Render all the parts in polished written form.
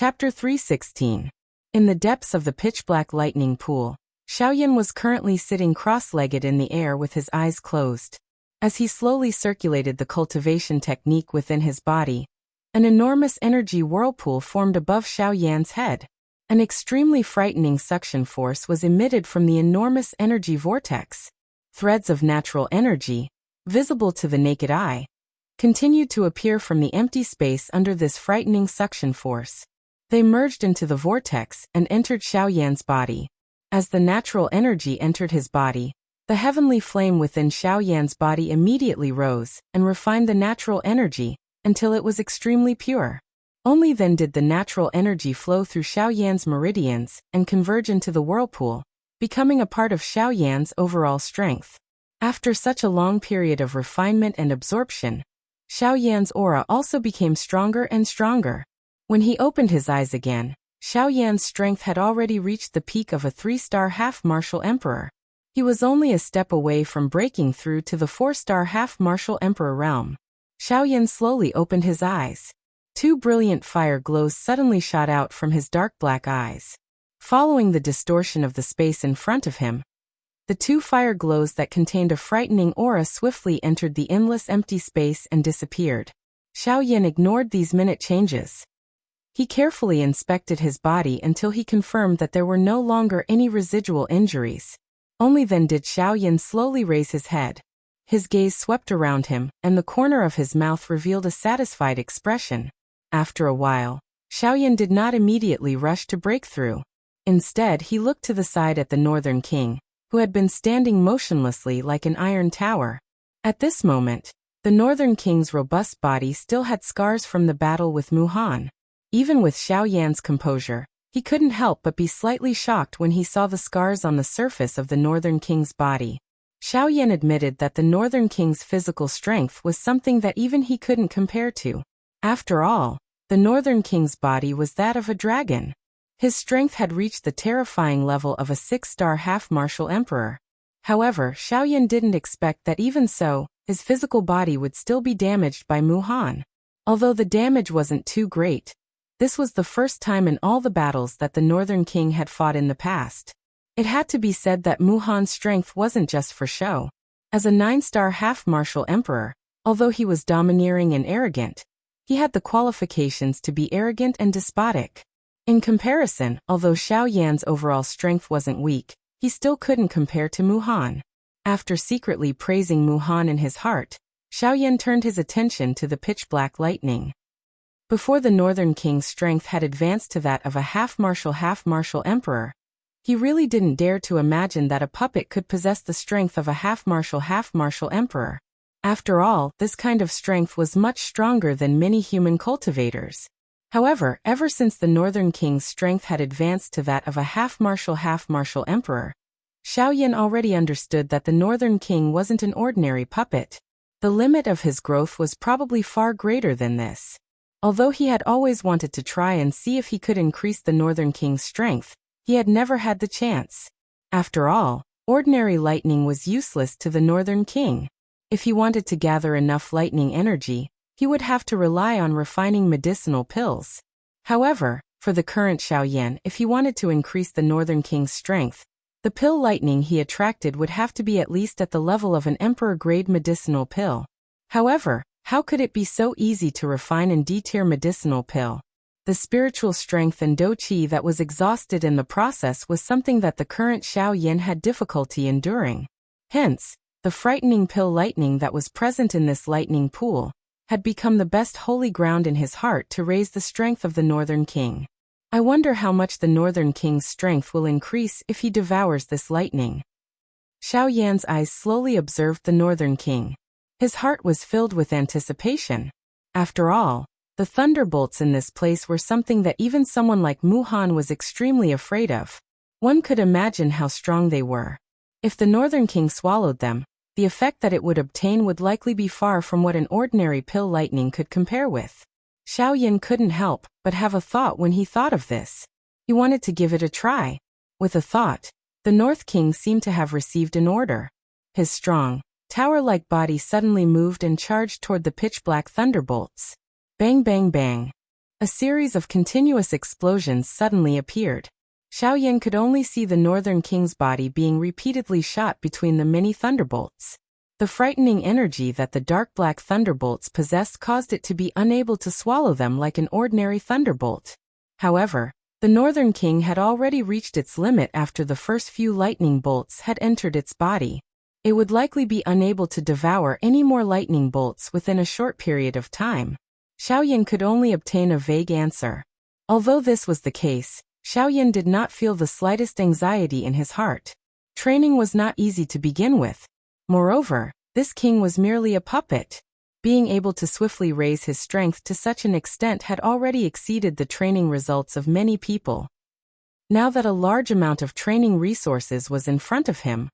Chapter 316. In the depths of the pitch-black lightning pool, Xiaoyan was currently sitting cross-legged in the air with his eyes closed. As he slowly circulated the cultivation technique within his body, an enormous energy whirlpool formed above Xiaoyan's head. An extremely frightening suction force was emitted from the enormous energy vortex. Threads of natural energy, visible to the naked eye, continued to appear from the empty space under this frightening suction force. They merged into the vortex and entered Xiaoyan's body. As the natural energy entered his body, the heavenly flame within Xiaoyan's body immediately rose and refined the natural energy until it was extremely pure. Only then did the natural energy flow through Xiaoyan's meridians and converge into the whirlpool, becoming a part of Xiaoyan's overall strength. After such a long period of refinement and absorption, Xiaoyan's aura also became stronger and stronger. When he opened his eyes again, Xiaoyan's strength had already reached the peak of a 3-star half-martial emperor. He was only a step away from breaking through to the 4-star half-martial emperor realm. Xiaoyan slowly opened his eyes. 2 brilliant fire glows suddenly shot out from his dark black eyes. Following the distortion of the space in front of him, the 2 fire glows that contained a frightening aura swiftly entered the endless empty space and disappeared. Xiaoyan ignored these minute changes. He carefully inspected his body until he confirmed that there were no longer any residual injuries. Only then did Xiaoyan slowly raise his head. His gaze swept around him, and the corner of his mouth revealed a satisfied expression. After a while, Xiaoyan did not immediately rush to break through. Instead, he looked to the side at the Northern King, who had been standing motionlessly like an iron tower. At this moment, the Northern King's robust body still had scars from the battle with Muhan. Even with Xiaoyan's composure, he couldn't help but be slightly shocked when he saw the scars on the surface of the Northern King's body. Xiaoyan admitted that the Northern King's physical strength was something that even he couldn't compare to. After all, the Northern King's body was that of a dragon. His strength had reached the terrifying level of a 6-star half-martial emperor. However, Xiaoyan didn't expect that even so, his physical body would still be damaged by Muhan. Although the damage wasn't too great, this was the first time in all the battles that the Northern King had fought in the past. It had to be said that Muhan's strength wasn't just for show. As a 9-star half-martial emperor, although he was domineering and arrogant, he had the qualifications to be arrogant and despotic. In comparison, although Xiaoyan's overall strength wasn't weak, he still couldn't compare to Muhan. After secretly praising Muhan in his heart, Xiaoyan turned his attention to the pitch-black lightning. Before the Northern King's strength had advanced to that of a half-martial emperor, he really didn't dare to imagine that a puppet could possess the strength of a half-martial emperor. After all, this kind of strength was much stronger than many human cultivators. However, ever since the Northern King's strength had advanced to that of a half-martial emperor, Xiaoyan already understood that the Northern King wasn't an ordinary puppet. The limit of his growth was probably far greater than this. Although he had always wanted to try and see if he could increase the Northern King's strength, he had never had the chance. After all, ordinary lightning was useless to the Northern King. If he wanted to gather enough lightning energy, he would have to rely on refining medicinal pills. However, for the current Xiaoyan, if he wanted to increase the Northern King's strength, the pill lightning he attracted would have to be at least at the level of an emperor-grade medicinal pill. However, how could it be so easy to refine and D-tier medicinal pill? The spiritual strength and do-qi that was exhausted in the process was something that the current Xiaoyan had difficulty enduring. Hence, the frightening pill lightning that was present in this lightning pool had become the best holy ground in his heart to raise the strength of the Northern King. I wonder how much the Northern King's strength will increase if he devours this lightning. Xiaoyan's eyes slowly observed the Northern King. His heart was filled with anticipation. After all, the thunderbolts in this place were something that even someone like Muhan was extremely afraid of. One could imagine how strong they were. If the Northern King swallowed them, the effect that it would obtain would likely be far from what an ordinary pill lightning could compare with. Xiaoyan couldn't help but have a thought when he thought of this. He wanted to give it a try. With a thought, the North King seemed to have received an order. His strong, tower-like body suddenly moved and charged toward the pitch-black thunderbolts. Bang bang bang. A series of continuous explosions suddenly appeared. Xiaoyan could only see the Northern King's body being repeatedly shot between the many thunderbolts. The frightening energy that the dark black thunderbolts possessed caused it to be unable to swallow them like an ordinary thunderbolt. However, the Northern King had already reached its limit after the first few lightning bolts had entered its body. It would likely be unable to devour any more lightning bolts within a short period of time. Xiaoyan could only obtain a vague answer. Although this was the case, Xiaoyan did not feel the slightest anxiety in his heart. Training was not easy to begin with. Moreover, this king was merely a puppet. Being able to swiftly raise his strength to such an extent had already exceeded the training results of many people. Now that a large amount of training resources was in front of him,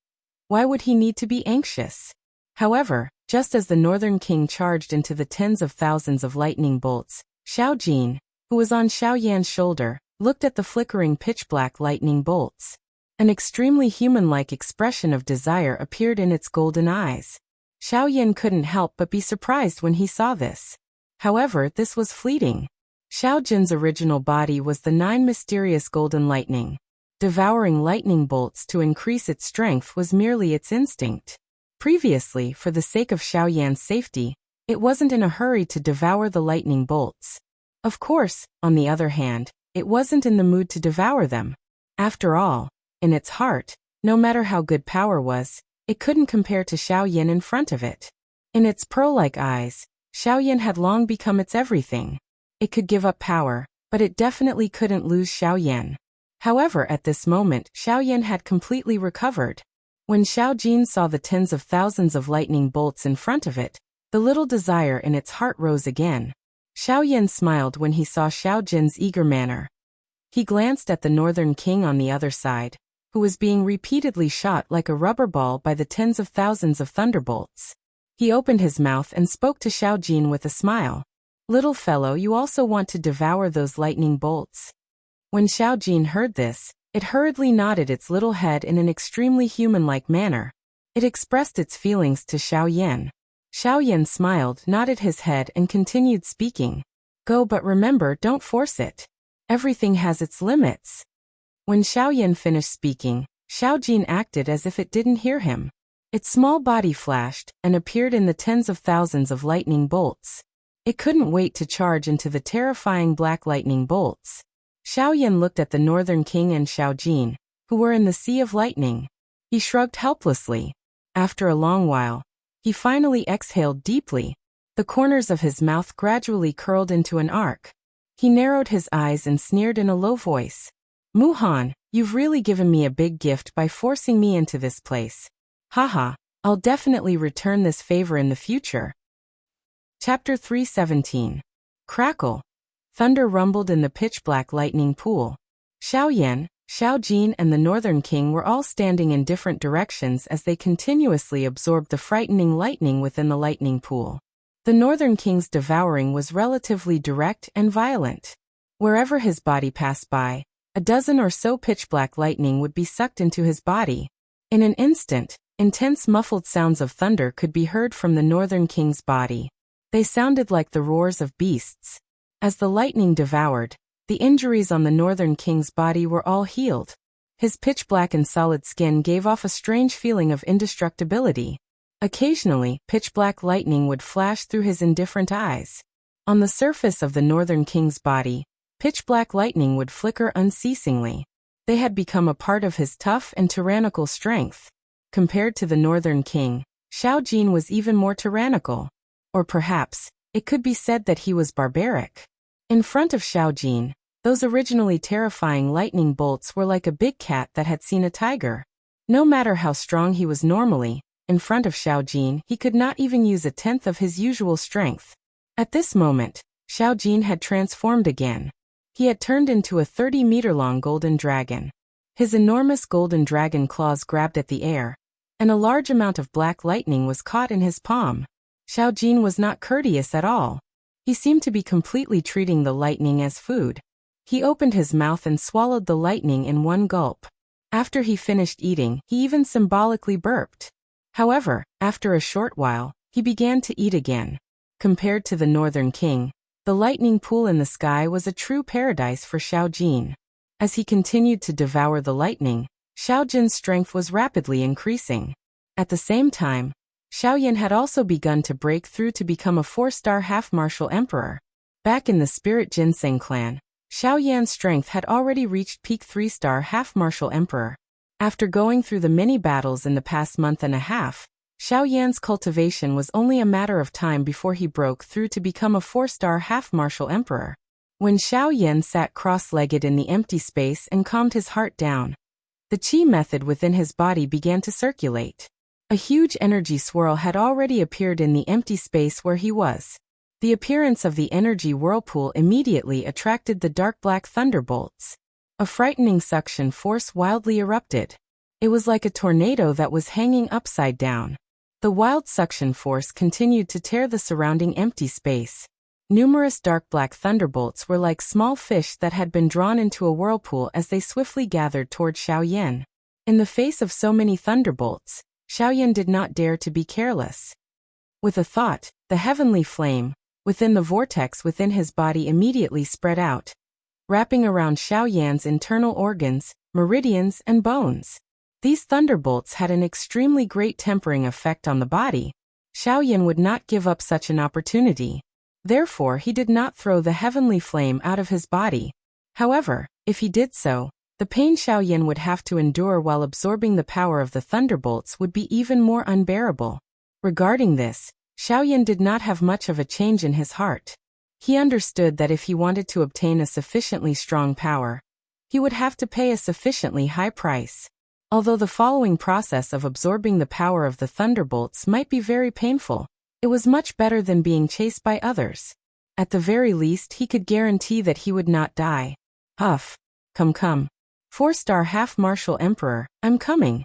why would he need to be anxious? However, just as the Northern King charged into the tens of thousands of lightning bolts, Xiao Jin, who was on Xiaoyan's shoulder, looked at the flickering pitch-black lightning bolts. An extremely human-like expression of desire appeared in its golden eyes. Xiaoyan couldn't help but be surprised when he saw this. However, this was fleeting. Xiao Jin's original body was the 9 mysterious golden lightning. Devouring lightning bolts to increase its strength was merely its instinct. Previously, for the sake of Xiaoyan's safety, it wasn't in a hurry to devour the lightning bolts. Of course, on the other hand, it wasn't in the mood to devour them. After all, in its heart, no matter how good power was, it couldn't compare to Xiaoyan in front of it. In its pearl-like eyes, Xiaoyan had long become its everything. It could give up power, but it definitely couldn't lose Xiaoyan. However, at this moment, Xiaoyan had completely recovered. When Xiao Jin saw the tens of thousands of lightning bolts in front of it, the little desire in its heart rose again. Xiaoyan smiled when he saw Xiao Jin's eager manner. He glanced at the Northern King on the other side, who was being repeatedly shot like a rubber ball by the tens of thousands of thunderbolts. He opened his mouth and spoke to Xiao Jin with a smile. "Little fellow, you also want to devour those lightning bolts?" When Xiao Jin heard this, it hurriedly nodded its little head in an extremely human-like manner. It expressed its feelings to Xiaoyan. Xiaoyan smiled, nodded his head and continued speaking. "Go, but remember, don't force it. Everything has its limits." When Xiaoyan finished speaking, Xiao Jin acted as if it didn't hear him. Its small body flashed and appeared in the tens of thousands of lightning bolts. It couldn't wait to charge into the terrifying black lightning bolts. Xiaoyan looked at the Northern King and Xiao Jin, who were in the sea of lightning. He shrugged helplessly. After a long while, he finally exhaled deeply. The corners of his mouth gradually curled into an arc. He narrowed his eyes and sneered in a low voice. "Muhan, you've really given me a big gift by forcing me into this place. Haha, I'll definitely return this favor in the future." Chapter 317. Crackle. Thunder rumbled in the pitch-black lightning pool. Xiaoyan, Xiao Jin and the Northern King were all standing in different directions as they continuously absorbed the frightening lightning within the lightning pool. The Northern King's devouring was relatively direct and violent. Wherever his body passed by, a dozen or so pitch-black lightning would be sucked into his body. In an instant, intense muffled sounds of thunder could be heard from the Northern King's body. They sounded like the roars of beasts. As the lightning devoured, the injuries on the Northern King's body were all healed. His pitch-black and solid skin gave off a strange feeling of indestructibility. Occasionally, pitch-black lightning would flash through his indifferent eyes. On the surface of the Northern King's body, pitch-black lightning would flicker unceasingly. They had become a part of his tough and tyrannical strength. Compared to the Northern King, Xiao Jin was even more tyrannical. Or perhaps, it could be said that he was barbaric. In front of Xiao Jin, those originally terrifying lightning bolts were like a big cat that had seen a tiger. No matter how strong he was normally, in front of Xiao Jin he could not even use a tenth of his usual strength. At this moment, Xiao Jin had transformed again. He had turned into a 30-meter-long golden dragon. His enormous golden dragon claws grabbed at the air, and a large amount of black lightning was caught in his palm. Xiao Jin was not courteous at all. He seemed to be completely treating the lightning as food. He opened his mouth and swallowed the lightning in one gulp. After he finished eating, he even symbolically burped. However, after a short while, he began to eat again. Compared to the Northern King, The lightning pool in the sky was a true paradise for Xiao Jin. As he continued to devour the lightning, Xiao Jin's strength was rapidly increasing. At the same time, Xiao Yan had also begun to break through to become a 4-star half-martial emperor. Back in the Spirit Ginseng clan, Xiao Yan's strength had already reached peak 3-star half-martial emperor. After going through the many battles in the past month and a half, Xiao Yan's cultivation was only a matter of time before he broke through to become a 4-star half-martial emperor. When Xiao Yan sat cross-legged in the empty space and calmed his heart down, the qi method within his body began to circulate. A huge energy swirl had already appeared in the empty space where he was. The appearance of the energy whirlpool immediately attracted the dark black thunderbolts. A frightening suction force wildly erupted. It was like a tornado that was hanging upside down. The wild suction force continued to tear the surrounding empty space. Numerous dark black thunderbolts were like small fish that had been drawn into a whirlpool as they swiftly gathered toward Xiao Yan. In the face of so many thunderbolts, Xiao Yan did not dare to be careless. With a thought, the heavenly flame within the vortex within his body immediately spread out, wrapping around Xiao Yan's internal organs, meridians, and bones. These thunderbolts had an extremely great tempering effect on the body. Xiao Yan would not give up such an opportunity. Therefore, he did not throw the heavenly flame out of his body. However, if he did so, the pain Xiao Yan would have to endure while absorbing the power of the thunderbolts would be even more unbearable. Regarding this, Xiao Yan did not have much of a change in his heart. He understood that if he wanted to obtain a sufficiently strong power, he would have to pay a sufficiently high price. Although the following process of absorbing the power of the thunderbolts might be very painful, it was much better than being chased by others. At the very least, he could guarantee that he would not die. Huff. Come. 4-star half-martial emperor, I'm coming.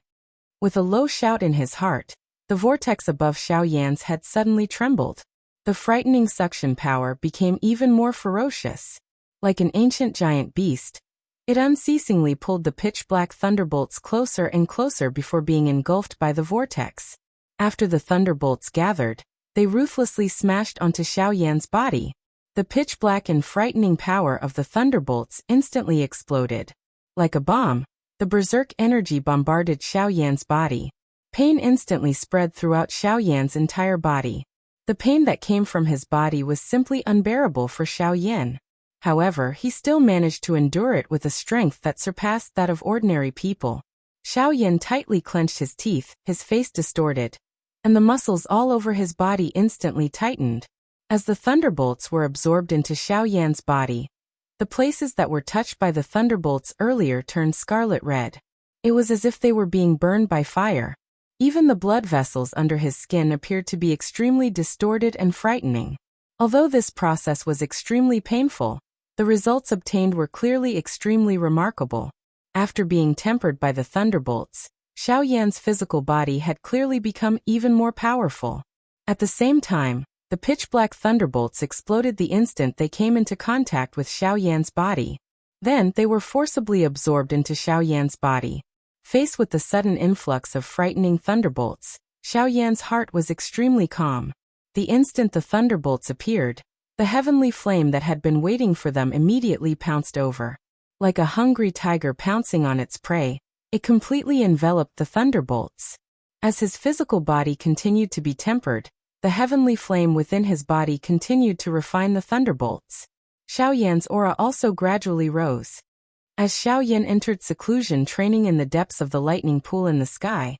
With a low shout in his heart, the vortex above Xiao Yan's head suddenly trembled. The frightening suction power became even more ferocious. Like an ancient giant beast, it unceasingly pulled the pitch-black thunderbolts closer and closer before being engulfed by the vortex. After the thunderbolts gathered, they ruthlessly smashed onto Xiao Yan's body. The pitch-black and frightening power of the thunderbolts instantly exploded. Like a bomb, the berserk energy bombarded Xiao Yan's body. Pain instantly spread throughout Xiao Yan's entire body. The pain that came from his body was simply unbearable for Xiao Yan. However, he still managed to endure it with a strength that surpassed that of ordinary people. Xiao Yan tightly clenched his teeth, his face distorted, and the muscles all over his body instantly tightened. As the thunderbolts were absorbed into Xiao Yan's body, the places that were touched by the thunderbolts earlier turned scarlet red. It was as if they were being burned by fire. Even the blood vessels under his skin appeared to be extremely distorted and frightening. Although this process was extremely painful, the results obtained were clearly extremely remarkable. After being tempered by the thunderbolts, Xiao Yan's physical body had clearly become even more powerful. At the same time, the pitch-black thunderbolts exploded the instant they came into contact with Xiao Yan's body. Then they were forcibly absorbed into Xiao Yan's body. Faced with the sudden influx of frightening thunderbolts, Xiao Yan's heart was extremely calm. The instant the thunderbolts appeared, the heavenly flame that had been waiting for them immediately pounced over. Like a hungry tiger pouncing on its prey, it completely enveloped the thunderbolts. As his physical body continued to be tempered, the heavenly flame within his body continued to refine the thunderbolts. Xiao Yan's aura also gradually rose. As Xiao Yan entered seclusion training in the depths of the lightning pool in the sky,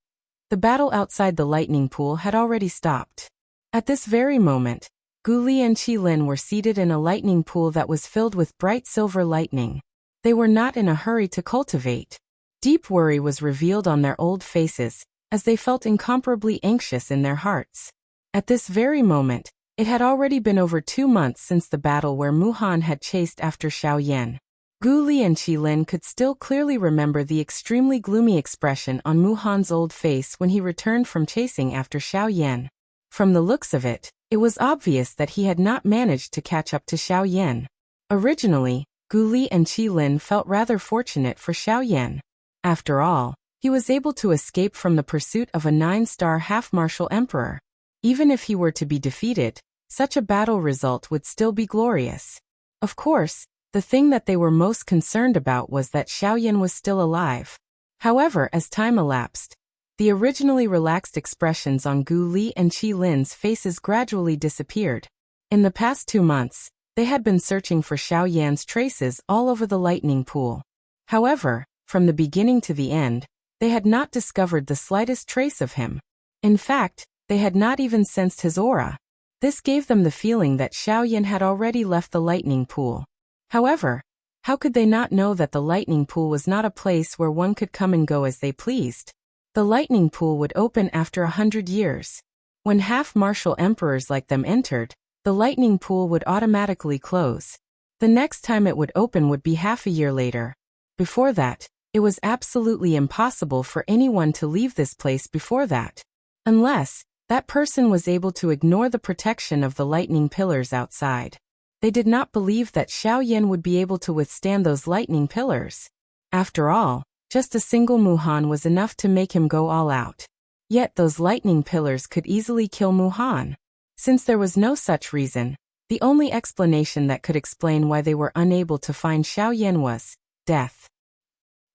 the battle outside the lightning pool had already stopped. At this very moment, Gu Li and Qi Lin were seated in a lightning pool that was filled with bright silver lightning. They were not in a hurry to cultivate. Deep worry was revealed on their old faces, as they felt incomparably anxious in their hearts. At this very moment, it had already been over 2 months since the battle where Mu Han had chased after Xiao Yan. Gu Li and Qi Lin could still clearly remember the extremely gloomy expression on Mu Han's old face when he returned from chasing after Xiao Yan. From the looks of it, it was obvious that he had not managed to catch up to Xiao Yan. Originally, Gu Li and Qi Lin felt rather fortunate for Xiao Yan. After all, he was able to escape from the pursuit of a 9-star half-martial emperor. Even if he were to be defeated, such a battle result would still be glorious. Of course, the thing that they were most concerned about was that Xiaoyan was still alive. However, as time elapsed, the originally relaxed expressions on Gu Li and Qi Lin's faces gradually disappeared. In the past 2 months, they had been searching for Xiaoyan's traces all over the lightning pool. However, from the beginning to the end, they had not discovered the slightest trace of him. In fact, they had not even sensed his aura. This gave them the feeling that Xiaoyan had already left the lightning pool. However, how could they not know that the lightning pool was not a place where one could come and go as they pleased? The lightning pool would open after 100 years. When half-martial emperors like them entered, the lightning pool would automatically close. The next time it would open would be half a year later. Before that, it was absolutely impossible for anyone to leave this place before that. Unless that person was able to ignore the protection of the lightning pillars outside. They did not believe that Xiaoyan would be able to withstand those lightning pillars. After all, just a single Muhan was enough to make him go all out. Yet those lightning pillars could easily kill Muhan. Since there was no such reason, the only explanation that could explain why they were unable to find Xiaoyan was death.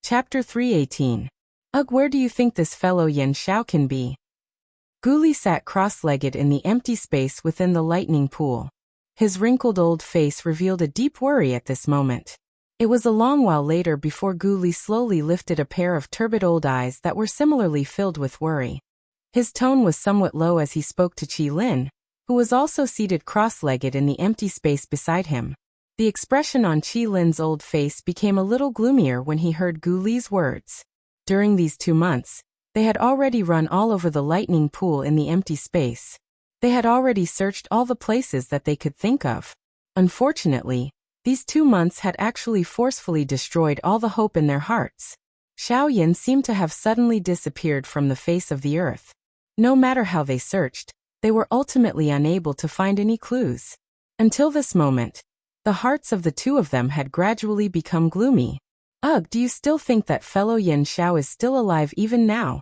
Chapter 318. Ugh, where do you think this fellow Yan Xiao can be? Gu Li sat cross-legged in the empty space within the lightning pool. His wrinkled old face revealed a deep worry at this moment. It was a long while later before Gu Li slowly lifted a pair of turbid old eyes that were similarly filled with worry. His tone was somewhat low as he spoke to Qi Lin, who was also seated cross-legged in the empty space beside him. The expression on Qi Lin's old face became a little gloomier when he heard Gu Li's words. During these 2 months, they had already run all over the lightning pool in the empty space. They had already searched all the places that they could think of. Unfortunately, these 2 months had actually forcefully destroyed all the hope in their hearts. Xiaoyan seemed to have suddenly disappeared from the face of the earth. No matter how they searched, they were ultimately unable to find any clues. Until this moment, the hearts of the two of them had gradually become gloomy. Ugh, do you still think that fellow Yan Xiao is still alive even now?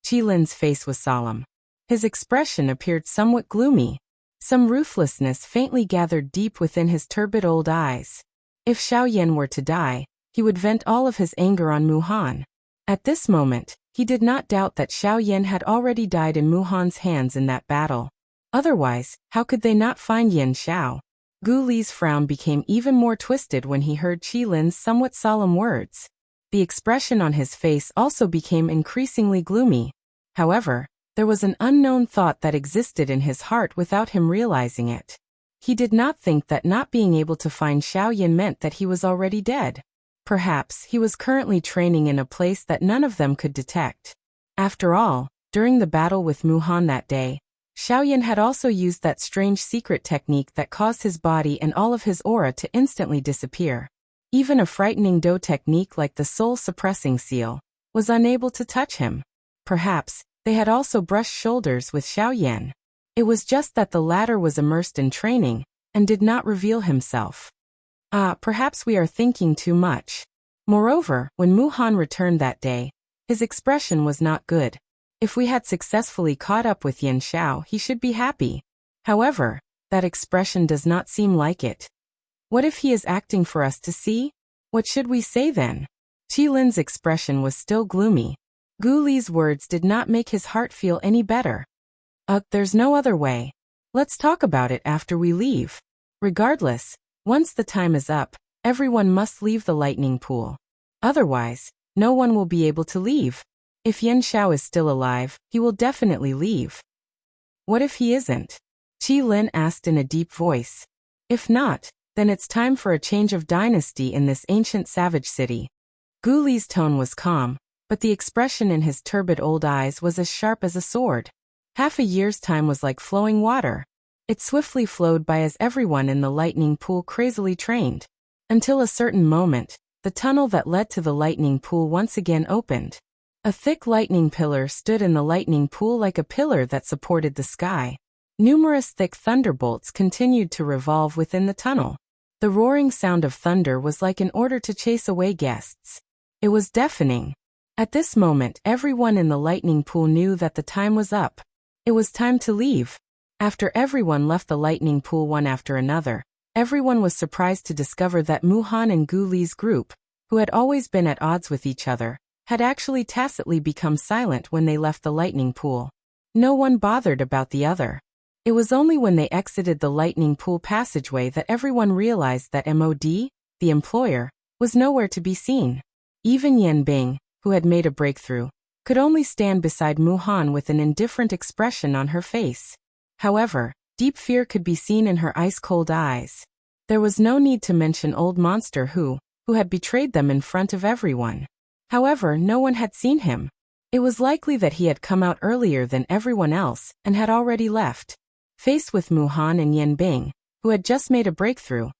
Qi Lin's face was solemn. His expression appeared somewhat gloomy. Some ruthlessness faintly gathered deep within his turbid old eyes. If Xiaoyan were to die, he would vent all of his anger on Muhan. At this moment, he did not doubt that Xiaoyan had already died in Muhan's hands in that battle. Otherwise, how could they not find Yan Xiao? Gu Li's frown became even more twisted when he heard Qi Lin's somewhat solemn words. The expression on his face also became increasingly gloomy. However, there was an unknown thought that existed in his heart without him realizing it. He did not think that not being able to find Xiaoyan meant that he was already dead. Perhaps he was currently training in a place that none of them could detect. After all, during the battle with Muhan that day, Xiaoyan had also used that strange secret technique that caused his body and all of his aura to instantly disappear. Even a frightening Do technique like the soul-suppressing seal was unable to touch him. Perhaps they had also brushed shoulders with Xiaoyan. It was just that the latter was immersed in training and did not reveal himself. Perhaps we are thinking too much. Moreover, when Muhan returned that day, his expression was not good. If we had successfully caught up with Yan Xiao, he should be happy. However, that expression does not seem like it. What if he is acting for us to see? What should we say then? Qi Lin's expression was still gloomy. Gu Li's words did not make his heart feel any better. There's no other way. Let's talk about it after we leave. Regardless, once the time is up, everyone must leave the lightning pool. Otherwise, no one will be able to leave. If Yan Xiao is still alive, he will definitely leave. What if he isn't? Qi Lin asked in a deep voice. If not, then it's time for a change of dynasty in this ancient savage city. Gu Li's tone was calm, but the expression in his turbid old eyes was as sharp as a sword. Half a year's time was like flowing water. It swiftly flowed by as everyone in the lightning pool crazily trained. Until a certain moment, the tunnel that led to the lightning pool once again opened. A thick lightning pillar stood in the lightning pool like a pillar that supported the sky. Numerous thick thunderbolts continued to revolve within the tunnel. The roaring sound of thunder was like an order to chase away guests. It was deafening. At this moment, everyone in the lightning pool knew that the time was up. It was time to leave. After everyone left the lightning pool one after another, everyone was surprised to discover that Mu-Han and Gu Li's group, who had always been at odds with each other, had actually tacitly become silent when they left the lightning pool. No one bothered about the other. It was only when they exited the lightning pool passageway that everyone realized that MOD, the employer, was nowhere to be seen. Even Yan Bing, who had made a breakthrough, could only stand beside Mu-Han with an indifferent expression on her face. However, deep fear could be seen in her ice-cold eyes. There was no need to mention Old Monster who had betrayed them in front of everyone. However, no one had seen him. It was likely that he had come out earlier than everyone else and had already left. Faced with Mu-Han and Yan Bing, who had just made a breakthrough,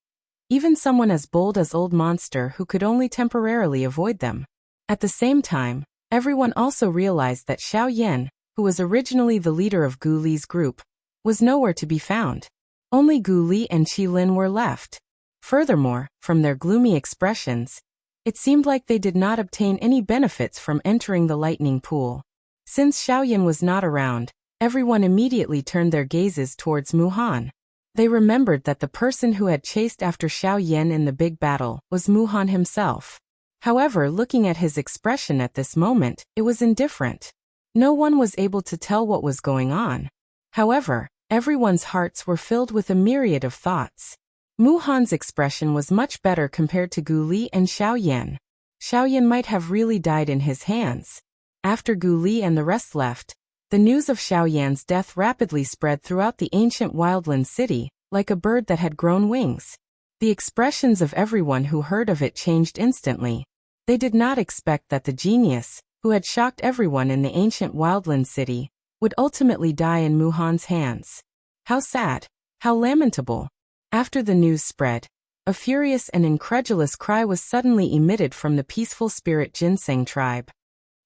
even someone as bold as Old Monster who could only temporarily avoid them. At the same time, everyone also realized that Xiao Yan, who was originally the leader of Gu Li's group, was nowhere to be found. Only Gu Li and Qi Lin were left. Furthermore, from their gloomy expressions, it seemed like they did not obtain any benefits from entering the lightning pool. Since Xiao Yan was not around, everyone immediately turned their gazes towards Mu-Han. They remembered that the person who had chased after Xiao Yan in the big battle was Mu-Han himself. However, looking at his expression at this moment, it was indifferent. No one was able to tell what was going on. However, everyone's hearts were filled with a myriad of thoughts. Mu-Han's expression was much better compared to Gu Li and Xiao Yan. Xiao Yan might have really died in his hands. After Gu Li and the rest left, the news of Xiao Yan's death rapidly spread throughout the ancient wildland city, like a bird that had grown wings. The expressions of everyone who heard of it changed instantly. They did not expect that the genius, who had shocked everyone in the ancient wildland city, would ultimately die in Mu-Han's hands. How sad! How lamentable! After the news spread, a furious and incredulous cry was suddenly emitted from the peaceful spirit ginseng tribe.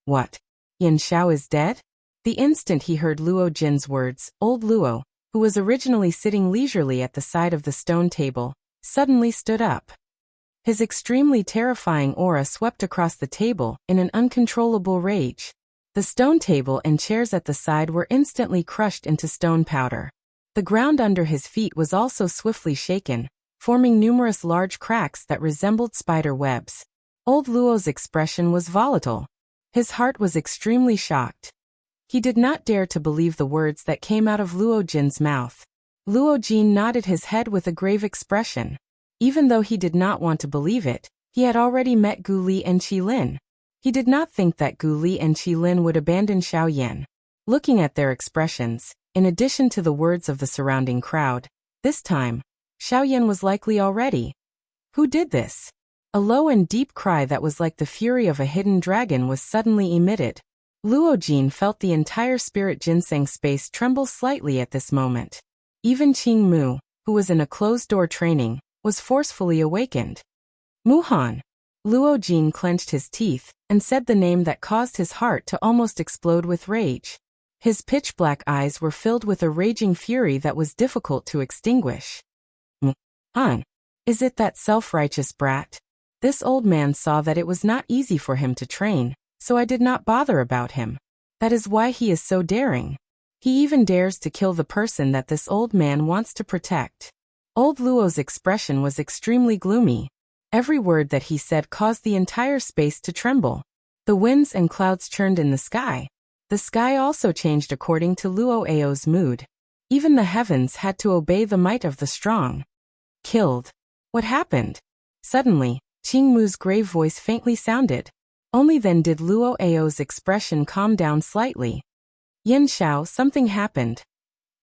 What? Yan Xiao is dead? The instant he heard Luo Jin's words, old Luo, who was originally sitting leisurely at the side of the stone table, suddenly stood up. His extremely terrifying aura swept across the table in an uncontrollable rage. The stone table and chairs at the side were instantly crushed into stone powder. The ground under his feet was also swiftly shaken, forming numerous large cracks that resembled spider webs. Old Luo's expression was volatile. His heart was extremely shocked. He did not dare to believe the words that came out of Luo Jin's mouth. Luo Jin nodded his head with a grave expression. Even though he did not want to believe it, he had already met Gu Li and Qi Lin. He did not think that Gu Li and Qi Lin would abandon Xiao Yan. Looking at their expressions, in addition to the words of the surrounding crowd, this time, Xiao Yan was likely already. Who did this? A low and deep cry that was like the fury of a hidden dragon was suddenly emitted. Luo Jin felt the entire spirit ginseng space tremble slightly at this moment. Even Qing Mu, who was in a closed-door training, was forcefully awakened. Mu-Han. Luo Jin clenched his teeth and said the name that caused his heart to almost explode with rage. His pitch-black eyes were filled with a raging fury that was difficult to extinguish. Mu-Han. Is it that self-righteous brat? This old man saw that it was not easy for him to train, so I did not bother about him. That is why he is so daring. He even dares to kill the person that this old man wants to protect. Old Luo's expression was extremely gloomy. Every word that he said caused the entire space to tremble. The winds and clouds churned in the sky. The sky also changed according to Luo Ao's mood. Even the heavens had to obey the might of the strong. Killed. What happened? Suddenly, Qing Mu's grave voice faintly sounded. Only then did Luo Ao's expression calm down slightly. Yan Xiao, something happened.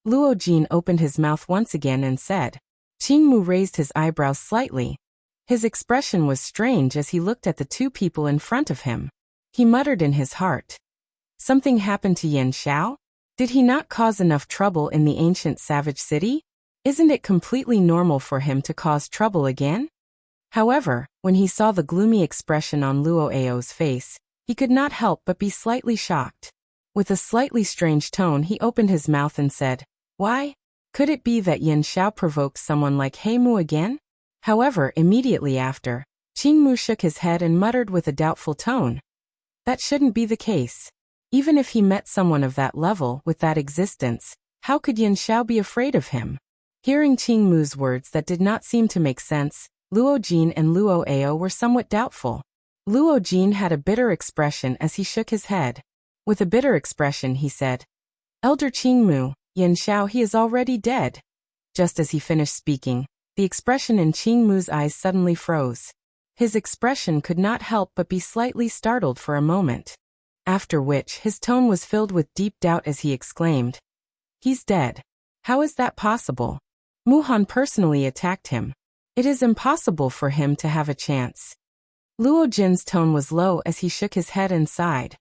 Luo Jin opened his mouth once again and said. Qing Mu raised his eyebrows slightly. His expression was strange as he looked at the two people in front of him. He muttered in his heart. Something happened to Yan Xiao? Did he not cause enough trouble in the ancient savage city? Isn't it completely normal for him to cause trouble again? However, when he saw the gloomy expression on Luo Ao's face, he could not help but be slightly shocked. With a slightly strange tone he opened his mouth and said, Why? Could it be that Yan Xiao provoked someone like He Mu again? However, immediately after, Qing Mu shook his head and muttered with a doubtful tone. That shouldn't be the case. Even if he met someone of that level with that existence, How could Yan Xiao be afraid of him? Hearing Qing Mu's words that did not seem to make sense, Luo Jin and Luo Ao were somewhat doubtful. Luo Jin had a bitter expression as he shook his head. With a bitter expression he said, "Elder Qing Mu, Yan Xiao, he is already dead." Just as he finished speaking, the expression in Qing Mu's eyes suddenly froze. His expression could not help but be slightly startled for a moment. After which his tone was filled with deep doubt as he exclaimed, "He's dead. How is that possible? Mu Han personally attacked him. It is impossible for him to have a chance." Luo Jin's tone was low as he shook his head and sighed.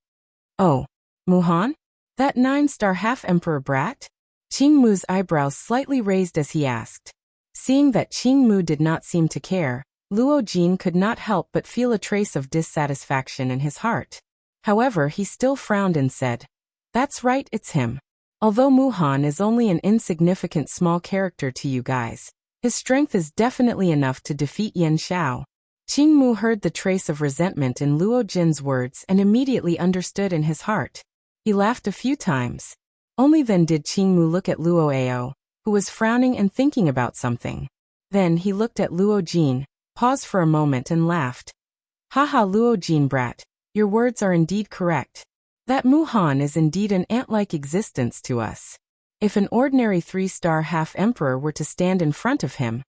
"Oh, Mu Han? That 9-star half-emperor brat?" Qing Mu's eyebrows slightly raised as he asked. Seeing that Qing Mu did not seem to care, Luo Jin could not help but feel a trace of dissatisfaction in his heart. However, he still frowned and said, "That's right, it's him. Although Mu Han is only an insignificant small character to you guys, his strength is definitely enough to defeat Yan Xiao." Qing Mu heard the trace of resentment in Luo Jin's words and immediately understood in his heart. He laughed a few times. Only then did Qing Mu look at Luo Ao, who was frowning and thinking about something. Then he looked at Luo Jin, paused for a moment and laughed. "Haha, Luo Jin brat, your words are indeed correct. That Mu Han is indeed an ant-like existence to us. If an ordinary 3-star half-emperor were to stand in front of him,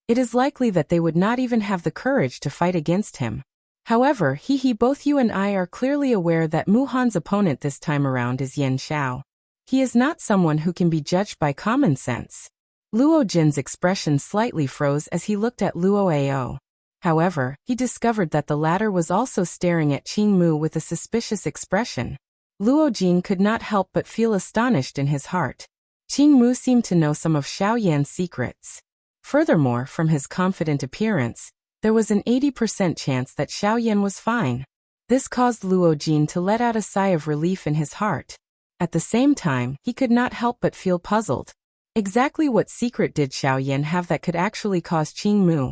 it is likely that they would not even have the courage to fight against him. However, both you and I are clearly aware that Mu Han's opponent this time around is Yan Xiao. He is not someone who can be judged by common sense." Luo Jin's expression slightly froze as he looked at Luo Ao. However, he discovered that the latter was also staring at Qing Mu with a suspicious expression. Luo Jin could not help but feel astonished in his heart. Qing Mu seemed to know some of Xiao Yan's secrets. Furthermore, from his confident appearance, there was an 80% chance that Xiao Yan was fine. This caused Luo Jin to let out a sigh of relief in his heart. At the same time, he could not help but feel puzzled. Exactly what secret did Xiao Yan have that could actually cause Qing Mu,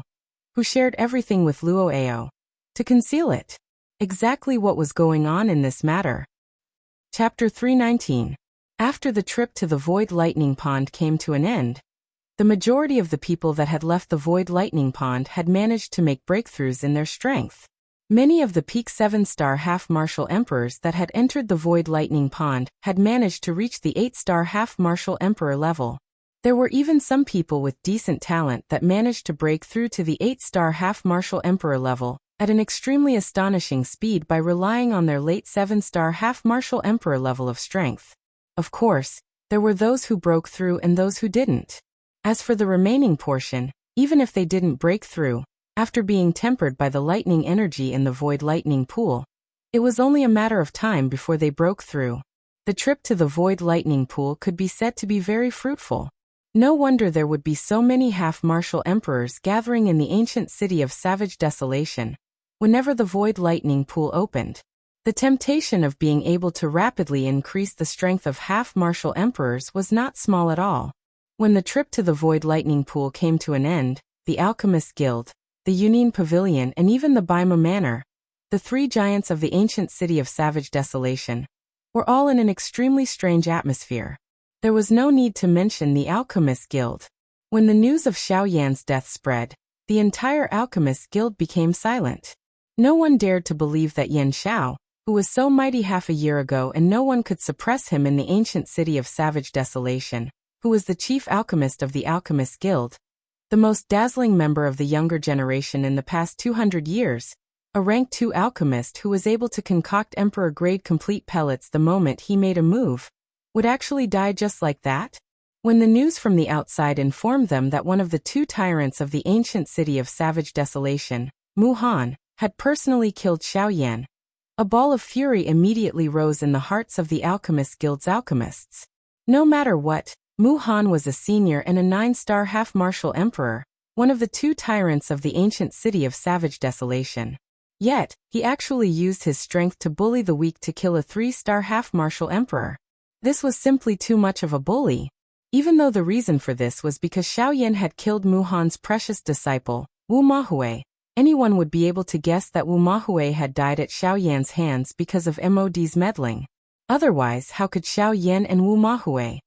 who shared everything with Luo Ao, to conceal it? Exactly what was going on in this matter? Chapter 319. After the trip to the Void Lightning Pond came to an end, the majority of the people that had left the Void Lightning Pond had managed to make breakthroughs in their strength. Many of the peak 7-star half-martial emperors that had entered the Void Lightning Pond had managed to reach the 8-star half-martial emperor level. There were even some people with decent talent that managed to break through to the 8-star half-martial emperor level at an extremely astonishing speed by relying on their late 7-star half-martial emperor level of strength. Of course, there were those who broke through and those who didn't. As for the remaining portion, even if they didn't break through, after being tempered by the lightning energy in the Void Lightning Pool, it was only a matter of time before they broke through. The trip to the Void Lightning Pool could be said to be very fruitful. No wonder there would be so many half-martial emperors gathering in the ancient city of Savage Desolation whenever the Void Lightning Pool opened. The temptation of being able to rapidly increase the strength of half-martial emperors was not small at all. When the trip to the Void Lightning Pool came to an end, the Alchemist Guild, the Union Pavilion and even the Baima Manor, the 3 giants of the ancient city of Savage Desolation, were all in an extremely strange atmosphere. There was no need to mention the Alchemist Guild. When the news of Xiao Yan's death spread, the entire Alchemist Guild became silent. No one dared to believe that Yan Xiao, who was so mighty half a year ago and no one could suppress him in the ancient city of Savage Desolation, who was the chief alchemist of the Alchemist Guild, the most dazzling member of the younger generation in the past 200 years, a rank 2 alchemist who was able to concoct emperor-grade complete pellets the moment he made a move, would actually die just like that? When the news from the outside informed them that one of the 2 tyrants of the ancient city of Savage Desolation, Mu Han, had personally killed Xiao Yan, a ball of fury immediately rose in the hearts of the Alchemist Guild's alchemists. No matter what, Mu Han was a senior and a 9-star half-martial emperor, one of the 2 tyrants of the ancient city of Savage Desolation. Yet, he actually used his strength to bully the weak to kill a 3-star half-martial emperor. This was simply too much of a bully. Even though the reason for this was because Xiao Yan had killed Mu Han's precious disciple, Wu Mahui, anyone would be able to guess that Wu Mahui had died at Xiao Yan's hands because of MOD's meddling. Otherwise, how could Xiao Yan and Wu Mahui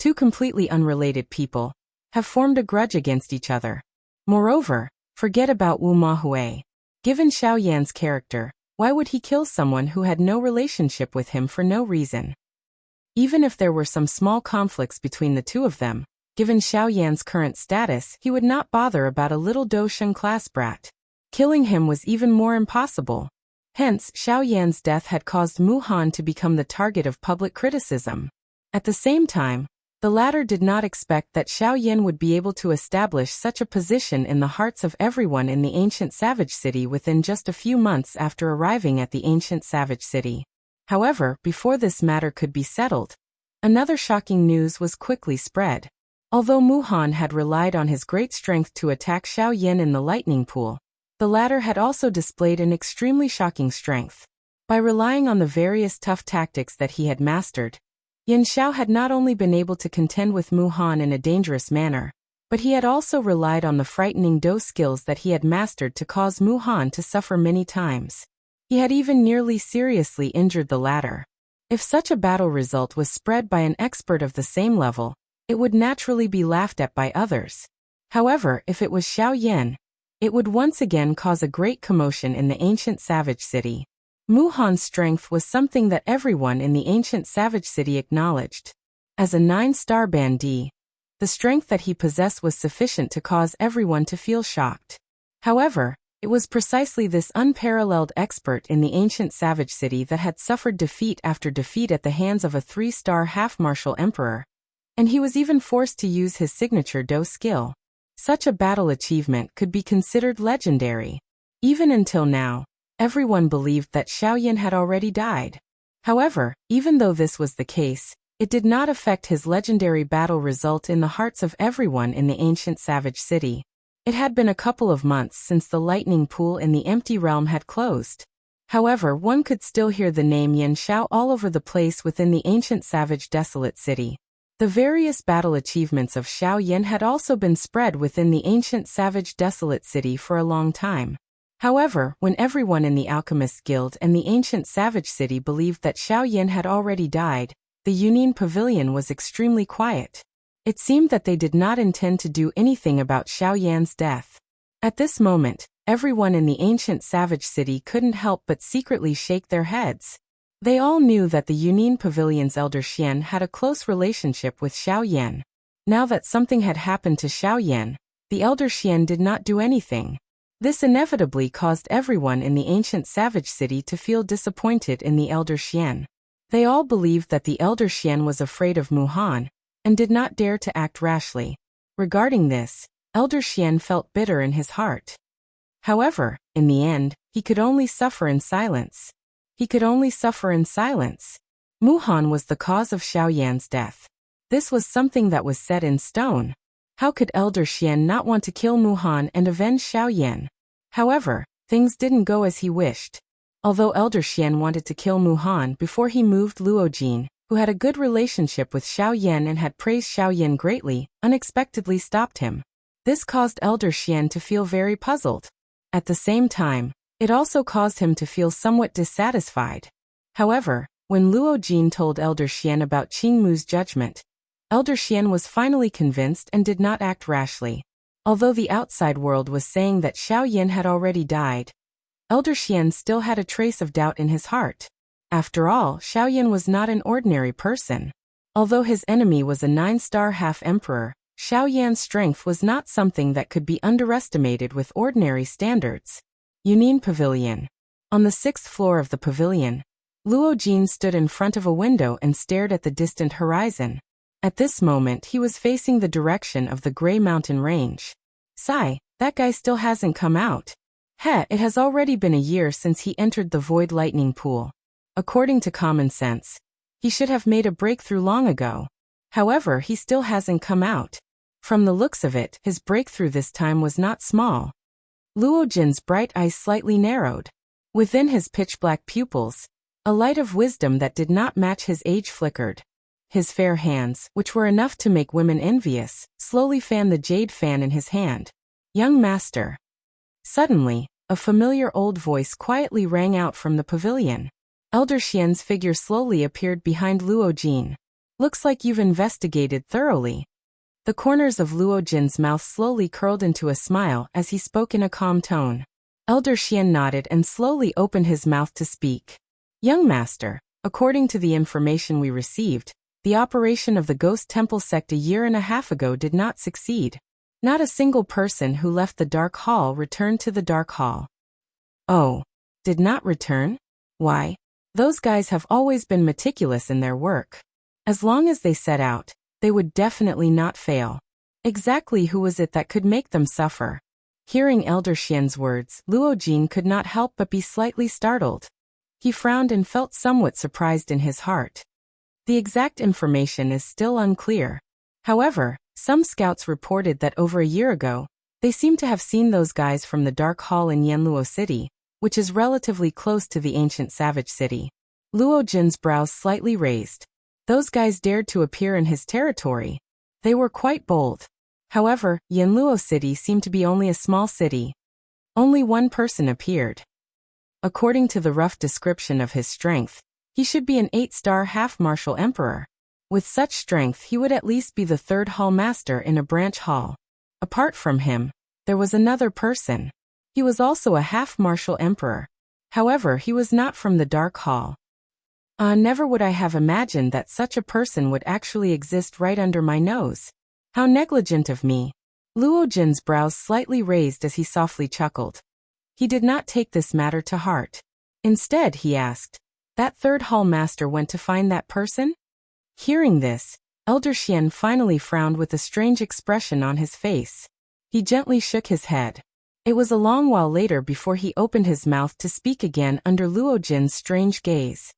Two completely unrelated people have formed a grudge against each other. Moreover, forget about Wu Mahui. Given Xiao Yan's character, why would he kill someone who had no relationship with him for no reason? Even if there were some small conflicts between the two of them, given Xiao Yan's current status, he would not bother about a little Dosheng class brat. Killing him was even more impossible. Hence, Xiao Yan's death had caused Mu Han to become the target of public criticism. At the same time, the latter did not expect that Xiao Yan would be able to establish such a position in the hearts of everyone in the ancient savage city within just a few months after arriving at the ancient savage city. However, before this matter could be settled, another shocking news was quickly spread. Although Mu Han had relied on his great strength to attack Xiao Yan in the lightning pool, the latter had also displayed an extremely shocking strength. By relying on the various tough tactics that he had mastered, Yan Xiao had not only been able to contend with Mu Han in a dangerous manner, but he had also relied on the frightening Do skills that he had mastered to cause Mu Han to suffer many times. He had even nearly seriously injured the latter. If such a battle result was spread by an expert of the same level, it would naturally be laughed at by others. However, if it was Xiao Yan, it would once again cause a great commotion in the ancient savage city. Mu Han's strength was something that everyone in the ancient savage city acknowledged. As a 9-star bandit, the strength that he possessed was sufficient to cause everyone to feel shocked. However, it was precisely this unparalleled expert in the ancient savage city that had suffered defeat after defeat at the hands of a 3-star half-martial emperor, and he was even forced to use his signature Do skill. Such a battle achievement could be considered legendary. Even until now, everyone believed that Xiao Yan had already died. However, even though this was the case, it did not affect his legendary battle result in the hearts of everyone in the ancient savage city. It had been a couple of months since the lightning pool in the empty realm had closed. However, one could still hear the name Yan Xiao all over the place within the ancient savage desolate city. The various battle achievements of Xiao Yan had also been spread within the ancient savage desolate city for a long time. However, when everyone in the Alchemist Guild and the ancient savage city believed that Xiao Yan had already died, the Union Pavilion was extremely quiet. It seemed that they did not intend to do anything about Xiao Yan's death. At this moment, everyone in the ancient savage city couldn't help but secretly shake their heads. They all knew that the Union Pavilion's elder Xian had a close relationship with Xiao Yan. Now that something had happened to Xiao Yan, the elder Xian did not do anything. This inevitably caused everyone in the ancient savage city to feel disappointed in the elder Xian. They all believed that the elder Xian was afraid of Mu Han, and did not dare to act rashly. Regarding this, elder Xian felt bitter in his heart. However, in the end, he could only suffer in silence. He could only suffer in silence. Mu Han was the cause of Xiao Yan's death. This was something that was set in stone. How could elder Xian not want to kill Mu Han and avenge Xiao Yan? However, things didn't go as he wished. Although elder Xian wanted to kill Mu Han before he moved Luojin, who had a good relationship with Xiao Yan and had praised Xiao Yan greatly, unexpectedly stopped him. This caused elder Xian to feel very puzzled. At the same time, it also caused him to feel somewhat dissatisfied. However, when Luojin told elder Xian about Qingmu's judgment, elder Xian was finally convinced and did not act rashly. Although the outside world was saying that Xiao Yan had already died, elder Xian still had a trace of doubt in his heart. After all, Xiao Yan was not an ordinary person. Although his enemy was a 9-star half-emperor, Xiao Yan's strength was not something that could be underestimated with ordinary standards. Union Pavilion. On the 6th floor of the pavilion, Luojin stood in front of a window and stared at the distant horizon. At this moment he was facing the direction of the Grey Mountain Range. Sigh, that guy still hasn't come out. It has already been a year since he entered the Void Lightning Pool. According to common sense, he should have made a breakthrough long ago. However, he still hasn't come out. From the looks of it, his breakthrough this time was not small. Luojin's bright eyes slightly narrowed. Within his pitch-black pupils, a light of wisdom that did not match his age flickered. His fair hands, which were enough to make women envious, slowly fanned the jade fan in his hand. Young master. Suddenly, a familiar old voice quietly rang out from the pavilion. Elder Xian's figure slowly appeared behind Luojin. Looks like you've investigated thoroughly. The corners of Luo Jin's mouth slowly curled into a smile as he spoke in a calm tone. Elder Xian nodded and slowly opened his mouth to speak. Young master, according to the information we received, the operation of the Ghost Temple sect a year and a half ago did not succeed. Not a single person who left the Dark Hall returned to the Dark Hall. Oh, did not return? Why? Those guys have always been meticulous in their work. As long as they set out, they would definitely not fail. Exactly who was it that could make them suffer? Hearing Elder Xian's words, Luo Jin could not help but be slightly startled. He frowned and felt somewhat surprised in his heart. The exact information is still unclear. However, some scouts reported that over a year ago, they seemed to have seen those guys from the Dark Hall in Yanluo City, which is relatively close to the ancient Savage City. Luo Jin's brows slightly raised. Those guys dared to appear in his territory. They were quite bold. However, Yanluo City seemed to be only a small city. Only one person appeared. According to the rough description of his strength, he should be an 8-star half-martial emperor. With such strength he would at least be the 3rd hall master in a branch hall. Apart from him, there was another person. He was also a half-martial emperor. However, he was not from the Dark Hall. Never would I have imagined that such a person would actually exist right under my nose. How negligent of me. Luo Jin's brows slightly raised as he softly chuckled. He did not take this matter to heart. Instead, he asked, that 3rd hall master went to find that person? Hearing this, Elder Xian finally frowned with a strange expression on his face. He gently shook his head. It was a long while later before he opened his mouth to speak again under Luo Jin's strange gaze.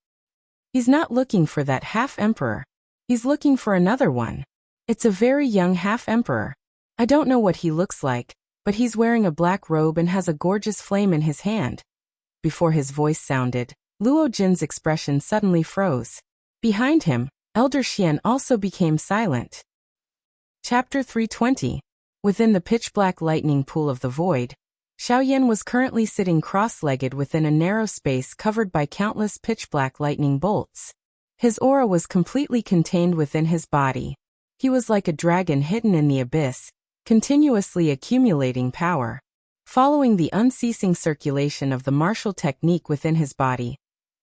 He's not looking for that half-emperor. He's looking for another one. It's a very young half-emperor. I don't know what he looks like, but he's wearing a black robe and has a gorgeous flame in his hand. Before his voice sounded, Luo Jin's expression suddenly froze. Behind him, Elder Xian also became silent. Chapter 320. Within the pitch-black lightning pool of the void, Xiaoyan was currently sitting cross-legged within a narrow space covered by countless pitch-black lightning bolts. His aura was completely contained within his body. He was like a dragon hidden in the abyss, continuously accumulating power. Following the unceasing circulation of the martial technique within his body,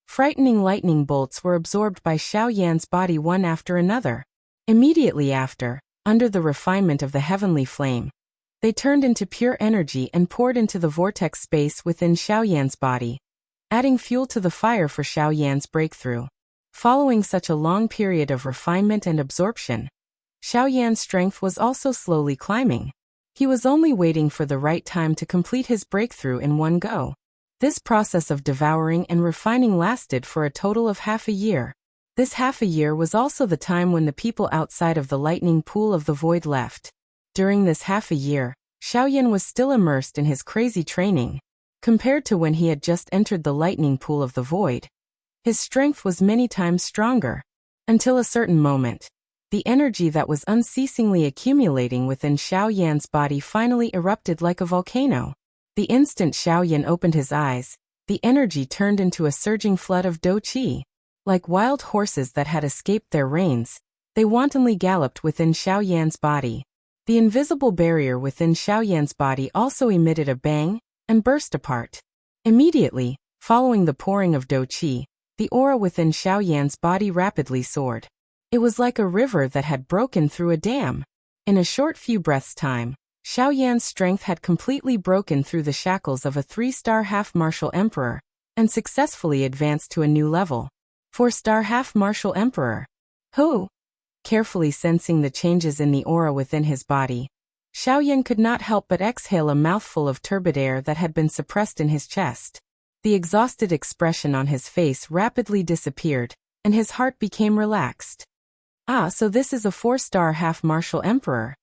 frightening lightning bolts were absorbed by Xiaoyan's body one after another. Immediately after, under the refinement of the heavenly flame, they turned into pure energy and poured into the vortex space within Xiaoyan's body, adding fuel to the fire for Xiaoyan's breakthrough. Following such a long period of refinement and absorption, Xiaoyan's strength was also slowly climbing. He was only waiting for the right time to complete his breakthrough in one go. This process of devouring and refining lasted for a total of half a year. This half a year was also the time when the people outside of the lightning pool of the void left. During this half a year, Xiaoyan was still immersed in his crazy training. Compared to when he had just entered the lightning pool of the void, his strength was many times stronger. Until a certain moment, the energy that was unceasingly accumulating within Xiaoyan's body finally erupted like a volcano. The instant Xiaoyan opened his eyes, the energy turned into a surging flood of dou qi. Like wild horses that had escaped their reins, they wantonly galloped within Xiaoyan's body. The invisible barrier within Xiaoyan's body also emitted a bang and burst apart. Immediately, following the pouring of dou qi, the aura within Xiaoyan's body rapidly soared. It was like a river that had broken through a dam. In a short few breaths' time, Xiaoyan's strength had completely broken through the shackles of a 3-star half-martial emperor, and successfully advanced to a new level. 4-star half-martial emperor. Who? Carefully sensing the changes in the aura within his body, Xiaoyan could not help but exhale a mouthful of turbid air that had been suppressed in his chest. The exhausted expression on his face rapidly disappeared, and his heart became relaxed. So this is a 4-star half-martial emperor.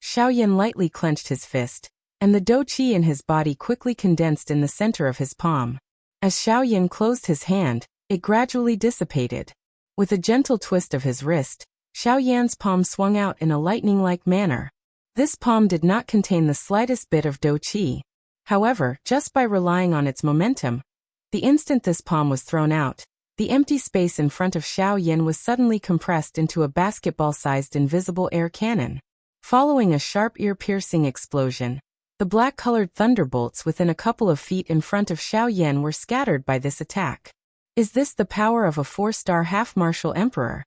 Xiaoyan lightly clenched his fist, and the dou qi in his body quickly condensed in the center of his palm. As Xiaoyan closed his hand, it gradually dissipated. With a gentle twist of his wrist, Xiaoyan's palm swung out in a lightning-like manner. This palm did not contain the slightest bit of dou qi. However, just by relying on its momentum, the instant this palm was thrown out, The empty space in front of Xiao Yan was suddenly compressed into a basketball-sized invisible air cannon. Following a sharp ear-piercing explosion, the black-colored thunderbolts within a couple of feet in front of Xiao Yan were scattered by this attack. Is this the power of a 4-star half-martial emperor?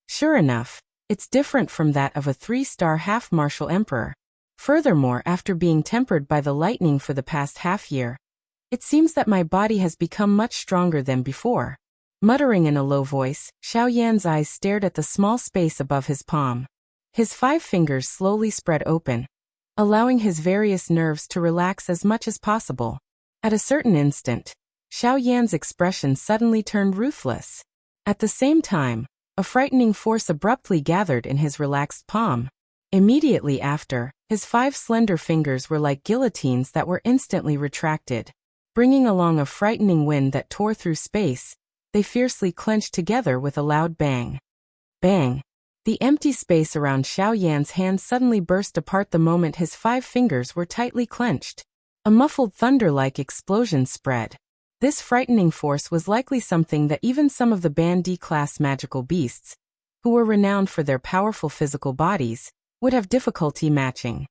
Sure enough, it's different from that of a 3-star half-martial emperor. Furthermore, after being tempered by the lightning for the past half-year, it seems that my body has become much stronger than before. Muttering in a low voice, Xiao Yan's eyes stared at the small space above his palm. His 5 fingers slowly spread open, allowing his various nerves to relax as much as possible. At a certain instant, Xiao Yan's expression suddenly turned ruthless. At the same time, a frightening force abruptly gathered in his relaxed palm. Immediately after, his 5 slender fingers were like guillotines that were instantly retracted. Bringing along a frightening wind that tore through space, they fiercely clenched together with a loud bang. Bang! The empty space around Xiao Yan's hand suddenly burst apart the moment his 5 fingers were tightly clenched. A muffled thunder-like explosion spread. This frightening force was likely something that even some of the Band D-class magical beasts, who were renowned for their powerful physical bodies, would have difficulty matching.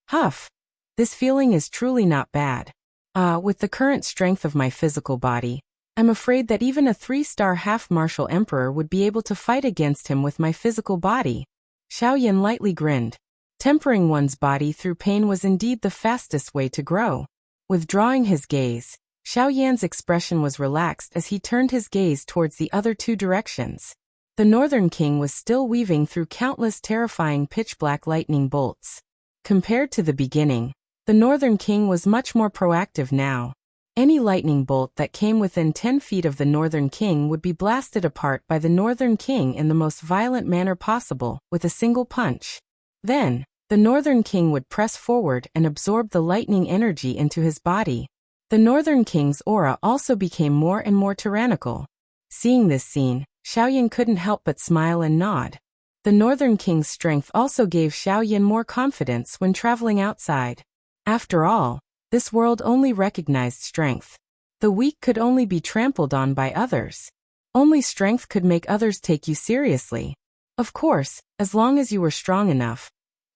Huff! This feeling is truly not bad. With the current strength of my physical body, I'm afraid that even a 3-star half-martial emperor would be able to fight against him with my physical body. Xiao Yan lightly grinned. Tempering one's body through pain was indeed the fastest way to grow. Withdrawing his gaze, Xiao Yan's expression was relaxed as he turned his gaze towards the other 2 directions. The Northern King was still weaving through countless terrifying pitch-black lightning bolts. Compared to the beginning, the Northern King was much more proactive now. Any lightning bolt that came within 10 feet of the Northern King would be blasted apart by the Northern King in the most violent manner possible, with a single punch. Then, the Northern King would press forward and absorb the lightning energy into his body. The Northern King's aura also became more and more tyrannical. Seeing this scene, Xiao Yan couldn't help but smile and nod. The Northern King's strength also gave Xiao Yan more confidence when traveling outside. After all, this world only recognized strength. The weak could only be trampled on by others. Only strength could make others take you seriously. Of course, as long as you were strong enough,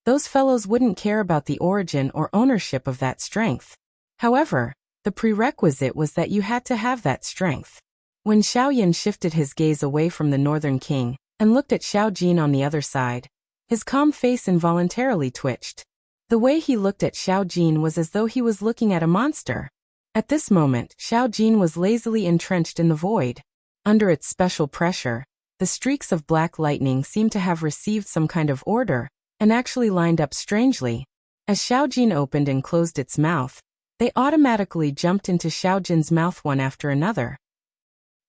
those fellows wouldn't care about the origin or ownership of that strength. However, the prerequisite was that you had to have that strength. When Xiao Yan shifted his gaze away from the Northern King and looked at Xiao Jin on the other side, his calm face involuntarily twitched. The way he looked at Xiao Jin was as though he was looking at a monster. At this moment, Xiao Jin was lazily entrenched in the void. Under its special pressure, the streaks of black lightning seemed to have received some kind of order, and actually lined up strangely. As Xiao Jin opened and closed its mouth, they automatically jumped into Xiao Jin's mouth one after another.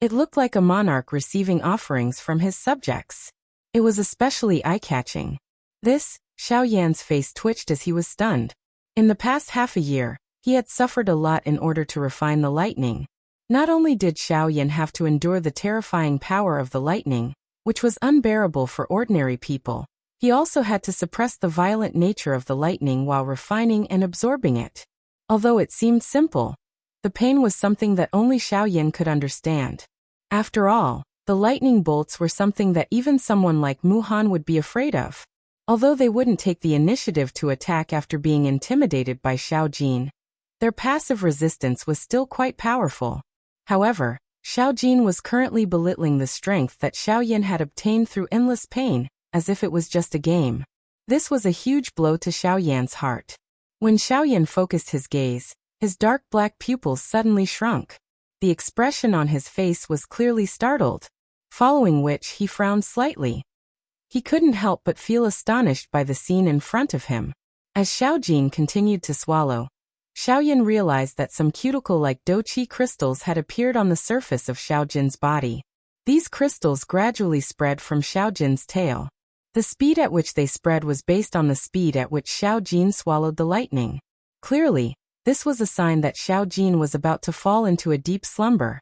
It looked like a monarch receiving offerings from his subjects. It was especially eye-catching. Xiao Yan's face twitched as he was stunned. In the past half a year, he had suffered a lot in order to refine the lightning. Not only did Xiao Yan have to endure the terrifying power of the lightning, which was unbearable for ordinary people, he also had to suppress the violent nature of the lightning while refining and absorbing it. Although it seemed simple, the pain was something that only Xiao Yan could understand. After all, the lightning bolts were something that even someone like Mu Han would be afraid of. Although they wouldn't take the initiative to attack after being intimidated by Xiao Jin, their passive resistance was still quite powerful. However, Xiao Jin was currently belittling the strength that Xiao Yan had obtained through endless pain, as if it was just a game. This was a huge blow to Xiao Yan's heart. When Xiao Yan focused his gaze, his dark black pupils suddenly shrunk. The expression on his face was clearly startled, following which he frowned slightly. He couldn't help but feel astonished by the scene in front of him. As Xiao Jin continued to swallow, Xiao Yan realized that some cuticle-like doqi crystals had appeared on the surface of Xiao Jin's body. These crystals gradually spread from Xiao Jin's tail. The speed at which they spread was based on the speed at which Xiao Jin swallowed the lightning. Clearly, this was a sign that Xiao Jin was about to fall into a deep slumber.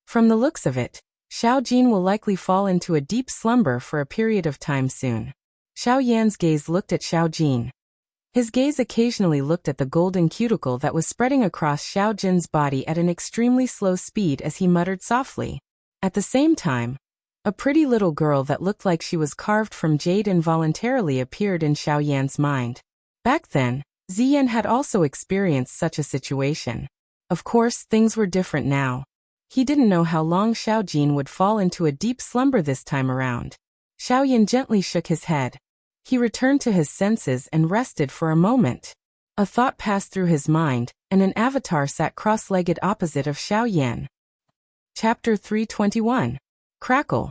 From the looks of it, Xiao Jin will likely fall into a deep slumber for a period of time soon. Xiao Yan's gaze looked at Xiao Jin. His gaze occasionally looked at the golden cuticle that was spreading across Xiao Jin's body at an extremely slow speed as he muttered softly. At the same time, a pretty little girl that looked like she was carved from jade involuntarily appeared in Xiaoyan's mind. Back then, Ziyan had also experienced such a situation. Of course, things were different now. He didn't know how long Xiaojin would fall into a deep slumber this time around. Xiaoyan gently shook his head. He returned to his senses and rested for a moment. A thought passed through his mind, and an avatar sat cross-legged opposite of Xiaoyan. Chapter 321. Crackle.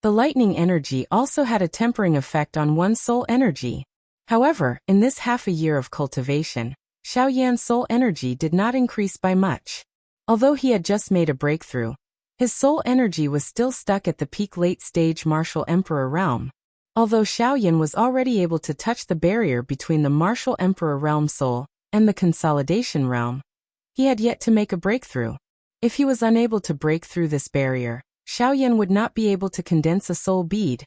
The lightning energy also had a tempering effect on one's soul energy. However, in this half a year of cultivation, Xiaoyan's soul energy did not increase by much. Although he had just made a breakthrough, his soul energy was still stuck at the peak late-stage martial emperor realm. Although Xiaoyan was already able to touch the barrier between the martial emperor realm soul and the consolidation realm, he had yet to make a breakthrough. If he was unable to break through this barrier, Xiaoyan would not be able to condense a soul bead,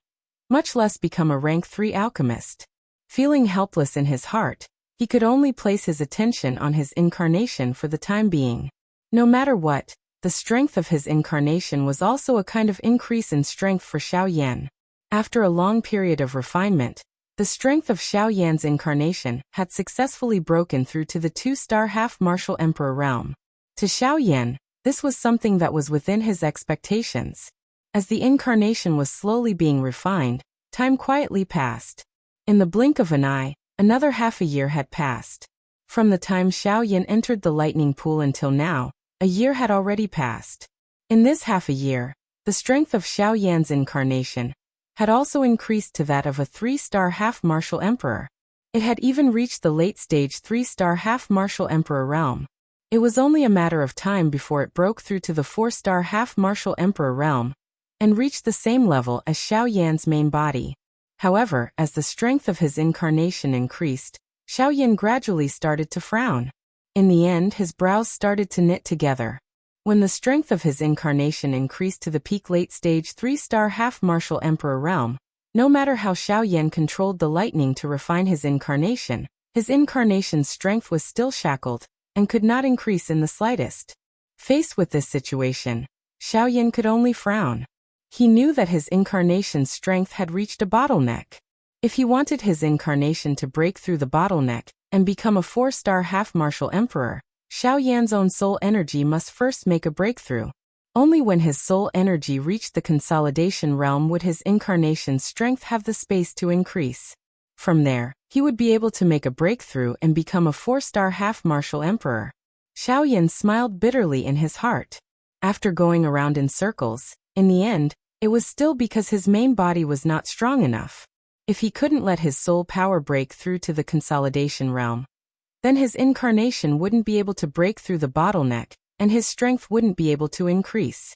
much less become a rank 3 alchemist. Feeling helpless in his heart, he could only place his attention on his incarnation for the time being. No matter what, the strength of his incarnation was also a kind of increase in strength for Xiaoyan. After a long period of refinement, the strength of Xiaoyan's incarnation had successfully broken through to the 2-star half-martial emperor realm. To Xiaoyan, this was something that was within his expectations. As the incarnation was slowly being refined, time quietly passed. In the blink of an eye, another half a year had passed. From the time Xiaoyan entered the lightning pool until now, a year had already passed. In this half a year, the strength of Xiaoyan's incarnation had also increased to that of a 3-star half-martial emperor. It had even reached the late-stage 3-star half-martial emperor realm. It was only a matter of time before it broke through to the 4-star half-martial emperor realm and reached the same level as Xiaoyan's main body. However, as the strength of his incarnation increased, Xiaoyan gradually started to frown. In the end, his brows started to knit together. When the strength of his incarnation increased to the peak late-stage 3-star half-martial emperor realm, no matter how Xiaoyan controlled the lightning to refine his incarnation's strength was still shackled and could not increase in the slightest. Faced with this situation, Xiaoyan could only frown. He knew that his incarnation's strength had reached a bottleneck. If he wanted his incarnation to break through the bottleneck and become a 4-star half-martial emperor, Xiaoyan's own soul energy must first make a breakthrough. Only when his soul energy reached the consolidation realm would his incarnation's strength have the space to increase. From there, he would be able to make a breakthrough and become a 4-star half-martial emperor. Xiaoyan smiled bitterly in his heart. After going around in circles, in the end, it was still because his main body was not strong enough. If he couldn't let his soul power break through to the consolidation realm, then his incarnation wouldn't be able to break through the bottleneck, and his strength wouldn't be able to increase.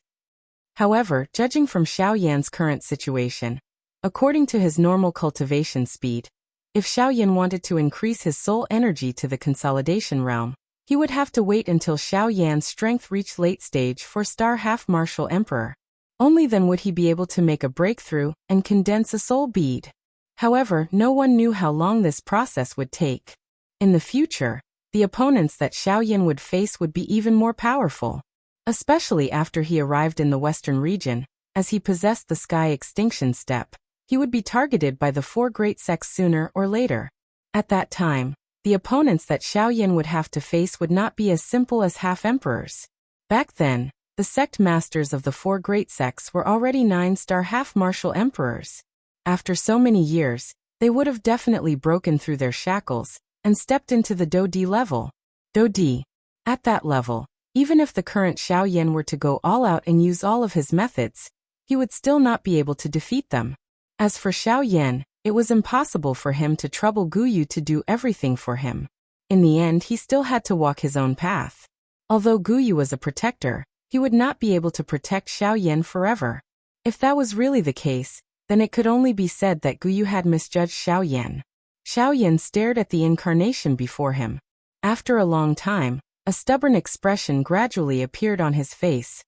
However, judging from Xiaoyan's current situation, according to his normal cultivation speed, if Xiaoyan wanted to increase his soul energy to the consolidation realm, he would have to wait until Xiaoyan's strength reached late stage 4-star half-martial emperor. Only then would he be able to make a breakthrough and condense a soul bead. However, no one knew how long this process would take. In the future, the opponents that Xiaoyan would face would be even more powerful. Especially after he arrived in the western region, as he possessed the sky extinction step, he would be targeted by the 4 great sects sooner or later. At that time, the opponents that Xiaoyan would have to face would not be as simple as half-emperors. Back then, the sect masters of the 4 great sects were already 9-star half-martial emperors. After so many years, they would have definitely broken through their shackles and stepped into the Dodi level. Dodi. At that level, even if the current Xiaoyan were to go all out and use all of his methods, he would still not be able to defeat them. As for Xiaoyan, it was impossible for him to trouble Guyu to do everything for him. In the end, he still had to walk his own path. Although Guyu was a protector, he would not be able to protect Xiaoyan forever. If that was really the case, then it could only be said that Guyu had misjudged Xiaoyan. Xiaoyan stared at the incarnation before him. After a long time, a stubborn expression gradually appeared on his face.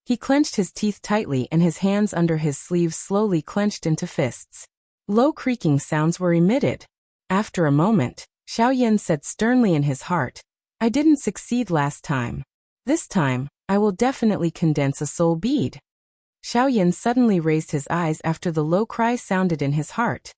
He clenched his teeth tightly and his hands under his sleeves slowly clenched into fists. Low creaking sounds were emitted. After a moment, Xiaoyan said sternly in his heart, "I didn't succeed last time. This time, I will definitely condense a soul bead." Xiaoyan suddenly raised his eyes after the low cry sounded in his heart.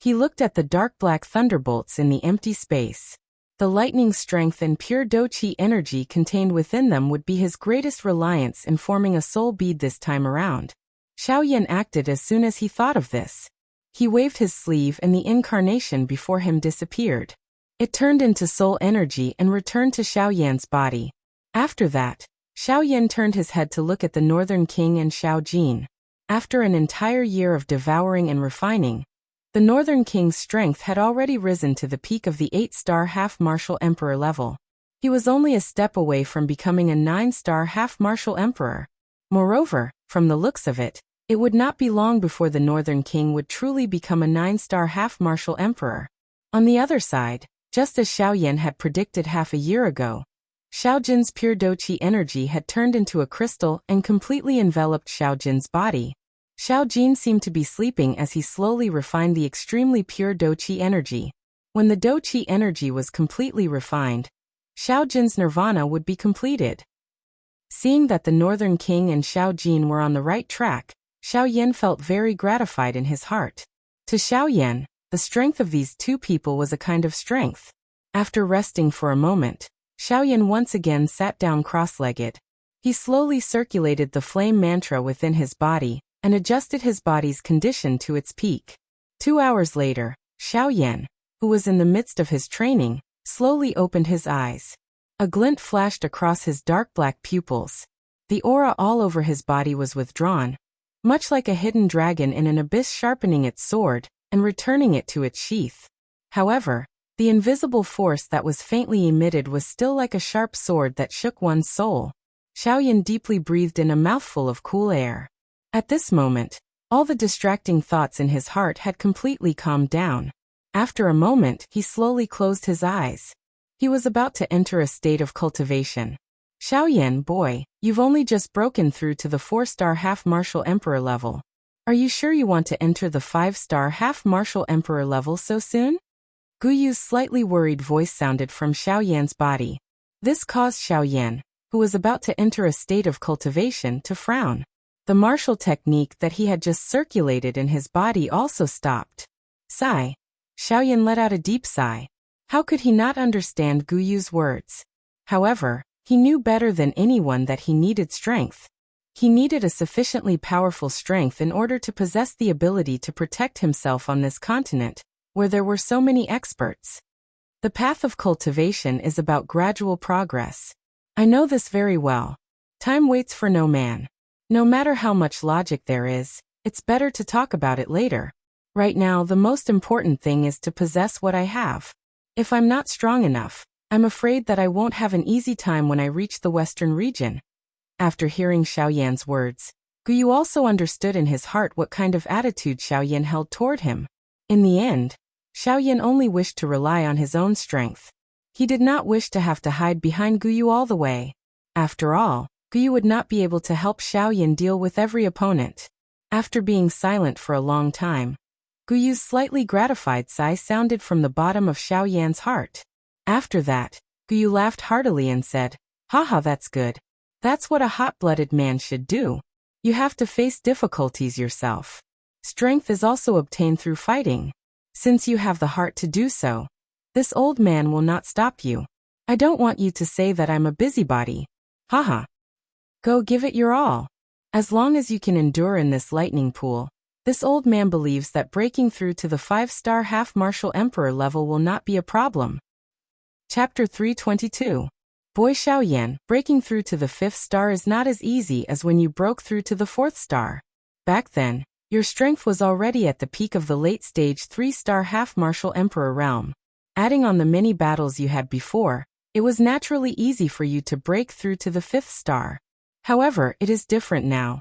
He looked at the dark black thunderbolts in the empty space. The lightning strength and pure Do-Qi energy contained within them would be his greatest reliance in forming a soul bead this time around. Xiaoyan acted as soon as he thought of this. He waved his sleeve and the incarnation before him disappeared. It turned into soul energy and returned to Xiaoyan's body. After that, Xiaoyan turned his head to look at the Northern King and Xiao Jin. After an entire year of devouring and refining, the Northern King's strength had already risen to the peak of the 8-star half-martial emperor level. He was only a step away from becoming a 9-star half-martial emperor. Moreover, from the looks of it, it would not be long before the Northern King would truly become a 9-star half-martial emperor. On the other side, just as Xiaoyan had predicted half a year ago, Xiao Jin's pure Do-Qi energy had turned into a crystal and completely enveloped Xiao Jin's body. Xiao Jin seemed to be sleeping as he slowly refined the extremely pure Do-Qi energy. When the Do-Qi energy was completely refined, Xiao Jin's nirvana would be completed. Seeing that the Northern King and Xiao Jin were on the right track, Xiaoyan felt very gratified in his heart. To Xiaoyan, the strength of these two people was a kind of strength. After resting for a moment, Xiaoyan once again sat down cross-legged. He slowly circulated the flame mantra within his body and adjusted his body's condition to its peak. 2 hours later, Xiaoyan, who was in the midst of his training, slowly opened his eyes. A glint flashed across his dark black pupils. The aura all over his body was withdrawn, much like a hidden dragon in an abyss sharpening its sword and returning it to its sheath. However, the invisible force that was faintly emitted was still like a sharp sword that shook one's soul. Xiaoyan deeply breathed in a mouthful of cool air. At this moment, all the distracting thoughts in his heart had completely calmed down. After a moment, he slowly closed his eyes. He was about to enter a state of cultivation. Xiaoyan, boy, you've only just broken through to the 4-star half-martial emperor level. Are you sure you want to enter the 5-star half-martial emperor level so soon? Guyu's slightly worried voice sounded from Xiaoyan's body. This caused Xiaoyan, who was about to enter a state of cultivation, to frown. The martial technique that he had just circulated in his body also stopped. Sigh. Xiaoyan let out a deep sigh. How could he not understand Guyu's words? However, he knew better than anyone that he needed strength. He needed a sufficiently powerful strength in order to possess the ability to protect himself on this continent, where there were so many experts. The path of cultivation is about gradual progress. I know this very well. Time waits for no man. No matter how much logic there is, it's better to talk about it later. Right now, the most important thing is to possess what I have. If I'm not strong enough, I'm afraid that I won't have an easy time when I reach the western region. After hearing Xiaoyan's words, Guyu also understood in his heart what kind of attitude Xiaoyan held toward him. In the end, Xiaoyan only wished to rely on his own strength. He did not wish to have to hide behind Guyu all the way. After all, Guyu would not be able to help Xiaoyan deal with every opponent. After being silent for a long time, Guyu's slightly gratified sigh sounded from the bottom of Xiaoyan's heart. After that, Guyu laughed heartily and said, "Haha, that's good. That's what a hot-blooded man should do. You have to face difficulties yourself. Strength is also obtained through fighting. Since you have the heart to do so, this old man will not stop you. I don't want you to say that I'm a busybody. Haha. Go give it your all. As long as you can endure in this lightning pool, this old man believes that breaking through to the 5-star half-martial emperor level will not be a problem." Chapter 322. Boy Xiaoyan, breaking through to the 5th star is not as easy as when you broke through to the 4th star. Back then, your strength was already at the peak of the late-stage 3-star half-martial emperor realm. Adding on the many battles you had before, it was naturally easy for you to break through to the 5th star. However, it is different now.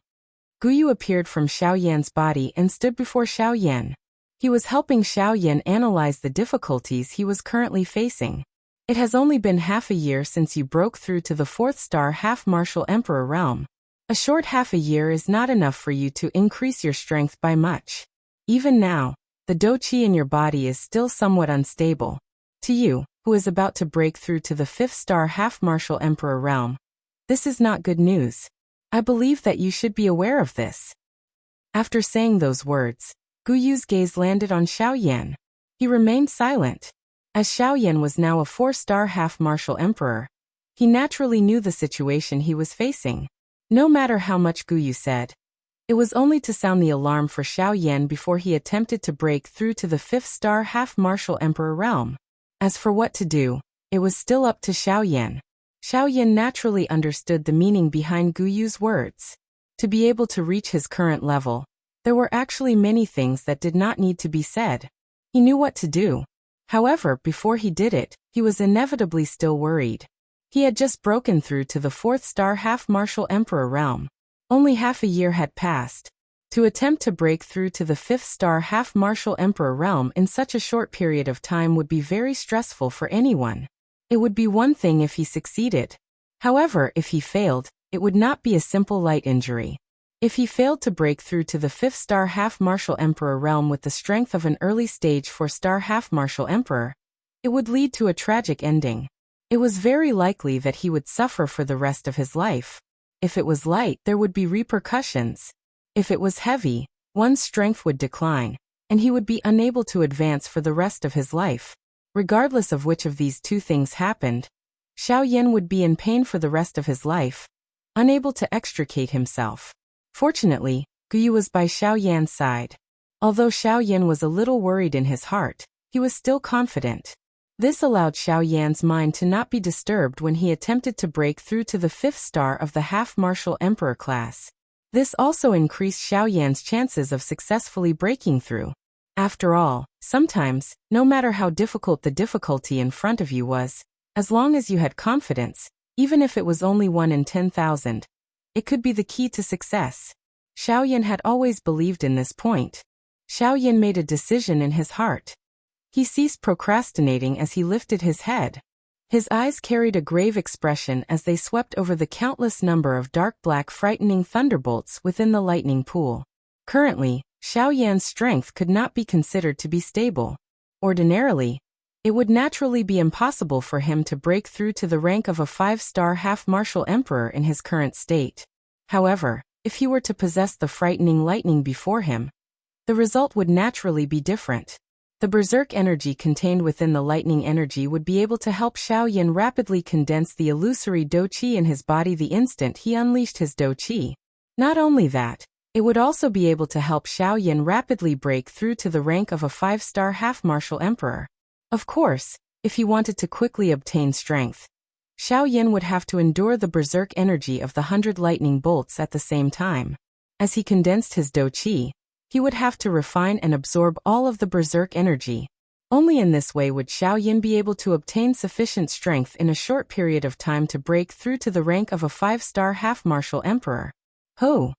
Guyu appeared from Xiaoyan's body and stood before Xiaoyan. He was helping Xiaoyan analyze the difficulties he was currently facing. It has only been half a year since you broke through to the 4th star half-martial emperor realm. A short half a year is not enough for you to increase your strength by much. Even now, the Do-Qi in your body is still somewhat unstable. To you, who is about to break through to the 5th star half-martial emperor realm, this is not good news. I believe that you should be aware of this. After saying those words, Gu Yu's gaze landed on Xiaoyan. He remained silent. As Xiaoyan was now a 4-star half-martial emperor, he naturally knew the situation he was facing. No matter how much Gu Yu said, it was only to sound the alarm for Xiaoyan before he attempted to break through to the 5th-star half-martial emperor realm. As for what to do, it was still up to Xiaoyan. Xiaoyan naturally understood the meaning behind Gu Yu's words. To be able to reach his current level, there were actually many things that did not need to be said. He knew what to do. However, before he did it, he was inevitably still worried. He had just broken through to the 4th-star half-martial emperor realm. Only half a year had passed. To attempt to break through to the 5th-star half-martial emperor realm in such a short period of time would be very stressful for anyone. It would be one thing if he succeeded. However, if he failed, it would not be a simple light injury. If he failed to break through to the 5th-star half-martial emperor realm with the strength of an early-stage 4-star half-martial emperor, it would lead to a tragic ending. It was very likely that he would suffer for the rest of his life. If it was light, there would be repercussions. If it was heavy, one's strength would decline, and he would be unable to advance for the rest of his life. Regardless of which of these two things happened, Xiaoyan would be in pain for the rest of his life, unable to extricate himself. Fortunately, Gu Yu was by Xiaoyan's side. Although Xiaoyan was a little worried in his heart, he was still confident. This allowed Xiaoyan's mind to not be disturbed when he attempted to break through to the 5th star of the half-martial emperor class. This also increased Xiaoyan's chances of successfully breaking through. After all, sometimes, no matter how difficult the difficulty in front of you was, as long as you had confidence, even if it was only 1 in 10,000, it could be the key to success. Xiaoyan had always believed in this point. Xiaoyan made a decision in his heart. He ceased procrastinating as he lifted his head. His eyes carried a grave expression as they swept over the countless number of dark black frightening thunderbolts within the lightning pool. Currently, Xiaoyan's strength could not be considered to be stable. Ordinarily, it would naturally be impossible for him to break through to the rank of a 5-star half-martial emperor in his current state. However, if he were to possess the frightening lightning before him, the result would naturally be different. The berserk energy contained within the lightning energy would be able to help Xiaoyan rapidly condense the illusory Do-Chi in his body the instant he unleashed his Do-Chi. Not only that, it would also be able to help Xiaoyan rapidly break through to the rank of a 5-star half-martial emperor. Of course, if he wanted to quickly obtain strength, Xiaoyan would have to endure the berserk energy of the 100 lightning bolts at the same time. As he condensed his Do-Chi, he would have to refine and absorb all of the berserk energy. Only in this way would Xiaoyan be able to obtain sufficient strength in a short period of time to break through to the rank of a 5-star half-martial emperor. Ho!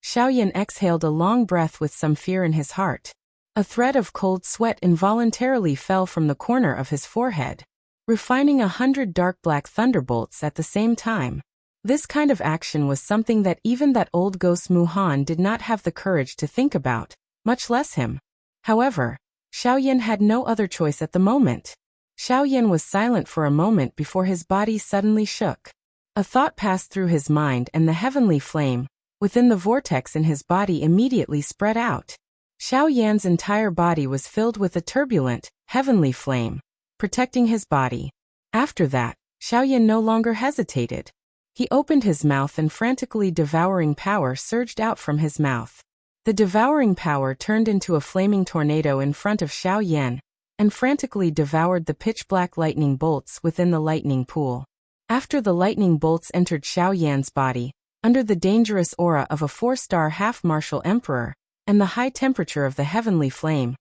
Xiaoyan exhaled a long breath with some fear in his heart. A thread of cold sweat involuntarily fell from the corner of his forehead, refining 100 dark black thunderbolts at the same time. This kind of action was something that even that old ghost Muhan did not have the courage to think about, much less him. However, Xiaoyan had no other choice at the moment. Xiaoyan was silent for a moment before his body suddenly shook. A thought passed through his mind and the heavenly flame, within the vortex in his body immediately spread out. Xiaoyan's entire body was filled with a turbulent, heavenly flame, protecting his body. After that, Xiaoyan no longer hesitated. He opened his mouth and frantically devouring power surged out from his mouth. The devouring power turned into a flaming tornado in front of Xiaoyan, and frantically devoured the pitch-black lightning bolts within the lightning pool. After the lightning bolts entered Xiaoyan's body, under the dangerous aura of a 4-star half-martial emperor, and the high temperature of the heavenly flame,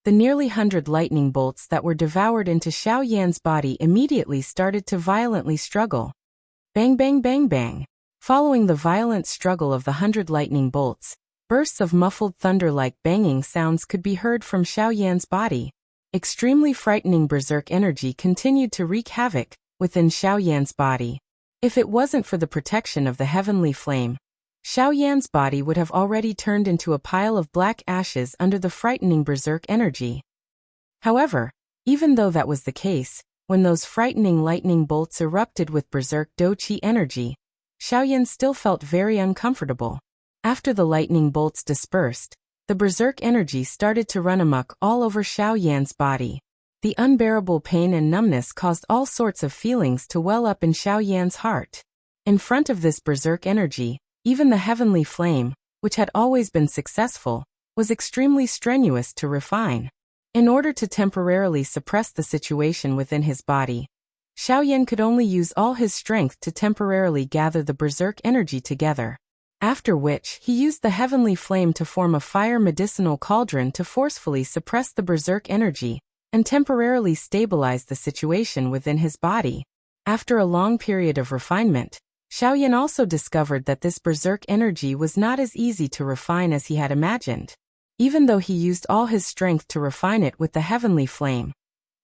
the nearly 100 lightning bolts that were devoured into Xiaoyan's body immediately started to violently struggle. Bang bang bang bang. Following the violent struggle of the 100 lightning bolts, bursts of muffled thunder-like banging sounds could be heard from Xiaoyan's body. Extremely frightening berserk energy continued to wreak havoc within Xiaoyan's body. If it wasn't for the protection of the heavenly flame, Xiaoyan's body would have already turned into a pile of black ashes under the frightening berserk energy. However, even though that was the case, when those frightening lightning bolts erupted with berserk Do-Chi energy, Xiaoyan still felt very uncomfortable. After the lightning bolts dispersed, the berserk energy started to run amok all over Xiaoyan's body. The unbearable pain and numbness caused all sorts of feelings to well up in Xiaoyan's heart. In front of this berserk energy, even the heavenly flame, which had always been successful, was extremely strenuous to refine. In order to temporarily suppress the situation within his body, Xiaoyan could only use all his strength to temporarily gather the berserk energy together. After which, he used the heavenly flame to form a fire medicinal cauldron to forcefully suppress the berserk energy and temporarily stabilize the situation within his body. After a long period of refinement, Xiaoyan also discovered that this berserk energy was not as easy to refine as he had imagined. Even though he used all his strength to refine it with the heavenly flame,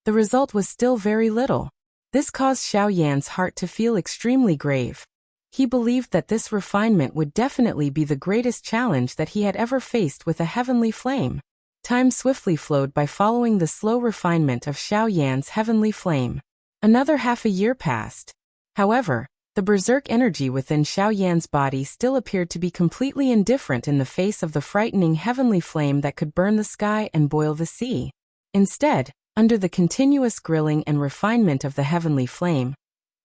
the result was still very little. This caused Xiaoyan's heart to feel extremely grave. He believed that this refinement would definitely be the greatest challenge that he had ever faced with a heavenly flame. Time swiftly flowed by following the slow refinement of Xiaoyan's heavenly flame. Another half a year passed. However, the berserk energy within Xiaoyan's body still appeared to be completely indifferent in the face of the frightening heavenly flame that could burn the sky and boil the sea. Instead, under the continuous grilling and refinement of the heavenly flame,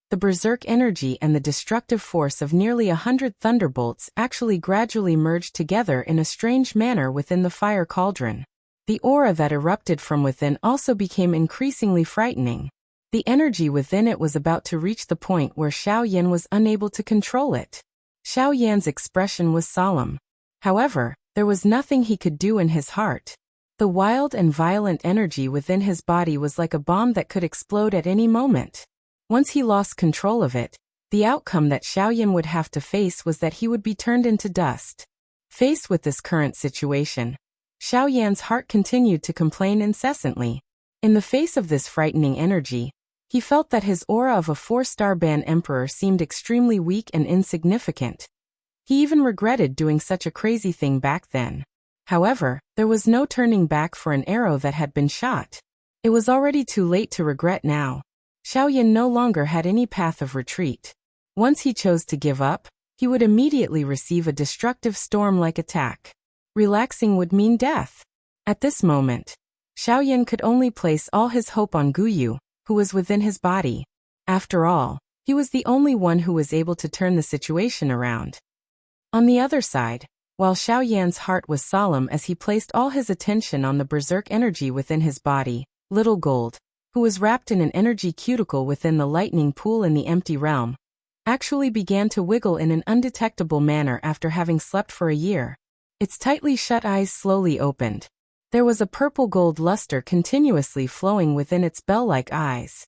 the berserk energy and the destructive force of nearly 100 thunderbolts actually gradually merged together in a strange manner within the fire cauldron. The aura that erupted from within also became increasingly frightening. The energy within it was about to reach the point where Xiaoyan was unable to control it. Xiaoyan's expression was solemn. However, there was nothing he could do in his heart. The wild and violent energy within his body was like a bomb that could explode at any moment. Once he lost control of it, the outcome that Xiaoyan would have to face was that he would be turned into dust. Faced with this current situation, Xiaoyan's heart continued to complain incessantly. In the face of this frightening energy, he felt that his aura of a 4-star band emperor seemed extremely weak and insignificant. He even regretted doing such a crazy thing back then. However, there was no turning back for an arrow that had been shot. It was already too late to regret now. Xiaoyan no longer had any path of retreat. Once he chose to give up, he would immediately receive a destructive storm-like attack. Relaxing would mean death. At this moment, Xiaoyan could only place all his hope on Guyu, who was within his body. After all, he was the only one who was able to turn the situation around. On the other side, while Xiaoyan's heart was solemn as he placed all his attention on the berserk energy within his body, Little Gold, who was wrapped in an energy cuticle within the lightning pool in the empty realm, actually began to wiggle in an undetectable manner after having slept for a year. Its tightly shut eyes slowly opened. There was a purple-gold luster continuously flowing within its bell-like eyes.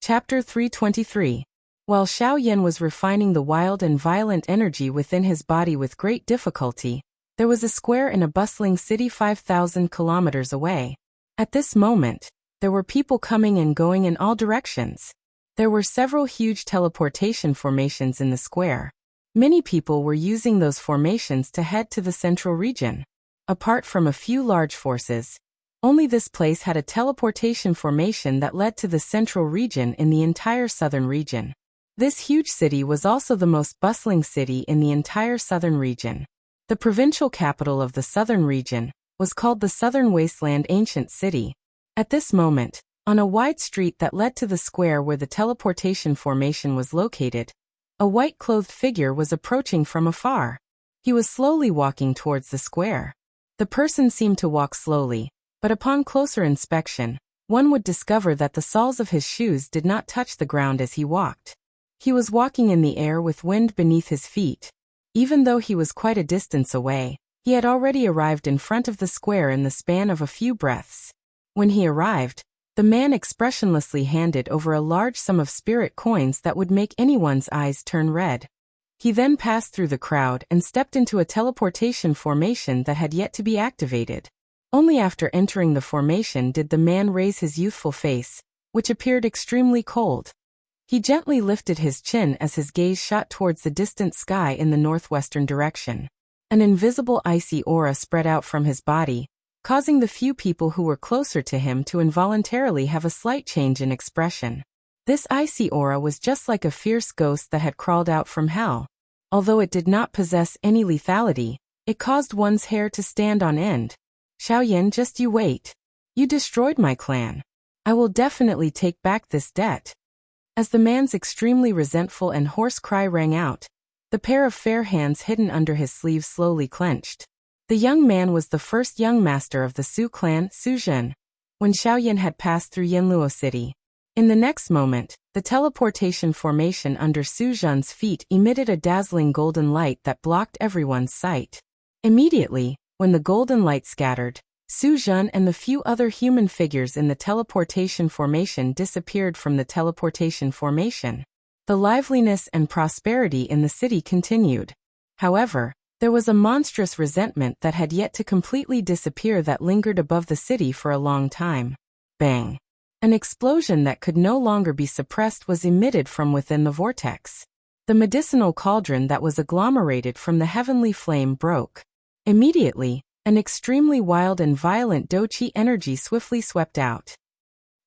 Chapter 323. While Xiaoyan was refining the wild and violent energy within his body with great difficulty, there was a square in a bustling city 5,000 kilometers away. At this moment, there were people coming and going in all directions. There were several huge teleportation formations in the square. Many people were using those formations to head to the central region. Apart from a few large forces, only this place had a teleportation formation that led to the central region in the entire southern region. This huge city was also the most bustling city in the entire southern region. The provincial capital of the southern region was called the Southern Wasteland Ancient City. At this moment, on a wide street that led to the square where the teleportation formation was located, a white-clothed figure was approaching from afar. He was slowly walking towards the square. The person seemed to walk slowly, but upon closer inspection, one would discover that the soles of his shoes did not touch the ground as he walked. He was walking in the air with wind beneath his feet. Even though he was quite a distance away, he had already arrived in front of the square in the span of a few breaths. When he arrived, the man expressionlessly handed over a large sum of spirit coins that would make anyone's eyes turn red. He then passed through the crowd and stepped into a teleportation formation that had yet to be activated. Only after entering the formation did the man raise his youthful face, which appeared extremely cold. He gently lifted his chin as his gaze shot towards the distant sky in the northwestern direction. An invisible icy aura spread out from his body, causing the few people who were closer to him to involuntarily have a slight change in expression. This icy aura was just like a fierce ghost that had crawled out from hell. Although it did not possess any lethality, it caused one's hair to stand on end. Xiaoyan, just you wait. You destroyed my clan. I will definitely take back this debt. As the man's extremely resentful and hoarse cry rang out, the pair of fair hands hidden under his sleeves slowly clenched. The young man was the first young master of the Su clan, Su Zhen, when Xiaoyan had passed through Yanluo City. In the next moment, the teleportation formation under Su Zhen's feet emitted a dazzling golden light that blocked everyone's sight. Immediately, when the golden light scattered, Su Zhen and the few other human figures in the teleportation formation disappeared from the teleportation formation. The liveliness and prosperity in the city continued. However, there was a monstrous resentment that had yet to completely disappear that lingered above the city for a long time. Bang! An explosion that could no longer be suppressed was emitted from within the vortex. The medicinal cauldron that was agglomerated from the heavenly flame broke. Immediately, an extremely wild and violent Douqi energy swiftly swept out.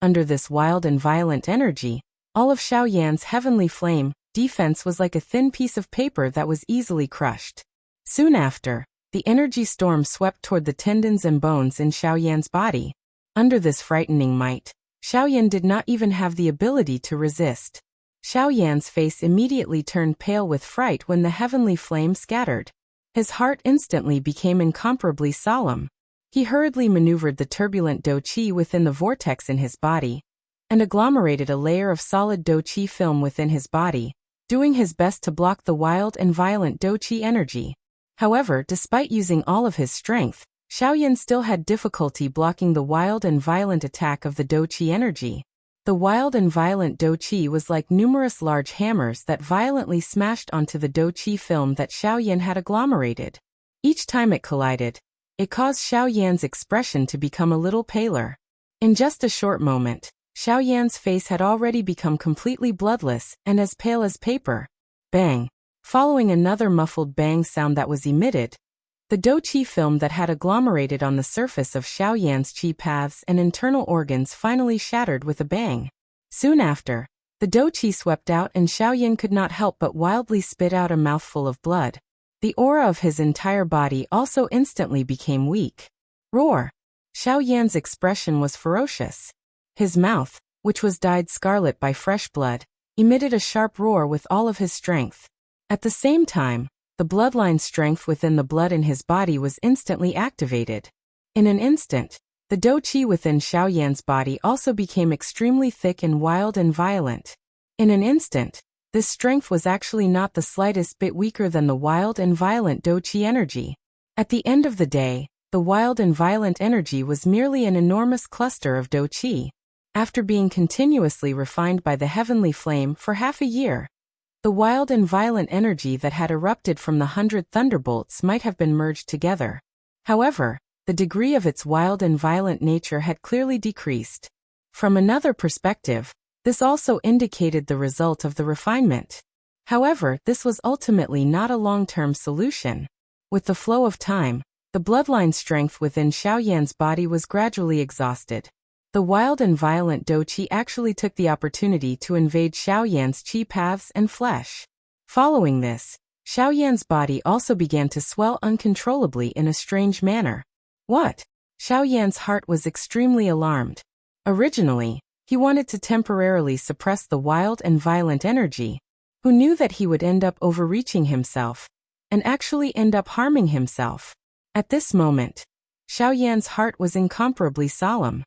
Under this wild and violent energy, all of Xiaoyan's heavenly flame defense was like a thin piece of paper that was easily crushed. Soon after, the energy storm swept toward the tendons and bones in Xiaoyan's body. Under this frightening might, Xiaoyan did not even have the ability to resist. Xiaoyan's face immediately turned pale with fright when the heavenly flame scattered. His heart instantly became incomparably solemn. He hurriedly maneuvered the turbulent Douqi within the vortex in his body, and agglomerated a layer of solid Douqi film within his body, doing his best to block the wild and violent Douqi energy. However, despite using all of his strength, Xiaoyan still had difficulty blocking the wild and violent attack of the Douqi energy. The wild and violent Douqi was like numerous large hammers that violently smashed onto the Douqi film that Xiaoyan had agglomerated. Each time it collided, it caused Xiaoyan's expression to become a little paler. In just a short moment, Xiaoyan's face had already become completely bloodless and as pale as paper. Bang! Following another muffled bang sound that was emitted, the Douqi film that had agglomerated on the surface of Xiaoyan's qi paths and internal organs finally shattered with a bang. Soon after, the Douqi swept out and Xiaoyan could not help but wildly spit out a mouthful of blood. The aura of his entire body also instantly became weak. Roar! Xiaoyan's expression was ferocious. His mouth, which was dyed scarlet by fresh blood, emitted a sharp roar with all of his strength. At the same time, the bloodline strength within the blood in his body was instantly activated. In an instant, the Douqi within Xiaoyan's body also became extremely thick and wild and violent. In an instant, this strength was actually not the slightest bit weaker than the wild and violent Douqi energy. At the end of the day, the wild and violent energy was merely an enormous cluster of Douqi. After being continuously refined by the heavenly flame for half a year, the wild and violent energy that had erupted from the 100 thunderbolts might have been merged together. However, the degree of its wild and violent nature had clearly decreased. From another perspective, this also indicated the result of the refinement. However, this was ultimately not a long-term solution. With the flow of time, the bloodline strength within Xiaoyan's body was gradually exhausted. The wild and violent Douqi actually took the opportunity to invade Xiaoyan's qi paths and flesh. Following this, Xiaoyan's body also began to swell uncontrollably in a strange manner. What? Xiaoyan's heart was extremely alarmed. Originally, he wanted to temporarily suppress the wild and violent energy, who knew that he would end up overreaching himself, and actually end up harming himself. At this moment, Xiaoyan's heart was incomparably solemn.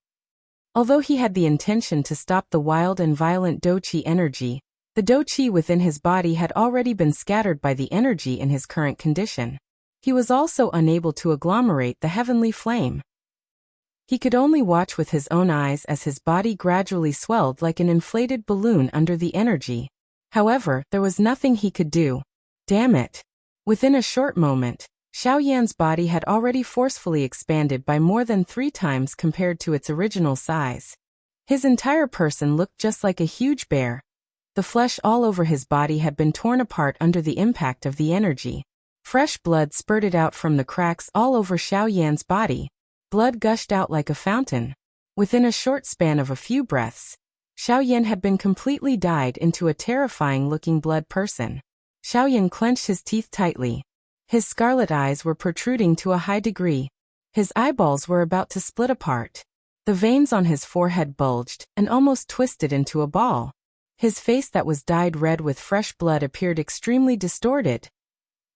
Although he had the intention to stop the wild and violent Douqi energy, the Douqi within his body had already been scattered by the energy in his current condition. He was also unable to agglomerate the heavenly flame. He could only watch with his own eyes as his body gradually swelled like an inflated balloon under the energy. However, there was nothing he could do. Damn it! Within a short moment, Xiaoyan's body had already forcefully expanded by more than 3 times compared to its original size. His entire person looked just like a huge bear. The flesh all over his body had been torn apart under the impact of the energy. Fresh blood spurted out from the cracks all over Xiaoyan's body. Blood gushed out like a fountain. Within a short span of a few breaths, Xiaoyan had been completely dyed into a terrifying-looking blood person. Xiaoyan clenched his teeth tightly. His scarlet eyes were protruding to a high degree. His eyeballs were about to split apart. The veins on his forehead bulged and almost twisted into a ball. His face that was dyed red with fresh blood appeared extremely distorted.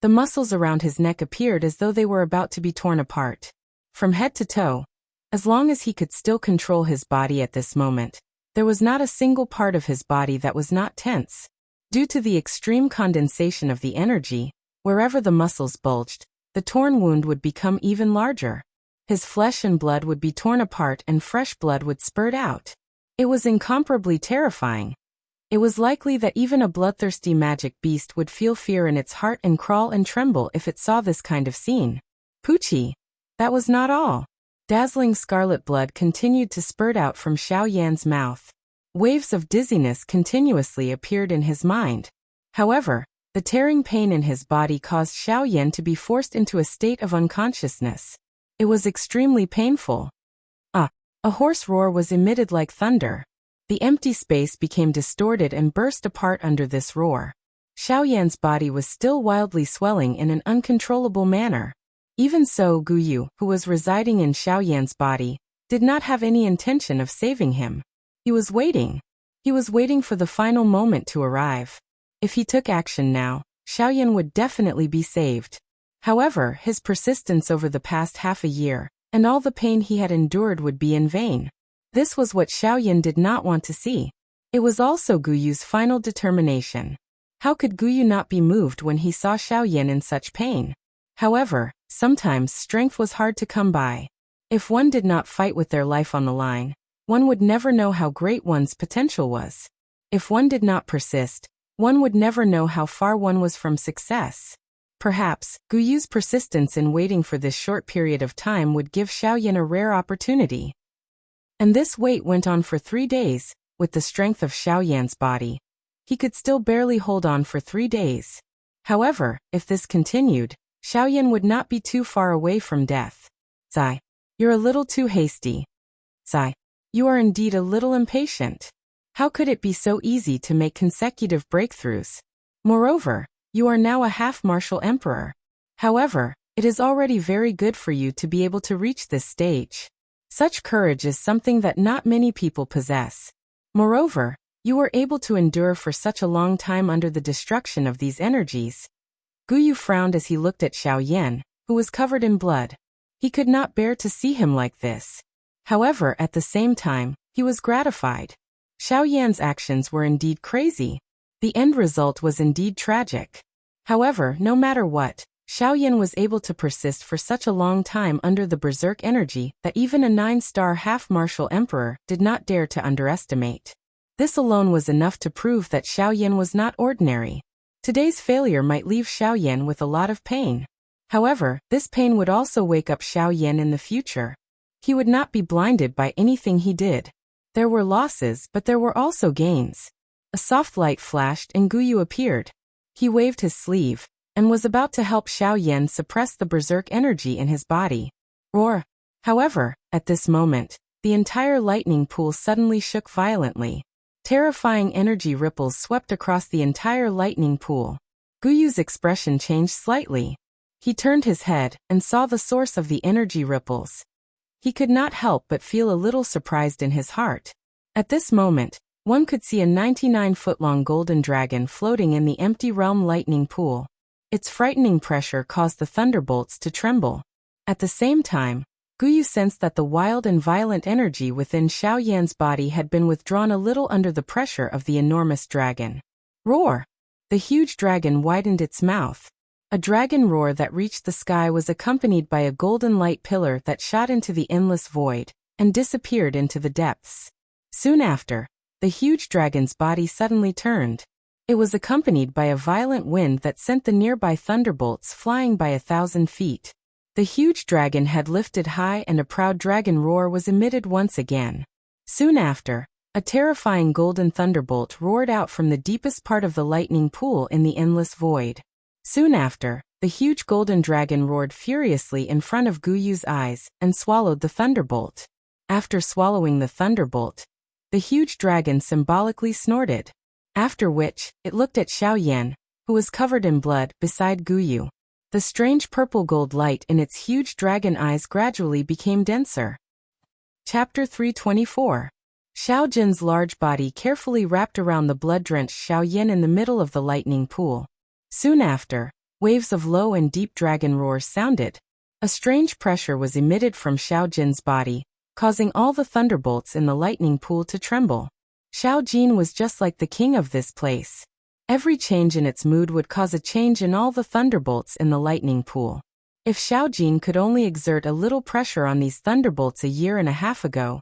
The muscles around his neck appeared as though they were about to be torn apart. From head to toe, as long as he could still control his body at this moment, there was not a single part of his body that was not tense. Due to the extreme condensation of the energy, wherever the muscles bulged, the torn wound would become even larger. His flesh and blood would be torn apart and fresh blood would spurt out. It was incomparably terrifying. It was likely that even a bloodthirsty magic beast would feel fear in its heart and crawl and tremble if it saw this kind of scene. Poochie! That was not all. Dazzling scarlet blood continued to spurt out from Xiaoyan's mouth. Waves of dizziness continuously appeared in his mind. However, the tearing pain in his body caused Xiaoyan to be forced into a state of unconsciousness. It was extremely painful. A hoarse roar was emitted like thunder. The empty space became distorted and burst apart under this roar. Xiaoyan's body was still wildly swelling in an uncontrollable manner. Even so, Guyu, who was residing in Xiaoyan's body, did not have any intention of saving him. He was waiting. He was waiting for the final moment to arrive. If he took action now, Xiaoyan would definitely be saved. However, his persistence over the past half a year, and all the pain he had endured would be in vain. This was what Xiaoyan did not want to see. It was also Guyu's final determination. How could Guyu not be moved when he saw Xiaoyan in such pain? However, sometimes strength was hard to come by. If one did not fight with their life on the line, one would never know how great one's potential was. If one did not persist, one would never know how far one was from success. Perhaps, Guyu's persistence in waiting for this short period of time would give Xiaoyan a rare opportunity. And this wait went on for 3 days, with the strength of Xiaoyan's body. He could still barely hold on for 3 days. However, if this continued, Xiaoyan would not be too far away from death. Zai, you're a little too hasty. Zai, you are indeed a little impatient. How could it be so easy to make consecutive breakthroughs? Moreover, you are now a half-martial emperor. However, it is already very good for you to be able to reach this stage. Such courage is something that not many people possess. Moreover, you were able to endure for such a long time under the destruction of these energies. Guyu frowned as he looked at Xiaoyan, who was covered in blood. He could not bear to see him like this. However, at the same time, he was gratified. Xiaoyan's actions were indeed crazy. The end result was indeed tragic. However, no matter what, Xiaoyan was able to persist for such a long time under the berserk energy that even a 9-star half-martial emperor did not dare to underestimate. This alone was enough to prove that Xiaoyan was not ordinary. Today's failure might leave Xiaoyan with a lot of pain. However, this pain would also wake up Xiaoyan in the future. He would not be blinded by anything he did. There were losses, but there were also gains. A soft light flashed and Guyu appeared. He waved his sleeve, and was about to help Xiaoyan suppress the berserk energy in his body. Roar! However, at this moment, the entire lightning pool suddenly shook violently. Terrifying energy ripples swept across the entire lightning pool. Guyu's expression changed slightly. He turned his head and saw the source of the energy ripples. He could not help but feel a little surprised in his heart. At this moment, one could see a 99-foot-long golden dragon floating in the empty realm lightning pool. Its frightening pressure caused the thunderbolts to tremble. At the same time, Guyu sensed that the wild and violent energy within Xiaoyan's body had been withdrawn a little under the pressure of the enormous dragon. Roar! The huge dragon widened its mouth. A dragon roar that reached the sky was accompanied by a golden light pillar that shot into the endless void and disappeared into the depths. Soon after, the huge dragon's body suddenly turned. It was accompanied by a violent wind that sent the nearby thunderbolts flying by 1,000 feet. The huge dragon had lifted high and a proud dragon roar was emitted once again. Soon after, a terrifying golden thunderbolt roared out from the deepest part of the lightning pool in the endless void. Soon after, the huge golden dragon roared furiously in front of Guyu's eyes and swallowed the thunderbolt. After swallowing the thunderbolt, The huge dragon symbolically snorted. After which, it looked at Xiaoyan, who was covered in blood, beside Guyu. The strange purple-gold light in its huge dragon eyes gradually became denser. Chapter 324. Xiao Jin's large body carefully wrapped around the blood-drenched Xiaoyan in the middle of the lightning pool. Soon after, waves of low and deep dragon roars sounded. A strange pressure was emitted from Xiao Jin's body, causing all the thunderbolts in the lightning pool to tremble. Xiao Jin was just like the king of this place. Every change in its mood would cause a change in all the thunderbolts in the lightning pool. If Xiao Jin could only exert a little pressure on these thunderbolts a year and a half ago,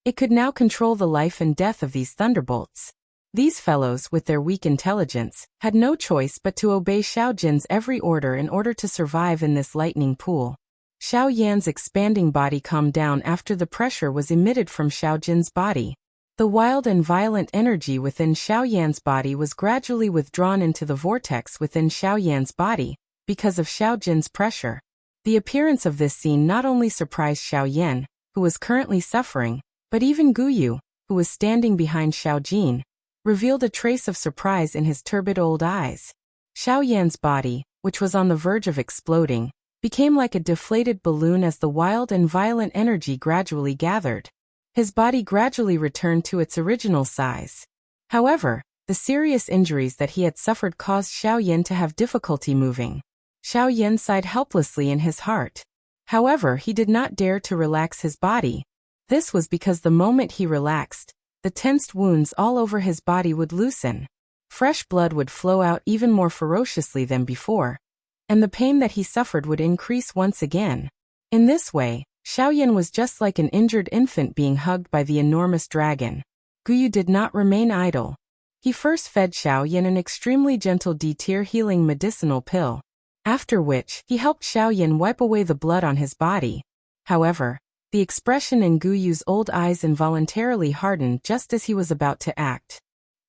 it could now control the life and death of these thunderbolts. These fellows, with their weak intelligence, had no choice but to obey Xiao Jin's every order in order to survive in this lightning pool. Xiao Yan's expanding body calmed down after the pressure was emitted from Xiao Jin's body. The wild and violent energy within Xiao Yan's body was gradually withdrawn into the vortex within Xiao Yan's body, because of Xiao Jin's pressure. The appearance of this scene not only surprised Xiao Yan, who was currently suffering, but even Guyu, who was standing behind Xiao Jin, revealed a trace of surprise in his turbid old eyes. Xiao Yan's body, which was on the verge of exploding, became like a deflated balloon as the wild and violent energy gradually gathered. His body gradually returned to its original size. However, the serious injuries that he had suffered caused Xiao Yan to have difficulty moving. Xiao Yan sighed helplessly in his heart. However, he did not dare to relax his body. This was because the moment he relaxed, the tensed wounds all over his body would loosen. Fresh blood would flow out even more ferociously than before, and the pain that he suffered would increase once again. In this way, Xiao Yan was just like an injured infant being hugged by the enormous dragon. Guyu did not remain idle. He first fed Xiao Yan an extremely gentle D-tier healing medicinal pill, after which he helped Xiao Yan wipe away the blood on his body. However, the expression in Guyu's old eyes involuntarily hardened just as he was about to act.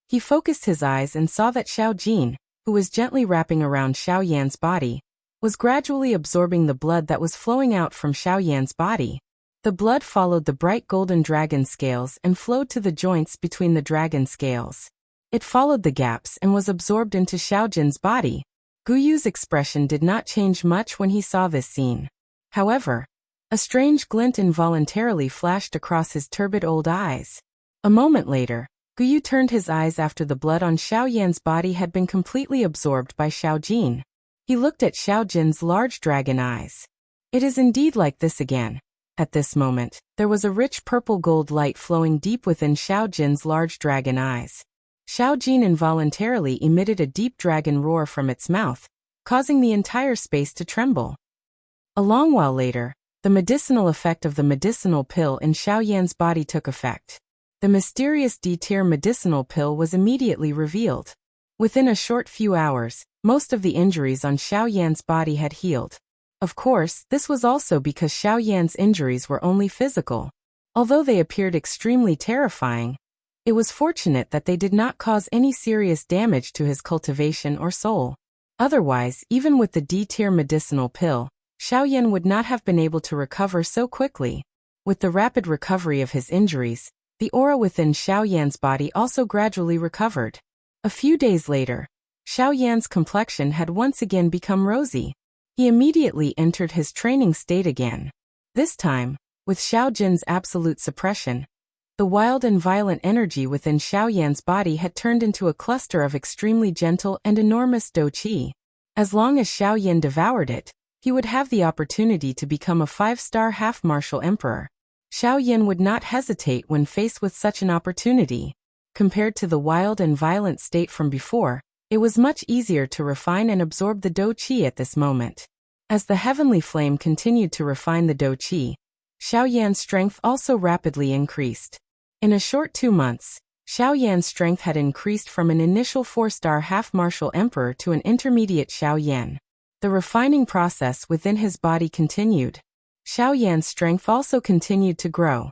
He focused his eyes and saw that Xiao Jin, who was gently wrapping around Xiao Yan's body, was gradually absorbing the blood that was flowing out from Xiao Yan's body. The blood followed the bright golden dragon scales and flowed to the joints between the dragon scales. It followed the gaps and was absorbed into Xiao Jin's body. Guyu's expression did not change much when he saw this scene. However, a strange glint involuntarily flashed across his turbid old eyes. A moment later, Guyu turned his eyes after the blood on Xiao Yan's body had been completely absorbed by Xiao Jin. He looked at Xiao Jin's large dragon eyes. It is indeed like this again. At this moment, there was a rich purple gold light flowing deep within Xiao Jin's large dragon eyes. Xiao Jin involuntarily emitted a deep dragon roar from its mouth, causing the entire space to tremble. A long while later, the medicinal effect of the medicinal pill in Xiao Yan's body took effect. The mysterious D-tier medicinal pill was immediately revealed. Within a short few hours, most of the injuries on Xiao Yan's body had healed. Of course, this was also because Xiao Yan's injuries were only physical. Although they appeared extremely terrifying, it was fortunate that they did not cause any serious damage to his cultivation or soul. Otherwise, even with the D-tier medicinal pill, Xiao Yan would not have been able to recover so quickly. With the rapid recovery of his injuries, the aura within Xiao Yan's body also gradually recovered. A few days later, Xiao Yan's complexion had once again become rosy. He immediately entered his training state again. This time, with Xiao Jin's absolute suppression, the wild and violent energy within Xiao Yan's body had turned into a cluster of extremely gentle and enormous dou qi. As long as Xiao Yan devoured it, he would have the opportunity to become a 5-star half-martial emperor. Xiao Yan would not hesitate when faced with such an opportunity. Compared to the wild and violent state from before, it was much easier to refine and absorb the dou qi at this moment. As the heavenly flame continued to refine the dou qi, Xiao Yan's strength also rapidly increased. In a short 2 months, Xiao Yan's strength had increased from an initial 4-star half-martial emperor to an intermediate Xiao Yan. The refining process within his body continued. Xiao Yan's strength also continued to grow.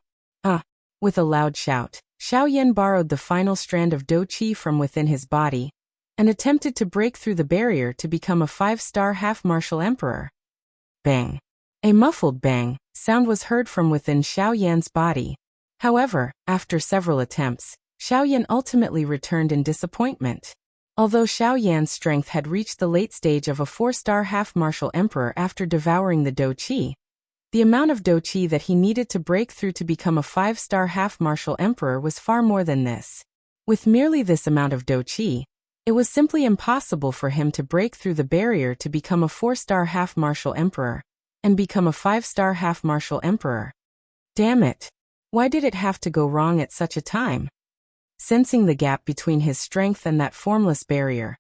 With a loud shout, Xiao Yan borrowed the final strand of dou qi from within his body, and attempted to break through the barrier to become a 5-star half-martial emperor. Bang! A muffled bang sound was heard from within Xiao Yan's body. However, after several attempts, Xiaoyan ultimately returned in disappointment. Although Xiaoyan's strength had reached the late stage of a 4-star half-martial emperor after devouring the dou qi, the amount of dou qi that he needed to break through to become a 5-star half-martial emperor was far more than this. With merely this amount of dou qi, it was simply impossible for him to break through the barrier to become a 4-star half-martial emperor, and become a 5-star half-martial emperor. Damn it! Why did it have to go wrong at such a time? Sensing the gap between his strength and that formless barrier,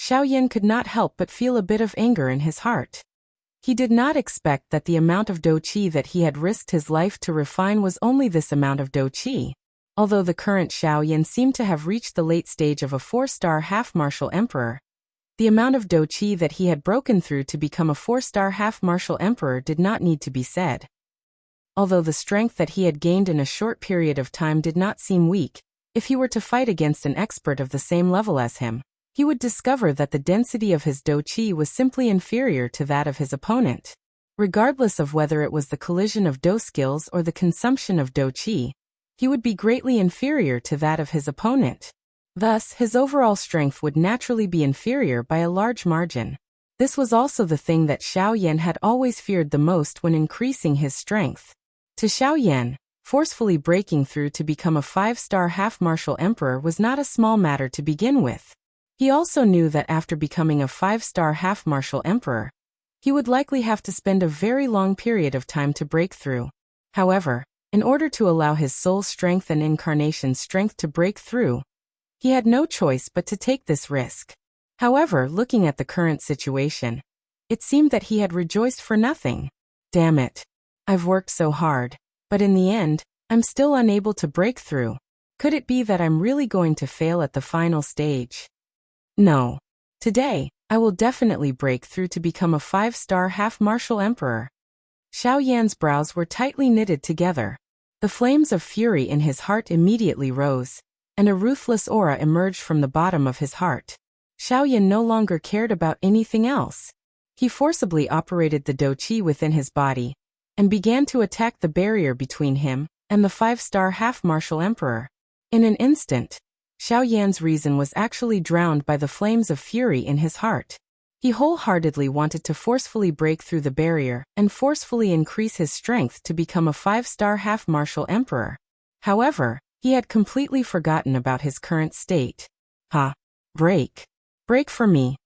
Xiaoyan could not help but feel a bit of anger in his heart. He did not expect that the amount of dou qi that he had risked his life to refine was only this amount of dou qi. Although the current Xiaoyan seemed to have reached the late stage of a 4-star half-martial emperor, the amount of dou qi that he had broken through to become a 4-star half-martial emperor did not need to be said. Although the strength that he had gained in a short period of time did not seem weak, if he were to fight against an expert of the same level as him, he would discover that the density of his dou qi was simply inferior to that of his opponent. Regardless of whether it was the collision of dou skills or the consumption of dou qi, he would be greatly inferior to that of his opponent. Thus, his overall strength would naturally be inferior by a large margin. This was also the thing that Xiaoyan had always feared the most when increasing his strength. To Xiaoyan, forcefully breaking through to become a 5-star half-martial emperor was not a small matter to begin with. He also knew that after becoming a 5-star half-martial emperor, he would likely have to spend a very long period of time to break through. However, in order to allow his soul strength and incarnation strength to break through, he had no choice but to take this risk. However, looking at the current situation, it seemed that he had rejoiced for nothing. Damn it. I've worked so hard, but in the end, I'm still unable to break through. Could it be that I'm really going to fail at the final stage? No. Today, I will definitely break through to become a 5-star half-martial emperor. Xiaoyan's brows were tightly knitted together. The flames of fury in his heart immediately rose, and a ruthless aura emerged from the bottom of his heart. Xiaoyan no longer cared about anything else. He forcibly operated the dou qi within his body, and began to attack the barrier between him and the 5-star half-martial emperor. In an instant, Xiaoyan's reason was actually drowned by the flames of fury in his heart. He wholeheartedly wanted to forcefully break through the barrier and forcefully increase his strength to become a 5-star half-martial emperor. However, he had completely forgotten about his current state. Ha! Break! Break for me!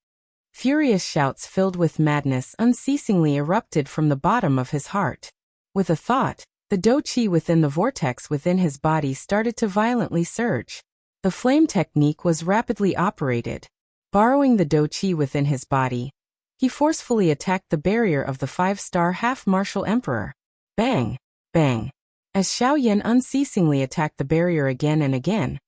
Furious shouts filled with madness unceasingly erupted from the bottom of his heart. With a thought, the dou qi within the vortex within his body started to violently surge. The flame technique was rapidly operated. Borrowing the dou qi within his body, he forcefully attacked the barrier of the 5-star half-martial emperor. Bang! Bang! As Xiaoyan unceasingly attacked the barrier again and again,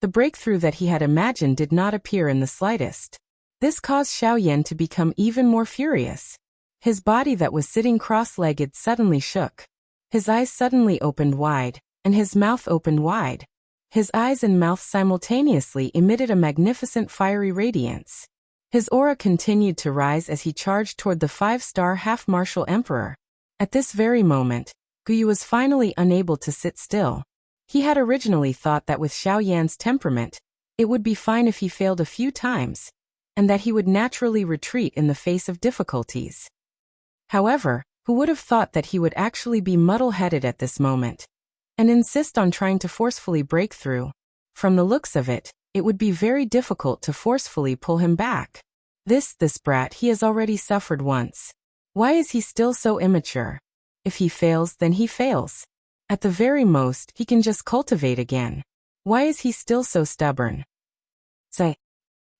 the breakthrough that he had imagined did not appear in the slightest. This caused Xiaoyan to become even more furious. His body that was sitting cross-legged suddenly shook. His eyes suddenly opened wide, and his mouth opened wide. His eyes and mouth simultaneously emitted a magnificent fiery radiance. His aura continued to rise as he charged toward the 5-star half-martial emperor. At this very moment, Guyu was finally unable to sit still. He had originally thought that with Xiaoyan's temperament, it would be fine if he failed a few times, and that he would naturally retreat in the face of difficulties. However, who would have thought that he would actually be muddle-headed at this moment, and insist on trying to forcefully break through? From the looks of it, it would be very difficult to forcefully pull him back. This brat, he has already suffered once. Why is he still so immature? If he fails, then he fails. At the very most, he can just cultivate again. Why is he still so stubborn? Say.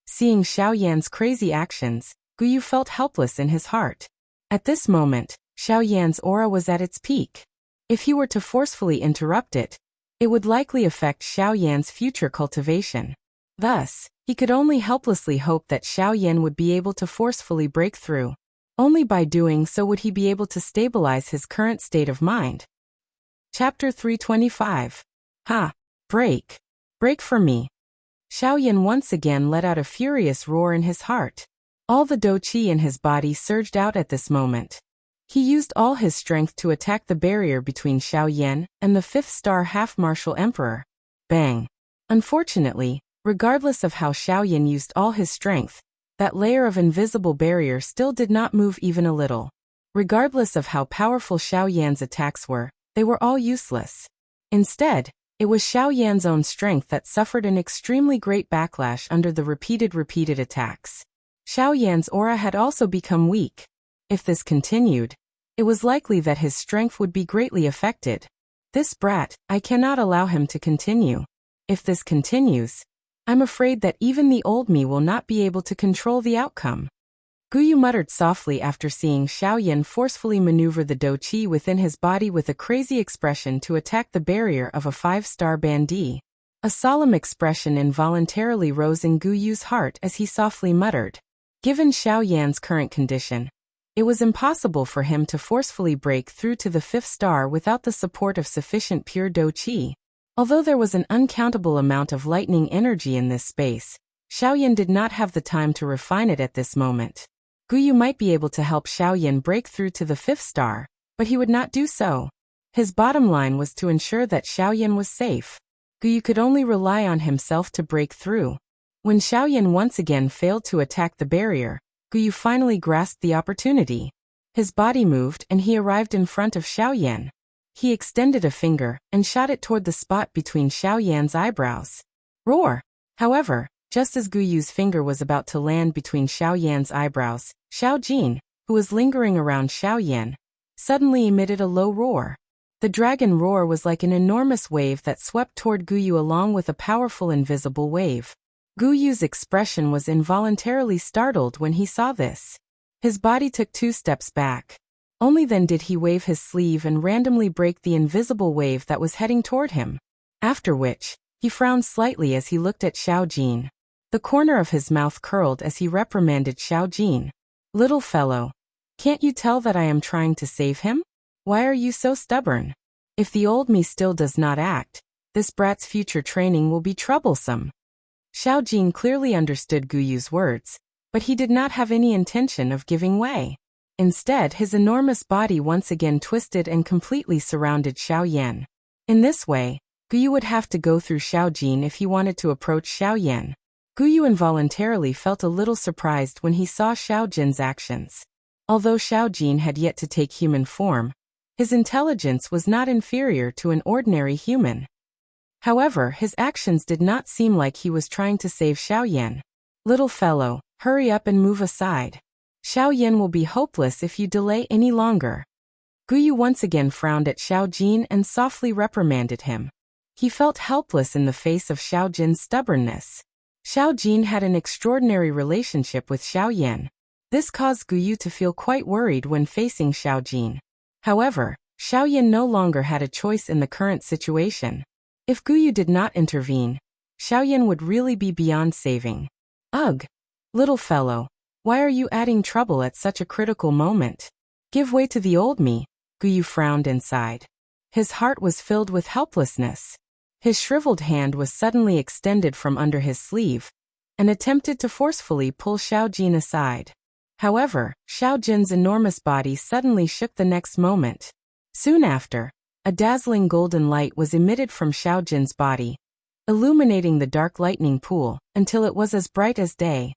Seeing Xiaoyan's crazy actions, Guyu felt helpless in his heart. At this moment, Xiaoyan's aura was at its peak. If he were to forcefully interrupt it, it would likely affect Xiaoyan's future cultivation. Thus, he could only helplessly hope that Xiaoyan would be able to forcefully break through. Only by doing so would he be able to stabilize his current state of mind. Chapter 325. Ha! Break! Break for me! Xiaoyan once again let out a furious roar in his heart. All the dou qi in his body surged out at this moment. He used all his strength to attack the barrier between Xiaoyan and the fifth-star half-martial emperor. Bang! Unfortunately, regardless of how Xiaoyan used all his strength, that layer of invisible barrier still did not move even a little. Regardless of how powerful Xiaoyan's attacks were, they were all useless. Instead, it was Xiaoyan's own strength that suffered an extremely great backlash under the repeated attacks. Xiaoyan's aura had also become weak. If this continued, it was likely that his strength would be greatly affected. This brat, I cannot allow him to continue. If this continues, I'm afraid that even the old me will not be able to control the outcome. Guyu muttered softly after seeing Xiaoyan forcefully maneuver the Do Qi within his body with a crazy expression to attack the barrier of a 5-star bandit. A solemn expression involuntarily rose in Guyu's heart as he softly muttered. Given Xiaoyan's current condition, it was impossible for him to forcefully break through to the 5th star without the support of sufficient pure Do Qi. Although there was an uncountable amount of lightning energy in this space, Xiaoyan did not have the time to refine it at this moment. Guyu might be able to help Xiaoyan break through to the 5th star, but he would not do so. His bottom line was to ensure that Xiaoyan was safe. Guyu could only rely on himself to break through. When Xiaoyan once again failed to attack the barrier, Guyu finally grasped the opportunity. His body moved and he arrived in front of Xiaoyan. He extended a finger and shot it toward the spot between Xiaoyan's eyebrows. Roar! However, just as Guyu's finger was about to land between Xiaoyan's eyebrows, Xiao Jin, who was lingering around Xiaoyan, suddenly emitted a low roar. The dragon roar was like an enormous wave that swept toward Guyu along with a powerful invisible wave. Guyu's expression was involuntarily startled when he saw this. His body took 2 steps back. Only then did he wave his sleeve and randomly break the invisible wave that was heading toward him. After which, he frowned slightly as he looked at Xiao Jin. The corner of his mouth curled as he reprimanded Xiao Jin. Little fellow, can't you tell that I am trying to save him? Why are you so stubborn? If the old me still does not act, this brat's future training will be troublesome. Xiao Jin clearly understood Guyu's words, but he did not have any intention of giving way. Instead, his enormous body once again twisted and completely surrounded Xiaoyan. In this way, Guyu would have to go through Xiao Jin if he wanted to approach Xiaoyan. Guyu involuntarily felt a little surprised when he saw Xiao Jin's actions. Although Xiao Jin had yet to take human form, his intelligence was not inferior to an ordinary human. However, his actions did not seem like he was trying to save Xiaoyan. Little fellow, hurry up and move aside. Xiaoyan will be hopeless if you delay any longer. Guyu once again frowned at Xiao Jin and softly reprimanded him. He felt helpless in the face of Xiao Jin's stubbornness. Xiao Jin had an extraordinary relationship with Xiaoyan. This caused Guyu to feel quite worried when facing Xiao Jin. However, Xiaoyan no longer had a choice in the current situation. If Guyu did not intervene, Xiaoyan would really be beyond saving. Ugh! Little fellow, why are you adding trouble at such a critical moment? Give way to the old me, Guyu frowned and sighed. His heart was filled with helplessness. His shriveled hand was suddenly extended from under his sleeve and attempted to forcefully pull Xiao Jin aside. However, Xiao Jin's enormous body suddenly shook the next moment. Soon after, a dazzling golden light was emitted from Xiao Jin's body, illuminating the dark lightning pool until it was as bright as day.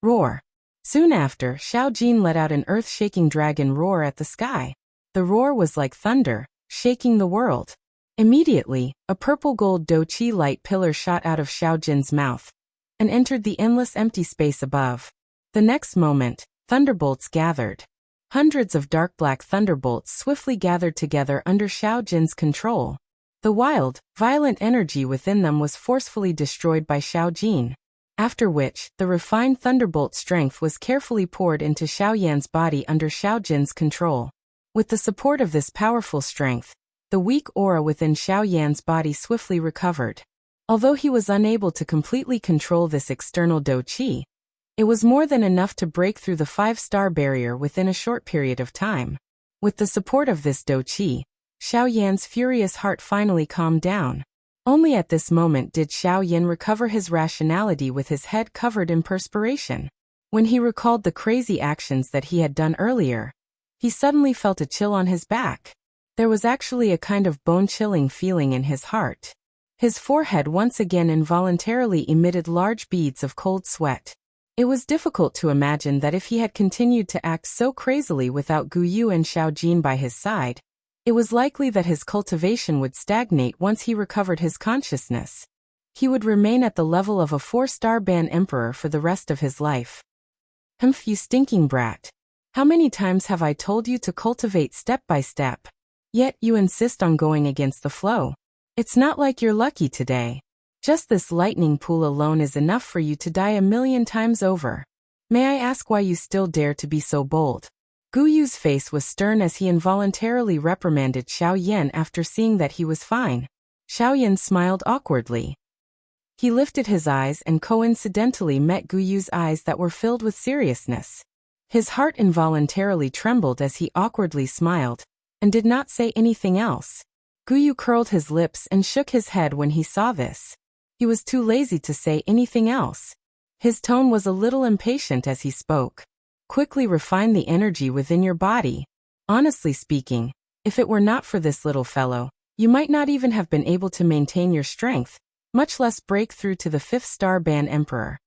Roar! Soon after, Xiao Jin let out an earth-shaking dragon roar at the sky. The roar was like thunder, shaking the world. Immediately, a purple-gold Do Qi light pillar shot out of Xiao Jin's mouth and entered the endless empty space above. The next moment, thunderbolts gathered. Hundreds of dark black thunderbolts swiftly gathered together under Xiao Jin's control. The wild, violent energy within them was forcefully destroyed by Xiao Jin. After which, the refined thunderbolt strength was carefully poured into Xiaoyan's body under Xiao Jin's control. With the support of this powerful strength, the weak aura within Xiaoyan's body swiftly recovered. Although he was unable to completely control this external Do Qi, it was more than enough to break through the 5-star barrier within a short period of time. With the support of this Do Qi, Xiaoyan's furious heart finally calmed down. Only at this moment did Xiaoyan recover his rationality with his head covered in perspiration. When he recalled the crazy actions that he had done earlier, He suddenly felt a chill on his back. There was actually a kind of bone-chilling feeling in his heart. His forehead once again involuntarily emitted large beads of cold sweat. It was difficult to imagine that if he had continued to act so crazily without Gu Yu and Xiao Jin by his side, it was likely that his cultivation would stagnate once he recovered his consciousness. He would remain at the level of a 4-star ban emperor for the rest of his life. Humph, you stinking brat. How many times have I told you to cultivate step by step? Yet you insist on going against the flow. It's not like you're lucky today. Just this lightning pool alone is enough for you to die 1,000,000 times over. May I ask why you still dare to be so bold? Gu Yu's face was stern as he involuntarily reprimanded Xiao Yan after seeing that he was fine. Xiao Yan smiled awkwardly. He lifted his eyes and coincidentally met Gu Yu's eyes that were filled with seriousness. His heart involuntarily trembled as he awkwardly smiled, and did not say anything else. Gu Yu curled his lips and shook his head when he saw this. He was too lazy to say anything else. His tone was a little impatient as he spoke. Quickly refine the energy within your body. Honestly speaking, if it were not for this little fellow, you might not even have been able to maintain your strength, much less break through to the 5th-star ban emperor.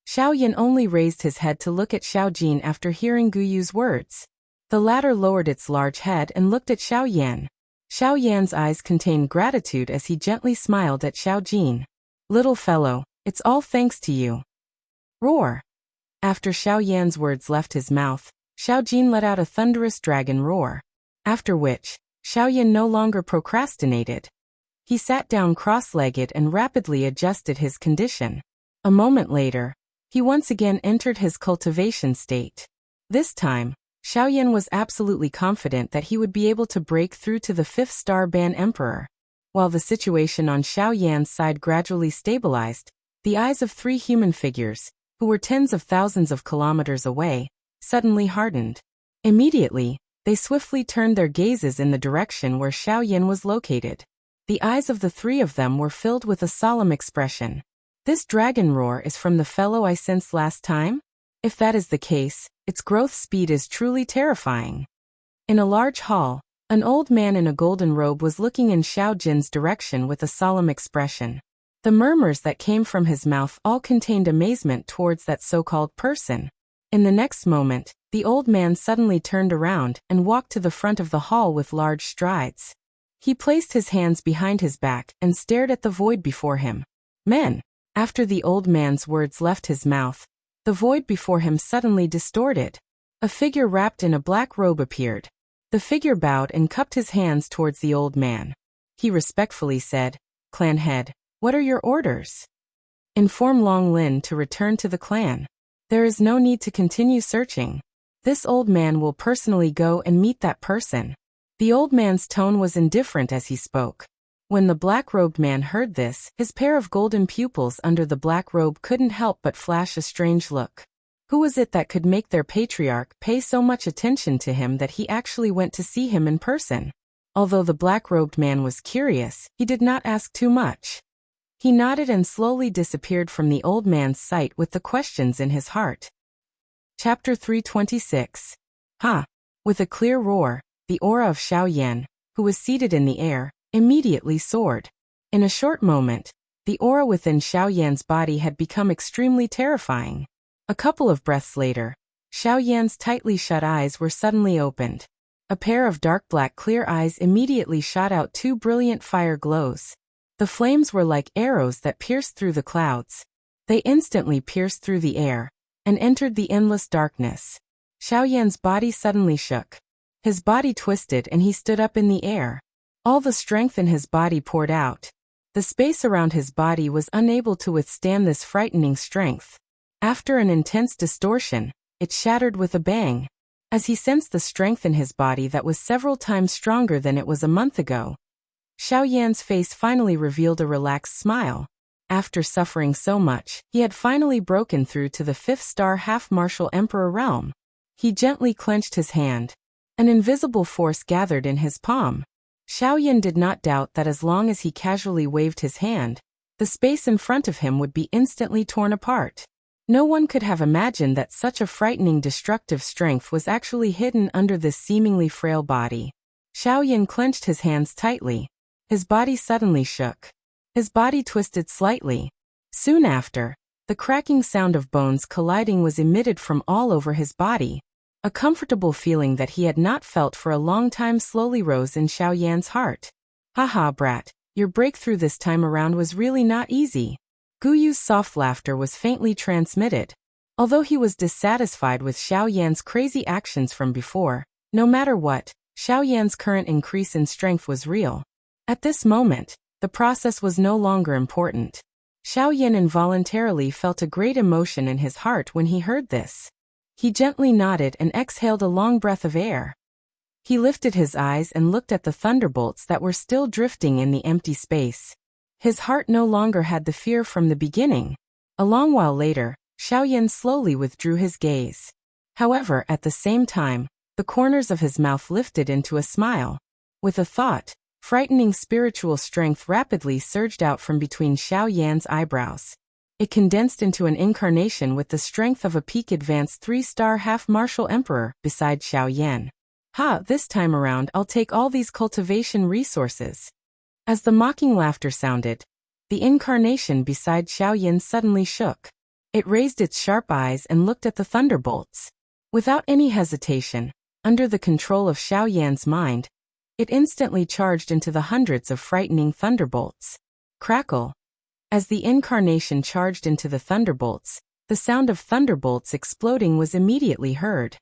Xiao Yan only raised his head to look at Xiao Jin after hearing Gu Yu's words. The latter lowered its large head and looked at Xiao Yan. Xiao Yan's eyes contained gratitude as he gently smiled at Xiao Jin. Little fellow, it's all thanks to you. Roar. After Xiao Yan's words left his mouth, Xiao Jin let out a thunderous dragon roar. After which, Xiao Yan no longer procrastinated. He sat down cross-legged and rapidly adjusted his condition. A moment later, he once again entered his cultivation state. This time, Xiao Yan was absolutely confident that he would be able to break through to the 5th-star ban emperor. While the situation on Xiao Yan's side gradually stabilized, the eyes of 3 human figures, who were tens of thousands of kilometers away, suddenly hardened. Immediately, they swiftly turned their gazes in the direction where Xiao Yan was located. The eyes of the 3 of them were filled with a solemn expression. This dragon roar is from the fellow I sensed last time? If that is the case, its growth speed is truly terrifying. In a large hall, an old man in a golden robe was looking in Xiao Jin's direction with a solemn expression. The murmurs that came from his mouth all contained amazement towards that so-called person. In the next moment, the old man suddenly turned around and walked to the front of the hall with large strides. He placed his hands behind his back and stared at the void before him. Men. After the old man's words left his mouth, the void before him suddenly distorted. A figure wrapped in a black robe appeared. The figure bowed and cupped his hands towards the old man. He respectfully said, "Clan head, what are your orders?" "Inform Long Lin to return to the clan. There is no need to continue searching. This old man will personally go and meet that person." The old man's tone was indifferent as he spoke. When the black-robed man heard this, his pair of golden pupils under the black robe couldn't help but flash a strange look. Who was it that could make their patriarch pay so much attention to him that he actually went to see him in person? Although the black-robed man was curious, he did not ask too much. He nodded and slowly disappeared from the old man's sight with the questions in his heart. Chapter 326. Ha! With a clear roar, the aura of Xiao Yan, who was seated in the air, immediately soared. In a short moment, the aura within Xiao Yan's body had become extremely terrifying. A couple of breaths later, Xiao Yan's tightly shut eyes were suddenly opened. A pair of dark black clear eyes immediately shot out 2 brilliant fire glows. The flames were like arrows that pierced through the clouds. They instantly pierced through the air and entered the endless darkness. Xiao Yan's body suddenly shook. His body twisted and he stood up in the air. All the strength in his body poured out. The space around his body was unable to withstand this frightening strength. After an intense distortion, it shattered with a bang. As he sensed the strength in his body that was several times stronger than it was a month ago, Xiao Yan's face finally revealed a relaxed smile. After suffering so much, he had finally broken through to the 5th-star half-martial emperor realm. He gently clenched his hand. An invisible force gathered in his palm. Xiao Yan did not doubt that as long as he casually waved his hand, the space in front of him would be instantly torn apart. No one could have imagined that such a frightening destructive strength was actually hidden under this seemingly frail body. Xiaoyan clenched his hands tightly. His body suddenly shook. His body twisted slightly. Soon after, the cracking sound of bones colliding was emitted from all over his body. A comfortable feeling that he had not felt for a long time slowly rose in Xiaoyan's heart. Haha, brat, your breakthrough this time around was really not easy. Guyu's soft laughter was faintly transmitted. Although he was dissatisfied with Xiaoyan's crazy actions from before, no matter what, Xiaoyan's current increase in strength was real. At this moment, the process was no longer important. Xiaoyan involuntarily felt a great emotion in his heart when he heard this. He gently nodded and exhaled a long breath of air. He lifted his eyes and looked at the thunderbolts that were still drifting in the empty space. His heart no longer had the fear from the beginning. A long while later, Xiaoyan slowly withdrew his gaze. However, at the same time, the corners of his mouth lifted into a smile. With a thought, frightening spiritual strength rapidly surged out from between Xiaoyan's eyebrows. It condensed into an incarnation with the strength of a peak advanced 3-star half-martial emperor beside Xiaoyan. Ha, this time around I'll take all these cultivation resources. As the mocking laughter sounded, the incarnation beside Xiaoyan suddenly shook. It raised its sharp eyes and looked at the thunderbolts. Without any hesitation, under the control of Xiaoyan's mind, it instantly charged into the hundreds of frightening thunderbolts. Crackle. As the incarnation charged into the thunderbolts, the sound of thunderbolts exploding was immediately heard.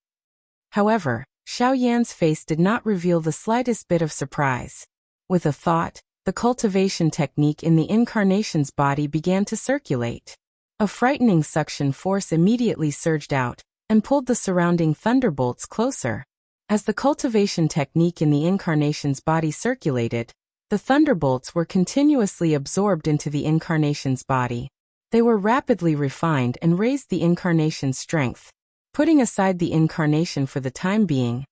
However, Xiaoyan's face did not reveal the slightest bit of surprise. With a thought, the cultivation technique in the incarnation's body began to circulate. A frightening suction force immediately surged out and pulled the surrounding thunderbolts closer. As the cultivation technique in the incarnation's body circulated, the thunderbolts were continuously absorbed into the incarnation's body. They were rapidly refined and raised the incarnation's strength. Putting aside the incarnation for the time being,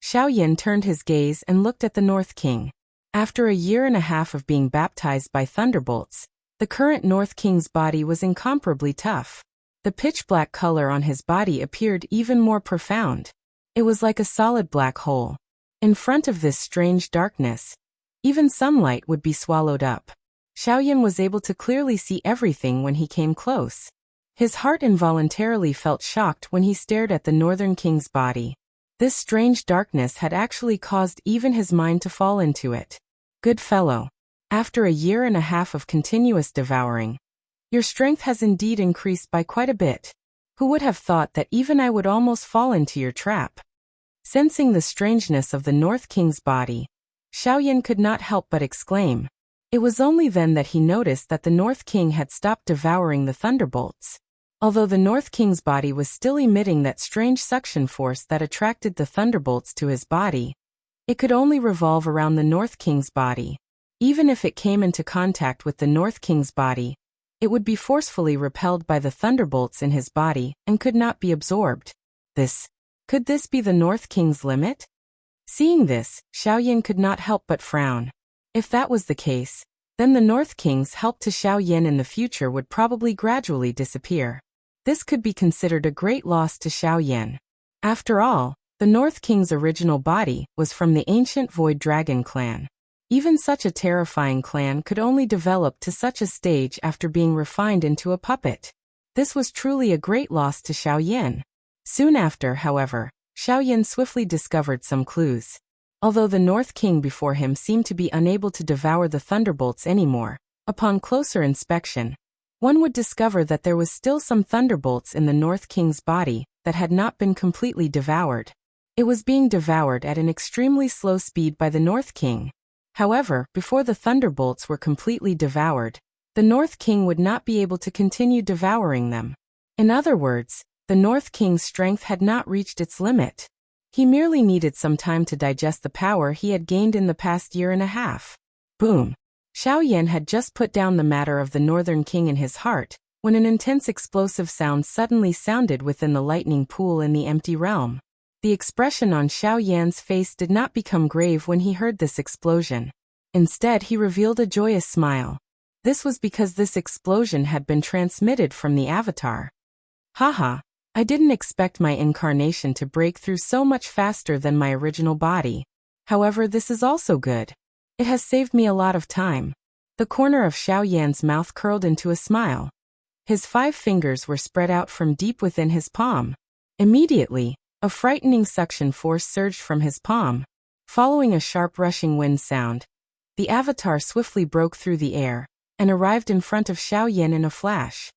Xiaoyan turned his gaze and looked at the North King. After a year and a half of being baptized by thunderbolts, the current North King's body was incomparably tough. The pitch-black color on his body appeared even more profound. It was like a solid black hole. In front of this strange darkness, even sunlight would be swallowed up. Xiaoyan was able to clearly see everything when he came close. His heart involuntarily felt shocked when he stared at the Northern King's body. This strange darkness had actually caused even his mind to fall into it. Good fellow. After a year and a half of continuous devouring, your strength has indeed increased by quite a bit. Who would have thought that even I would almost fall into your trap? Sensing the strangeness of the North King's body, Xiaoyan could not help but exclaim. It was only then that he noticed that the North King had stopped devouring the thunderbolts. Although the North King's body was still emitting that strange suction force that attracted the thunderbolts to his body, it could only revolve around the North King's body. Even if it came into contact with the North King's body, it would be forcefully repelled by the thunderbolts in his body and could not be absorbed. Could this be the North King's limit? Seeing this, Xiaoyan could not help but frown. If that was the case, then the North King's help to Xiaoyan in the future would probably gradually disappear. This could be considered a great loss to Xiaoyan. After all, the North King's original body was from the ancient Void Dragon clan. Even such a terrifying clan could only develop to such a stage after being refined into a puppet. This was truly a great loss to Xiaoyan. Soon after, however, Xiaoyan swiftly discovered some clues. Although the North King before him seemed to be unable to devour the thunderbolts anymore, upon closer inspection, one would discover that there was still some thunderbolts in the North King's body that had not been completely devoured. It was being devoured at an extremely slow speed by the North King. However, before the thunderbolts were completely devoured, the North King would not be able to continue devouring them. In other words, the North King's strength had not reached its limit. He merely needed some time to digest the power he had gained in the past year and a half. Boom! Xiaoyan had just put down the matter of the Northern King in his heart, when an intense explosive sound suddenly sounded within the lightning pool in the empty realm. The expression on Xiaoyan's face did not become grave when he heard this explosion. Instead, he revealed a joyous smile. This was because this explosion had been transmitted from the avatar. Haha, I didn't expect my incarnation to break through so much faster than my original body. However, this is also good. It has saved me a lot of time. The corner of Xiao Yan's mouth curled into a smile. His 5 fingers were spread out from deep within his palm. Immediately, a frightening suction force surged from his palm. Following a sharp rushing wind sound, the avatar swiftly broke through the air and arrived in front of Xiao Yan in a flash.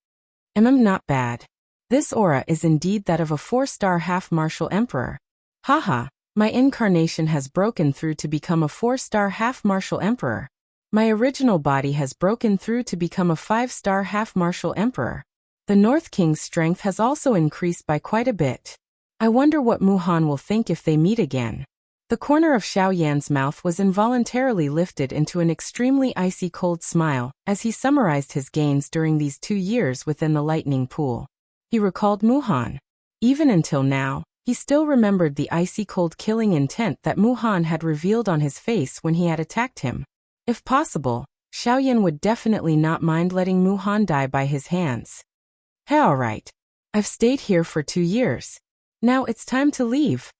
Not bad. This aura is indeed that of a 4-star half-martial emperor. Haha, my incarnation has broken through to become a 4-star half-martial emperor. My original body has broken through to become a 5-star half-martial emperor. The North King's strength has also increased by quite a bit. I wonder what Muhan will think if they meet again. The corner of Xiao Yan's mouth was involuntarily lifted into an extremely icy cold smile as he summarized his gains during these 2 years within the lightning pool. He recalled Muhan. Even until now, he still remembered the icy cold killing intent that Muhan had revealed on his face when he had attacked him. If possible, Xiao Yan would definitely not mind letting Muhan die by his hands. Hey, alright. I've stayed here for 2 years. Now it's time to leave.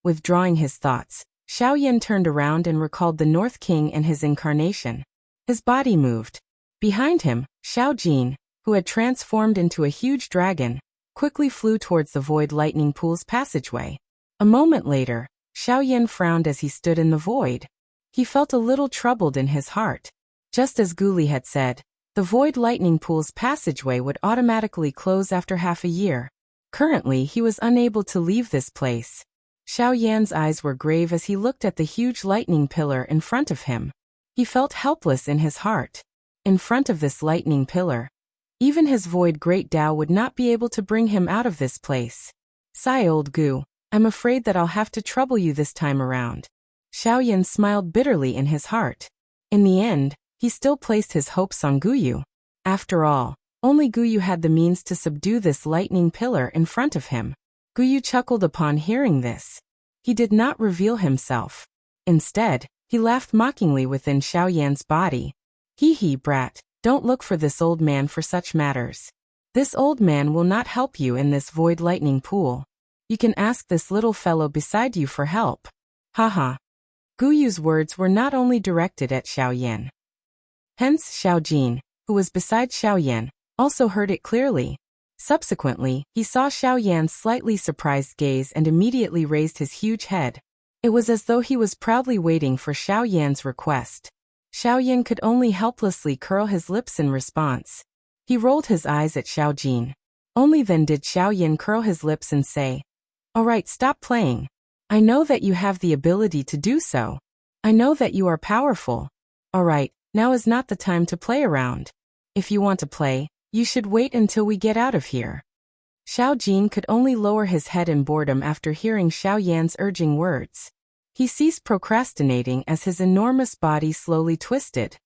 Withdrawing his thoughts, Xiao Yan turned around and recalled the North King and his incarnation. His body moved. Behind him, Xiao Jin, who had transformed into a huge dragon, quickly flew towards the void lightning pool's passageway. A moment later, Xiao Yan frowned as he stood in the void. He felt a little troubled in his heart. Just as Guli had said, the void lightning pool's passageway would automatically close after half a year. Currently, he was unable to leave this place. Xiao Yan's eyes were grave as he looked at the huge lightning pillar in front of him. He felt helpless in his heart. In front of this lightning pillar, even his void great Tao would not be able to bring him out of this place. Sigh, old Gu, I'm afraid that I'll have to trouble you this time around. Xiao Yan smiled bitterly in his heart. In the end, he still placed his hopes on Guyu. After all, only Guyu had the means to subdue this lightning pillar in front of him. Guyu chuckled upon hearing this. He did not reveal himself. Instead, he laughed mockingly within Xiao Yan's body. Hee hee, brat, don't look for this old man for such matters. This old man will not help you in this void lightning pool. You can ask this little fellow beside you for help. Haha. Guyu's words were not only directed at Xiao Yan. Hence Xiao Jin, who was beside Xiao Yan, also heard it clearly. Subsequently, he saw Xiao Yan's slightly surprised gaze and immediately raised his huge head. It was as though he was proudly waiting for Xiao Yan's request. Xiao Yan could only helplessly curl his lips in response. He rolled his eyes at Xiao Jin. Only then did Xiao Yan curl his lips and say, "Alright, stop playing. I know that you have the ability to do so. I know that you are powerful. Alright, now is not the time to play around. If you want to play, you should wait until we get out of here." Xiao Jin could only lower his head in boredom after hearing Xiao Yan's urging words. He ceased procrastinating as his enormous body slowly twisted.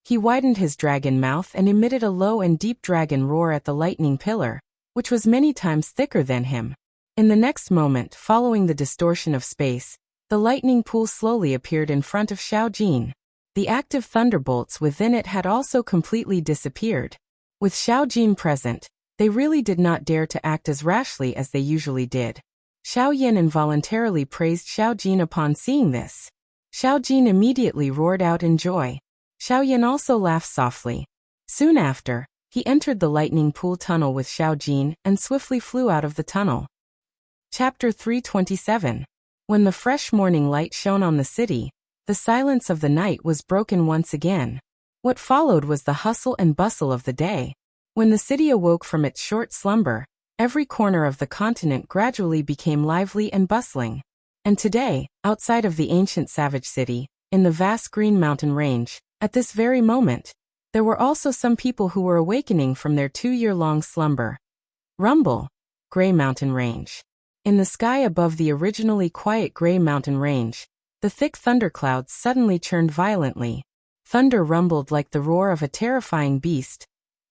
He widened his dragon mouth and emitted a low and deep dragon roar at the lightning pillar, which was many times thicker than him. In the next moment, following the distortion of space, the lightning pool slowly appeared in front of Xiao Jin. The active thunderbolts within it had also completely disappeared. With Xiao Jin present, they really did not dare to act as rashly as they usually did. Xiao Yan involuntarily praised Xiao Jin upon seeing this. Xiao Jin immediately roared out in joy. Xiao Yan also laughed softly. Soon after, he entered the lightning pool tunnel with Xiao Jin and swiftly flew out of the tunnel. Chapter 327. When the fresh morning light shone on the city, the silence of the night was broken once again. What followed was the hustle and bustle of the day. When the city awoke from its short slumber, every corner of the continent gradually became lively and bustling. And today, outside of the ancient savage city, in the vast green mountain range, at this very moment, there were also some people who were awakening from their 2-year-long slumber. Rumble, Gray Mountain Range. In the sky above the originally quiet Gray Mountain Range, the thick thunderclouds suddenly churned violently. Thunder rumbled like the roar of a terrifying beast,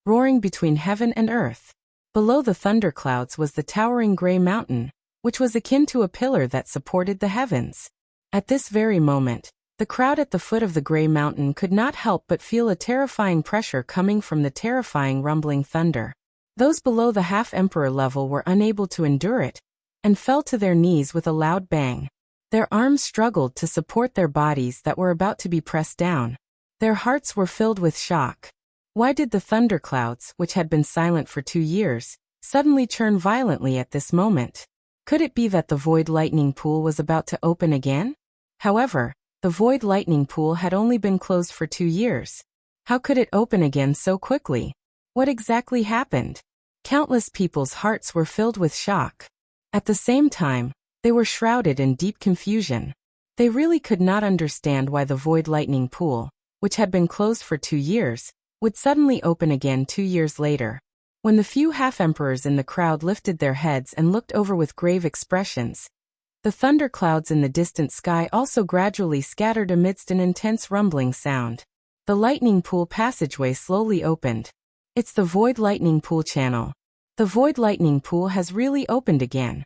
roaring between heaven and earth. Below the thunderclouds was the towering Gray Mountain, which was akin to a pillar that supported the heavens. At this very moment, the crowd at the foot of the Gray Mountain could not help but feel a terrifying pressure coming from the terrifying rumbling thunder. Those below the half-emperor level were unable to endure it, and fell to their knees with a loud bang. Their arms struggled to support their bodies that were about to be pressed down. Their hearts were filled with shock. Why did the thunderclouds, which had been silent for 2 years, suddenly churn violently at this moment? Could it be that the void lightning pool was about to open again? However, the void lightning pool had only been closed for 2 years. How could it open again so quickly? What exactly happened? Countless people's hearts were filled with shock. At the same time, they were shrouded in deep confusion. They really could not understand why the void lightning pool, which had been closed for 2 years, would suddenly open again 2 years later. When the few half-emperors in the crowd lifted their heads and looked over with grave expressions, the thunderclouds in the distant sky also gradually scattered amidst an intense rumbling sound. The lightning pool passageway slowly opened. It's the void lightning pool channel. The void lightning pool has really opened again.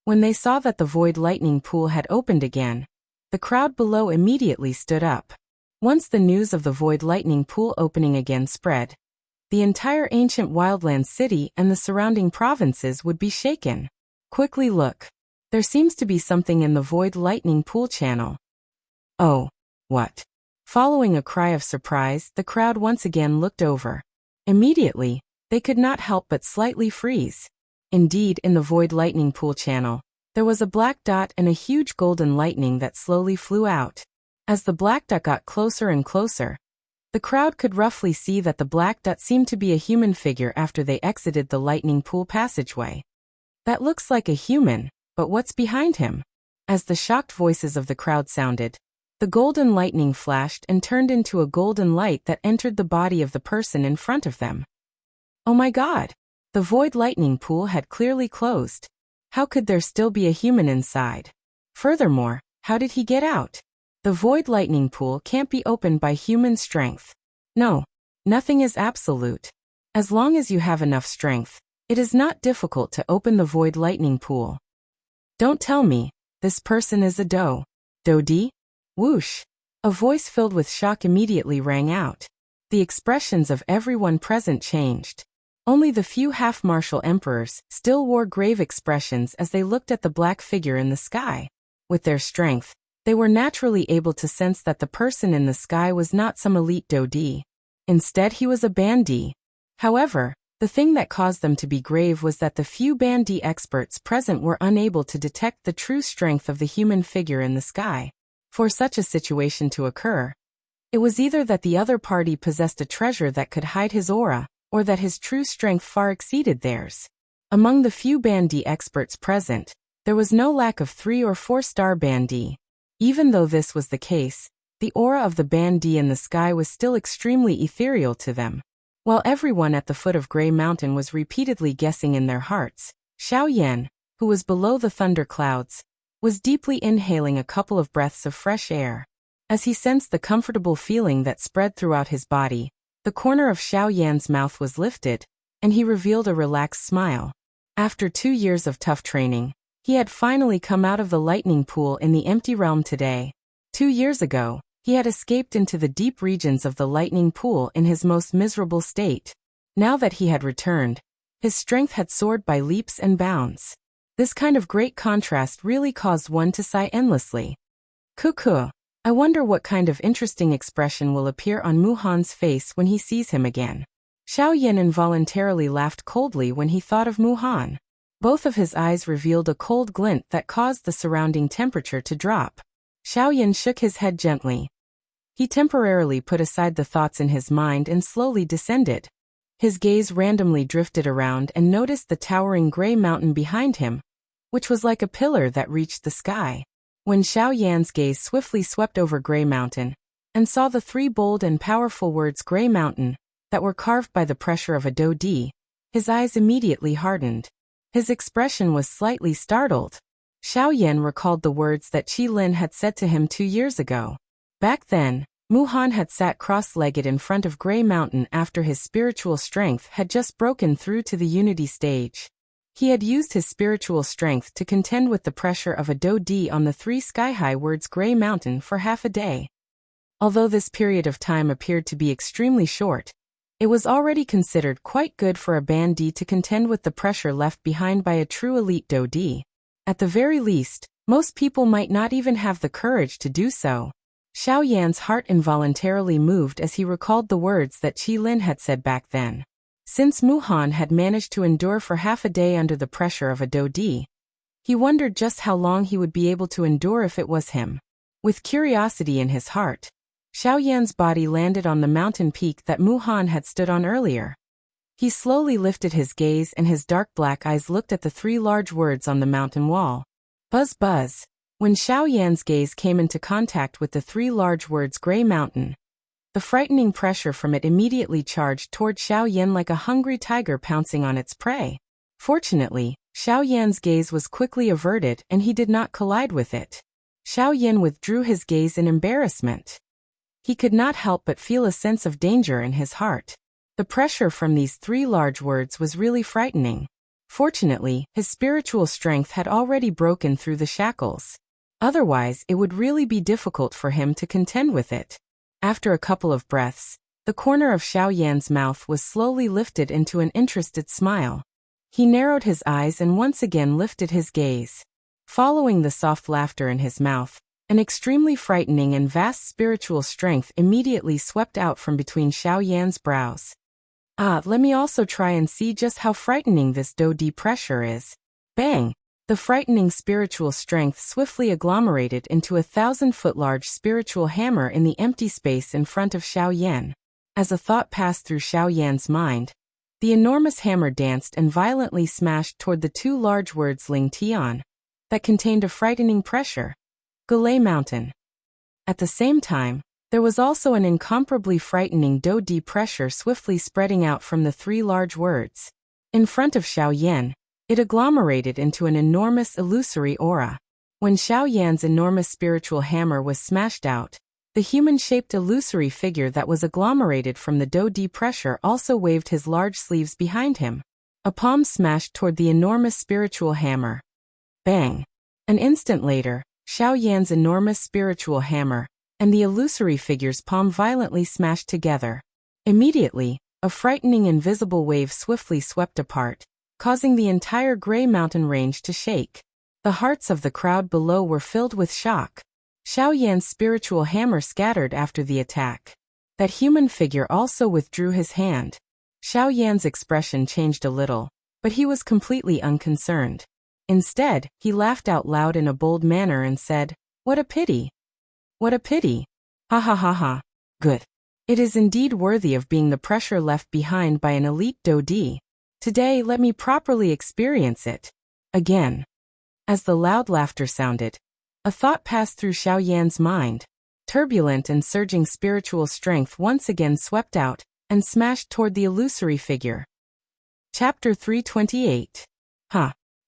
When they saw that the void lightning pool had opened again, the crowd below immediately stood up. Once the news of the void lightning pool opening again spread, the entire ancient wildland city and the surrounding provinces would be shaken. Quickly look. There seems to be something in the void lightning pool channel. Oh, what? Following a cry of surprise, the crowd once again looked over. Immediately, they could not help but slightly freeze. Indeed, in the void lightning pool channel, there was a black dot and a huge golden lightning that slowly flew out. As the black dot got closer and closer, the crowd could roughly see that the black dot seemed to be a human figure after they exited the lightning pool passageway. That looks like a human, but what's behind him? As the shocked voices of the crowd sounded, the golden lightning flashed and turned into a golden light that entered the body of the person in front of them. Oh my God! The void lightning pool had clearly closed. How could there still be a human inside? Furthermore, how did he get out? The void lightning pool can't be opened by human strength. No, nothing is absolute. As long as you have enough strength, it is not difficult to open the void lightning pool. Don't tell me, this person is a Dodi? Whoosh! A voice filled with shock immediately rang out. The expressions of everyone present changed. Only the few half-martial emperors still wore grave expressions as they looked at the black figure in the sky. With their strength, they were naturally able to sense that the person in the sky was not some elite Dodi. Instead, he was a Bandi. However, the thing that caused them to be grave was that the few Bandi experts present were unable to detect the true strength of the human figure in the sky. For such a situation to occur, it was either that the other party possessed a treasure that could hide his aura, or that his true strength far exceeded theirs. Among the few Bandi experts present, there was no lack of 3- or 4-star Bandi. Even though this was the case, the aura of the Bandi in the sky was still extremely ethereal to them. While everyone at the foot of Grey Mountain was repeatedly guessing in their hearts, Xiao Yan, who was below the thunderclouds, was deeply inhaling a couple of breaths of fresh air. As he sensed the comfortable feeling that spread throughout his body, the corner of Xiao Yan's mouth was lifted, and he revealed a relaxed smile. After 2 years of tough training, he had finally come out of the lightning pool in the empty realm today. 2 years ago, he had escaped into the deep regions of the lightning pool in his most miserable state. Now that he had returned, his strength had soared by leaps and bounds. This kind of great contrast really caused one to sigh endlessly. Cuckoo! I wonder what kind of interesting expression will appear on Muhan's face when he sees him again. Xiao Yan involuntarily laughed coldly when he thought of Muhan. Both of his eyes revealed a cold glint that caused the surrounding temperature to drop. Xiao Yan shook his head gently. He temporarily put aside the thoughts in his mind and slowly descended. His gaze randomly drifted around and noticed the towering gray mountain behind him, which was like a pillar that reached the sky. When Xiao Yan's gaze swiftly swept over Grey Mountain, and saw the 3 bold and powerful words Grey Mountain, that were carved by the pressure of a Dodi, his eyes immediately hardened. His expression was slightly startled. Xiao Yan recalled the words that Qi Lin had said to him 2 years ago. Back then, Muhan had sat cross-legged in front of Grey Mountain after his spiritual strength had just broken through to the unity stage. He had used his spiritual strength to contend with the pressure of a Dodi on the 3 sky-high words Grey Mountain for half a day. Although this period of time appeared to be extremely short, It was already considered quite good for a bandit to contend with the pressure left behind by a true elite Dodi. At the very least, most people might not even have the courage to do so. Xiao Yan's heart involuntarily moved as he recalled the words that Qi Lin had said back then. Since Mu Han had managed to endure for half a day under the pressure of a Dodi, he wondered just how long he would be able to endure if it was him. With curiosity in his heart, Xiao Yan's body landed on the mountain peak that Mu Han had stood on earlier. He slowly lifted his gaze and his dark black eyes looked at the 3 large words on the mountain wall. Buzz buzz. When Xiao Yan's gaze came into contact with the 3 large words Gray Mountain, the frightening pressure from it immediately charged toward Xiao Yan like a hungry tiger pouncing on its prey. Fortunately, Xiao Yan's gaze was quickly averted and he did not collide with it. Xiao Yan withdrew his gaze in embarrassment. He could not help but feel a sense of danger in his heart. The pressure from these 3 large words was really frightening. Fortunately, his spiritual strength had already broken through the shackles. Otherwise, it would really be difficult for him to contend with it. After a couple of breaths, the corner of Xiao Yan's mouth was slowly lifted into an interested smile. He narrowed his eyes and once again lifted his gaze. Following the soft laughter in his mouth, an extremely frightening and vast spiritual strength immediately swept out from between Xiao Yan's brows. Let me also try and see just how frightening this Dodi pressure is. Bang! The frightening spiritual strength swiftly agglomerated into a 1,000-foot-large spiritual hammer in the empty space in front of Xiao Yan. As a thought passed through Xiao Yan's mind, the enormous hammer danced and violently smashed toward the 2 large words Ling Tian that contained a frightening pressure. Gray Mountain. At the same time, there was also an incomparably frightening Dodi pressure swiftly spreading out from the 3 large words. In front of Xiao Yan, it agglomerated into an enormous illusory aura. When Xiao Yan's enormous spiritual hammer was smashed out, the human-shaped illusory figure that was agglomerated from the Dodi pressure also waved his large sleeves behind him. A palm smashed toward the enormous spiritual hammer. Bang! An instant later, Xiao Yan's enormous spiritual hammer and the illusory figure's palm violently smashed together. Immediately, a frightening invisible wave swiftly swept apart, causing the entire Gray Mountain range to shake. The hearts of the crowd below were filled with shock. Xiao Yan's spiritual hammer scattered after the attack. That human figure also withdrew his hand. Xiao Yan's expression changed a little, but he was completely unconcerned. Instead, he laughed out loud in a bold manner and said, "What a pity! What a pity! Ha ha ha ha! Good. It is indeed worthy of being the pressure left behind by an elite Dodi. Today let me properly experience it. Again." As the loud laughter sounded, a thought passed through Xiao Yan's mind. Turbulent and surging spiritual strength once again swept out and smashed toward the illusory figure. Chapter 328.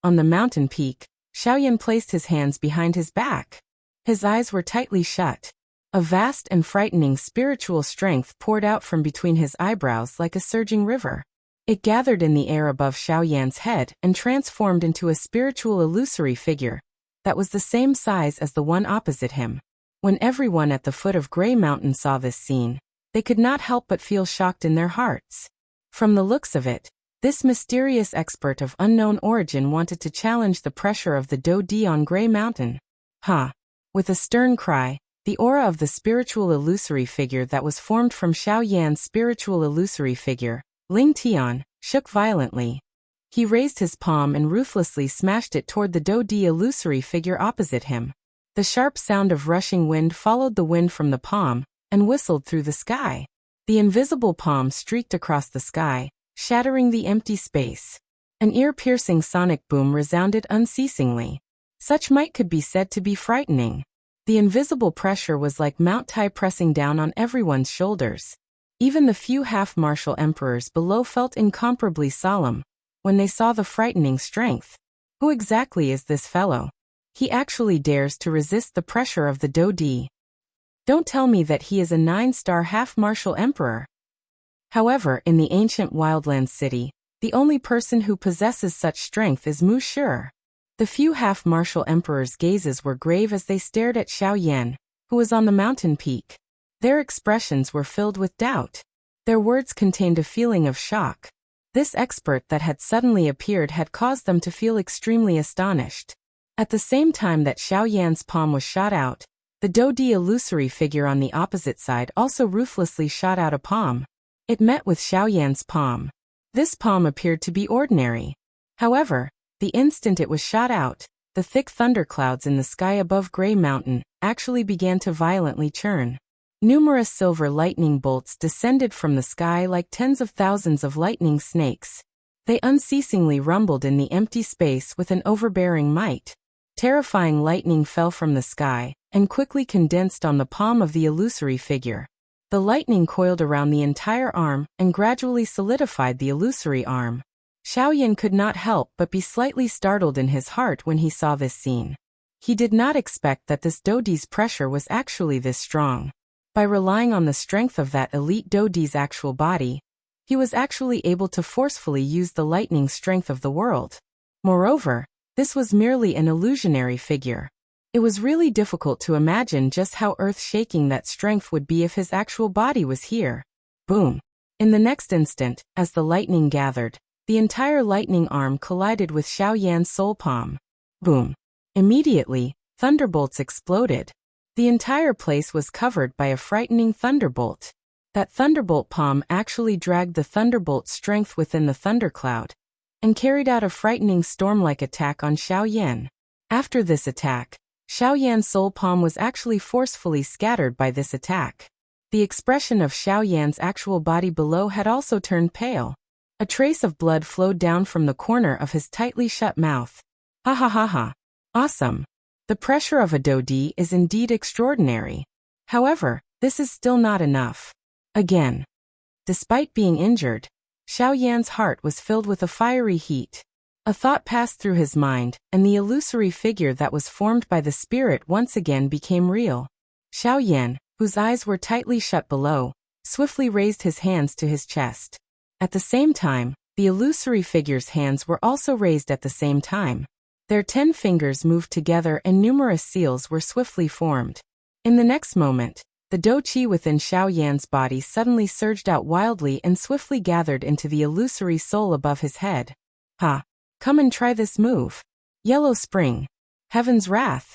On the mountain peak, Xiao Yan placed his hands behind his back. His eyes were tightly shut. A vast and frightening spiritual strength poured out from between his eyebrows like a surging river. It gathered in the air above Xiao Yan's head and transformed into a spiritual illusory figure that was the same size as the one opposite him. When everyone at the foot of Gray Mountain saw this scene, they could not help but feel shocked in their hearts. From the looks of it, this mysterious expert of unknown origin wanted to challenge the pressure of the Dodi on Gray Mountain. With a stern cry, the aura of the spiritual illusory figure that was formed from Xiao Yan's spiritual illusory figure, Ling Tian, shook violently. He raised his palm and ruthlessly smashed it toward the Dodi illusory figure opposite him. The sharp sound of rushing wind followed the wind from the palm and whistled through the sky. The invisible palm streaked across the sky, shattering the empty space. An ear-piercing sonic boom resounded unceasingly. Such might could be said to be frightening. The invisible pressure was like Mount Tai pressing down on everyone's shoulders. Even the few half-martial emperors below felt incomparably solemn when they saw the frightening strength. Who exactly is this fellow? He actually dares to resist the pressure of the Dodi. Don't tell me that he is a 9-star half-martial emperor. However, in the ancient wildlands city, the only person who possesses such strength is Mu Shi. The few half-martial emperors' gazes were grave as they stared at Xiao Yan, who was on the mountain peak. Their expressions were filled with doubt. Their words contained a feeling of shock. This expert that had suddenly appeared had caused them to feel extremely astonished. At the same time that Xiao Yan's palm was shot out, the Dodi illusory figure on the opposite side also ruthlessly shot out a palm. It met with Xiao Yan's palm. This palm appeared to be ordinary. However, the instant it was shot out, the thick thunderclouds in the sky above Gray Mountain actually began to violently churn. Numerous silver lightning bolts descended from the sky like tens of thousands of lightning snakes. They unceasingly rumbled in the empty space with an overbearing might. Terrifying lightning fell from the sky and quickly condensed on the palm of the illusory figure. The lightning coiled around the entire arm and gradually solidified the illusory arm. Xiaoyan could not help but be slightly startled in his heart when he saw this scene. He did not expect that this Dodi's pressure was actually this strong. By relying on the strength of that elite Dodi's actual body, he was actually able to forcefully use the lightning strength of the world. Moreover, this was merely an illusionary figure. It was really difficult to imagine just how earth-shaking that strength would be if his actual body was here. Boom! In the next instant, as the lightning gathered, the entire lightning arm collided with Xiao Yan's soul palm. Boom! Immediately, thunderbolts exploded. The entire place was covered by a frightening thunderbolt. That thunderbolt palm actually dragged the thunderbolt's strength within the thundercloud and carried out a frightening storm-like attack on Xiao Yan. After this attack, Xiao Yan's soul palm was actually forcefully scattered by this attack. The expression of Xiao Yan's actual body below had also turned pale. A trace of blood flowed down from the corner of his tightly shut mouth. Ha ha ha ha. Awesome. The pressure of a Dodi is indeed extraordinary. However, this is still not enough. Again. Despite being injured, Xiao Yan's heart was filled with a fiery heat. A thought passed through his mind, and the illusory figure that was formed by the spirit once again became real. Xiao Yan, whose eyes were tightly shut below, swiftly raised his hands to his chest. At the same time, the illusory figure's hands were also raised at the same time. Their 10 fingers moved together and numerous seals were swiftly formed. In the next moment, the Do-Chi within Xiao Yan's body suddenly surged out wildly and swiftly gathered into the illusory soul above his head. Ha! Come and try this move. Yellow Spring. Heaven's Wrath.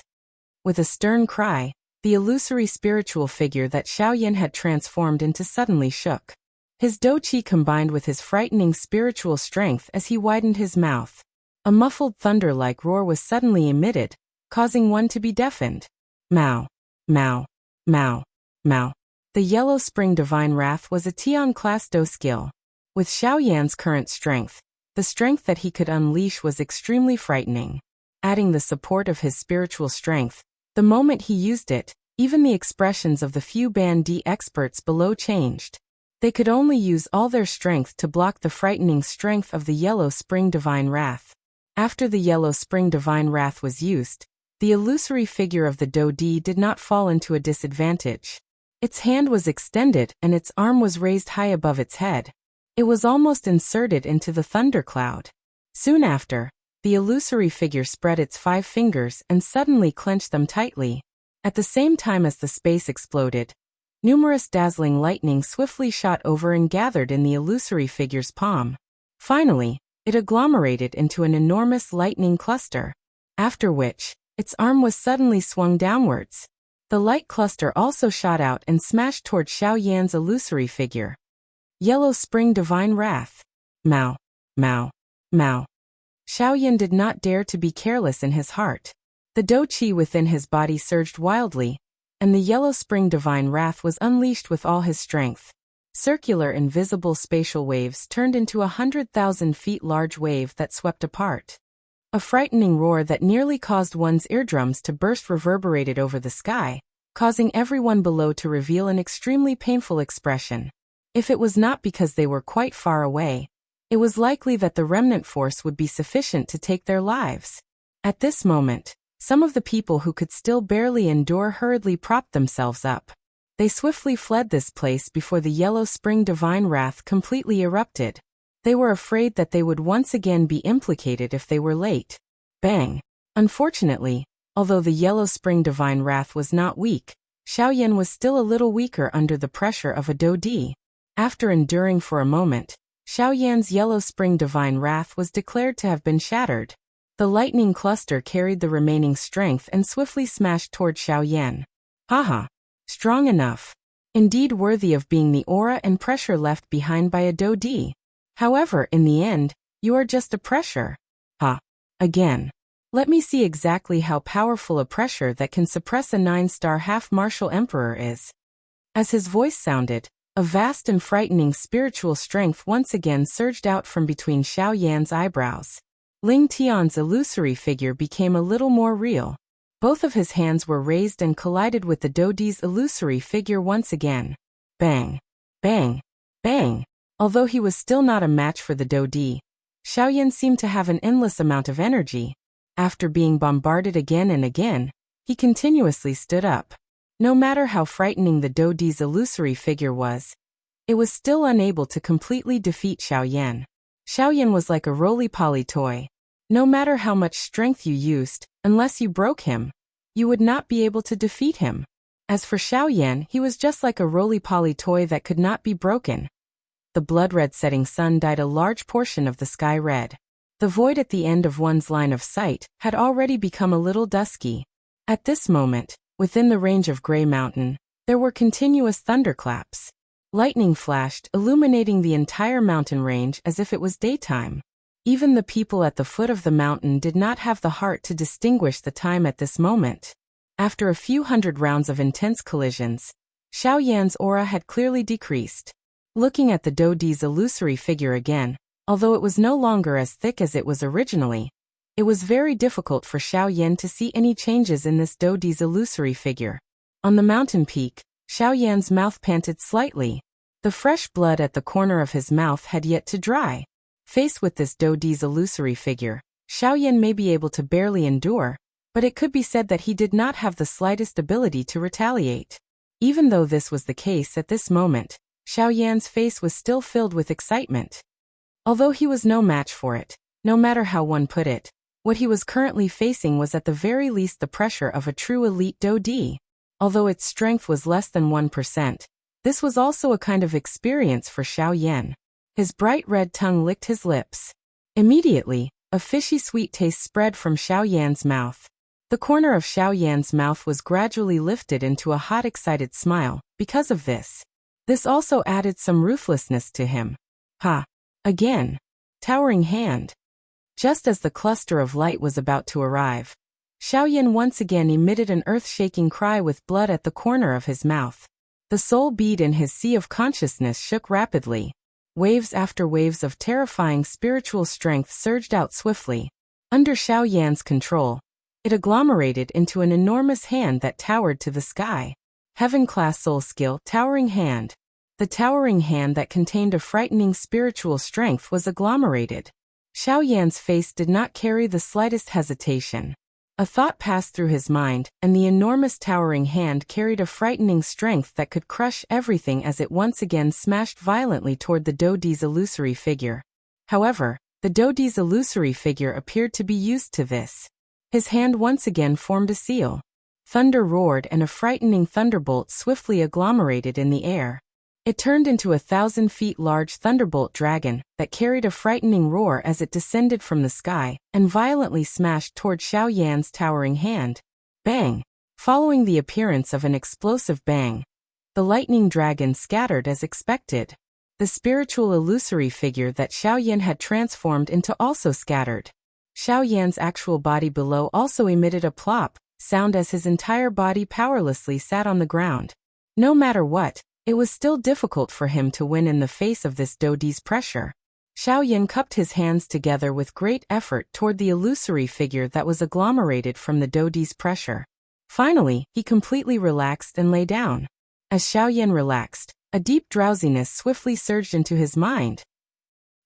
With a stern cry, the illusory spiritual figure that Xiao Yan had transformed into suddenly shook. His Do-Chi combined with his frightening spiritual strength as he widened his mouth. A muffled thunder-like roar was suddenly emitted, causing one to be deafened. Mao. Mao. Mao. Mao. The Yellow Spring Divine Wrath was a Tian-class Do skill. With Xiao Yan's current strength, the strength that he could unleash was extremely frightening. Adding the support of his spiritual strength, the moment he used it, even the expressions of the few Band D experts below changed. They could only use all their strength to block the frightening strength of the Yellow Spring Divine Wrath. After the Yellow Spring Divine Wrath was used, the illusory figure of the Do-Di did not fall into a disadvantage. Its hand was extended and its arm was raised high above its head. It was almost inserted into the thundercloud. Soon after, the illusory figure spread its 5 fingers and suddenly clenched them tightly. At the same time as the space exploded, numerous dazzling lightning swiftly shot over and gathered in the illusory figure's palm. Finally, it agglomerated into an enormous lightning cluster, after which, its arm was suddenly swung downwards. The light cluster also shot out and smashed toward Xiao Yan's illusory figure. Yellow Spring Divine Wrath. Mao. Mao. Mao. Xiao Yan did not dare to be careless in his heart. The Do-Chi within his body surged wildly, and the Yellow Spring Divine Wrath was unleashed with all his strength. Circular invisible spatial waves turned into 100,000 feet large wave that swept apart. A frightening roar that nearly caused one's eardrums to burst reverberated over the sky, causing everyone below to reveal an extremely painful expression. If it was not because they were quite far away, it was likely that the remnant force would be sufficient to take their lives. At this moment, some of the people who could still barely endure hurriedly propped themselves up. They swiftly fled this place before the Yellow Spring Divine Wrath completely erupted. They were afraid that they would once again be implicated if they were late. Bang! Unfortunately, although the Yellow Spring Divine Wrath was not weak, Xiao Yan was still a little weaker under the pressure of a Do-Di. After enduring for a moment, Xiaoyan's yellow spring divine wrath was declared to have been shattered. The lightning cluster carried the remaining strength and swiftly smashed toward Xiaoyan. Haha. Strong enough. Indeed worthy of being the aura and pressure left behind by a Dodi. However, in the end, you are just a pressure. Ha. Again. Let me see exactly how powerful a pressure that can suppress a 9-star half-martial emperor is. As his voice sounded, a vast and frightening spiritual strength once again surged out from between Xiaoyan's eyebrows. Ling Tian's illusory figure became a little more real. Both of his hands were raised and collided with the Dodi's illusory figure once again. Bang! Bang! Bang! Although he was still not a match for the Dodi, Xiaoyan seemed to have an endless amount of energy. After being bombarded again and again, he continuously stood up. No matter how frightening the Dodi's illusory figure was, it was still unable to completely defeat Xiaoyan. Xiaoyan was like a roly-poly toy. No matter how much strength you used, unless you broke him, you would not be able to defeat him. As for Xiaoyan, he was just like a roly-poly toy that could not be broken. The blood-red setting sun dyed a large portion of the sky red. The void at the end of one's line of sight had already become a little dusky. At this moment, within the range of Grey Mountain, there were continuous thunderclaps. Lightning flashed, illuminating the entire mountain range as if it was daytime. Even the people at the foot of the mountain did not have the heart to distinguish the time at this moment. After a few hundred rounds of intense collisions, Xiaoyan's aura had clearly decreased. Looking at the Dodi's illusory figure again, although it was no longer as thick as it was originally, it was very difficult for Xiaoyan to see any changes in this Dodi's illusory figure. On the mountain peak, Xiaoyan's mouth panted slightly. The fresh blood at the corner of his mouth had yet to dry. Faced with this Dodi's illusory figure, Xiaoyan may be able to barely endure, but it could be said that he did not have the slightest ability to retaliate. Even though this was the case at this moment, Xiaoyan's face was still filled with excitement. Although he was no match for it, no matter how one put it, what he was currently facing was at the very least the pressure of a true elite Dodi. Although its strength was less than 1%, this was also a kind of experience for Xiaoyan. His bright red tongue licked his lips. Immediately, a fishy sweet taste spread from Xiaoyan's mouth. The corner of Xiaoyan's mouth was gradually lifted into a hot excited smile. Because of this also added some ruthlessness to him. Ha! Again. Towering hand. Just as the cluster of light was about to arrive, Xiaoyan once again emitted an earth-shaking cry with blood at the corner of his mouth. The soul bead in his sea of consciousness shook rapidly. Waves after waves of terrifying spiritual strength surged out swiftly. Under Xiaoyan's control, it agglomerated into an enormous hand that towered to the sky. Heaven-class soul skill, towering hand. The towering hand that contained a frightening spiritual strength was agglomerated. Xiaoyan's face did not carry the slightest hesitation. A thought passed through his mind, and the enormous towering hand carried a frightening strength that could crush everything as it once again smashed violently toward the Dodi's illusory figure. However, the Dodi's illusory figure appeared to be used to this. His hand once again formed a seal. Thunder roared and a frightening thunderbolt swiftly agglomerated in the air. It turned into a 1,000 feet large thunderbolt dragon that carried a frightening roar as it descended from the sky and violently smashed toward Xiaoyan's towering hand. Bang! Following the appearance of an explosive bang, the lightning dragon scattered as expected. The spiritual illusory figure that Xiaoyan had transformed into also scattered. Xiaoyan's actual body below also emitted a plop sound as his entire body powerlessly sat on the ground. No matter what, it was still difficult for him to win in the face of this Dodi's pressure. Xiaoyan cupped his hands together with great effort toward the illusory figure that was agglomerated from the Dodi's pressure. Finally, he completely relaxed and lay down. As Xiaoyan relaxed, a deep drowsiness swiftly surged into his mind.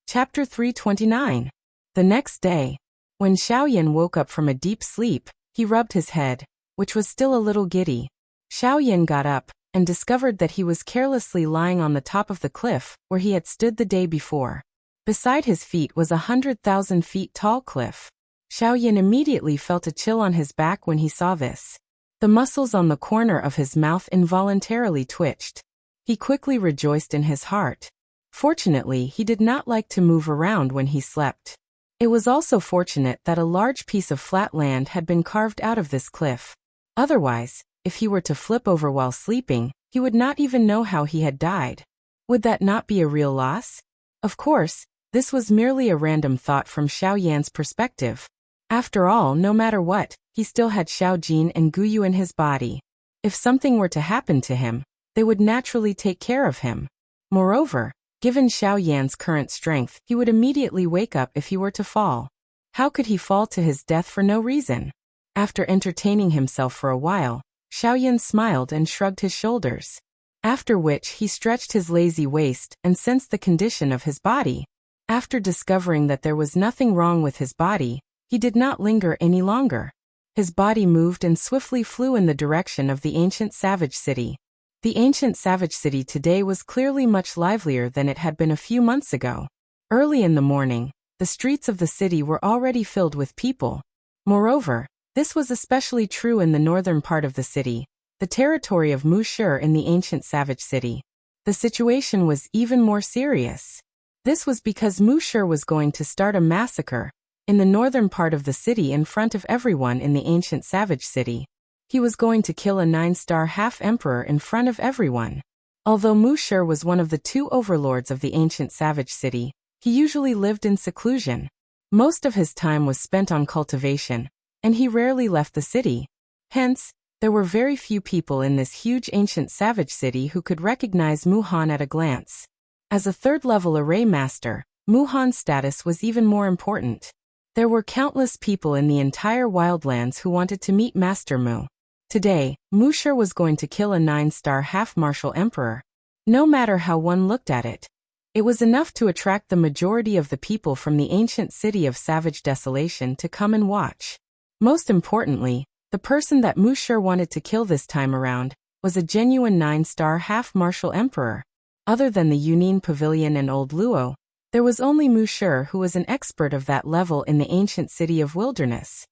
Chapter 329. The next day, when Xiaoyan woke up from a deep sleep, he rubbed his head, which was still a little giddy. Xiaoyan got up and discovered that he was carelessly lying on the top of the cliff where he had stood the day before. Beside his feet was 100,000 feet tall cliff. Xiaoyan immediately felt a chill on his back when he saw this. The muscles on the corner of his mouth involuntarily twitched. He quickly rejoiced in his heart. Fortunately, he did not like to move around when he slept. It was also fortunate that a large piece of flat land had been carved out of this cliff. Otherwise, if he were to flip over while sleeping, he would not even know how he had died. Would that not be a real loss? Of course, this was merely a random thought from Xiao Yan's perspective. After all, no matter what, he still had Xiao Jin and Guyu in his body. If something were to happen to him, they would naturally take care of him. Moreover, given Xiao Yan's current strength, he would immediately wake up if he were to fall. How could he fall to his death for no reason? After entertaining himself for a while, Xiao Yan smiled and shrugged his shoulders. After which he stretched his lazy waist and sensed the condition of his body. After discovering that there was nothing wrong with his body, he did not linger any longer. His body moved and swiftly flew in the direction of the ancient savage city. The ancient savage city today was clearly much livelier than it had been a few months ago. Early in the morning, the streets of the city were already filled with people. Moreover, this was especially true in the northern part of the city, the territory of Mushi in the ancient savage city. The situation was even more serious. This was because Mushi was going to start a massacre in the northern part of the city in front of everyone in the ancient savage city. He was going to kill a 9-star half-emperor in front of everyone. Although Mushi was one of the 2 overlords of the ancient savage city, he usually lived in seclusion. Most of his time was spent on cultivation, and he rarely left the city. Hence, there were very few people in this huge ancient savage city who could recognize Mu Han at a glance. As a 3rd-level array master, Mu Han's status was even more important. There were countless people in the entire wildlands who wanted to meet Master Mu. Today, Mushi was going to kill a 9-star half-martial emperor. No matter how one looked at it, it was enough to attract the majority of the people from the ancient city of Savage Desolation to come and watch. Most importantly, the person that Mushi wanted to kill this time around was a genuine 9-star half-martial emperor. Other than the Yunin Pavilion and Old Luo, there was only Mushi who was an expert of that level in the ancient city of Wilderness.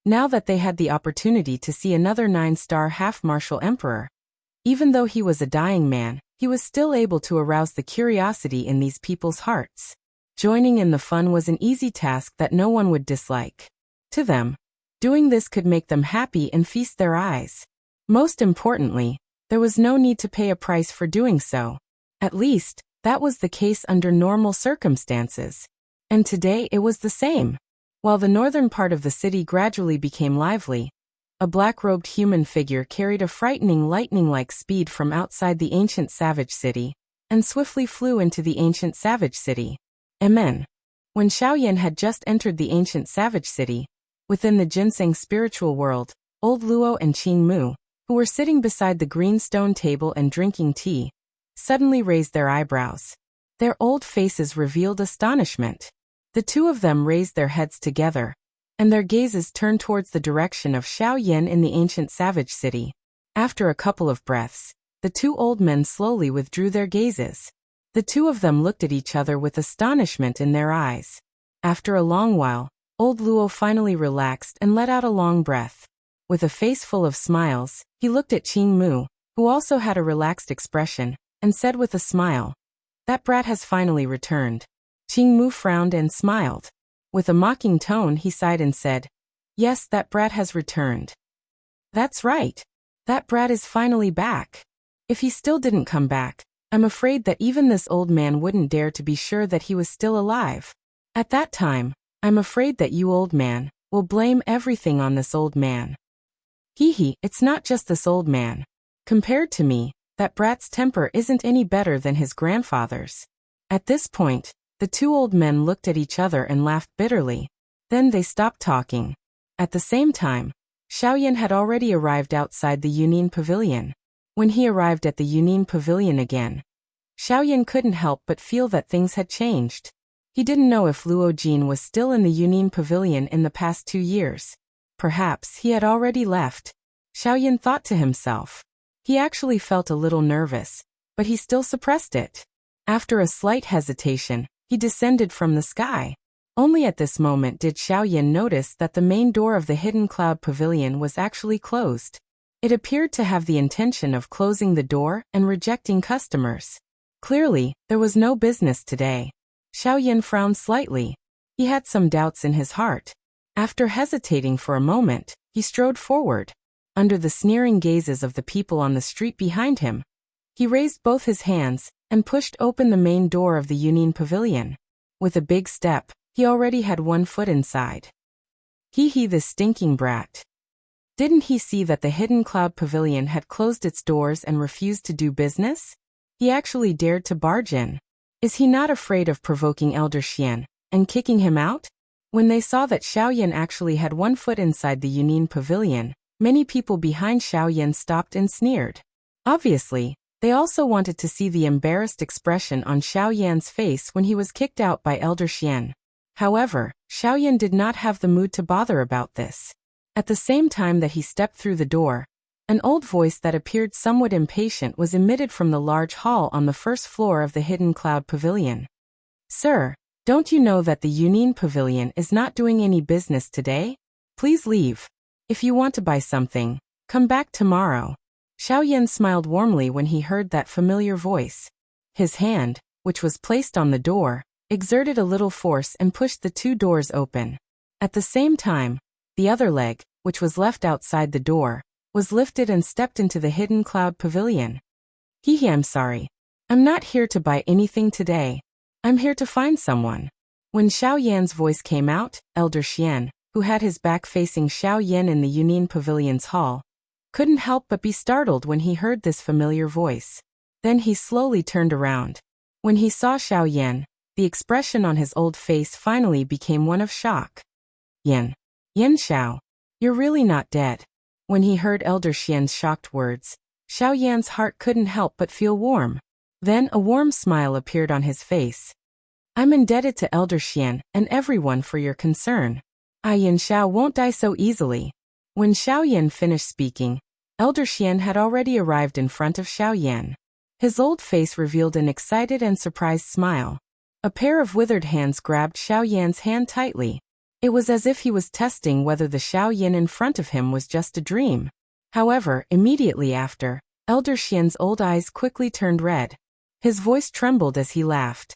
Now that they had the opportunity to see another 9-star half-martial emperor, even though he was a dying man, he was still able to arouse the curiosity in these people's hearts. Joining in the fun was an easy task that no one would dislike. To them, doing this could make them happy and feast their eyes. Most importantly, there was no need to pay a price for doing so. At least, that was the case under normal circumstances. And today it was the same. While the northern part of the city gradually became lively, a black-robed human figure carried a frightening lightning-like speed from outside the ancient savage city, and swiftly flew into the ancient savage city. Amen. When Xiao Yan had just entered the ancient savage city, within the ginseng spiritual world, Old Luo and Qing Mu, who were sitting beside the green stone table and drinking tea, suddenly raised their eyebrows. Their old faces revealed astonishment. The 2 of them raised their heads together, and their gazes turned towards the direction of Xiao Yan in the ancient savage city. After a couple of breaths, the 2 old men slowly withdrew their gazes. The 2 of them looked at each other with astonishment in their eyes. After a long while, Old Luo finally relaxed and let out a long breath. With a face full of smiles, he looked at Qing Mu, who also had a relaxed expression, and said with a smile, "That brat has finally returned." Qing Mu frowned and smiled. With a mocking tone he sighed and said, "Yes, that brat has returned. That's right. That brat is finally back. If he still didn't come back, I'm afraid that even this old man wouldn't dare to be sure that he was still alive. At that time, I'm afraid that you old man will blame everything on this old man. Hee, it's not just this old man. Compared to me, that brat's temper isn't any better than his grandfather's." At this point, the 2 old men looked at each other and laughed bitterly. Then they stopped talking. At the same time, Xiao Yan had already arrived outside the Yunin Pavilion. When he arrived at the Yunin Pavilion again, Xiao Yan couldn't help but feel that things had changed. He didn't know if Luo Jin was still in the Yunin Pavilion in the past 2 years. Perhaps he had already left. Xiao Yan thought to himself. He actually felt a little nervous, but he still suppressed it. After a slight hesitation, he descended from the sky. Only at this moment did Xiao Yan notice that the main door of the Hidden Cloud Pavilion was actually closed. It appeared to have the intention of closing the door and rejecting customers. Clearly, there was no business today. Xiaoyan frowned slightly. He had some doubts in his heart. After hesitating for a moment, he strode forward. Under the sneering gazes of the people on the street behind him, he raised both his hands and pushed open the main door of the Union Pavilion. With a big step, he already had one foot inside. Hee, this stinking brat. Didn't he see that the Hidden Cloud Pavilion had closed its doors and refused to do business? He actually dared to barge in. Is he not afraid of provoking Elder Xian and kicking him out? When they saw that Xiaoyan actually had one foot inside the Union Pavilion, many people behind Xiaoyan stopped and sneered. Obviously, they also wanted to see the embarrassed expression on Xiaoyan's face when he was kicked out by Elder Xian. However, Xiaoyan did not have the mood to bother about this. At the same time that he stepped through the door, an old voice that appeared somewhat impatient was emitted from the large hall on the first floor of the Hidden Cloud Pavilion. Sir, don't you know that the Union Pavilion is not doing any business today? Please leave. If you want to buy something, come back tomorrow. Xiaoyan smiled warmly when he heard that familiar voice. His hand, which was placed on the door, exerted a little force and pushed the two doors open. At the same time, the other leg, which was left outside the door, was lifted and stepped into the Hidden Cloud Pavilion. I'm sorry. I'm not here to buy anything today. I'm here to find someone. When Xiaoyan's voice came out, Elder Xian, who had his back facing Xiaoyan in the Union Pavilion's hall, couldn't help but be startled when he heard this familiar voice. Then he slowly turned around. When he saw Xiaoyan, the expression on his old face finally became one of shock. Yan Xiao, you're really not dead. When he heard Elder Xian's shocked words, Xiaoyan's heart couldn't help but feel warm. Then a warm smile appeared on his face. I'm indebted to Elder Xian and everyone for your concern. Yan Xiao won't die so easily. When Xiaoyan finished speaking, Elder Xian had already arrived in front of Xiaoyan. His old face revealed an excited and surprised smile. A pair of withered hands grabbed Xiaoyan's hand tightly. It was as if he was testing whether the Xiaoyan in front of him was just a dream. However, immediately after, Elder Xian's old eyes quickly turned red. His voice trembled as he laughed.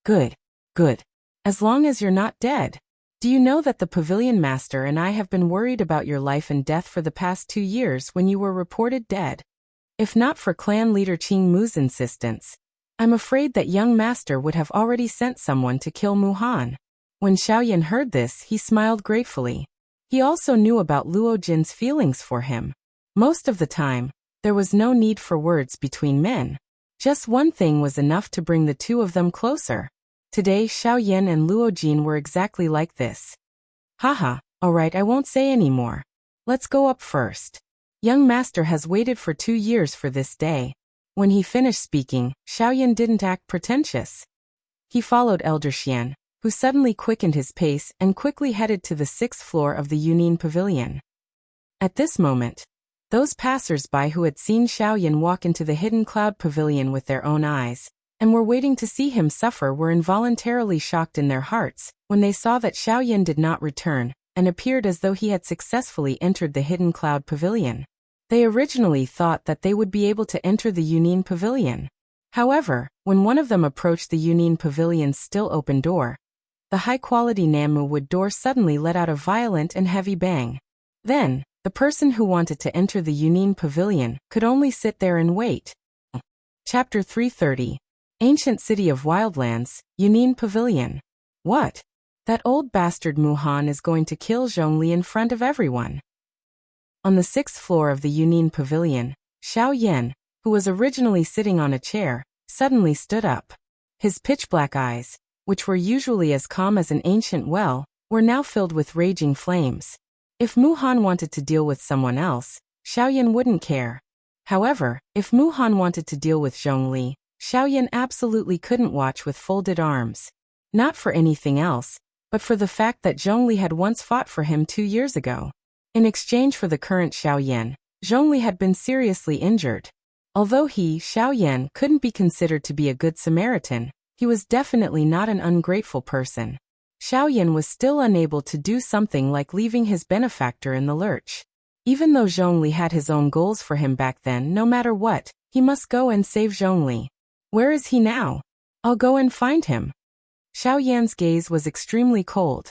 Good. As long as you're not dead. Do you know that the Pavilion Master and I have been worried about your life and death for the past 2 years when you were reported dead? If not for clan leader Qing Mu's insistence, I'm afraid that young master would have already sent someone to kill Mu Han. When Xiaoyan heard this, he smiled gratefully. He also knew about Luo Jin's feelings for him. Most of the time, there was no need for words between men. Just one thing was enough to bring the two of them closer. Today, Xiaoyan and Luo Jin were exactly like this. Haha, alright, I won't say any more. Let's go up first. Young master has waited for 2 years for this day. When he finished speaking, Xiaoyan didn't act pretentious. He followed Elder Xian, who suddenly quickened his pace and quickly headed to the 6th floor of the Union Pavilion. At this moment, those passers-by who had seen Xiaoyan walk into the Hidden Cloud Pavilion with their own eyes, and were waiting to see him suffer, were involuntarily shocked in their hearts when they saw that Xiaoyan did not return and appeared as though he had successfully entered the Hidden Cloud Pavilion. They originally thought that they would be able to enter the Union Pavilion. However, when one of them approached the Union Pavilion's still open door, the high-quality Namu wood door suddenly let out a violent and heavy bang. Then, the person who wanted to enter the Union Pavilion could only sit there and wait. Chapter 330. Ancient City of Wildlands, Union Pavilion. What? That old bastard Mu Han is going to kill Zhongli in front of everyone. On the 6th floor of the Union Pavilion, Xiaoyan, who was originally sitting on a chair, suddenly stood up. His pitch-black eyes, which were usually as calm as an ancient well, were now filled with raging flames. If Mu Han wanted to deal with someone else, Xiaoyan wouldn't care. However, if Mu Han wanted to deal with Zhongli, Xiaoyan absolutely couldn't watch with folded arms. Not for anything else, but for the fact that Zhongli had once fought for him 2 years ago. In exchange for the current Xiaoyan, Zhongli had been seriously injured. Although he, Xiaoyan, couldn't be considered to be a good Samaritan, he was definitely not an ungrateful person. Xiaoyan was still unable to do something like leaving his benefactor in the lurch. Even though Zhongli had his own goals for him back then, no matter what, he must go and save Zhongli. Where is he now? I'll go and find him. Xiao Yan's gaze was extremely cold.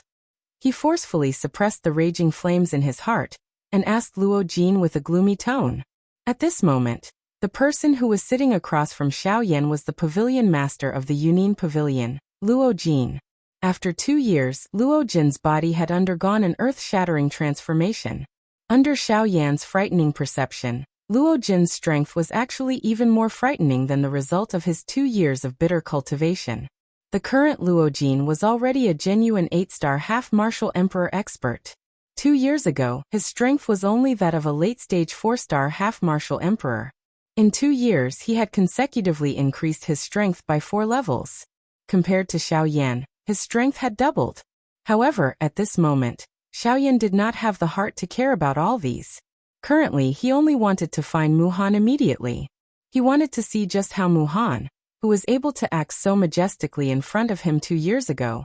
He forcefully suppressed the raging flames in his heart and asked Luo Jin with a gloomy tone. At this moment, the person who was sitting across from Xiao Yan was the pavilion master of the Yunin Pavilion, Luo Jin. After 2 years, Luo Jin's body had undergone an earth-shattering transformation. Under Xiao Yan's frightening perception, Luo Jin's strength was actually even more frightening than the result of his 2 years of bitter cultivation. The current Luo Jin was already a genuine 8-star half-martial emperor expert. 2 years ago, his strength was only that of a late-stage 4-star half-martial emperor. In 2 years, he had consecutively increased his strength by 4 levels. Compared to Xiao Yan, his strength had doubled. However, at this moment, Xiao Yan did not have the heart to care about all these. Currently, he only wanted to find Mu Han immediately. He wanted to see just how Mu Han, who was able to act so majestically in front of him 2 years ago,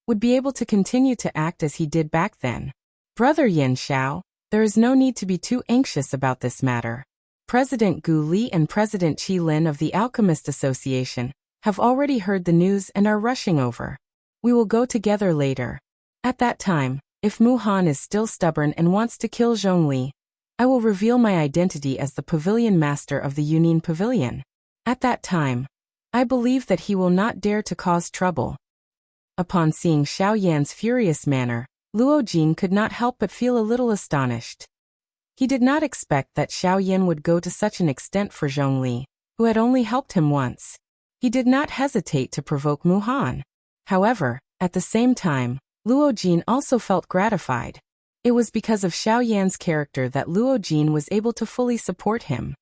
would be able to continue to act as he did back then. Brother Yin Xiao, there is no need to be too anxious about this matter. President Gu Li and President Qi Lin of the Alchemist Association have already heard the news and are rushing over. We will go together later. At that time, if Mu Han is still stubborn and wants to kill Zhongli, I will reveal my identity as the pavilion master of the Yunin Pavilion. At that time, I believe that he will not dare to cause trouble. Upon seeing Xiao Yan's furious manner, Luo Jin could not help but feel a little astonished. He did not expect that Xiao Yan would go to such an extent for Zhongli, who had only helped him once. He did not hesitate to provoke Mu Han. However, at the same time, Luo Jin also felt gratified. It was because of Xiao Yan's character that Luo Jin was able to fully support him.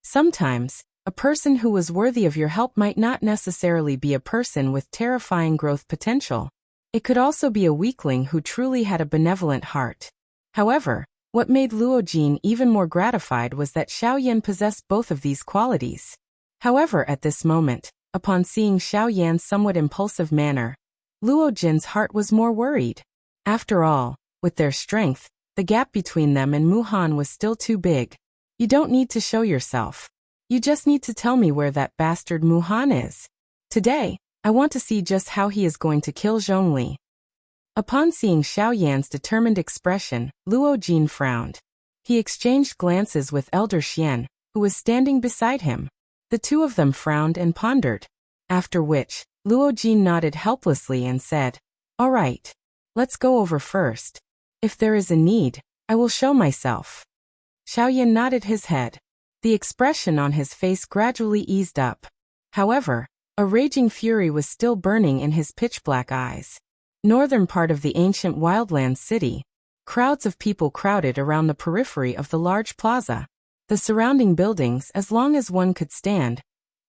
Sometimes, a person who was worthy of your help might not necessarily be a person with terrifying growth potential. It could also be a weakling who truly had a benevolent heart. However, what made Luo Jin even more gratified was that Xiao Yan possessed both of these qualities. However, at this moment, upon seeing Xiao Yan's somewhat impulsive manner, Luo Jin's heart was more worried. After all, with their strength, the gap between them and Mu Han was still too big. You don't need to show yourself. You just need to tell me where that bastard Mu Han is. Today, I want to see just how he is going to kill Zhongli. Upon seeing Xiao Yan's determined expression, Luo Jin frowned. He exchanged glances with Elder Xian, who was standing beside him. The two of them frowned and pondered. After which, Luo Jin nodded helplessly and said, "All right. Let's go over first. If there is a need, I will show myself." Xiao Yan nodded his head. The expression on his face gradually eased up. However, a raging fury was still burning in his pitch-black eyes. Northern part of the ancient wildlands city. Crowds of people crowded around the periphery of the large plaza. The surrounding buildings, as long as one could stand,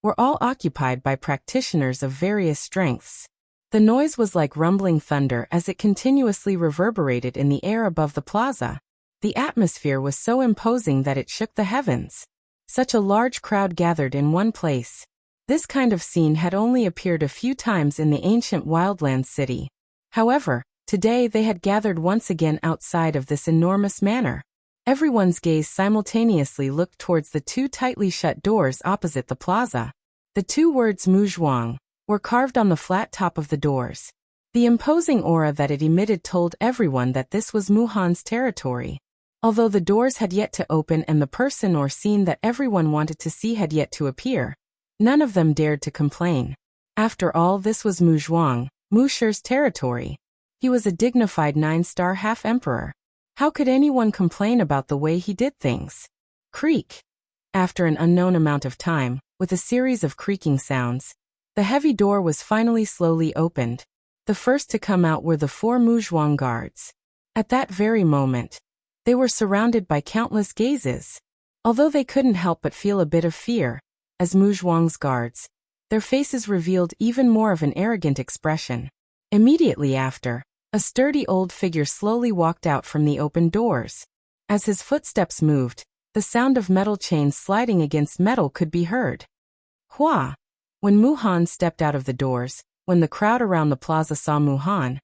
were all occupied by practitioners of various strengths. The noise was like rumbling thunder as it continuously reverberated in the air above the plaza. The atmosphere was so imposing that it shook the heavens. Such a large crowd gathered in one place. This kind of scene had only appeared a few times in the ancient wildlands city. However, today they had gathered once again outside of this enormous manor. Everyone's gaze simultaneously looked towards the 2 tightly shut doors opposite the plaza. The 2 words Mu Zhuang were carved on the flat top of the doors. The imposing aura that it emitted told everyone that this was Mu Han's territory. Although the doors had yet to open and the person or scene that everyone wanted to see had yet to appear, none of them dared to complain. After all, this was Mu Zhuang, Mu Shi's territory. He was a dignified 9-star half-emperor. How could anyone complain about the way he did things? Creak. After an unknown amount of time, with a series of creaking sounds, the heavy door was finally slowly opened. The first to come out were the 4 Mu Zhuang guards. At that very moment, they were surrounded by countless gazes. Although they couldn't help but feel a bit of fear, as Mu Zhuang's guards, their faces revealed even more of an arrogant expression. Immediately after, a sturdy old figure slowly walked out from the open doors. As his footsteps moved, the sound of metal chains sliding against metal could be heard. Hua! When Mu Han stepped out of the doors, when the crowd around the plaza saw Mu Han,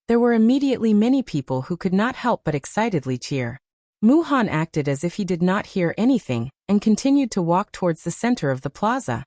there were immediately many people who could not help but excitedly cheer. Mu-Han acted as if he did not hear anything and continued to walk towards the center of the plaza.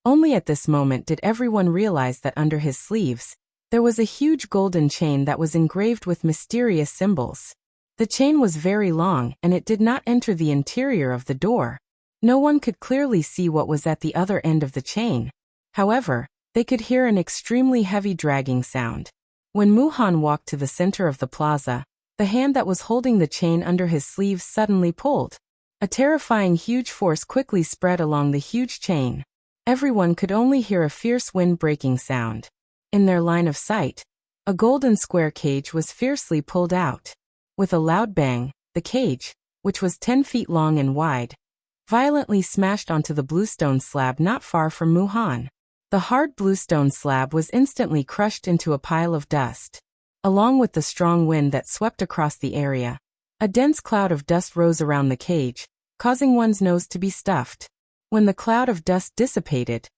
Only at this moment did everyone realize that under his sleeves, there was a huge golden chain that was engraved with mysterious symbols. The chain was very long and it did not enter the interior of the door. No one could clearly see what was at the other end of the chain. However, they could hear an extremely heavy dragging sound. When Mu-Han walked to the center of the plaza, the hand that was holding the chain under his sleeves suddenly pulled. A terrifying huge force quickly spread along the huge chain. Everyone could only hear a fierce wind-breaking sound. In their line of sight, a golden square cage was fiercely pulled out. With a loud bang, the cage, which was 10 feet long and wide, violently smashed onto the bluestone slab not far from Mu-Han. The hard bluestone slab was instantly crushed into a pile of dust. Along with the strong wind that swept across the area, a dense cloud of dust rose around the cage, causing one's nose to be stuffed. When the cloud of dust dissipated,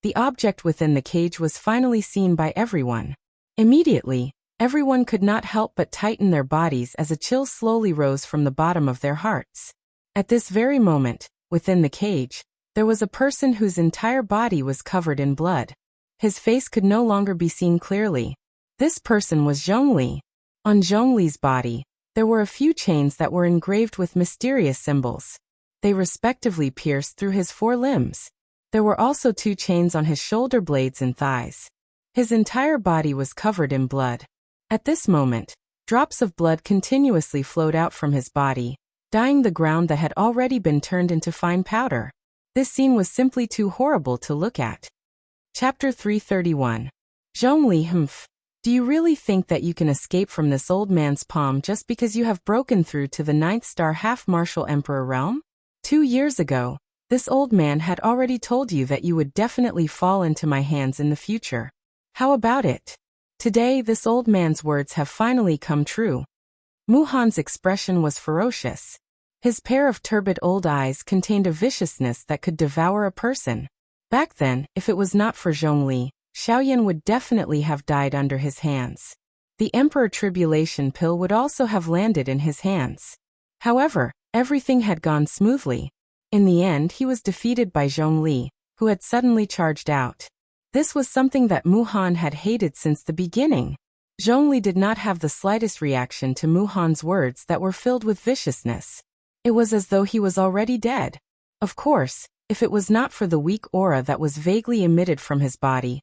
the object within the cage was finally seen by everyone. Immediately, everyone could not help but tighten their bodies as a chill slowly rose from the bottom of their hearts. At this very moment, within the cage, there was a person whose entire body was covered in blood. His face could no longer be seen clearly. This person was Zhongli. On Zhongli's body, there were a few chains that were engraved with mysterious symbols. They respectively pierced through his 4 limbs. There were also 2 chains on his shoulder blades and thighs. His entire body was covered in blood. At this moment, drops of blood continuously flowed out from his body, dyeing the ground that had already been turned into fine powder. This scene was simply too horrible to look at. Chapter 331. Zhongli. Do you really think that you can escape from this old man's palm just because you have broken through to the 9th star half-martial emperor realm? 2 years ago, this old man had already told you that you would definitely fall into my hands in the future. How about it? Today, this old man's words have finally come true. Mu-Han's expression was ferocious. His pair of turbid old eyes contained a viciousness that could devour a person. Back then, if it was not for Zhongli, Xiaoyan would definitely have died under his hands. The Emperor Tribulation Pill would also have landed in his hands. However, everything had gone smoothly. In the end, he was defeated by Zhongli, who had suddenly charged out. This was something that Mu-Han had hated since the beginning. Zhongli did not have the slightest reaction to Mu-Han's words that were filled with viciousness. It was as though he was already dead. Of course, if it was not for the weak aura that was vaguely emitted from his body,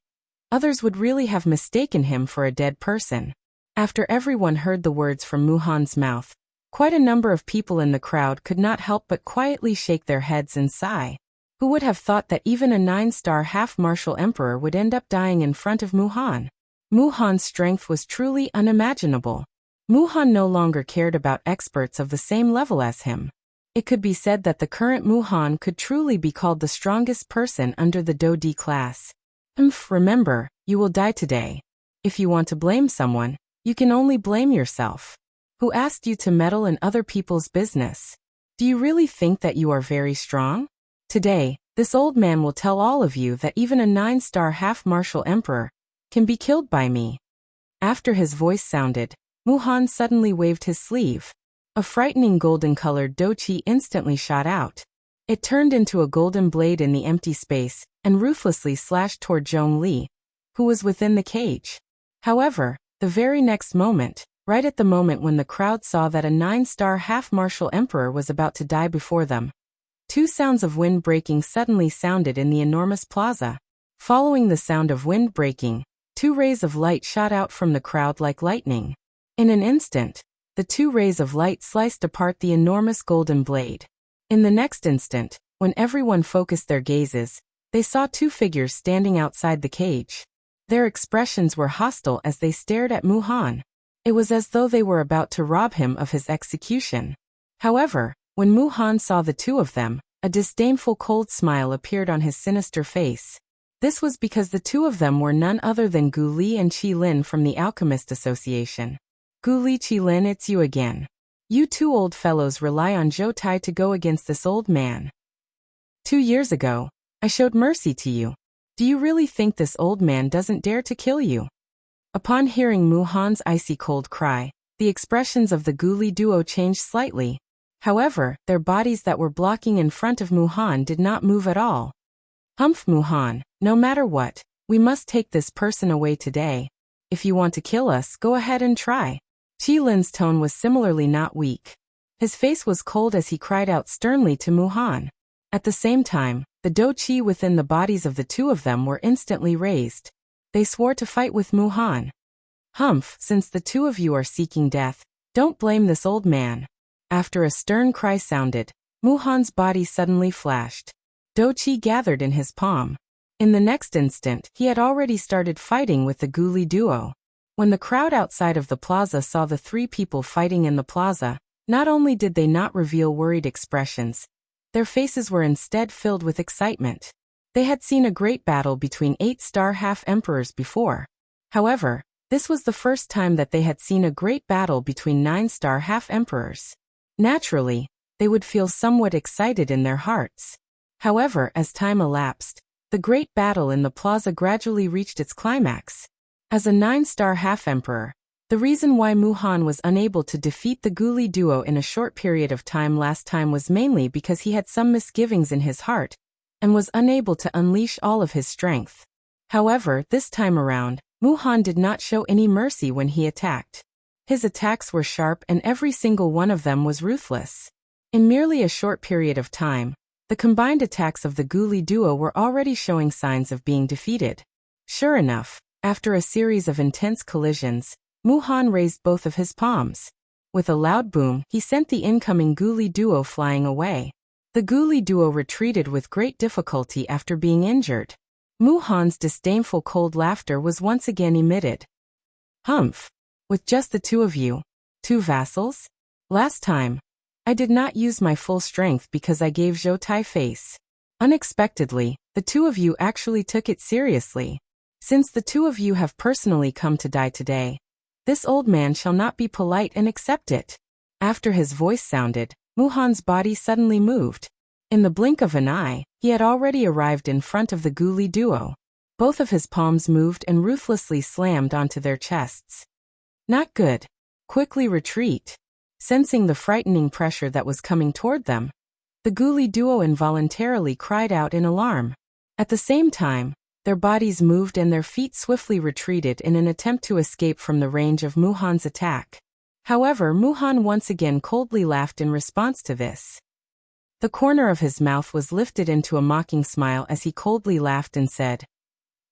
others would really have mistaken him for a dead person. After everyone heard the words from Mu-Han's mouth, quite a number of people in the crowd could not help but quietly shake their heads and sigh. Who would have thought that even a 9-star half-martial emperor would end up dying in front of Mu-Han? Mu-Han's strength was truly unimaginable. Mu-Han no longer cared about experts of the same level as him. It could be said that the current Mu-Han could truly be called the strongest person under the Do D class. Remember, you will die today. If you want to blame someone, you can only blame yourself. Who asked you to meddle in other people's business? Do you really think that you are very strong? Today, this old man will tell all of you that even a 9-star half-martial emperor can be killed by me. After his voice sounded, Mu-Han suddenly waved his sleeve. A frightening golden-colored doqi instantly shot out. It turned into a golden blade in the empty space and ruthlessly slashed toward Zhongli, who was within the cage. However, the very next moment, right at the moment when the crowd saw that a 9-star half-martial emperor was about to die before them, 2 sounds of wind breaking suddenly sounded in the enormous plaza. Following the sound of wind breaking, 2 rays of light shot out from the crowd like lightning. In an instant, the 2 rays of light sliced apart the enormous golden blade. In the next instant, when everyone focused their gazes, they saw 2 figures standing outside the cage. Their expressions were hostile as they stared at Mu-Han. It was as though they were about to rob him of his execution. However, when Mu-Han saw the 2 of them, a disdainful cold smile appeared on his sinister face. This was because the 2 of them were none other than Gu Li and Qi Lin from the Alchemist Association. Gu Li, Qi Lin, it's you again. You 2 old fellows rely on Zhou Tai to go against this old man. 2 years ago, I showed mercy to you. Do you really think this old man doesn't dare to kill you? Upon hearing Mu-Han's icy cold cry, the expressions of the Gu Li duo changed slightly. However, their bodies that were blocking in front of Mu-Han did not move at all. Humph, Mu-Han, no matter what, we must take this person away today. If you want to kill us, go ahead and try. Qi Lin's tone was similarly not weak. His face was cold as he cried out sternly to Mu-Han. At the same time, the Do Qi within the bodies of the two of them were instantly raised. They swore to fight with Mu-Han. Humph, since the two of you are seeking death, don't blame this old man. After a stern cry sounded, Mu-Han's body suddenly flashed. Do Qi gathered in his palm. In the next instant, he had already started fighting with the Guli duo. When the crowd outside of the plaza saw the three people fighting in the plaza, not only did they not reveal worried expressions, their faces were instead filled with excitement. They had seen a great battle between 8-star half-emperors before. However, this was the first time that they had seen a great battle between 9-star half-emperors. Naturally, they would feel somewhat excited in their hearts. However, as time elapsed, the great battle in the plaza gradually reached its climax. As a 9-star half-emperor, the reason why Mu-Han was unable to defeat the Guli duo in a short period of time last time was mainly because he had some misgivings in his heart, and was unable to unleash all of his strength. However, this time around, Mu-Han did not show any mercy when he attacked. His attacks were sharp and every single one of them was ruthless. In merely a short period of time, the combined attacks of the Guli duo were already showing signs of being defeated. Sure enough, after a series of intense collisions, Mu-Han raised both of his palms. With a loud boom, he sent the incoming Guli duo flying away. The Guli duo retreated with great difficulty after being injured. Mu-Han's disdainful cold laughter was once again emitted. Humph! With just the two of you? Two vassals? Last time, I did not use my full strength because I gave Zhou Tai face. Unexpectedly, the two of you actually took it seriously. Since the two of you have personally come to die today, this old man shall not be polite and accept it. After his voice sounded, Mu-Han's body suddenly moved. In the blink of an eye, he had already arrived in front of the Guli duo. Both of his palms moved and ruthlessly slammed onto their chests. Not good. Quickly retreat. Sensing the frightening pressure that was coming toward them, the Guli duo involuntarily cried out in alarm. At the same time, their bodies moved and their feet swiftly retreated in an attempt to escape from the range of Mu-Han's attack. However, Mu-Han once again coldly laughed in response to this. The corner of his mouth was lifted into a mocking smile as he coldly laughed and said,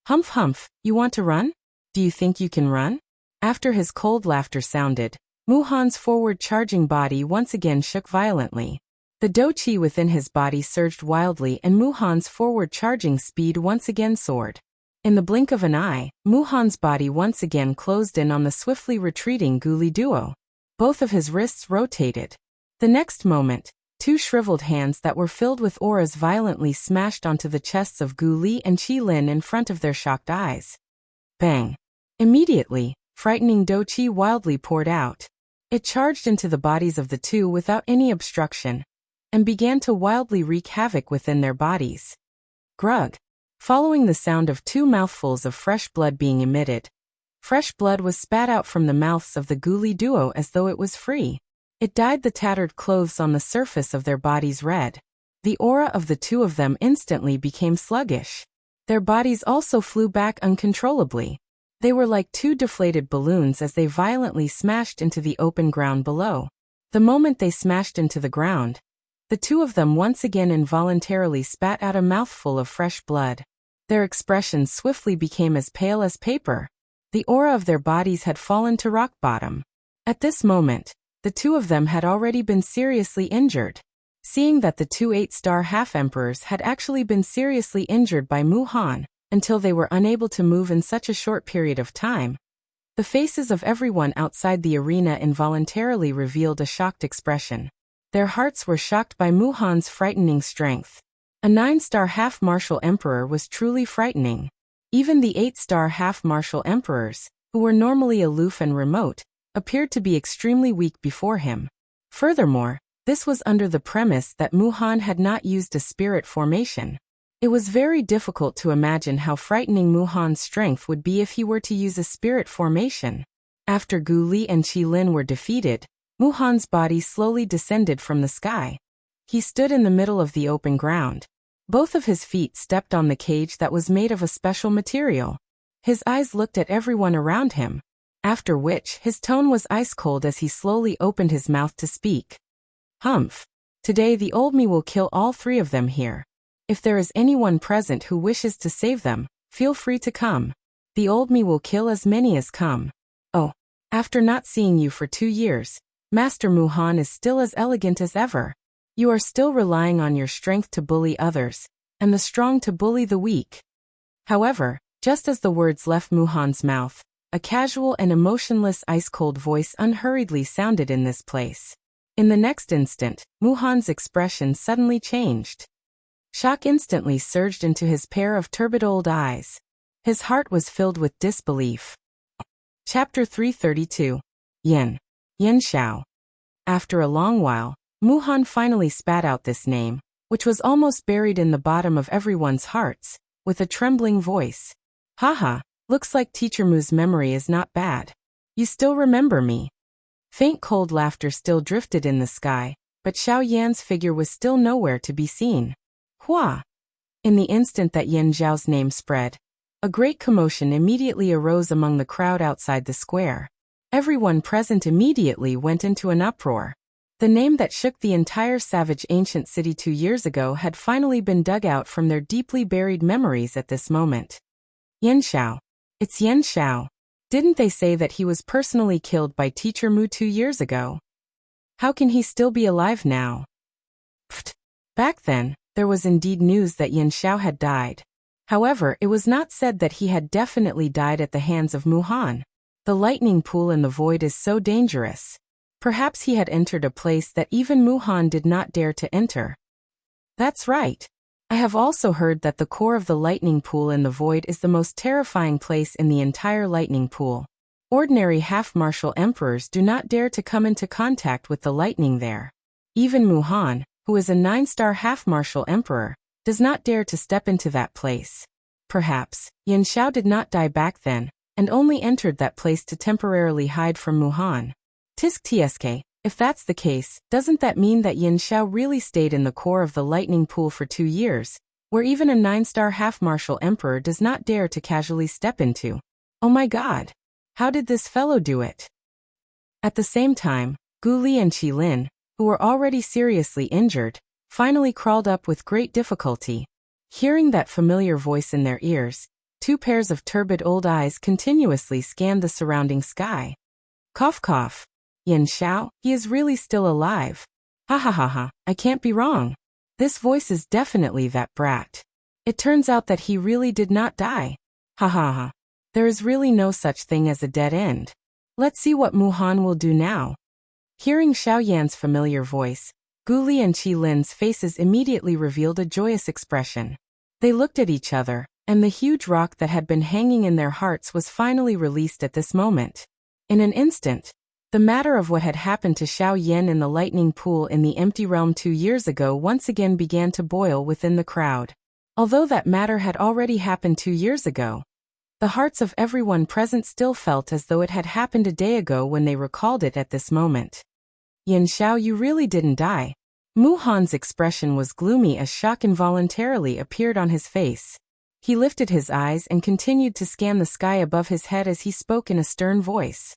"Humph, humph, you want to run? Do you think you can run?" After his cold laughter sounded, Mu-Han's forward-charging body once again shook violently. The Do Qi within his body surged wildly and Mu-Han's forward-charging speed once again soared. In the blink of an eye, Mu-Han's body once again closed in on the swiftly retreating Guli duo. Both of his wrists rotated. The next moment, two shriveled hands that were filled with auras violently smashed onto the chests of Guli and Qi Lin in front of their shocked eyes. Bang! Immediately, frightening Do Qi wildly poured out. It charged into the bodies of the two without any obstruction, and began to wildly wreak havoc within their bodies. Grug! Following the sound of two mouthfuls of fresh blood being emitted, fresh blood was spat out from the mouths of the Guli duo as though it was free. It dyed the tattered clothes on the surface of their bodies red. The aura of the two of them instantly became sluggish. Their bodies also flew back uncontrollably. They were like two deflated balloons as they violently smashed into the open ground below. The moment they smashed into the ground, the two of them once again involuntarily spat out a mouthful of fresh blood. Their expressions swiftly became as pale as paper. The aura of their bodies had fallen to rock bottom. At this moment, the two of them had already been seriously injured. Seeing that the two 8-star half-emperors had actually been seriously injured by Mu-Han, until they were unable to move in such a short period of time, the faces of everyone outside the arena involuntarily revealed a shocked expression. Their hearts were shocked by Mu-Han's frightening strength. A 9-star half-martial emperor was truly frightening. Even the 8-star half-martial emperors, who were normally aloof and remote, appeared to be extremely weak before him. Furthermore, this was under the premise that Mu-Han had not used a spirit formation. It was very difficult to imagine how frightening Mu-Han's strength would be if he were to use a spirit formation. After Gu Li and Qi Lin were defeated, Muhan's body slowly descended from the sky. He stood in the middle of the open ground. Both of his feet stepped on the cage that was made of a special material. His eyes looked at everyone around him, after which his tone was ice cold as he slowly opened his mouth to speak. Humph. Today the old me will kill all three of them here. If there is anyone present who wishes to save them, feel free to come. The old me will kill as many as come. Oh, after not seeing you for 2 years, Master Muhan is still as elegant as ever. You are still relying on your strength to bully others, and the strong to bully the weak. However, just as the words left Muhan's mouth, a casual and emotionless ice-cold voice unhurriedly sounded in this place. In the next instant, Muhan's expression suddenly changed. Shock instantly surged into his pair of turbid old eyes. His heart was filled with disbelief. Chapter 332. Yin Xiao. After a long while, Muhan finally spat out this name, which was almost buried in the bottom of everyone's hearts, with a trembling voice. Haha, looks like Teacher Mu's memory is not bad. You still remember me. Faint cold laughter still drifted in the sky, but Xiao Yan's figure was still nowhere to be seen. Hua! In the instant that Yin Zhao's name spread, a great commotion immediately arose among the crowd outside the square. Everyone present immediately went into an uproar. The name that shook the entire savage ancient city 2 years ago had finally been dug out from their deeply buried memories at this moment. Yin Xiao. It's Yin Xiao. Didn't they say that he was personally killed by Teacher Mu 2 years ago? How can he still be alive now? Pfft. Back then, there was indeed news that Yin Xiao had died. However, it was not said that he had definitely died at the hands of Muhan. The lightning pool in the void is so dangerous. Perhaps he had entered a place that even Muhan did not dare to enter. That's right. I have also heard that the core of the lightning pool in the void is the most terrifying place in the entire lightning pool. Ordinary half-martial emperors do not dare to come into contact with the lightning there. Even Muhan, who is a 9-star half-martial emperor, does not dare to step into that place. Perhaps, Yin Xiao did not die back then, and only entered that place to temporarily hide from Muhan. Tisk tsk, if that's the case, doesn't that mean that Yin Xiao really stayed in the core of the lightning pool for 2 years, where even a 9-star half-martial emperor does not dare to casually step into? Oh my god! How did this fellow do it? At the same time, Gu Li and Qi Lin, who were already seriously injured, finally crawled up with great difficulty. Hearing that familiar voice in their ears, 2 pairs of turbid old eyes continuously scanned the surrounding sky. Cough cough. Yin Xiao, he is really still alive. Ha ha ha ha, I can't be wrong. This voice is definitely that brat. It turns out that he really did not die. Ha ha ha. There is really no such thing as a dead end. Let's see what Muhan will do now. Hearing Xiao Yan's familiar voice, Gu Li and Qi Lin's faces immediately revealed a joyous expression. They looked at each other, and the huge rock that had been hanging in their hearts was finally released at this moment. In an instant, the matter of what had happened to Xiao Yan in the lightning pool in the empty realm 2 years ago once again began to boil within the crowd. Although that matter had already happened 2 years ago, the hearts of everyone present still felt as though it had happened a day ago when they recalled it at this moment. Yin Xiao, you really didn't die. Muhan's expression was gloomy as shock involuntarily appeared on his face. He lifted his eyes and continued to scan the sky above his head as he spoke in a stern voice.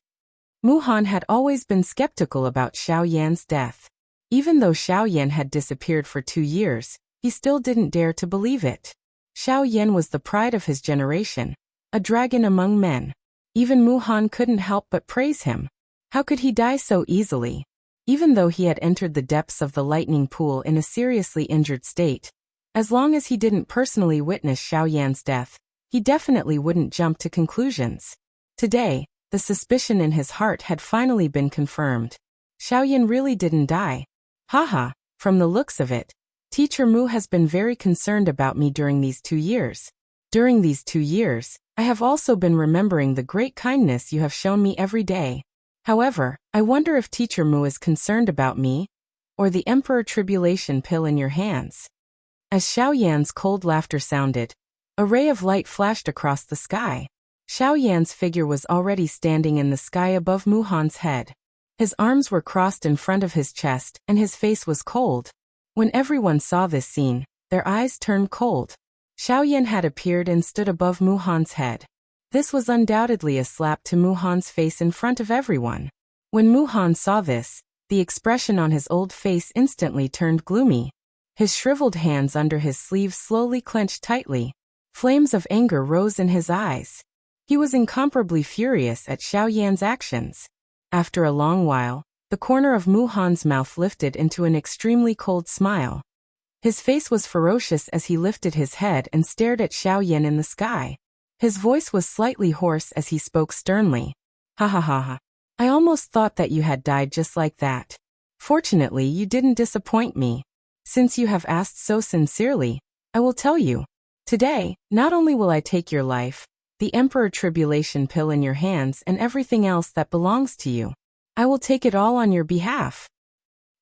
Muhan had always been skeptical about Xiao Yan's death. Even though Xiao Yan had disappeared for 2 years, he still didn't dare to believe it. Xiao Yan was the pride of his generation, a dragon among men. Even Muhan couldn't help but praise him. How could he die so easily? Even though he had entered the depths of the lightning pool in a seriously injured state, as long as he didn't personally witness Xiao Yan's death, he definitely wouldn't jump to conclusions. Today, the suspicion in his heart had finally been confirmed. Xiao Yan really didn't die. Haha, from the looks of it, Teacher Mu has been very concerned about me during these 2 years. During these 2 years, I have also been remembering the great kindness you have shown me every day. However, I wonder if Teacher Mu is concerned about me, or the Emperor Tribulation pill in your hands. As Xiao Yan's cold laughter sounded, a ray of light flashed across the sky. Xiao Yan's figure was already standing in the sky above Muhan's head. His arms were crossed in front of his chest, and his face was cold. When everyone saw this scene, their eyes turned cold. Xiaoyan had appeared and stood above Muhan's head. This was undoubtedly a slap to Muhan's face in front of everyone. When Muhan saw this, the expression on his old face instantly turned gloomy. His shriveled hands under his sleeves slowly clenched tightly. Flames of anger rose in his eyes. He was incomparably furious at Xiaoyan's actions. After a long while, the corner of Muhan's mouth lifted into an extremely cold smile. His face was ferocious as he lifted his head and stared at Xiaoyan in the sky. His voice was slightly hoarse as he spoke sternly. Ha ha ha ha. I almost thought that you had died just like that. Fortunately, you didn't disappoint me. Since you have asked so sincerely, I will tell you. Today, not only will I take your life, the Emperor Tribulation pill in your hands and everything else that belongs to you. I will take it all on your behalf.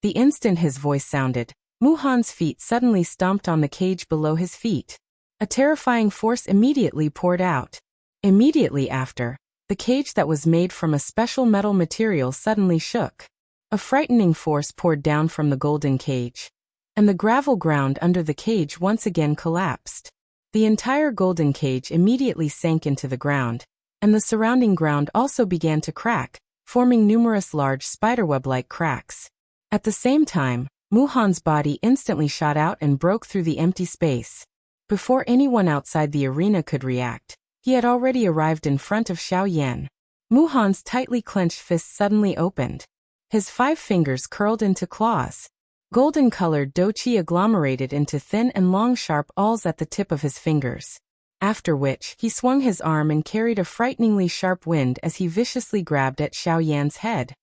The instant his voice sounded, Muhan's feet suddenly stomped on the cage below his feet. A terrifying force immediately poured out. Immediately after, the cage that was made from a special metal material suddenly shook. A frightening force poured down from the golden cage, and the gravel ground under the cage once again collapsed. The entire golden cage immediately sank into the ground, and the surrounding ground also began to crack, forming numerous large spiderweb-like cracks. At the same time, Muhan's body instantly shot out and broke through the empty space. Before anyone outside the arena could react, he had already arrived in front of Xiaoyan. Muhan's tightly clenched fist suddenly opened. His 5 fingers curled into claws. Golden-colored douqi agglomerated into thin and long sharp awls at the tip of his fingers. After which, he swung his arm and carried a frighteningly sharp wind as he viciously grabbed at Xiaoyan's head.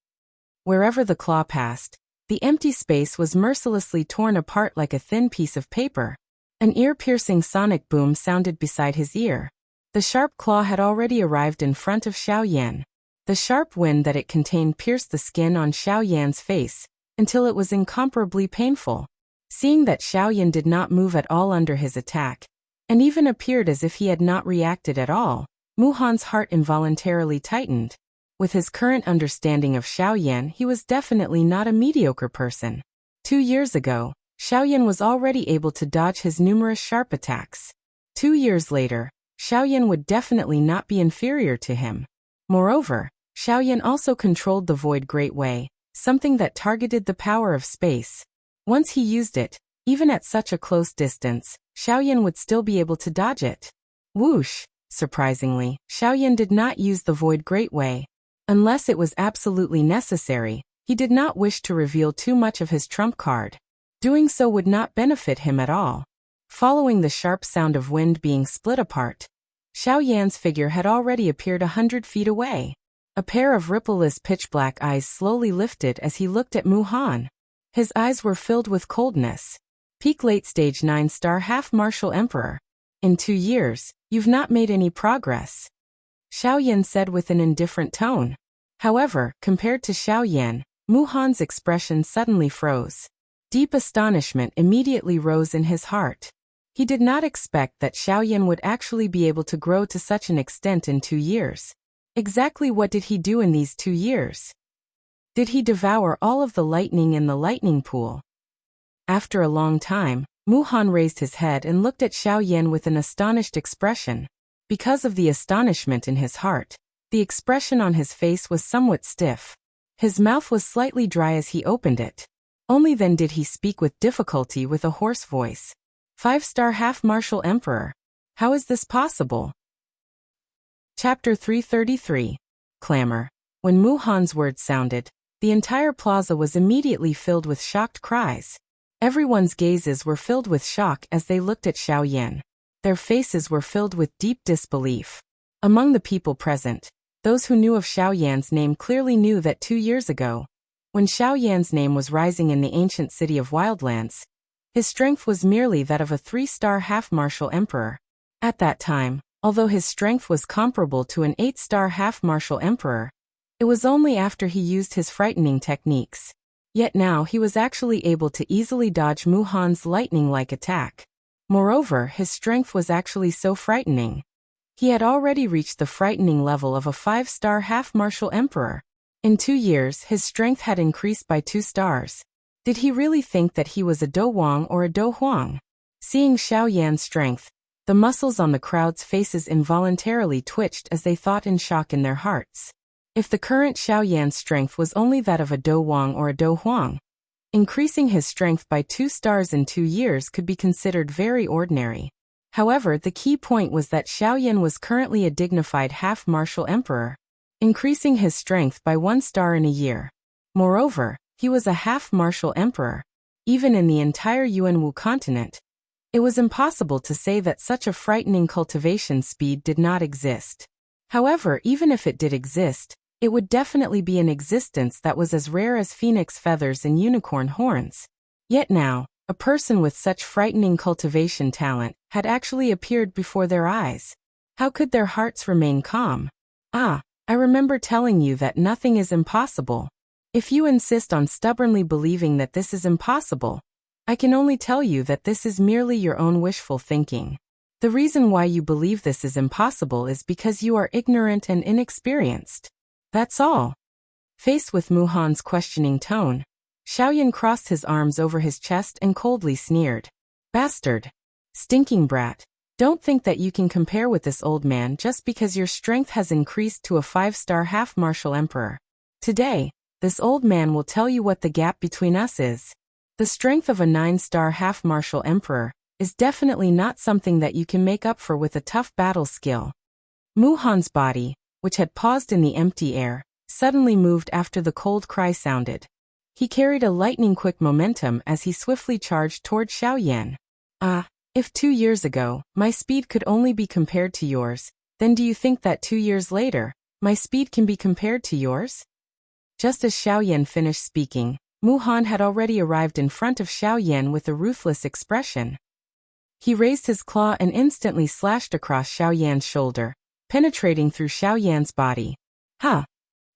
Wherever the claw passed, the empty space was mercilessly torn apart like a thin piece of paper. An ear-piercing sonic boom sounded beside his ear. The sharp claw had already arrived in front of Xiaoyan. The sharp wind that it contained pierced the skin on Xiaoyan's face, until it was incomparably painful. Seeing that Xiaoyan did not move at all under his attack, and even appeared as if he had not reacted at all, Muhan's heart involuntarily tightened. With his current understanding of Xiaoyan, he was definitely not a mediocre person. 2 years ago, Xiaoyan was already able to dodge his numerous sharp attacks. 2 years later, Xiaoyan would definitely not be inferior to him. Moreover, Xiaoyan also controlled the Void Great Way, something that targeted the power of space. Once he used it, even at such a close distance, Xiaoyan would still be able to dodge it. Whoosh! Surprisingly, Xiaoyan did not use the Void Great Way. Unless it was absolutely necessary, he did not wish to reveal too much of his trump card. Doing so would not benefit him at all. Following the sharp sound of wind being split apart, Xiaoyan's figure had already appeared 100 feet away. A pair of rippleless pitch-black eyes slowly lifted as he looked at Muhan. His eyes were filled with coldness. Peak late stage 9-star half-martial emperor. In 2 years, you've not made any progress. Xiaoyan said with an indifferent tone. However, compared to Xiaoyan, Muhan's expression suddenly froze. Deep astonishment immediately rose in his heart. He did not expect that Xiaoyan would actually be able to grow to such an extent in 2 years. Exactly what did he do in these 2 years? Did he devour all of the lightning in the lightning pool? After a long time, Muhan raised his head and looked at Xiaoyan with an astonished expression. Because of the astonishment in his heart, the expression on his face was somewhat stiff. His mouth was slightly dry as he opened it. Only then did he speak with difficulty with a hoarse voice. 5-star half-martial emperor. How is this possible? Chapter 333. Clamor. When Muhan's words sounded, the entire plaza was immediately filled with shocked cries. Everyone's gazes were filled with shock as they looked at Xiaoyan. Their faces were filled with deep disbelief. Among the people present, those who knew of Xiaoyan's name clearly knew that 2 years ago, when Xiaoyan's name was rising in the ancient city of Wildlands, his strength was merely that of a 3-star half-martial emperor. At that time, although his strength was comparable to an 8-star half-martial emperor, it was only after he used his frightening techniques. Yet now he was actually able to easily dodge Muhan's lightning-like attack. Moreover, his strength was actually so frightening. He had already reached the frightening level of a 5-star half-martial emperor. In 2 years, his strength had increased by 2 stars. Did he really think that he was a Do Wang or a Do Huang? Seeing Xiao Yan's strength, the muscles on the crowd's faces involuntarily twitched as they thought in shock in their hearts. If the current Xiao Yan's strength was only that of a Do Wang or a Do Huang, increasing his strength by 2 stars in 2 years could be considered very ordinary. However, the key point was that Xiao Yan was currently a dignified half-martial emperor, increasing his strength by 1 star in a year. Moreover, he was a half-martial emperor. Even in the entire Yuanwu continent, it was impossible to say that such a frightening cultivation speed did not exist. However, even if it did exist, it would definitely be an existence that was as rare as phoenix feathers and unicorn horns. Yet now, a person with such frightening cultivation talent had actually appeared before their eyes. How could their hearts remain calm? I remember telling you that nothing is impossible. If you insist on stubbornly believing that this is impossible, I can only tell you that this is merely your own wishful thinking. The reason why you believe this is impossible is because you are ignorant and inexperienced. That's all. Faced with Mu Han's questioning tone, Xiaoyan crossed his arms over his chest and coldly sneered. Bastard! Stinking brat! Don't think that you can compare with this old man just because your strength has increased to a 5-star half-martial emperor. Today, this old man will tell you what the gap between us is. The strength of a 9-star half-martial emperor is definitely not something that you can make up for with a tough battle skill. Mu Han's body, which had paused in the empty air, suddenly moved after the cold cry sounded. He carried a lightning-quick momentum as he swiftly charged toward Xiao Yan. If 2 years ago, my speed could only be compared to yours, then do you think that 2 years later, my speed can be compared to yours? Just as Xiao Yan finished speaking, Mu Han had already arrived in front of Xiao Yan with a ruthless expression. He raised his claw and instantly slashed across Xiao Yan's shoulder, penetrating through Xiao Yan's body.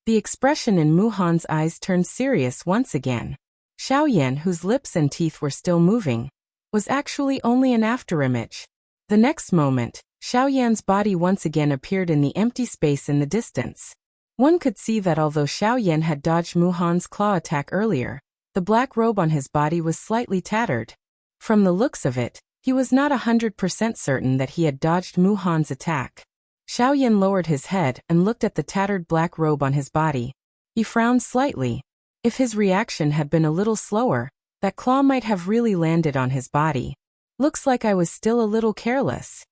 The expression in Mu Han's eyes turned serious once again. Xiao Yan, whose lips and teeth were still moving, was actually only an afterimage. The next moment, Xiao Yan's body once again appeared in the empty space in the distance. One could see that although Xiao Yan had dodged Mu Han's claw attack earlier, the black robe on his body was slightly tattered. From the looks of it, he was not 100% certain that he had dodged Mu Han's attack. Xiao Yan lowered his head and looked at the tattered black robe on his body. He frowned slightly. If his reaction had been a little slower, that claw might have really landed on his body. Looks like I was still a little careless.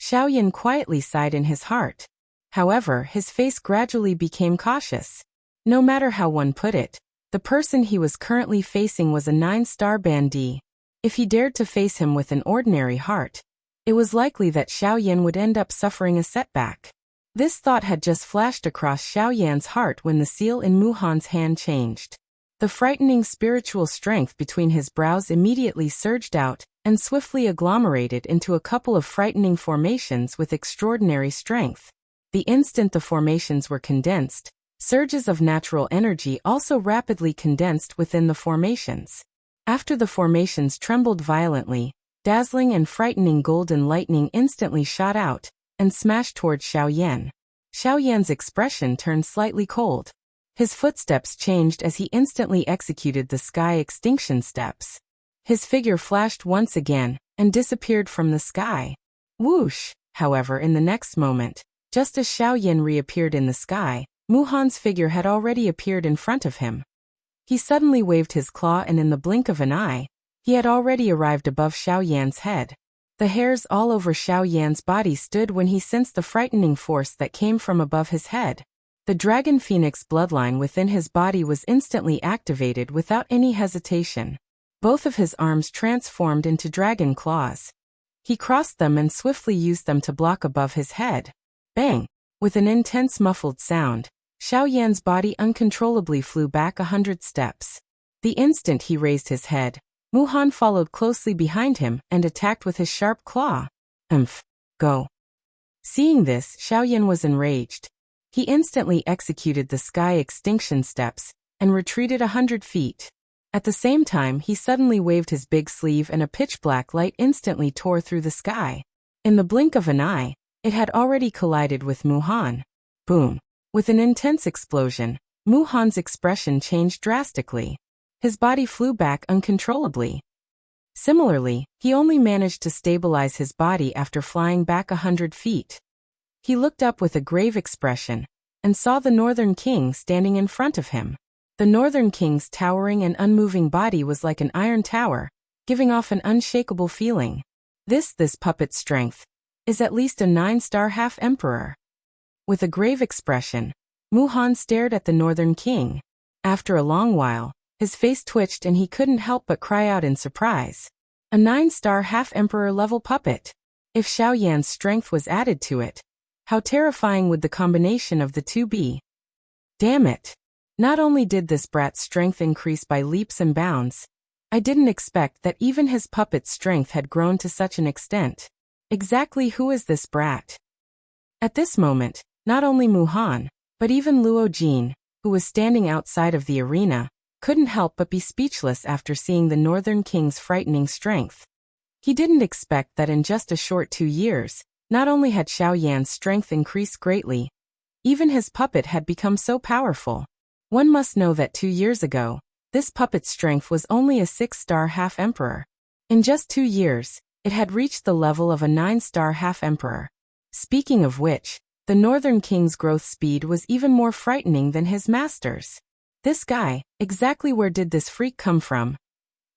Xiao Yan quietly sighed in his heart. However, his face gradually became cautious. No matter how one put it, the person he was currently facing was a 9-star bandit. If he dared to face him with an ordinary heart, it was likely that Xiao Yan would end up suffering a setback. This thought had just flashed across Xiao Yan's heart when the seal in Mu Han's hand changed. The frightening spiritual strength between his brows immediately surged out and swiftly agglomerated into a couple of frightening formations with extraordinary strength. The instant the formations were condensed, surges of natural energy also rapidly condensed within the formations. After the formations trembled violently, dazzling and frightening golden lightning instantly shot out and smashed toward Xiao Yan. Xiao Yan's expression turned slightly cold. His footsteps changed as he instantly executed the sky extinction steps. His figure flashed once again and disappeared from the sky. Whoosh! However, in the next moment, just as Xiao Yan reappeared in the sky, Mu Han's figure had already appeared in front of him. He suddenly waved his claw and in the blink of an eye, he had already arrived above Xiao Yan's head. The hairs all over Xiao Yan's body stood when he sensed the frightening force that came from above his head. The dragon phoenix bloodline within his body was instantly activated without any hesitation. Both of his arms transformed into dragon claws. He crossed them and swiftly used them to block above his head. Bang! With an intense muffled sound, Xiao Yan's body uncontrollably flew back 100 steps. The instant he raised his head, Mu Han followed closely behind him and attacked with his sharp claw. Go. Seeing this, Xiao Yan was enraged. He instantly executed the sky extinction steps and retreated 100 feet. At the same time, he suddenly waved his big sleeve and a pitch-black light instantly tore through the sky. In the blink of an eye, it had already collided with Mu Han. Boom! With an intense explosion, Mu Han's expression changed drastically. His body flew back uncontrollably. Similarly, he only managed to stabilize his body after flying back 100 feet. He looked up with a grave expression and saw the Northern King standing in front of him. The Northern King's towering and unmoving body was like an iron tower, giving off an unshakable feeling. This puppet's strength is at least a 9-star half-emperor. With a grave expression, Mu Han stared at the Northern King. After a long while, his face twitched and he couldn't help but cry out in surprise. A 9-star half-emperor level puppet. If Xiao Yan's strength was added to it, how terrifying would the combination of the two be? Damn it. Not only did this brat's strength increase by leaps and bounds, I didn't expect that even his puppet's strength had grown to such an extent. Exactly who is this brat? At this moment, not only Mu Han, but even Luo Jin, who was standing outside of the arena, couldn't help but be speechless after seeing the Northern King's frightening strength. He didn't expect that in just a short 2 years, not only had Xiao Yan's strength increased greatly, even his puppet had become so powerful. One must know that 2 years ago, this puppet's strength was only a 6-star half-emperor. In just 2 years, it had reached the level of a 9-star half-emperor. Speaking of which, the Northern King's growth speed was even more frightening than his master's. This guy, exactly where did this freak come from?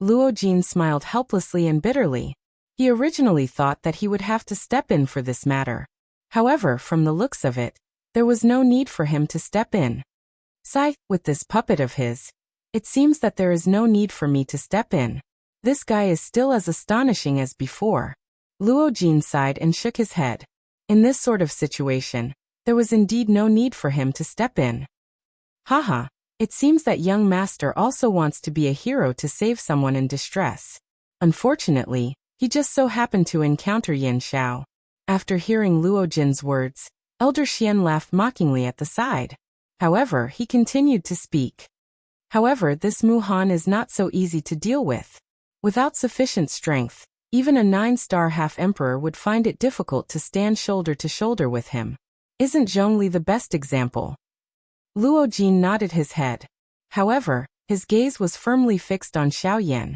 Luo Jin smiled helplessly and bitterly. He originally thought that he would have to step in for this matter. However, from the looks of it, there was no need for him to step in. Sigh, with this puppet of his, it seems that there is no need for me to step in. This guy is still as astonishing as before. Luo Jin sighed and shook his head. In this sort of situation, there was indeed no need for him to step in. Haha, it seems that young master also wants to be a hero to save someone in distress. Unfortunately, he just so happened to encounter Yin Xiao. After hearing Luo Jin's words, Elder Xian laughed mockingly at the side. However, he continued to speak. However, this Mu Han is not so easy to deal with. Without sufficient strength, even a 9-star half-emperor would find it difficult to stand shoulder to shoulder with him. Isn't Zhongli the best example? Luo Jin nodded his head. However, his gaze was firmly fixed on Xiao Yan.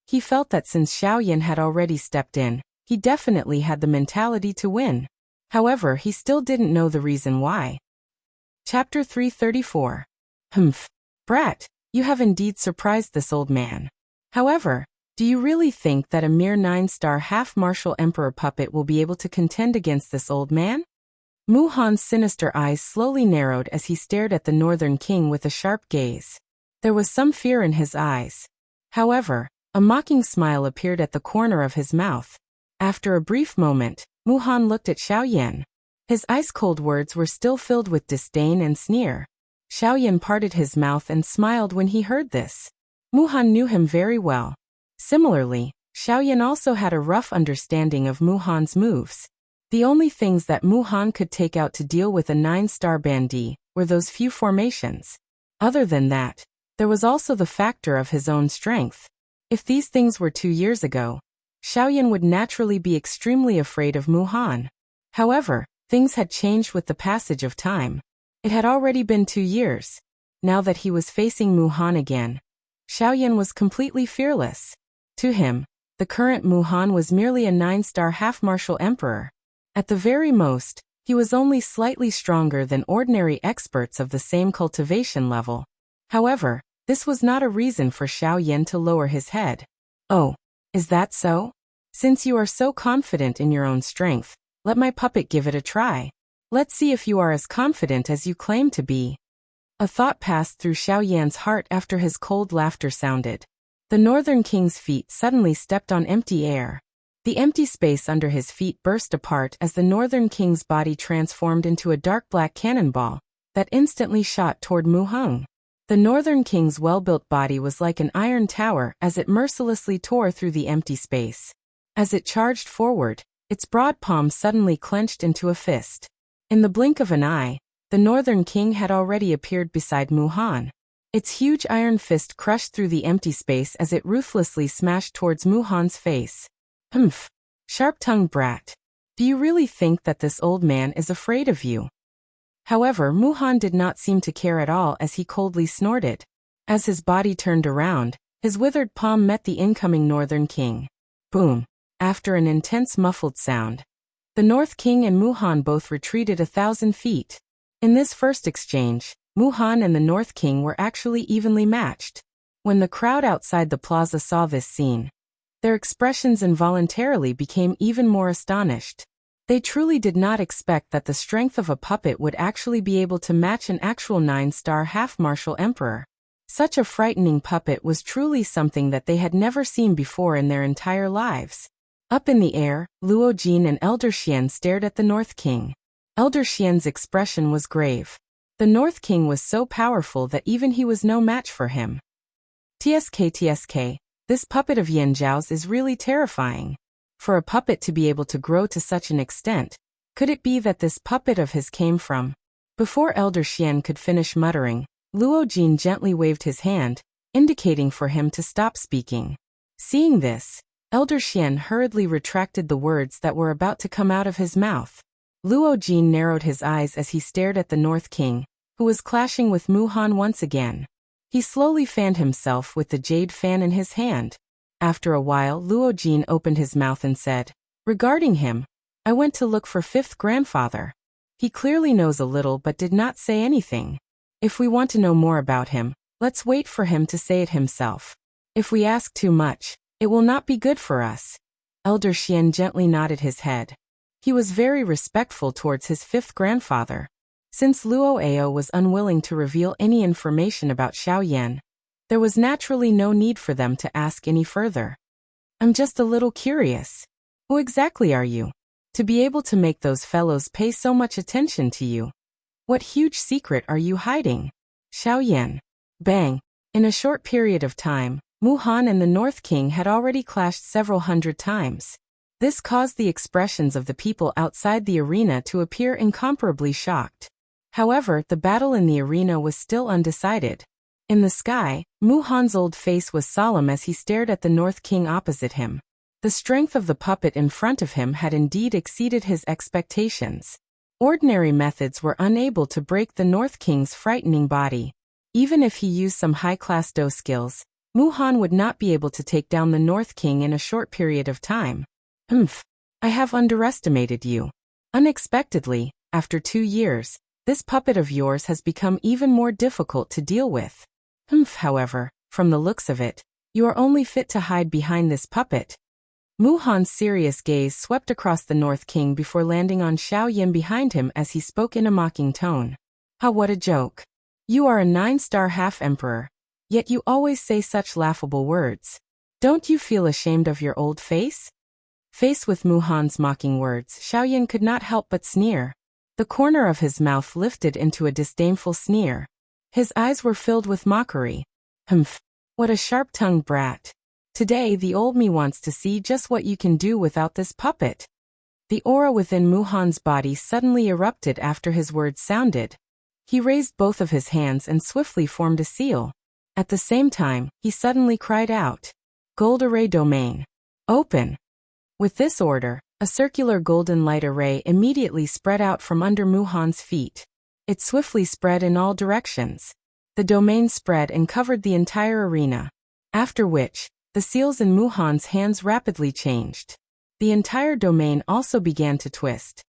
He felt that since Xiao Yan had already stepped in, he definitely had the mentality to win. However, he still didn't know the reason why. Chapter 334. Humph. Brat, you have indeed surprised this old man. However, do you really think that a mere 9-star half-martial emperor puppet will be able to contend against this old man? Mu Han's sinister eyes slowly narrowed as he stared at the Northern King with a sharp gaze. There was some fear in his eyes. However, a mocking smile appeared at the corner of his mouth. After a brief moment, Mu Han looked at Xiao Yan. His ice-cold words were still filled with disdain and sneer. Xiao Yan parted his mouth and smiled when he heard this. Mu Han knew him very well. Similarly, Xiao Yan also had a rough understanding of Mu Han's moves. The only things that Mu Han could take out to deal with a 9-star bandit were those few formations. Other than that, there was also the factor of his own strength. If these things were 2 years ago, Xiao Yan would naturally be extremely afraid of Mu Han. However, things had changed with the passage of time. It had already been 2 years. Now that he was facing Mu Han again, Xiao Yan was completely fearless. To him, the current Mu Han was merely a 9-star half-martial emperor. At the very most, he was only slightly stronger than ordinary experts of the same cultivation level. However, this was not a reason for Xiao Yan to lower his head. Oh, is that so? Since you are so confident in your own strength, let my puppet give it a try. Let's see if you are as confident as you claim to be. A thought passed through Xiao Yan's heart after his cold laughter sounded. The Northern King's feet suddenly stepped on empty air. The empty space under his feet burst apart as the Northern King's body transformed into a dark black cannonball that instantly shot toward Mu Han. The Northern King's well-built body was like an iron tower as it mercilessly tore through the empty space. As it charged forward, its broad palm suddenly clenched into a fist. In the blink of an eye, the Northern King had already appeared beside Mu Han. Its huge iron fist crushed through the empty space as it ruthlessly smashed towards Mu Han's face. Humph. Sharp-tongued brat. Do you really think that this old man is afraid of you? However, Muhan did not seem to care at all as he coldly snorted. As his body turned around, his withered palm met the incoming Northern King. Boom! After an intense muffled sound, the North King and Muhan both retreated 1,000 feet. In this first exchange, Muhan and the North King were actually evenly matched. When the crowd outside the plaza saw this scene, their expressions involuntarily became even more astonished. They truly did not expect that the strength of a puppet would actually be able to match an actual 9-star half-martial emperor. Such a frightening puppet was truly something that they had never seen before in their entire lives. Up in the air, Luo Jin and Elder Xian stared at the North King. Elder Xian's expression was grave. The North King was so powerful that even he was no match for him. TSK, this puppet of Yan Zhao's is really terrifying. For a puppet to be able to grow to such an extent, could it be that this puppet of his came from? Before Elder Xian could finish muttering, Luo Jin gently waved his hand, indicating for him to stop speaking. Seeing this, Elder Xian hurriedly retracted the words that were about to come out of his mouth. Luo Jin narrowed his eyes as he stared at the North King, who was clashing with Muhan once again. He slowly fanned himself with the jade fan in his hand. After a while, Luo Jin opened his mouth and said, "Regarding him, I went to look for fifth grandfather. He clearly knows a little but did not say anything. If we want to know more about him, let's wait for him to say it himself. If we ask too much, it will not be good for us." Elder Xian gently nodded his head. He was very respectful towards his fifth grandfather. Since Luo Ao was unwilling to reveal any information about Xiao Yan, there was naturally no need for them to ask any further. "I'm just a little curious. Who exactly are you? To be able to make those fellows pay so much attention to you. What huge secret are you hiding?" Xiao Yan. Bang! In a short period of time, Muhan and the North King had already clashed several hundred times. This caused the expressions of the people outside the arena to appear incomparably shocked. However, the battle in the arena was still undecided. In the sky, Muhan's old face was solemn as he stared at the North King opposite him. The strength of the puppet in front of him had indeed exceeded his expectations. Ordinary methods were unable to break the North King's frightening body. Even if he used some high-class Do skills, Muhan would not be able to take down the North King in a short period of time. I have underestimated you. Unexpectedly, after 2 years, this puppet of yours has become even more difficult to deal with. However, from the looks of it, you are only fit to hide behind this puppet." Muhan's serious gaze swept across the North King before landing on Xiao Yan behind him as he spoke in a mocking tone. What a joke. You are a 9-star half-emperor, yet you always say such laughable words. Don't you feel ashamed of your old face? Faced with Muhan's mocking words, Xiao Yan could not help but sneer. The corner of his mouth lifted into a disdainful sneer. His eyes were filled with mockery. What a sharp-tongued brat. Today the old me wants to see just what you can do without this puppet. The aura within Muhan's body suddenly erupted after his words sounded. He raised both of his hands and swiftly formed a seal. At the same time, he suddenly cried out, "Gold Array Domain. Open." With this order, a circular golden light array immediately spread out from under Muhan's feet. It swiftly spread in all directions. The domain spread and covered the entire arena. After which, the seals in Muhan's hands rapidly changed. The entire domain also began to twist.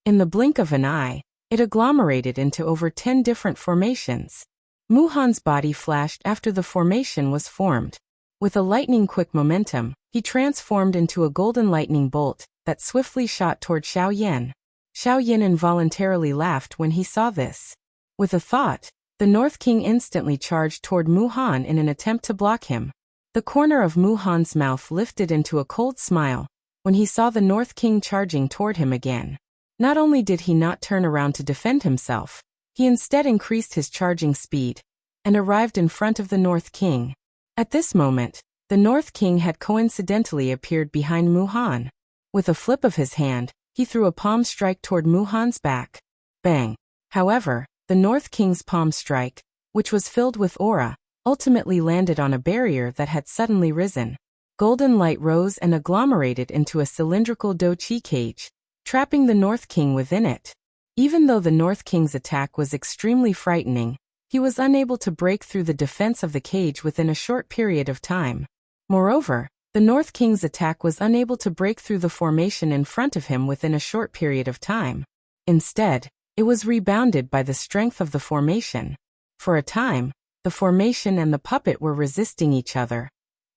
In the blink of an eye, it agglomerated into over 10 different formations. Muhan's body flashed after the formation was formed. With a lightning-quick momentum, he transformed into a golden lightning bolt that swiftly shot toward Xiao Yan. Xiao Yan involuntarily laughed when he saw this. With a thought, the North King instantly charged toward Muhan in an attempt to block him. The corner of Muhan's mouth lifted into a cold smile when he saw the North King charging toward him again. Not only did he not turn around to defend himself, he instead increased his charging speed and arrived in front of the North King. At this moment, the North King had coincidentally appeared behind Muhan. With a flip of his hand, he threw a palm strike toward Muhan's back. Bang! However, the North King's palm strike, which was filled with aura, ultimately landed on a barrier that had suddenly risen. Golden light rose and agglomerated into a cylindrical Do Chi cage, trapping the North King within it. Even though the North King's attack was extremely frightening, he was unable to break through the defense of the cage within a short period of time. Moreover, the North King's attack was unable to break through the formation in front of him within a short period of time. Instead, it was rebounded by the strength of the formation. For a time, the formation and the puppet were resisting each other,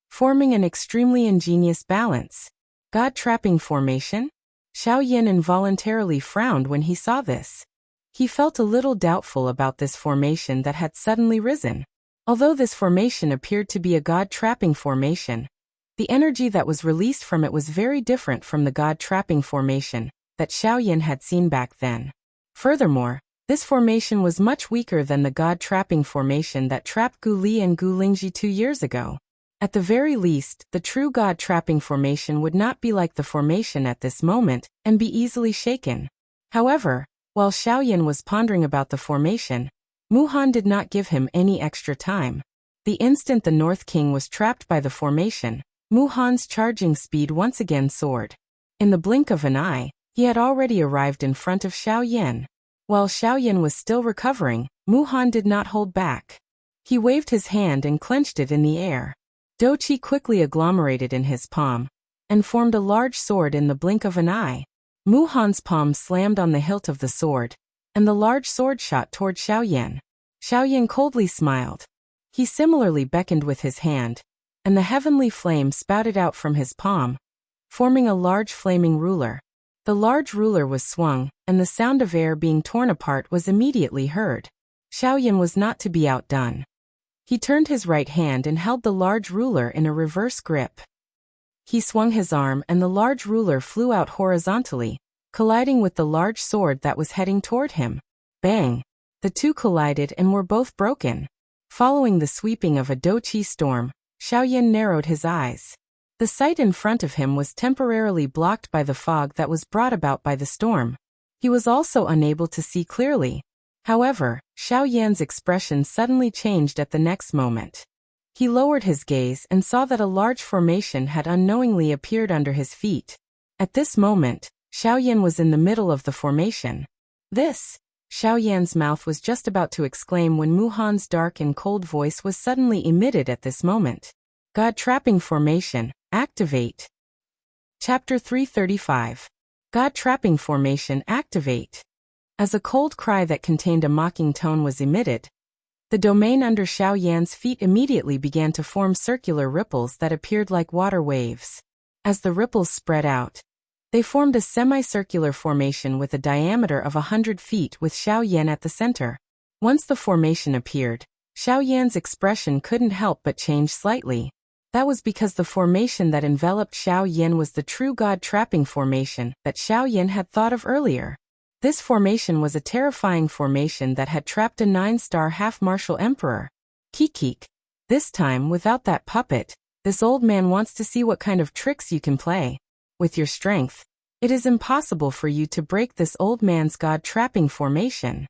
forming an extremely ingenious balance. God-trapping formation? Xiao Yan involuntarily frowned when he saw this. He felt a little doubtful about this formation that had suddenly risen. Although this formation appeared to be a God-trapping formation, the energy that was released from it was very different from the God-trapping formation that Xiao Yan had seen back then. Furthermore, this formation was much weaker than the God-trapping formation that trapped Gu Li and Gu Lingji 2 years ago. At the very least, the true God-trapping formation would not be like the formation at this moment and be easily shaken. However, while Xiao Yan was pondering about the formation, Mu Han did not give him any extra time. The instant the North King was trapped by the formation, Mu Han's charging speed once again soared. In the blink of an eye, he had already arrived in front of Xiao Yan. While Xiao Yan was still recovering, Mu Han did not hold back. He waved his hand and clenched it in the air. Douqi quickly agglomerated in his palm and formed a large sword in the blink of an eye. Mu Han's palm slammed on the hilt of the sword, and the large sword shot toward Xiao Yan. Xiao Yan coldly smiled. He similarly beckoned with his hand, and the heavenly flame spouted out from his palm, forming a large flaming ruler. The large ruler was swung, and the sound of air being torn apart was immediately heard. Xiao Yan was not to be outdone. He turned his right hand and held the large ruler in a reverse grip. He swung his arm and the large ruler flew out horizontally, colliding with the large sword that was heading toward him. Bang! The two collided and were both broken. Following the sweeping of a Douqi storm, Xiao Yan narrowed his eyes. The sight in front of him was temporarily blocked by the fog that was brought about by the storm. He was also unable to see clearly. However, Xiao Yan's expression suddenly changed at the next moment. He lowered his gaze and saw that a large formation had unknowingly appeared under his feet. At this moment, Xiao Yan was in the middle of the formation. This, Xiao Yan's mouth was just about to exclaim when Mu Han's dark and cold voice was suddenly emitted at this moment. God-trapping formation, activate. Chapter 335. God-trapping formation, activate. As a cold cry that contained a mocking tone was emitted, the domain under Xiao Yan's feet immediately began to form circular ripples that appeared like water waves. As the ripples spread out, they formed a semicircular formation with a diameter of 100 feet with Xiao Yan at the center. Once the formation appeared, Xiao Yan's expression couldn't help but change slightly. That was because the formation that enveloped Xiao Yan was the true God-trapping formation that Xiao Yan had thought of earlier. This formation was a terrifying formation that had trapped a 9-star half-martial emperor. Kikik. This time, without that puppet, this old man wants to see what kind of tricks you can play. With your strength, it is impossible for you to break this old man's God-trapping formation.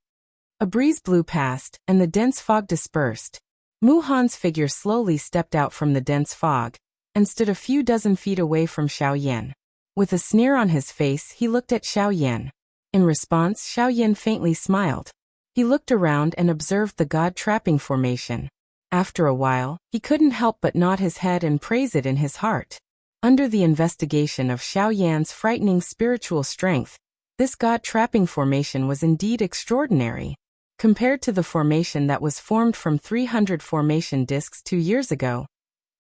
A breeze blew past, and the dense fog dispersed. Mu Han's figure slowly stepped out from the dense fog, and stood a few dozen feet away from Xiao Yan. With a sneer on his face, he looked at Xiao Yan. In response, Xiao Yan faintly smiled. He looked around and observed the God-trapping formation. After a while, he couldn't help but nod his head and praise it in his heart. Under the investigation of Xiao Yan's frightening spiritual strength, this God-trapping formation was indeed extraordinary. Compared to the formation that was formed from 300 formation discs 2 years ago,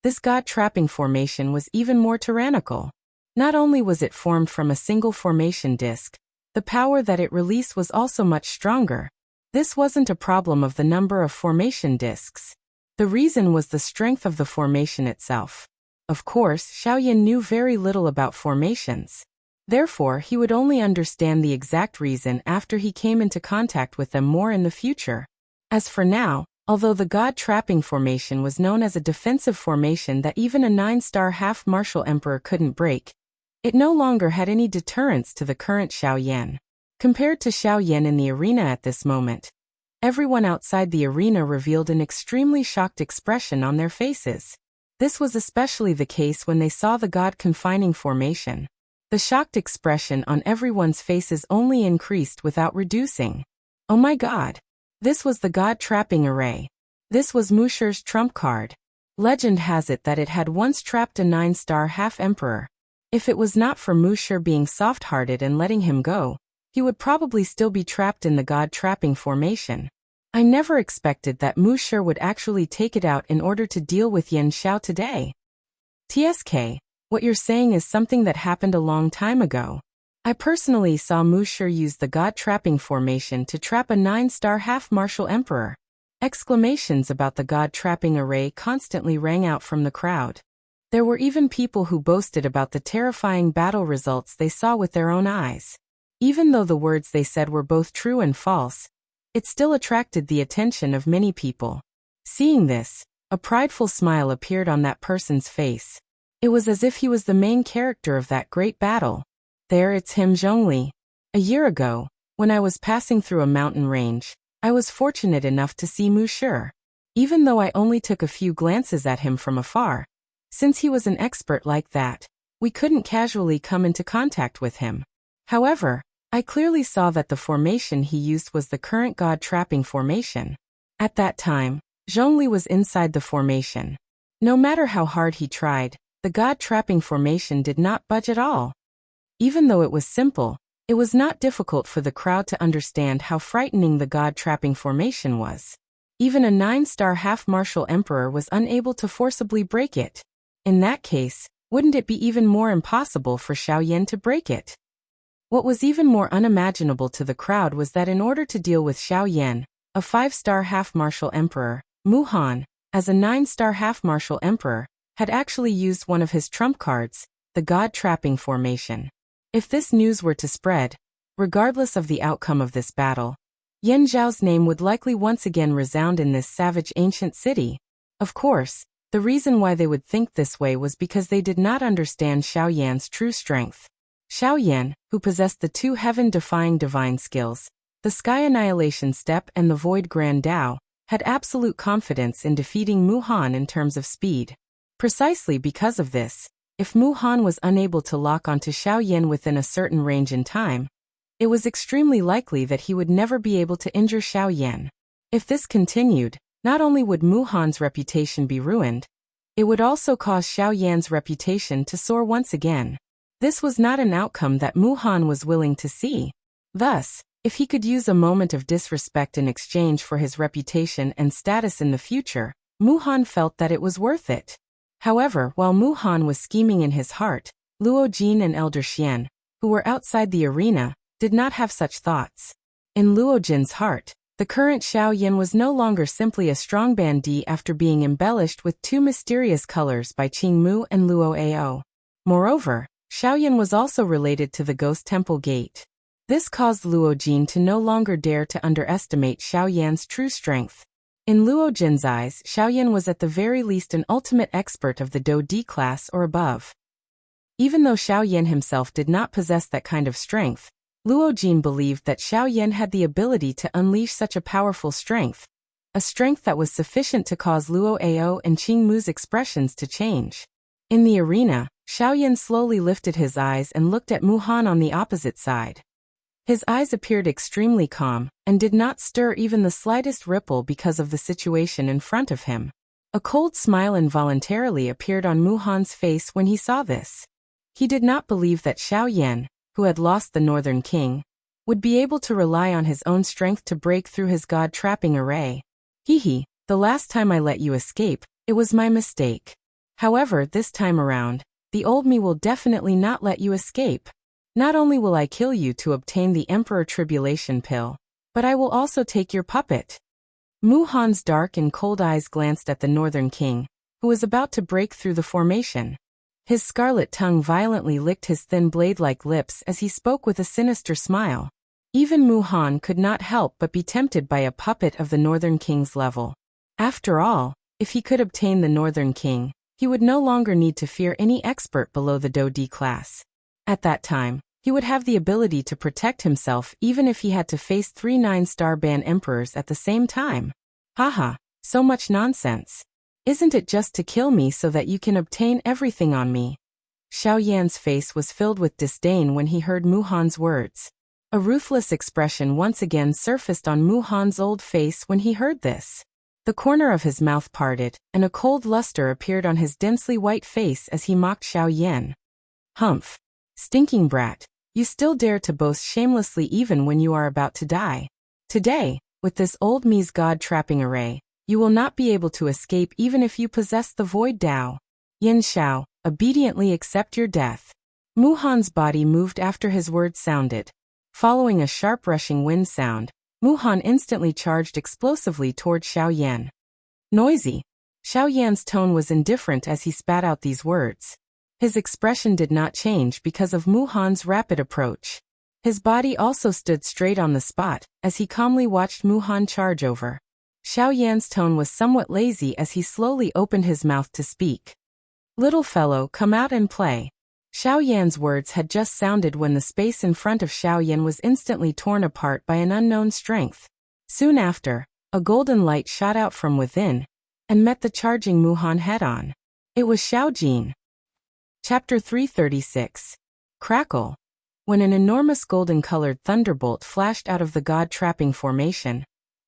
this God-trapping formation was even more tyrannical. Not only was it formed from a single formation disc, the power that it released was also much stronger. This wasn't a problem of the number of formation discs. The reason was the strength of the formation itself. Of course, Xiao Yan knew very little about formations. Therefore, he would only understand the exact reason after he came into contact with them more in the future. As for now, although the God-trapping formation was known as a defensive formation that even a 9-star half-martial emperor couldn't break, it no longer had any deterrence to the current Xiao Yan. Compared to Xiao Yan in the arena at this moment, everyone outside the arena revealed an extremely shocked expression on their faces. This was especially the case when they saw the God-confining formation. The shocked expression on everyone's faces only increased without reducing. Oh my god! This was the god-trapping array. This was Mushir's trump card. Legend has it that it had once trapped a 9-star half-emperor. If it was not for Mushir being soft-hearted and letting him go, he would probably still be trapped in the god-trapping formation. I never expected that Mushir would actually take it out in order to deal with Yan Xiao today. TSK, what you're saying is something that happened a long time ago. I personally saw Mushir use the god-trapping formation to trap a 9-star half-martial emperor. Exclamations about the god-trapping array constantly rang out from the crowd. There were even people who boasted about the terrifying battle results they saw with their own eyes. Even though the words they said were both true and false, it still attracted the attention of many people. Seeing this, a prideful smile appeared on that person's face. It was as if he was the main character of that great battle. There, it's him, Zhongli. A year ago, when I was passing through a mountain range, I was fortunate enough to see Mushir. Even though I only took a few glances at him from afar, since he was an expert like that, we couldn't casually come into contact with him. However, I clearly saw that the formation he used was the current god-trapping formation. At that time, Zhongli was inside the formation. No matter how hard he tried, the god-trapping formation did not budge at all. Even though it was simple, it was not difficult for the crowd to understand how frightening the god-trapping formation was. Even a 9-star half-martial emperor was unable to forcibly break it. In that case, wouldn't it be even more impossible for Xiao Yan to break it? What was even more unimaginable to the crowd was that in order to deal with Xiao Yan, a 5-star half-martial emperor, Mu Han, as a 9-star half-martial emperor, had actually used one of his trump cards, the god-trapping formation. If this news were to spread, regardless of the outcome of this battle, Yan Zhao's name would likely once again resound in this savage ancient city. Of course, the reason why they would think this way was because they did not understand Xiao Yan's true strength. Xiao Yan, who possessed the 2 heaven-defying divine skills, the Sky Annihilation Step and the Void Grand Tao, had absolute confidence in defeating Mu Han in terms of speed. Precisely because of this, if Mu Han was unable to lock onto Xiao Yan within a certain range in time, it was extremely likely that he would never be able to injure Xiao Yan. If this continued, not only would Mu Han's reputation be ruined, it would also cause Xiao Yan's reputation to soar once again. This was not an outcome that Mu Han was willing to see. Thus, if he could use a moment of disrespect in exchange for his reputation and status in the future, Mu Han felt that it was worth it. However, while Mu Han was scheming in his heart, Luo Jin and Elder Xian, who were outside the arena, did not have such thoughts. In Luo Jin's heart, the current Xiao Yan was no longer simply a strong bandit after being embellished with 2 mysterious colors by Qing Mu and Luo Ao. Moreover, Xiao Yan was also related to the Ghost Temple Gate. This caused Luo Jin to no longer dare to underestimate Xiao Yan's true strength. In Luo Jin's eyes, Xiao Yan was at the very least an ultimate expert of the Do D class or above. Even though Xiao Yan himself did not possess that kind of strength, Luo Jin believed that Xiao Yan had the ability to unleash such a powerful strength, a strength that was sufficient to cause Luo Ao and Qing Mu's expressions to change. In the arena, Xiao Yan slowly lifted his eyes and looked at Mu Han on the opposite side. His eyes appeared extremely calm, and did not stir even the slightest ripple because of the situation in front of him. A cold smile involuntarily appeared on Mu Han's face when he saw this. He did not believe that Xiao Yan, who had lost the Northern King, would be able to rely on his own strength to break through his god-trapping array. The last time I let you escape, it was my mistake. However, this time around, the old me will definitely not let you escape. Not only will I kill you to obtain the Emperor Tribulation Pill, but I will also take your puppet. Mu Han's dark and cold eyes glanced at the Northern King, who was about to break through the formation. His scarlet tongue violently licked his thin blade-like lips as he spoke with a sinister smile. Even Mu Han could not help but be tempted by a puppet of the Northern King's level. After all, if he could obtain the Northern King, he would no longer need to fear any expert below the Do D class. At that time, he would have the ability to protect himself even if he had to face 3 9-star ban emperors at the same time. Haha, so much nonsense. Isn't it just to kill me so that you can obtain everything on me? Xiao Yan's face was filled with disdain when he heard Mu Han's words. A ruthless expression once again surfaced on Mu Han's old face when he heard this. The corner of his mouth parted, and a cold luster appeared on his densely white face as he mocked Xiao Yan. Humph! Stinking brat, you still dare to boast shamelessly even when you are about to die. Today, with this old Mi's god-trapping array, you will not be able to escape even if you possess the void Tao. Yin Xiao, obediently accept your death. Mu Han's body moved after his words sounded. Following a sharp rushing wind sound, Mu Han instantly charged explosively toward Xiao Yan. Noisy. Xiao Yan's tone was indifferent as he spat out these words. His expression did not change because of Mu Han's rapid approach. His body also stood straight on the spot, as he calmly watched Mu Han charge over. Xiao Yan's tone was somewhat lazy as he slowly opened his mouth to speak. Little fellow, come out and play. Xiao Yan's words had just sounded when the space in front of Xiao Yan was instantly torn apart by an unknown strength. Soon after, a golden light shot out from within, and met the charging Mu Han head-on. It was Xiao Jin. Chapter 336. Crackle. When an enormous golden-colored thunderbolt flashed out of the god-trapping formation,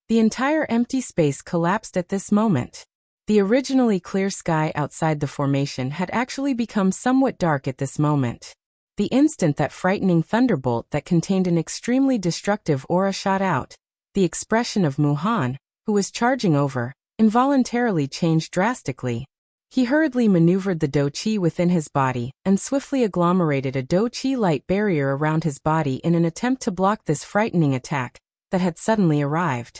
the entire empty space collapsed at this moment. The originally clear sky outside the formation had actually become somewhat dark at this moment. The instant that frightening thunderbolt that contained an extremely destructive aura shot out, the expression of Mu Han, who was charging over, involuntarily changed drastically. He hurriedly maneuvered the Do-Chi within his body and swiftly agglomerated a Do-Chi light barrier around his body in an attempt to block this frightening attack that had suddenly arrived.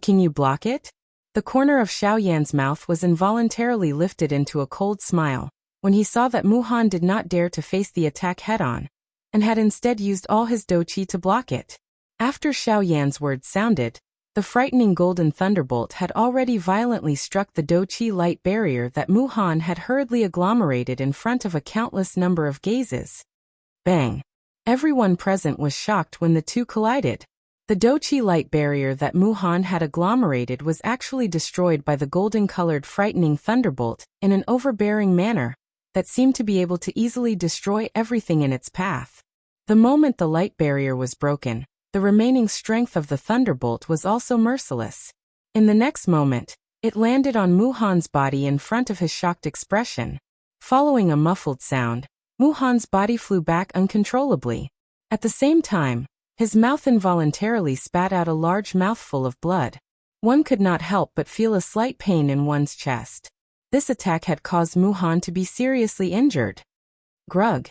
Can you block it? The corner of Xiao Yan's mouth was involuntarily lifted into a cold smile when he saw that Mu Han did not dare to face the attack head-on, and had instead used all his Do-Chi to block it. After Xiao Yan's words sounded, the frightening golden thunderbolt had already violently struck the Do-Chi light barrier that Mu Han had hurriedly agglomerated in front of a countless number of gazes. Bang! Everyone present was shocked when the two collided. The Do-Chi light barrier that Mu Han had agglomerated was actually destroyed by the golden-colored frightening thunderbolt in an overbearing manner that seemed to be able to easily destroy everything in its path. The moment the light barrier was broken, the remaining strength of the thunderbolt was also merciless. In the next moment, it landed on Mu Han's body in front of his shocked expression. Following a muffled sound, Mu Han's body flew back uncontrollably. At the same time, his mouth involuntarily spat out a large mouthful of blood. One could not help but feel a slight pain in one's chest. This attack had caused Mu Han to be seriously injured. Grug.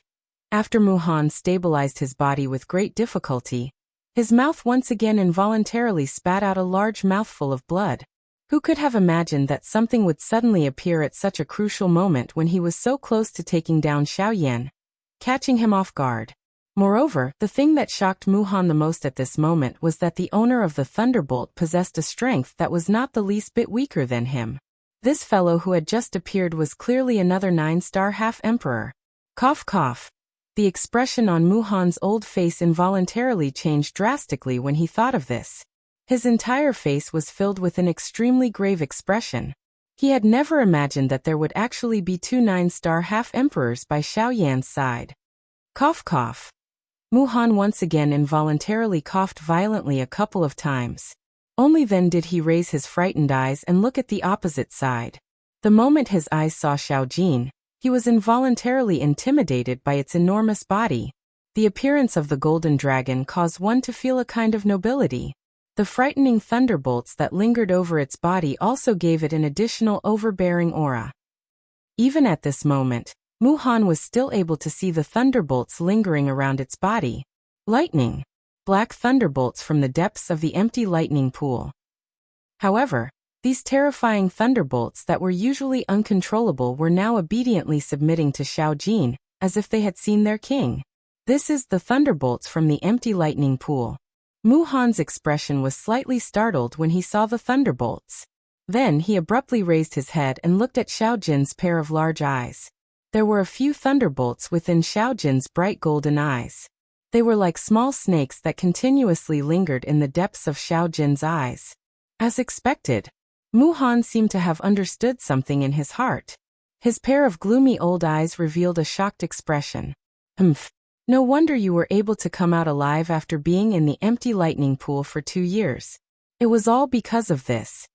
After Mu Han stabilized his body with great difficulty, his mouth once again involuntarily spat out a large mouthful of blood. Who could have imagined that something would suddenly appear at such a crucial moment when he was so close to taking down Xiao Yan, catching him off guard? Moreover, the thing that shocked Mu Han the most at this moment was that the owner of the thunderbolt possessed a strength that was not the least bit weaker than him. This fellow who had just appeared was clearly another 9-star half-emperor. Cough cough. The expression on Mu Han's old face involuntarily changed drastically when he thought of this. His entire face was filled with an extremely grave expression. He had never imagined that there would actually be two 9-star half-emperors by Xiao Yan's side. Cough cough. Mu Han once again involuntarily coughed violently a couple of times. Only then did he raise his frightened eyes and look at the opposite side. The moment his eyes saw Xiao Jin, he was involuntarily intimidated by its enormous body. The appearance of the golden dragon caused one to feel a kind of nobility. The frightening thunderbolts that lingered over its body also gave it an additional overbearing aura. Even at this moment, Mu Han was still able to see the thunderbolts lingering around its body. Lightning. Black thunderbolts from the depths of the empty lightning pool. However, these terrifying thunderbolts that were usually uncontrollable were now obediently submitting to Xiao Jin, as if they had seen their king. This is the thunderbolts from the empty lightning pool. Mu Han's expression was slightly startled when he saw the thunderbolts. Then he abruptly raised his head and looked at Xiao Jin's pair of large eyes. There were a few thunderbolts within Xiao Jin's bright golden eyes. They were like small snakes that continuously lingered in the depths of Xiao Jin's eyes. As expected, Mu Han seemed to have understood something in his heart. His pair of gloomy old eyes revealed a shocked expression. Humph. No wonder you were able to come out alive after being in the empty lightning pool for 2 years. It was all because of this.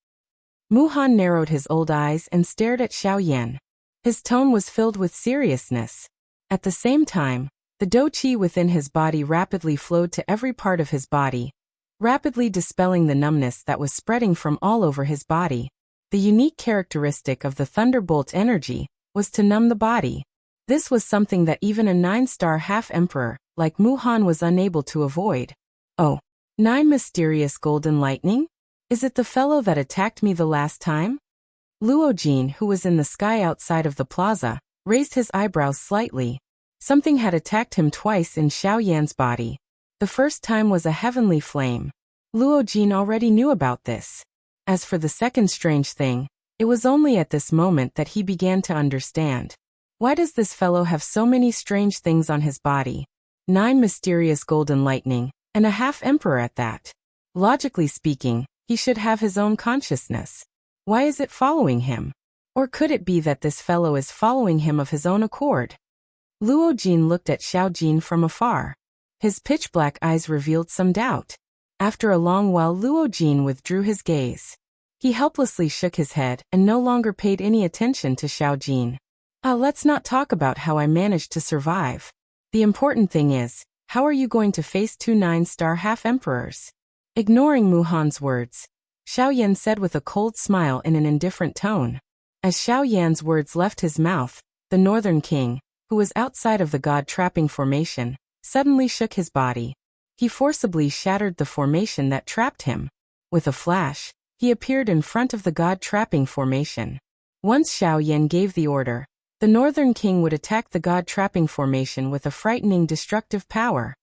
Muhan narrowed his old eyes and stared at Xiaoyan. His tone was filled with seriousness. At the same time, the dou-qi within his body rapidly flowed to every part of his body, rapidly dispelling the numbness that was spreading from all over his body. The unique characteristic of the thunderbolt energy was to numb the body. This was something that even a 9-star half-emperor like Muhan was unable to avoid. Oh, 9 mysterious golden lightning? Is it the fellow that attacked me the last time? Luojin, who was in the sky outside of the plaza, raised his eyebrows slightly. Something had attacked him twice in Xiaoyan's body. The first time was a heavenly flame. Luojin already knew about this. As for the second strange thing, it was only at this moment that he began to understand. Why does this fellow have so many strange things on his body? 9 mysterious golden lightning, and a half-emperor at that. Logically speaking, he should have his own consciousness. Why is it following him? Or could it be that this fellow is following him of his own accord? Luojin looked at Xiaojin from afar. His pitch-black eyes revealed some doubt. After a long while, Luojin withdrew his gaze. He helplessly shook his head and no longer paid any attention to Xiaojin. Let's not talk about how I managed to survive. The important thing is, how are you going to face 2 9-star half-emperors? Ignoring Muhan's words, Xiaoyan said with a cold smile in an indifferent tone. As Xiaoyan's words left his mouth, the Northern King, who was outside of the god-trapping formation, suddenly shook his body. He forcibly shattered the formation that trapped him. With a flash, he appeared in front of the god-trapping formation. Once Xiaoyan gave the order, the Northern King would attack the god-trapping formation with a frightening destructive power.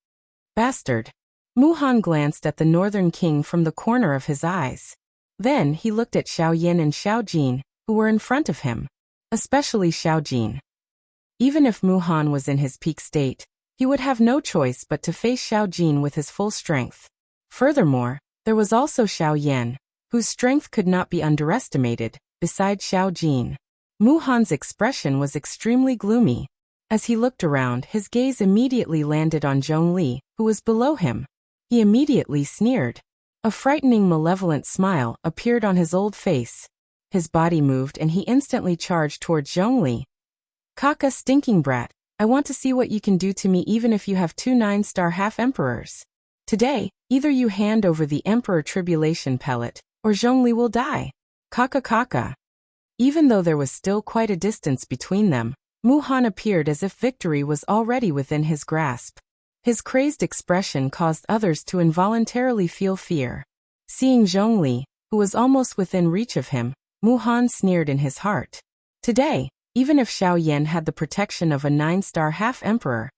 Bastard! Muhan glanced at the Northern King from the corner of his eyes. Then he looked at Xiaoyan and Xiaojin, who were in front of him. Especially Xiaojin. Even if Muhan was in his peak state, he would have no choice but to face Xiaojin with his full strength. Furthermore, there was also Xiaoyan, whose strength could not be underestimated, besides Xiaojin. Muhan's expression was extremely gloomy. As he looked around, his gaze immediately landed on Zhongli, who was below him. He immediately sneered. A frightening malevolent smile appeared on his old face. His body moved and he instantly charged towards Zhongli. Kaka stinking brat, I want to see what you can do to me even if you have 2 9-star half-emperors. Today, either you hand over the Emperor Tribulation pellet, or Zhongli will die. Kaka. Even though there was still quite a distance between them, Muhan appeared as if victory was already within his grasp. His crazed expression caused others to involuntarily feel fear. Seeing Zhongli, who was almost within reach of him, Muhan sneered in his heart. Today, even if Xiaoyan had the protection of a 9-star half-emperor,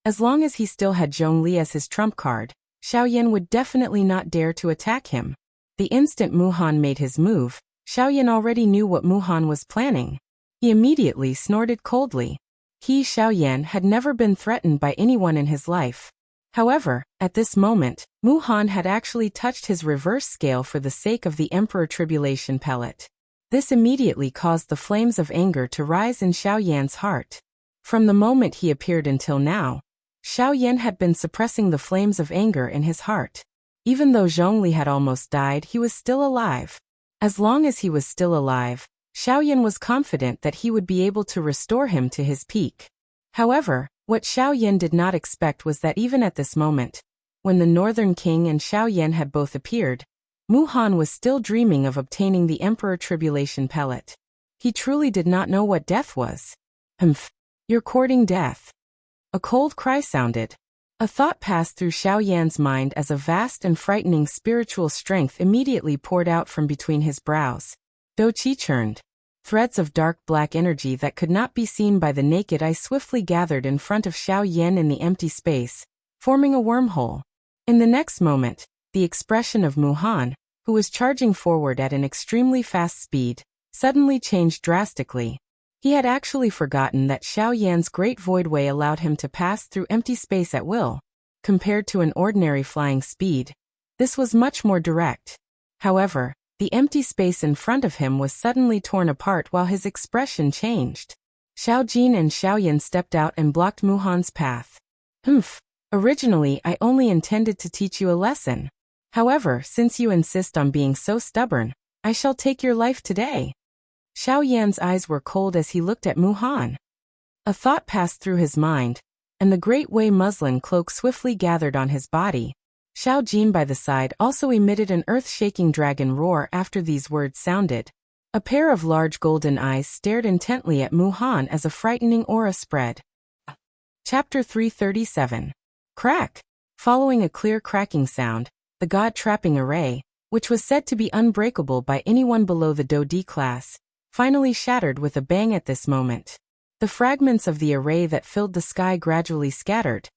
as long as he still had Zhongli as his trump card, Xiaoyan would definitely not dare to attack him. The instant Muhan made his move, Xiaoyan already knew what Muhan was planning. He immediately snorted coldly. He, Xiaoyan, had never been threatened by anyone in his life. However, at this moment, Muhan had actually touched his reverse scale for the sake of the Emperor Tribulation pellet. This immediately caused the flames of anger to rise in Xiaoyan's heart. From the moment he appeared until now, Xiaoyan had been suppressing the flames of anger in his heart. Even though Zhongli had almost died, he was still alive. As long as he was still alive, Xiaoyan was confident that he would be able to restore him to his peak. However, what Xiaoyan did not expect was that even at this moment, when the Northern King and Xiaoyan had both appeared, Muhan was still dreaming of obtaining the Emperor Tribulation pellet. He truly did not know what death was. Humph, you're courting death. A cold cry sounded. A thought passed through Xiaoyan's mind as a vast and frightening spiritual strength immediately poured out from between his brows. Dou-qi churned. Threads of dark black energy that could not be seen by the naked eye swiftly gathered in front of Xiaoyan in the empty space, forming a wormhole. In the next moment, the expression of Muhan, who was charging forward at an extremely fast speed, suddenly changed drastically. He had actually forgotten that Xiaoyan's great void way allowed him to pass through empty space at will. Compared to an ordinary flying speed, this was much more direct. However, the empty space in front of him was suddenly torn apart while his expression changed. Xiao Jin and Xiao Yan stepped out and blocked Muhan's path. Humph. Originally, I only intended to teach you a lesson. However, since you insist on being so stubborn, I shall take your life today. Xiao Yan's eyes were cold as he looked at Muhan. A thought passed through his mind, and the great Wei muslin cloak swiftly gathered on his body. Xiao Jin by the side also emitted an earth-shaking dragon roar after these words sounded. A pair of large golden eyes stared intently at Muhan as a frightening aura spread. Chapter 337. Crack! Following a clear cracking sound, the god-trapping array, which was said to be unbreakable by anyone below the Do-D class, finally shattered with a bang at this moment. The fragments of the array that filled the sky gradually scattered,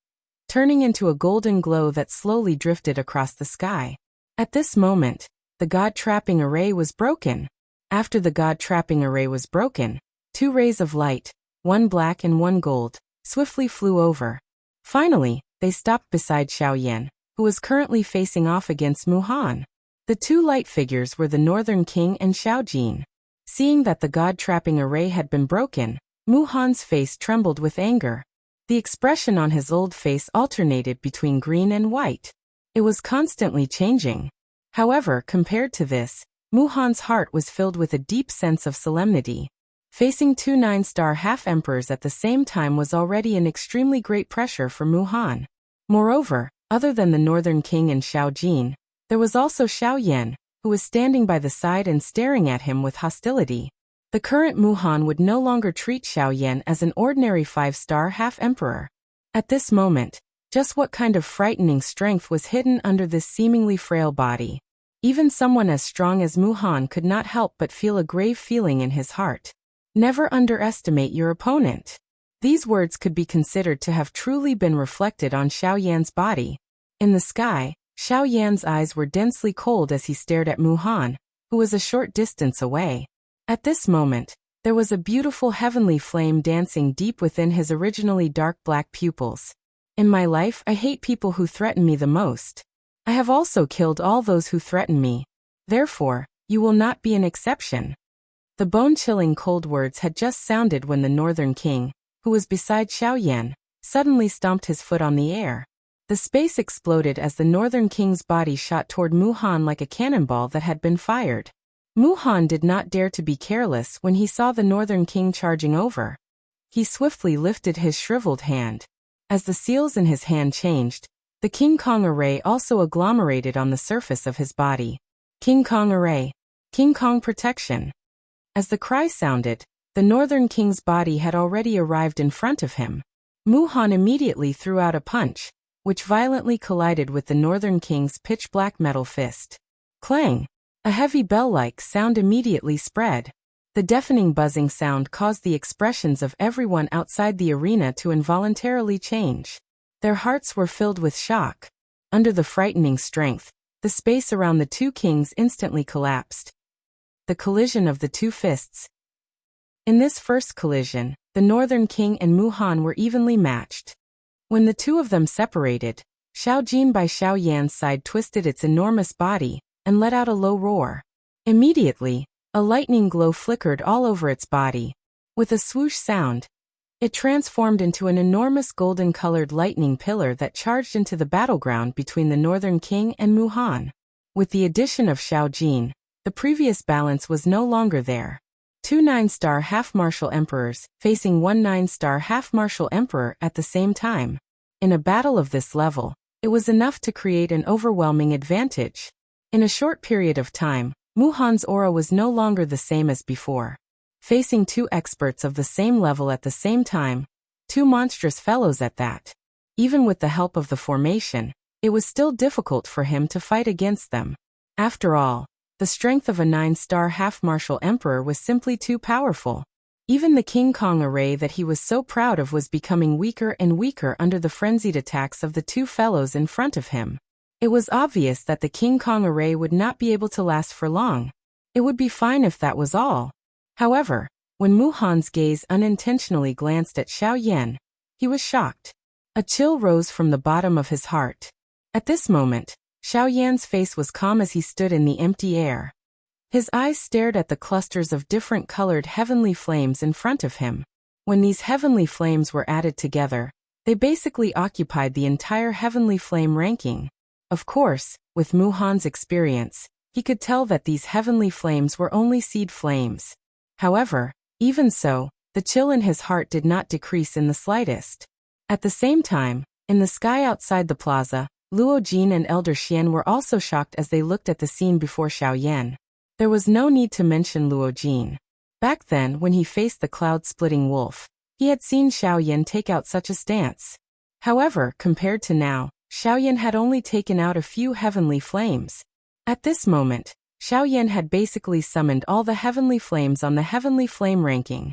turning into a golden glow that slowly drifted across the sky. At this moment, the god-trapping array was broken. After the god-trapping array was broken, 2 rays of light, one black and one gold, swiftly flew over. Finally, they stopped beside Xiao Yan, who was currently facing off against Muhan. The 2 light figures were the Northern King and Xiao Jin. Seeing that the god-trapping array had been broken, Muhan's face trembled with anger. The expression on his old face alternated between green and white. It was constantly changing. However, compared to this, Muhan's heart was filled with a deep sense of solemnity. Facing 2 9-star half-emperors at the same time was already an extremely great pressure for Muhan. Moreover, other than the Northern King and Xiao Jin, there was also Xiao Yan, who was standing by the side and staring at him with hostility. The current Muhan would no longer treat Xiao Yan as an ordinary 5-star half-emperor. At this moment, just what kind of frightening strength was hidden under this seemingly frail body? Even someone as strong as Muhan could not help but feel a grave feeling in his heart. Never underestimate your opponent. These words could be considered to have truly been reflected on Xiao Yan's body. In the sky, Xiao Yan's eyes were densely cold as he stared at Muhan, who was a short distance away. At this moment, there was a beautiful heavenly flame dancing deep within his originally dark black pupils. In my life, I hate people who threaten me the most. I have also killed all those who threaten me. Therefore, you will not be an exception. The bone-chilling cold words had just sounded when the Northern King, who was beside Xiao Yan, suddenly stomped his foot on the air. The space exploded as the Northern King's body shot toward Muhan like a cannonball that had been fired. Muhan did not dare to be careless when he saw the Northern King charging over. He swiftly lifted his shriveled hand. As the seals in his hand changed, the King Kong array also agglomerated on the surface of his body. King Kong array. King Kong protection. As the cry sounded, the Northern King's body had already arrived in front of him. Muhan immediately threw out a punch, which violently collided with the Northern King's pitch-black metal fist. Clang! A heavy bell-like sound immediately spread. The deafening buzzing sound caused the expressions of everyone outside the arena to involuntarily change. Their hearts were filled with shock. Under the frightening strength, the space around the 2 kings instantly collapsed. The collision of the 2 fists. In this first collision, the Northern King and Muhan were evenly matched. When the 2 of them separated, Xiao Jin by Xiao Yan's side twisted its enormous body and let out a low roar. Immediately, a lightning glow flickered all over its body. With a swoosh sound, it transformed into an enormous golden-colored lightning pillar that charged into the battleground between the Northern King and Muhan. With the addition of Xiao Jin, the previous balance was no longer there. 2 9-star half-martial emperors facing 1 9-star half-martial emperor at the same time. In a battle of this level, it was enough to create an overwhelming advantage. In a short period of time, Muhan's aura was no longer the same as before. Facing 2 experts of the same level at the same time, 2 monstrous fellows at that. Even with the help of the formation, it was still difficult for him to fight against them. After all, the strength of a 9-star half-martial emperor was simply too powerful. Even the King Kong array that he was so proud of was becoming weaker and weaker under the frenzied attacks of the 2 fellows in front of him. It was obvious that the King Kong array would not be able to last for long. It would be fine if that was all. However, when Muhan's gaze unintentionally glanced at Xiao Yan, he was shocked. A chill rose from the bottom of his heart. At this moment, Xiao Yan's face was calm as he stood in the empty air. His eyes stared at the clusters of different colored heavenly flames in front of him. When these heavenly flames were added together, they basically occupied the entire heavenly flame ranking. Of course, with Muhan's experience, he could tell that these heavenly flames were only seed flames. However, even so, the chill in his heart did not decrease in the slightest. At the same time, in the sky outside the plaza, Luo Jin and Elder Xian were also shocked as they looked at the scene before Xiaoyan. There was no need to mention Luo Jin. Back then, when he faced the cloud-splitting wolf, he had seen Xiaoyan take out such a stance. However, compared to now, Xiaoyan had only taken out a few heavenly flames. At this moment, Xiaoyan had basically summoned all the heavenly flames on the heavenly flame ranking.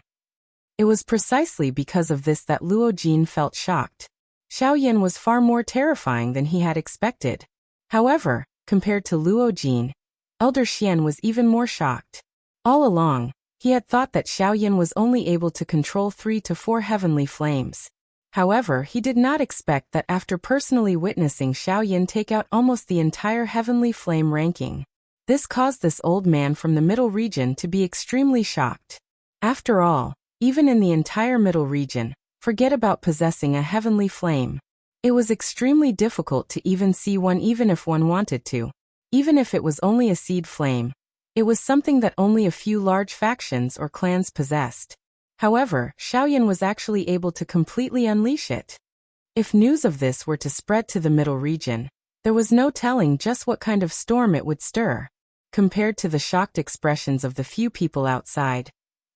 It was precisely because of this that Luo Jin felt shocked. Xiaoyan was far more terrifying than he had expected. However, compared to Luo Jin, Elder Xian was even more shocked. All along, he had thought that Xiaoyan was only able to control 3 to 4 heavenly flames. However, he did not expect that after personally witnessing Xiaoyan take out almost the entire heavenly flame ranking. This caused this old man from the middle region to be extremely shocked. After all, even in the entire middle region, forget about possessing a heavenly flame. It was extremely difficult to even see one even if one wanted to. Even if it was only a seed flame, it was something that only a few large factions or clans possessed. However, Xiaoyan was actually able to completely unleash it. If news of this were to spread to the middle region, there was no telling just what kind of storm it would stir. Compared to the shocked expressions of the few people outside,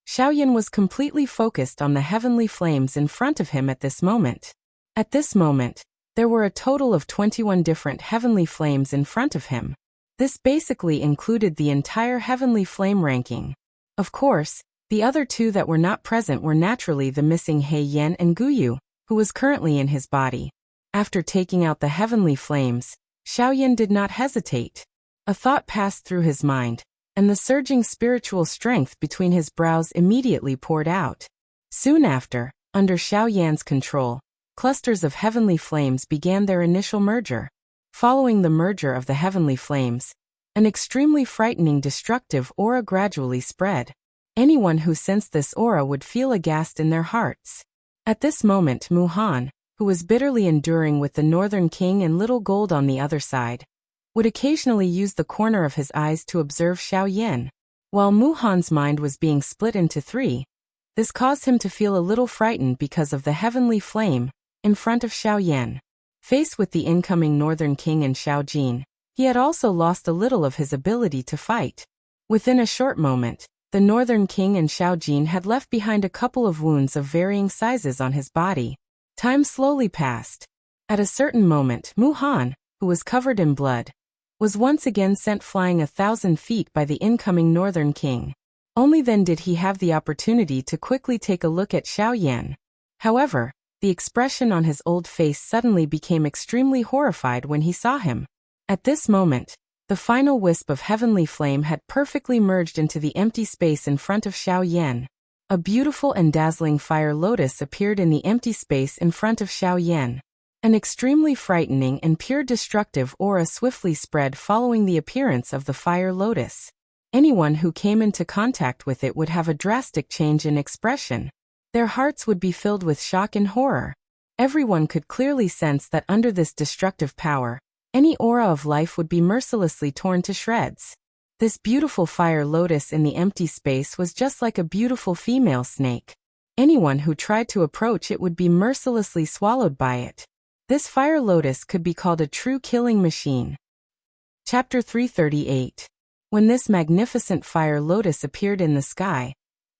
Xiaoyan was completely focused on the heavenly flames in front of him at this moment. At this moment, there were a total of 21 different heavenly flames in front of him. This basically included the entire heavenly flame ranking. Of course, the other 2 that were not present were naturally the missing He Yan and Guyu, who was currently in his body. After taking out the heavenly flames, Xiaoyan did not hesitate. A thought passed through his mind, and the surging spiritual strength between his brows immediately poured out. Soon after, under Xiaoyan's control, clusters of heavenly flames began their initial merger. Following the merger of the heavenly flames, an extremely frightening destructive aura gradually spread. Anyone who sensed this aura would feel aghast in their hearts. At this moment, Muhan, who was bitterly enduring with the Northern King and Little Gold on the other side, would occasionally use the corner of his eyes to observe Xiaoyan. While Muhan's mind was being split into 3, this caused him to feel a little frightened because of the heavenly flame in front of Xiaoyan. Faced with the incoming Northern King and Xiao Jin, he had also lost a little of his ability to fight. Within a short moment, the Northern King and Xiao Jin had left behind a couple of wounds of varying sizes on his body. Time slowly passed. At a certain moment, Muhan, who was covered in blood, was once again sent flying 1,000 feet by the incoming Northern King. Only then did he have the opportunity to quickly take a look at Xiaoyan. However, the expression on his old face suddenly became extremely horrified when he saw him. At this moment, the final wisp of heavenly flame had perfectly merged into the empty space in front of Xiaoyan. A beautiful and dazzling fire lotus appeared in the empty space in front of Xiaoyan. An extremely frightening and pure destructive aura swiftly spread following the appearance of the fire lotus. Anyone who came into contact with it would have a drastic change in expression. Their hearts would be filled with shock and horror. Everyone could clearly sense that under this destructive power, any aura of life would be mercilessly torn to shreds. This beautiful fire lotus in the empty space was just like a beautiful female snake. Anyone who tried to approach it would be mercilessly swallowed by it. This fire lotus could be called a true killing machine. Chapter 338. When this magnificent fire lotus appeared in the sky,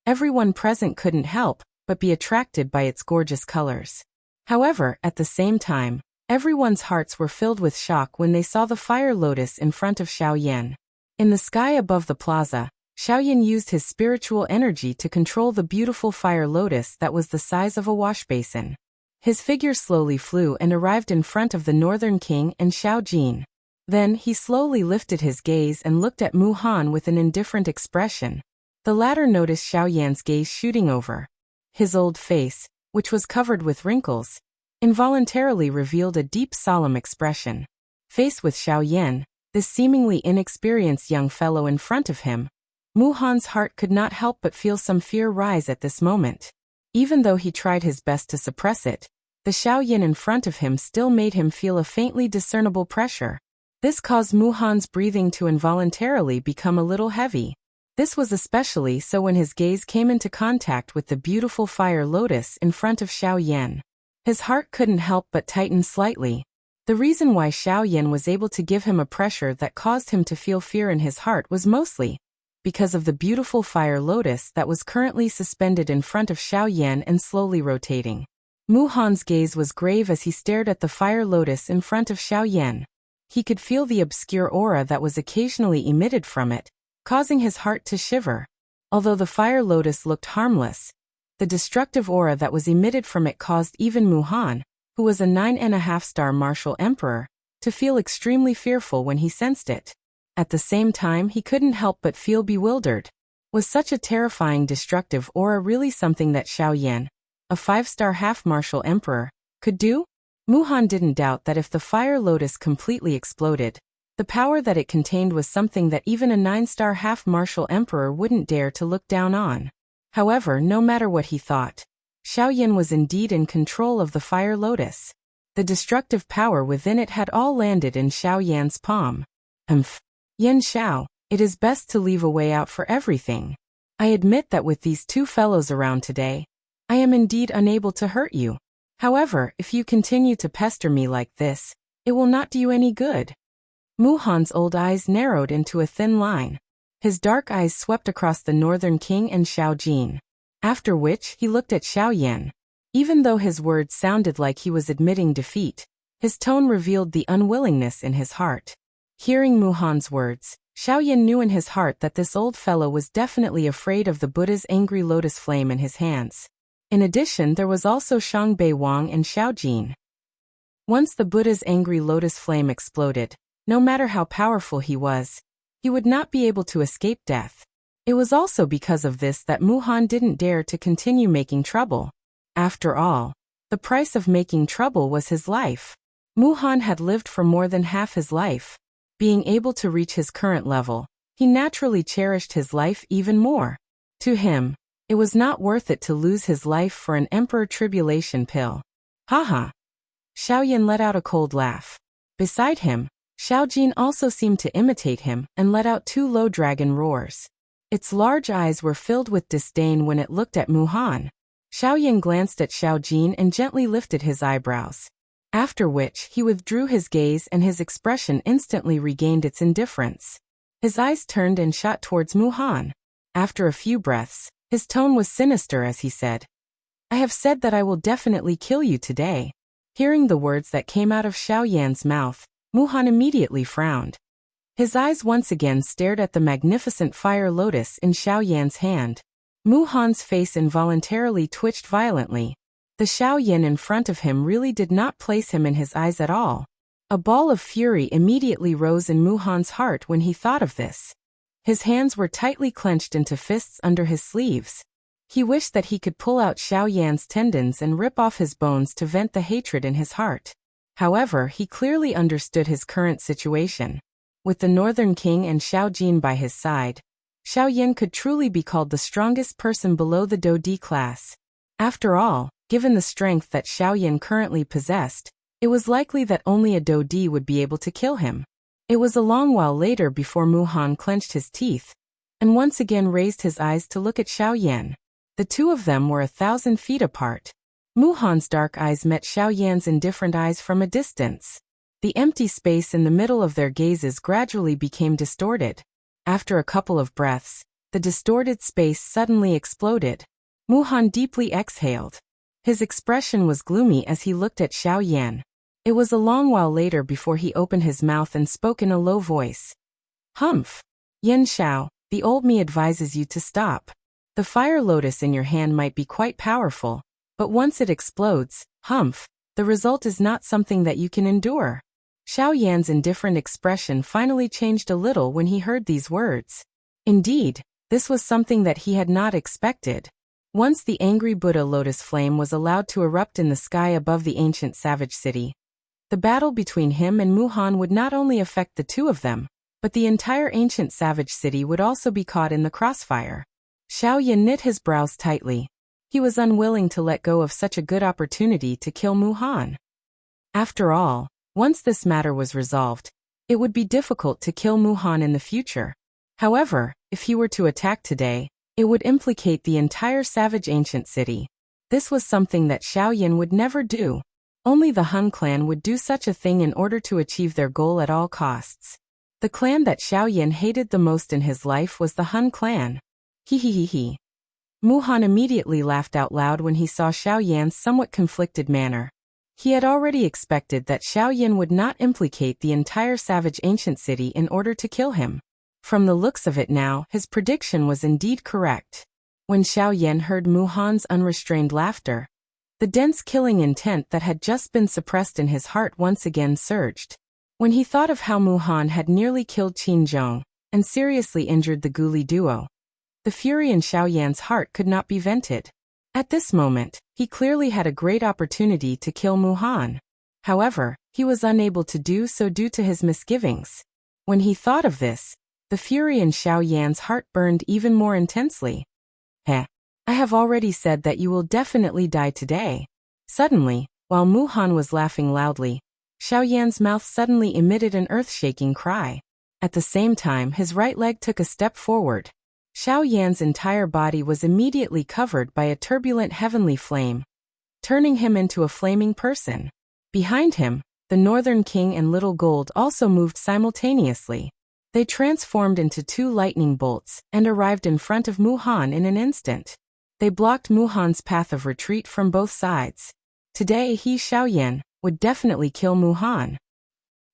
everyone present couldn't help but be attracted by its gorgeous colors. However, at the same time, everyone's hearts were filled with shock when they saw the fire lotus in front of Xiaoyan. In the sky above the plaza, Xiaoyan used his spiritual energy to control the beautiful fire lotus that was the size of a washbasin. His figure slowly flew and arrived in front of the Northern King and Xiao Jin. Then he slowly lifted his gaze and looked at Muhan with an indifferent expression. The latter noticed Xiaoyan's gaze shooting over his old face, which was covered with wrinkles, involuntarily revealed a deep solemn expression. Faced with Xiaoyan, this seemingly inexperienced young fellow in front of him, Muhan's heart could not help but feel some fear rise at this moment. Even though he tried his best to suppress it, the Xiaoyan in front of him still made him feel a faintly discernible pressure. This caused Muhan's breathing to involuntarily become a little heavy. This was especially so when his gaze came into contact with the beautiful fire lotus in front of Xiaoyan. His heart couldn't help but tighten slightly. The reason why Xiaoyan was able to give him a pressure that caused him to feel fear in his heart was mostly because of the beautiful fire lotus that was currently suspended in front of Xiaoyan and slowly rotating. Muhan's gaze was grave as he stared at the fire lotus in front of Xiaoyan. He could feel the obscure aura that was occasionally emitted from it, causing his heart to shiver. Although the fire lotus looked harmless, the destructive aura that was emitted from it caused even Muhan, who was a 9.5-star martial emperor, to feel extremely fearful when he sensed it. At the same time, he couldn't help but feel bewildered. Was such a terrifying destructive aura really something that Xiaoyan, a 5-star half-martial emperor, could do? Muhan didn't doubt that if the fire lotus completely exploded, the power that it contained was something that even a 9-star half-martial emperor wouldn't dare to look down on. However, no matter what he thought, Xiaoyan was indeed in control of the fire lotus. The destructive power within it had all landed in Xiaoyan's palm. Yan Xiao, it is best to leave a way out for everything. I admit that with these two fellows around today, I am indeed unable to hurt you. However, if you continue to pester me like this, it will not do you any good. Muhan's old eyes narrowed into a thin line. His dark eyes swept across the Northern King and Xiao Jin. After which, he looked at Xiaoyan. Even though his words sounded like he was admitting defeat, his tone revealed the unwillingness in his heart. Hearing Muhan's words, Xiaoyan knew in his heart that this old fellow was definitely afraid of the Buddha's angry lotus flame in his hands. In addition, there was also Shangbei Wang and Xiao Jin. Once the Buddha's angry lotus flame exploded, no matter how powerful he would not be able to escape death. It was also because of this that Muhan didn't dare to continue making trouble. After all, the price of making trouble was his life. Muhan had lived for more than half his life. Being able to reach his current level, he naturally cherished his life even more. To him, it was not worth it to lose his life for an emperor tribulation pill. Haha. Xiaoyan let out a cold laugh. Beside him, Xiao Jin also seemed to imitate him and let out 2 low dragon roars. Its large eyes were filled with disdain when it looked at Muhan. Xiaoyan glanced at Xiao Jin and gently lifted his eyebrows. After which, he withdrew his gaze and his expression instantly regained its indifference. His eyes turned and shot towards Muhan. After a few breaths, his tone was sinister as he said, I have said that I will definitely kill you today. Hearing the words that came out of Xiaoyan's mouth, Muhan immediately frowned. His eyes once again stared at the magnificent fire lotus in Xiaoyan's hand. Muhan's face involuntarily twitched violently. The Xiaoyan in front of him really did not place him in his eyes at all. A ball of fury immediately rose in Muhan's heart when he thought of this. His hands were tightly clenched into fists under his sleeves. He wished that he could pull out Xiaoyan's tendons and rip off his bones to vent the hatred in his heart. However, he clearly understood his current situation. With the Northern King and Xiao Jin by his side, Xiaoyan could truly be called the strongest person below the Do-D class. After all, given the strength that Xiaoyan currently possessed, it was likely that only a Do-D would be able to kill him. It was a long while later before Muhan clenched his teeth, and once again raised his eyes to look at Xiaoyan. The two of them were 1,000 feet apart. Muhan's dark eyes met Xiaoyan's indifferent eyes from a distance. The empty space in the middle of their gazes gradually became distorted. After a couple of breaths, the distorted space suddenly exploded. Muhan deeply exhaled. His expression was gloomy as he looked at Xiaoyan. It was a long while later before he opened his mouth and spoke in a low voice. Humph. Yan Xiao, the old me advises you to stop. The fire lotus in your hand might be quite powerful, but once it explodes, humph, the result is not something that you can endure. Xiaoyan's indifferent expression finally changed a little when he heard these words. Indeed, this was something that he had not expected. Once the angry Buddha lotus flame was allowed to erupt in the sky above the ancient savage city, the battle between him and Muhan would not only affect the two of them, but the entire ancient savage city would also be caught in the crossfire. Xiaoyan knit his brows tightly. He was unwilling to let go of such a good opportunity to kill Mu Han. After all, once this matter was resolved, it would be difficult to kill Mu Han in the future. However, if he were to attack today, it would implicate the entire savage ancient city. This was something that Xiaoyan would never do. Only the Han clan would do such a thing in order to achieve their goal at all costs. The clan that Xiaoyan hated the most in his life was the Han clan. He. Mu Han immediately laughed out loud when he saw Xiaoyan's somewhat conflicted manner. He had already expected that Xiaoyan would not implicate the entire savage ancient city in order to kill him. From the looks of it now, his prediction was indeed correct. When Xiaoyan heard Mu Han's unrestrained laughter, the dense killing intent that had just been suppressed in his heart once again surged. When he thought of how Mu Han had nearly killed Qin Zhong and seriously injured the Guli duo, the fury in Xiaoyan's heart could not be vented. At this moment, he clearly had a great opportunity to kill Mu Han. However, he was unable to do so due to his misgivings. When he thought of this, the fury in Xiaoyan's heart burned even more intensely. I have already said that you will definitely die today. Suddenly, while Mu Han was laughing loudly, Xiaoyan's mouth suddenly emitted an earth-shaking cry. At the same time, his right leg took a step forward. Xiaoyan's entire body was immediately covered by a turbulent heavenly flame, turning him into a flaming person. Behind him, the Northern King and Little Gold also moved simultaneously. They transformed into two lightning bolts and arrived in front of Mu Han in an instant. They blocked Mu Han's path of retreat from both sides. Today he, Xiaoyan, would definitely kill Mu Han.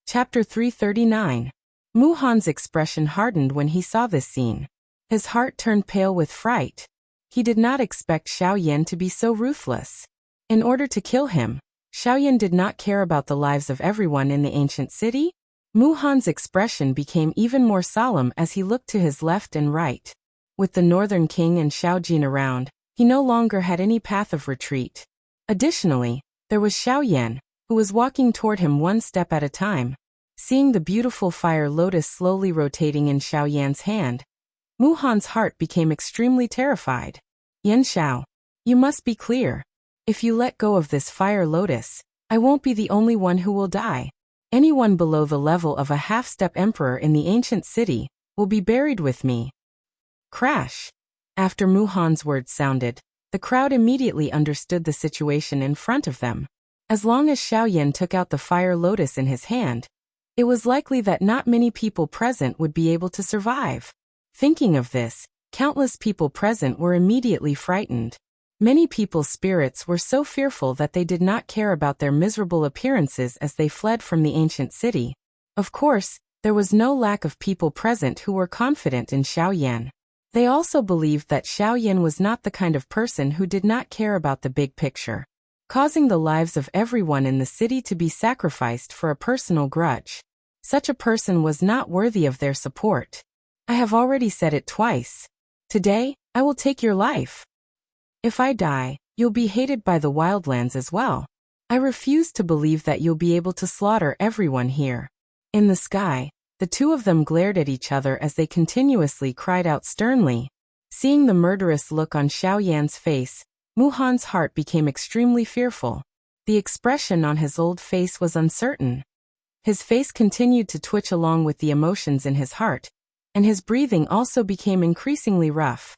Chapter 339. Mu Han's expression hardened when he saw this scene. His heart turned pale with fright. He did not expect Xiaoyan to be so ruthless. In order to kill him, Xiaoyan did not care about the lives of everyone in the ancient city. Mu Han's expression became even more solemn as he looked to his left and right. With the Northern King and Xiaojin around, he no longer had any path of retreat. Additionally, there was Xiaoyan, who was walking toward him one step at a time. Seeing the beautiful fire lotus slowly rotating in Xiaoyan's hand, Mu Han's heart became extremely terrified. Yan Xiao, you must be clear. If you let go of this fire lotus, I won't be the only one who will die. Anyone below the level of a half-step emperor in the ancient city will be buried with me. Crash. After Mu Han's words sounded, the crowd immediately understood the situation in front of them. As long as Xiaoyan took out the fire lotus in his hand, it was likely that not many people present would be able to survive. Thinking of this, countless people present were immediately frightened. Many people's spirits were so fearful that they did not care about their miserable appearances as they fled from the ancient city. Of course, there was no lack of people present who were confident in Xiaoyan. They also believed that Xiaoyan was not the kind of person who did not care about the big picture, causing the lives of everyone in the city to be sacrificed for a personal grudge. Such a person was not worthy of their support. I have already said it twice. Today, I will take your life. If I die, you'll be hated by the wildlands as well. I refuse to believe that you'll be able to slaughter everyone here. In the sky, the two of them glared at each other as they continuously cried out sternly. Seeing the murderous look on Xiaoyan's face, Mu Han's heart became extremely fearful. The expression on his old face was uncertain. His face continued to twitch along with the emotions in his heart, and his breathing also became increasingly rough.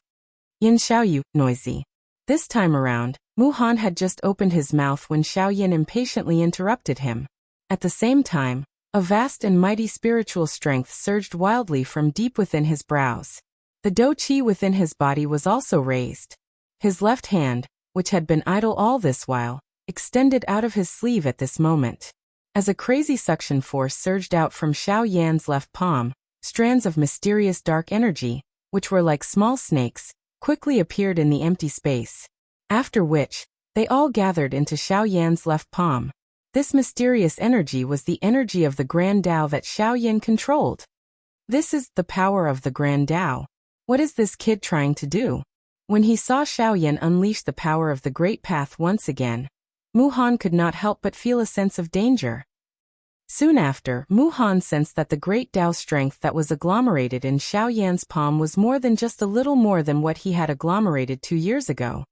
Yin Xiaoyu, noisy. This time around, Mu Han had just opened his mouth when Xiaoyan impatiently interrupted him. At the same time, a vast and mighty spiritual strength surged wildly from deep within his brows. The Do Qi within his body was also raised. His left hand, which had been idle all this while, extended out of his sleeve at this moment. As a crazy suction force surged out from Xiaoyan's left palm, strands of mysterious dark energy, which were like small snakes, quickly appeared in the empty space. After which, they all gathered into Xiaoyan's left palm. This mysterious energy was the energy of the Grand Tao that Xiaoyan controlled. This is the power of the Grand Tao. What is this kid trying to do? When he saw Xiaoyan unleash the power of the Great Path once again, Mu Han could not help but feel a sense of danger. Soon after, Mu Han sensed that the great Tao strength that was agglomerated in Xiaoyan's palm was more than just a little more than what he had agglomerated 2 years ago.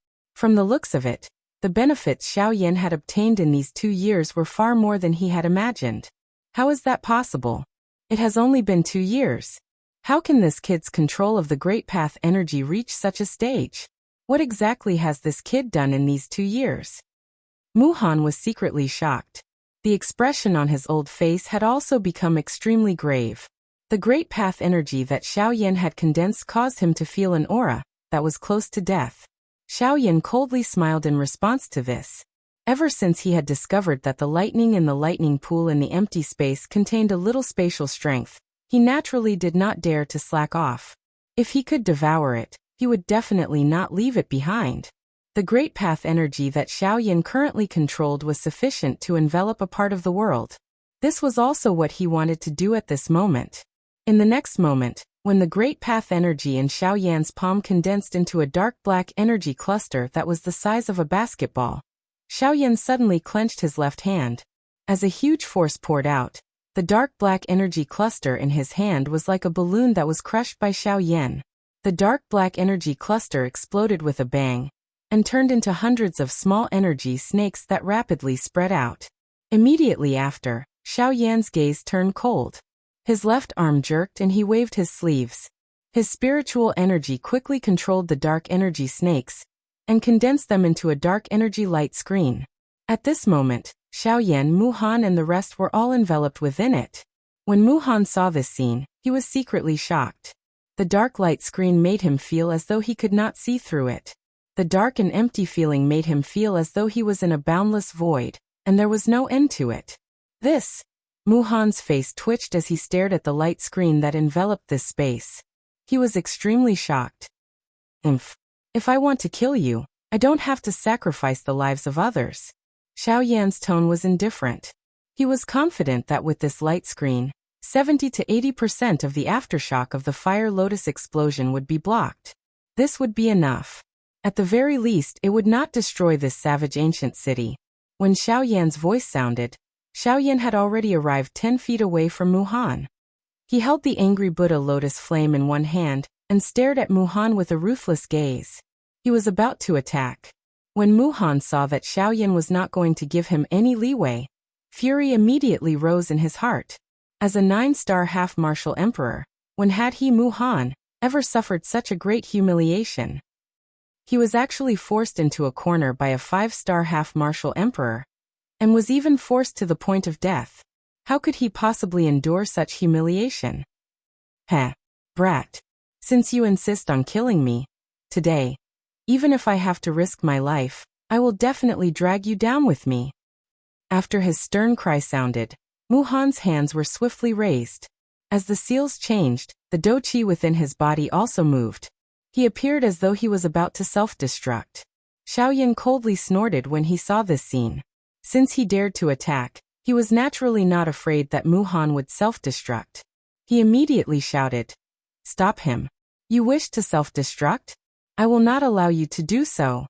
From the looks of it, the benefits Xiao Yan had obtained in these 2 years were far more than he had imagined. How is that possible? It has only been 2 years. How can this kid's control of the Great Path energy reach such a stage? What exactly has this kid done in these 2 years? Muhan was secretly shocked. The expression on his old face had also become extremely grave. The Great Path energy that Xiao Yan had condensed caused him to feel an aura that was close to death. Xiao Yan coldly smiled in response to this. Ever since he had discovered that the lightning in the lightning pool in the empty space contained a little spatial strength, he naturally did not dare to slack off. If he could devour it, he would definitely not leave it behind. The Great Path energy that Xiao Yan currently controlled was sufficient to envelop a part of the world. This was also what he wanted to do at this moment. In the next moment, when the Great Path energy in Xiao Yan's palm condensed into a dark black energy cluster that was the size of a basketball, Xiao Yan suddenly clenched his left hand. As a huge force poured out, the dark black energy cluster in his hand was like a balloon that was crushed by Xiao Yan. The dark black energy cluster exploded with a bang and turned into hundreds of small energy snakes that rapidly spread out. Immediately after, Xiao Yan's gaze turned cold. His left arm jerked and he waved his sleeves. His spiritual energy quickly controlled the dark energy snakes and condensed them into a dark energy light screen. At this moment, Xiao Yan, Muhan and the rest were all enveloped within it. When Muhan saw this scene, he was secretly shocked. The dark light screen made him feel as though he could not see through it. The dark and empty feeling made him feel as though he was in a boundless void, and there was no end to it. Muhan's face twitched as he stared at the light screen that enveloped this space. He was extremely shocked. If I want to kill you, I don't have to sacrifice the lives of others. Xiao Yan's tone was indifferent. He was confident that with this light screen, 70 to 80% of the aftershock of the Fire Lotus explosion would be blocked. This would be enough. At the very least, it would not destroy this savage ancient city. When Xiao Yan's voice sounded, Xiao Yan had already arrived 10 feet away from Muhan. He held the angry Buddha lotus flame in one hand and stared at Muhan with a ruthless gaze. He was about to attack. When Muhan saw that Xiao Yan was not going to give him any leeway, fury immediately rose in his heart. As a 9-star half-martial emperor, when had he, Muhan, ever suffered such a great humiliation? He was actually forced into a corner by a 5-star half-martial emperor, and was even forced to the point of death. How could he possibly endure such humiliation? Brat. Since you insist on killing me today, even if I have to risk my life, I will definitely drag you down with me. After his stern cry sounded, Muhan's hands were swiftly raised. As the seals changed, the do-chi within his body also moved. He appeared as though he was about to self-destruct. Xiao Yan coldly snorted when he saw this scene. Since he dared to attack, he was naturally not afraid that Muhan would self-destruct. He immediately shouted, "Stop him. You wish to self-destruct? I will not allow you to do so."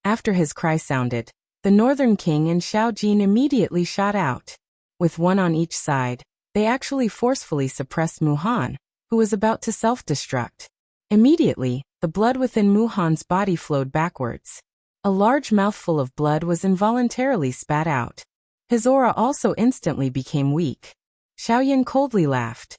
After his cry sounded, the Northern King and Xiao Jin immediately shot out. With one on each side, they actually forcefully suppressed Muhan, who was about to self-destruct. Immediately, the blood within Muhan's body flowed backwards. A large mouthful of blood was involuntarily spat out. His aura also instantly became weak. Xiao Yan coldly laughed.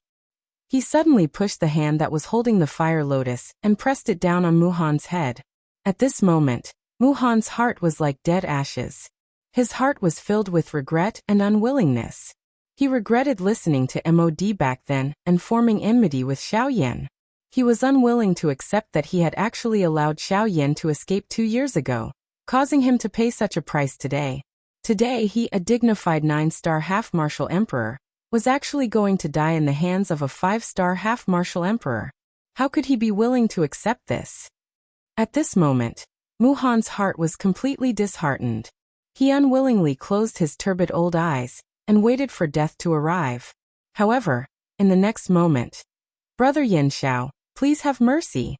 He suddenly pushed the hand that was holding the fire lotus and pressed it down on Muhan's head. At this moment, Muhan's heart was like dead ashes. His heart was filled with regret and unwillingness. He regretted listening to Mod back then and forming enmity with Xiao Yan. He was unwilling to accept that he had actually allowed Xiao Yan to escape 2 years ago, causing him to pay such a price today. Today he, a dignified 9-star half-martial emperor, was actually going to die in the hands of a 5-star half-martial emperor. How could he be willing to accept this? At this moment, Muhan's heart was completely disheartened. He unwillingly closed his turbid old eyes and waited for death to arrive. However, in the next moment, "Brother Yin Xiao, please have mercy."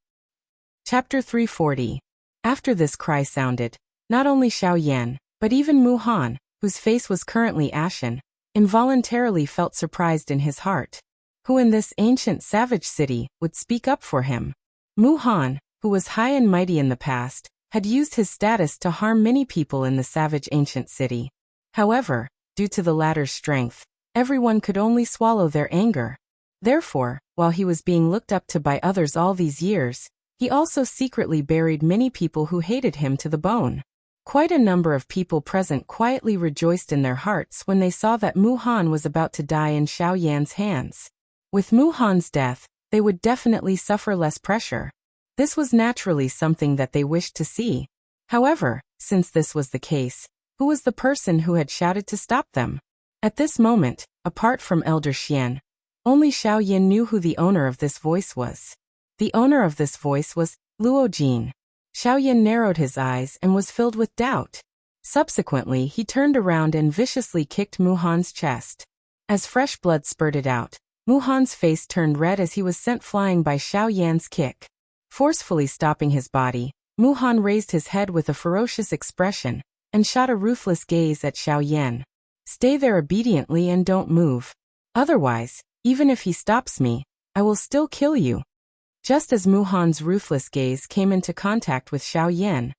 Chapter 340. After this cry sounded, not only Xiao Yan, but even Muhan, whose face was currently ashen, involuntarily felt surprised in his heart. Who in this ancient savage city would speak up for him? Muhan, who was high and mighty in the past, had used his status to harm many people in the savage ancient city. However, due to the latter's strength, everyone could only swallow their anger. Therefore, while he was being looked up to by others all these years, he also secretly buried many people who hated him to the bone. Quite a number of people present quietly rejoiced in their hearts when they saw that Mu Han was about to die in Xiao Yan's hands. With Mu Han's death, they would definitely suffer less pressure. This was naturally something that they wished to see. However, since this was the case, who was the person who had shouted to stop them? At this moment, apart from Elder Xian, only Xiao Yan knew who the owner of this voice was. The owner of this voice was Luo Jin. Xiao Yan narrowed his eyes and was filled with doubt. Subsequently, he turned around and viciously kicked Mu Han's chest. As fresh blood spurted out, Mu Han's face turned red as he was sent flying by Xiao Yan's kick. Forcefully stopping his body, Mu Han raised his head with a ferocious expression and shot a ruthless gaze at Xiao Yan. Stay there obediently and don't move. Otherwise, even if he stops me, I will still kill you. Just as Mu Han's ruthless gaze came into contact with Xiao Yan,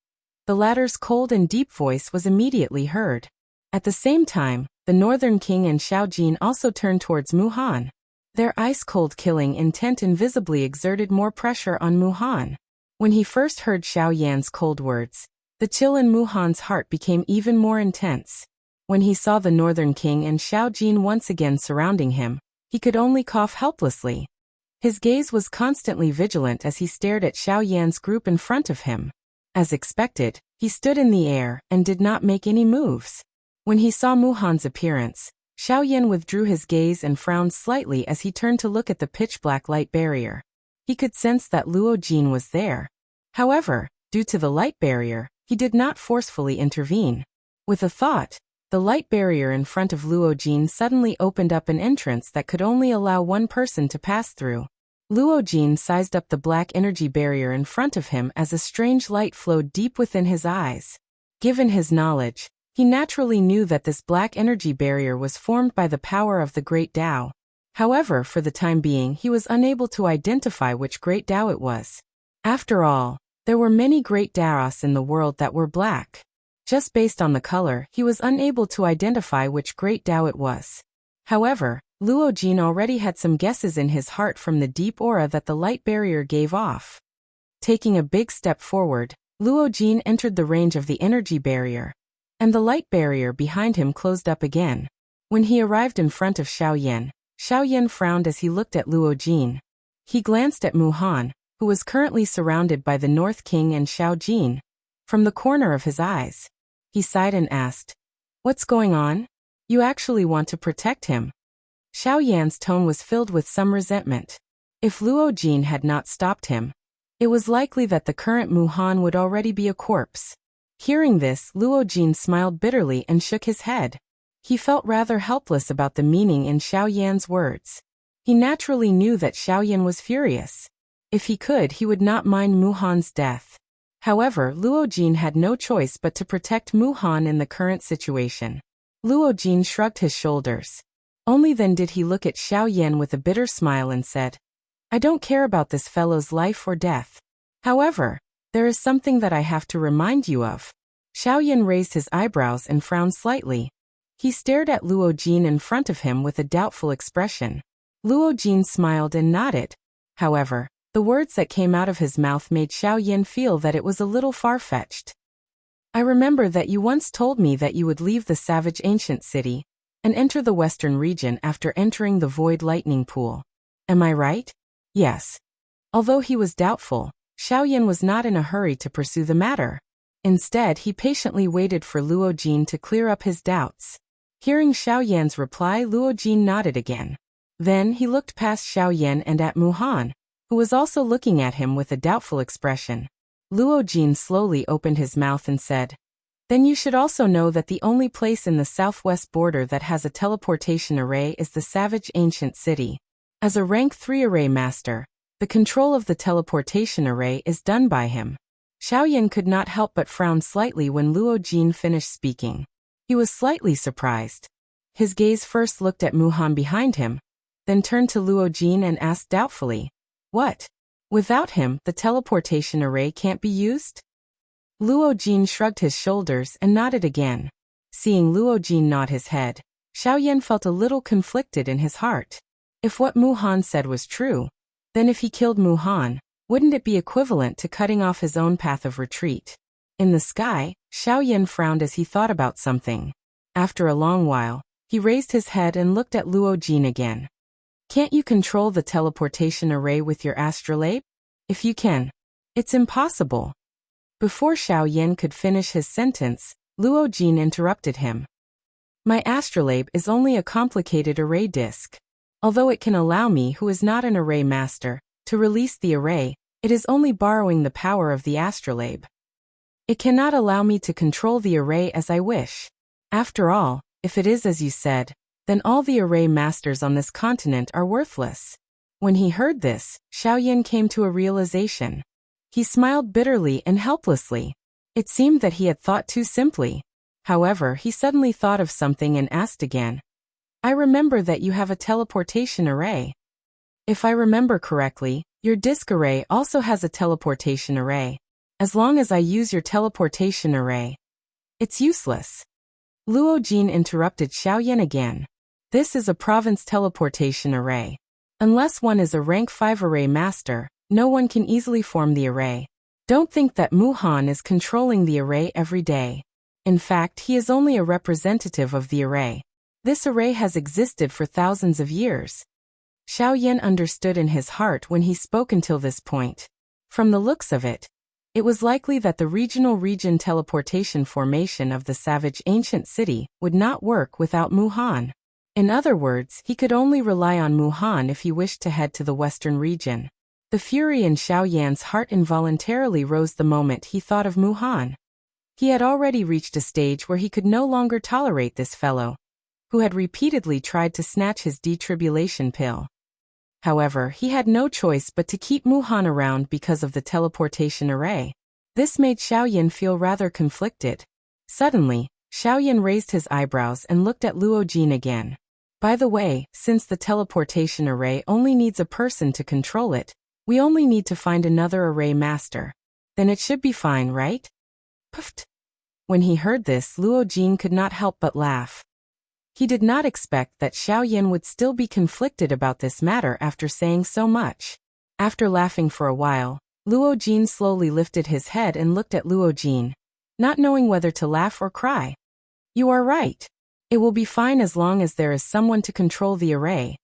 the latter's cold and deep voice was immediately heard. At the same time, the Northern King and Xiao Jin also turned towards Mu Han. Their ice-cold killing intent invisibly exerted more pressure on Mu Han. When he first heard Xiao Yan's cold words, the chill in Mu Han's heart became even more intense. When he saw the Northern King and Xiao Jin once again surrounding him, he could only cough helplessly. His gaze was constantly vigilant as he stared at Xiao Yan's group in front of him. As expected, he stood in the air and did not make any moves. When he saw Mu Han's appearance, Xiao Yan withdrew his gaze and frowned slightly as he turned to look at the pitch-black light barrier. He could sense that Luo Jin was there. However, due to the light barrier, he did not forcefully intervene. With a thought, the light barrier in front of Luo Jin suddenly opened up an entrance that could only allow one person to pass through. Luo Jin sized up the black energy barrier in front of him as a strange light flowed deep within his eyes. Given his knowledge, he naturally knew that this black energy barrier was formed by the power of the Great Tao. However, for the time being, he was unable to identify which Great Tao it was. After all, there were many Great Taos in the world that were black. Just based on the color, he was unable to identify which Great Tao it was. However, Luo Jin already had some guesses in his heart from the deep aura that the light barrier gave off. Taking a big step forward, Luo Jin entered the range of the energy barrier, and the light barrier behind him closed up again. When he arrived in front of Xiao Yan frowned as he looked at Luo Jin. He glanced at Mu Han, who was currently surrounded by the North King and Xiao Jin. From the corner of his eyes, he sighed and asked, "What's going on? You actually want to protect him?" Xiao Yan's tone was filled with some resentment. If Luo Jin had not stopped him, it was likely that the current Mu Han would already be a corpse. Hearing this, Luo Jin smiled bitterly and shook his head. He felt rather helpless about the meaning in Xiao Yan's words. He naturally knew that Xiao Yan was furious. If he could, he would not mind Mu Han's death. However, Luo Jin had no choice but to protect Mu Han in the current situation. Luo Jin shrugged his shoulders. Only then did he look at Xiao Yan with a bitter smile and said, "I don't care about this fellow's life or death. However, there is something that I have to remind you of." Xiao Yan raised his eyebrows and frowned slightly. He stared at Luo Jin in front of him with a doubtful expression. Luo Jin smiled and nodded. However, the words that came out of his mouth made Xiao Yan feel that it was a little far-fetched. "I remember that you once told me that you would leave the savage ancient city and enter the western region after entering the void lightning pool. Am I right?" Yes. Although he was doubtful, Xiao Yan was not in a hurry to pursue the matter. Instead, he patiently waited for Luo Jin to clear up his doubts. Hearing Xiao Yan's reply, Luo Jin nodded again. Then he looked past Xiao Yan and at Mu Han, who was also looking at him with a doubtful expression. Luo Jin slowly opened his mouth and said, "Then you should also know that the only place in the southwest border that has a teleportation array is the savage ancient city. As a rank 3 array master, the control of the teleportation array is done by him." Xiao Yan could not help but frown slightly when Luo Jin finished speaking. He was slightly surprised. His gaze first looked at Mu Han behind him, then turned to Luo Jin and asked doubtfully, "What? Without him, the teleportation array can't be used?" Luo Jin shrugged his shoulders and nodded again. Seeing Luo Jin nod his head, Xiaoyan felt a little conflicted in his heart. If what Mu Han said was true, then if he killed Mu Han, wouldn't it be equivalent to cutting off his own path of retreat? In the sky, Xiaoyan frowned as he thought about something. After a long while, he raised his head and looked at Luo Jin again. Can't you control the teleportation array with your astrolabe? If you can, it's impossible. Before Xiaoyan could finish his sentence, Luo Jin interrupted him. My astrolabe is only a complicated array disk. Although it can allow me, who is not an array master, to release the array, it is only borrowing the power of the astrolabe. It cannot allow me to control the array as I wish. After all, if it is as you said, then all the array masters on this continent are worthless. When he heard this, Xiaoyan came to a realization. He smiled bitterly and helplessly. It seemed that he had thought too simply. However, he suddenly thought of something and asked again. I remember that you have a teleportation array. If I remember correctly, your disk array also has a teleportation array. As long as I use your teleportation array, it's useless. Luo Jin interrupted Xiaoyan again. This is a province teleportation array. Unless one is a rank 5 array master, no one can easily form the array. Don't think that Mu Han is controlling the array every day. In fact, he is only a representative of the array. This array has existed for thousands of years. Xiaoyan understood in his heart when he spoke until this point. From the looks of it, it was likely that the region teleportation formation of the savage ancient city would not work without Mu Han. In other words, he could only rely on Mu Han if he wished to head to the western region. The fury in Xiaoyan's heart involuntarily rose the moment he thought of Mu Han. He had already reached a stage where he could no longer tolerate this fellow, who had repeatedly tried to snatch his detribulation pill. However, he had no choice but to keep Mu Han around because of the teleportation array. This made Xiaoyan feel rather conflicted. Suddenly, Xiaoyan raised his eyebrows and looked at Luo Jin again. By the way, since the teleportation array only needs a person to control it, we only need to find another array master. Then it should be fine, right? Puffed. When he heard this, Luo Jin could not help but laugh. He did not expect that Xiaoyan would still be conflicted about this matter after saying so much. After laughing for a while, Luo Jin slowly lifted his head and looked at Luo Jin, not knowing whether to laugh or cry. You are right. It will be fine as long as there is someone to control the array.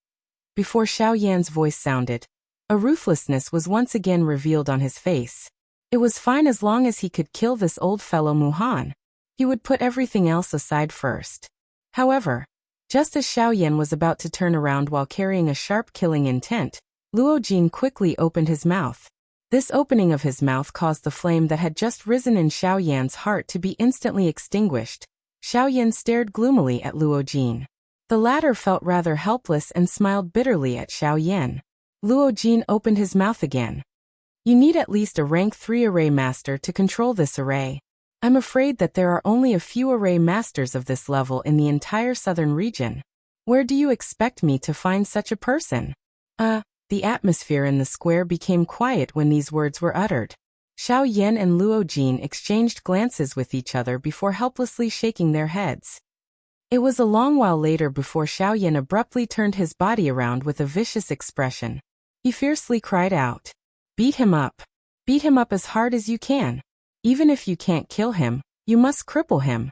Before Xiaoyan's voice sounded, a ruthlessness was once again revealed on his face. It was fine as long as he could kill this old fellow Mu Han. He would put everything else aside first. However, just as Xiaoyan was about to turn around while carrying a sharp killing intent, Luo Jin quickly opened his mouth. This opening of his mouth caused the flame that had just risen in Xiaoyan's heart to be instantly extinguished. Xiaoyan stared gloomily at Luo Jin. The latter felt rather helpless and smiled bitterly at Xiaoyan. Luo Jin opened his mouth again. You need at least a rank 3 array master to control this array. I'm afraid that there are only a few array masters of this level in the entire southern region. Where do you expect me to find such a person? The atmosphere in the square became quiet when these words were uttered. Xiaoyan and Luo Jin exchanged glances with each other before helplessly shaking their heads. It was a long while later before Xiaoyan abruptly turned his body around with a vicious expression. He fiercely cried out, Beat him up. Beat him up as hard as you can. Even if you can't kill him, you must cripple him.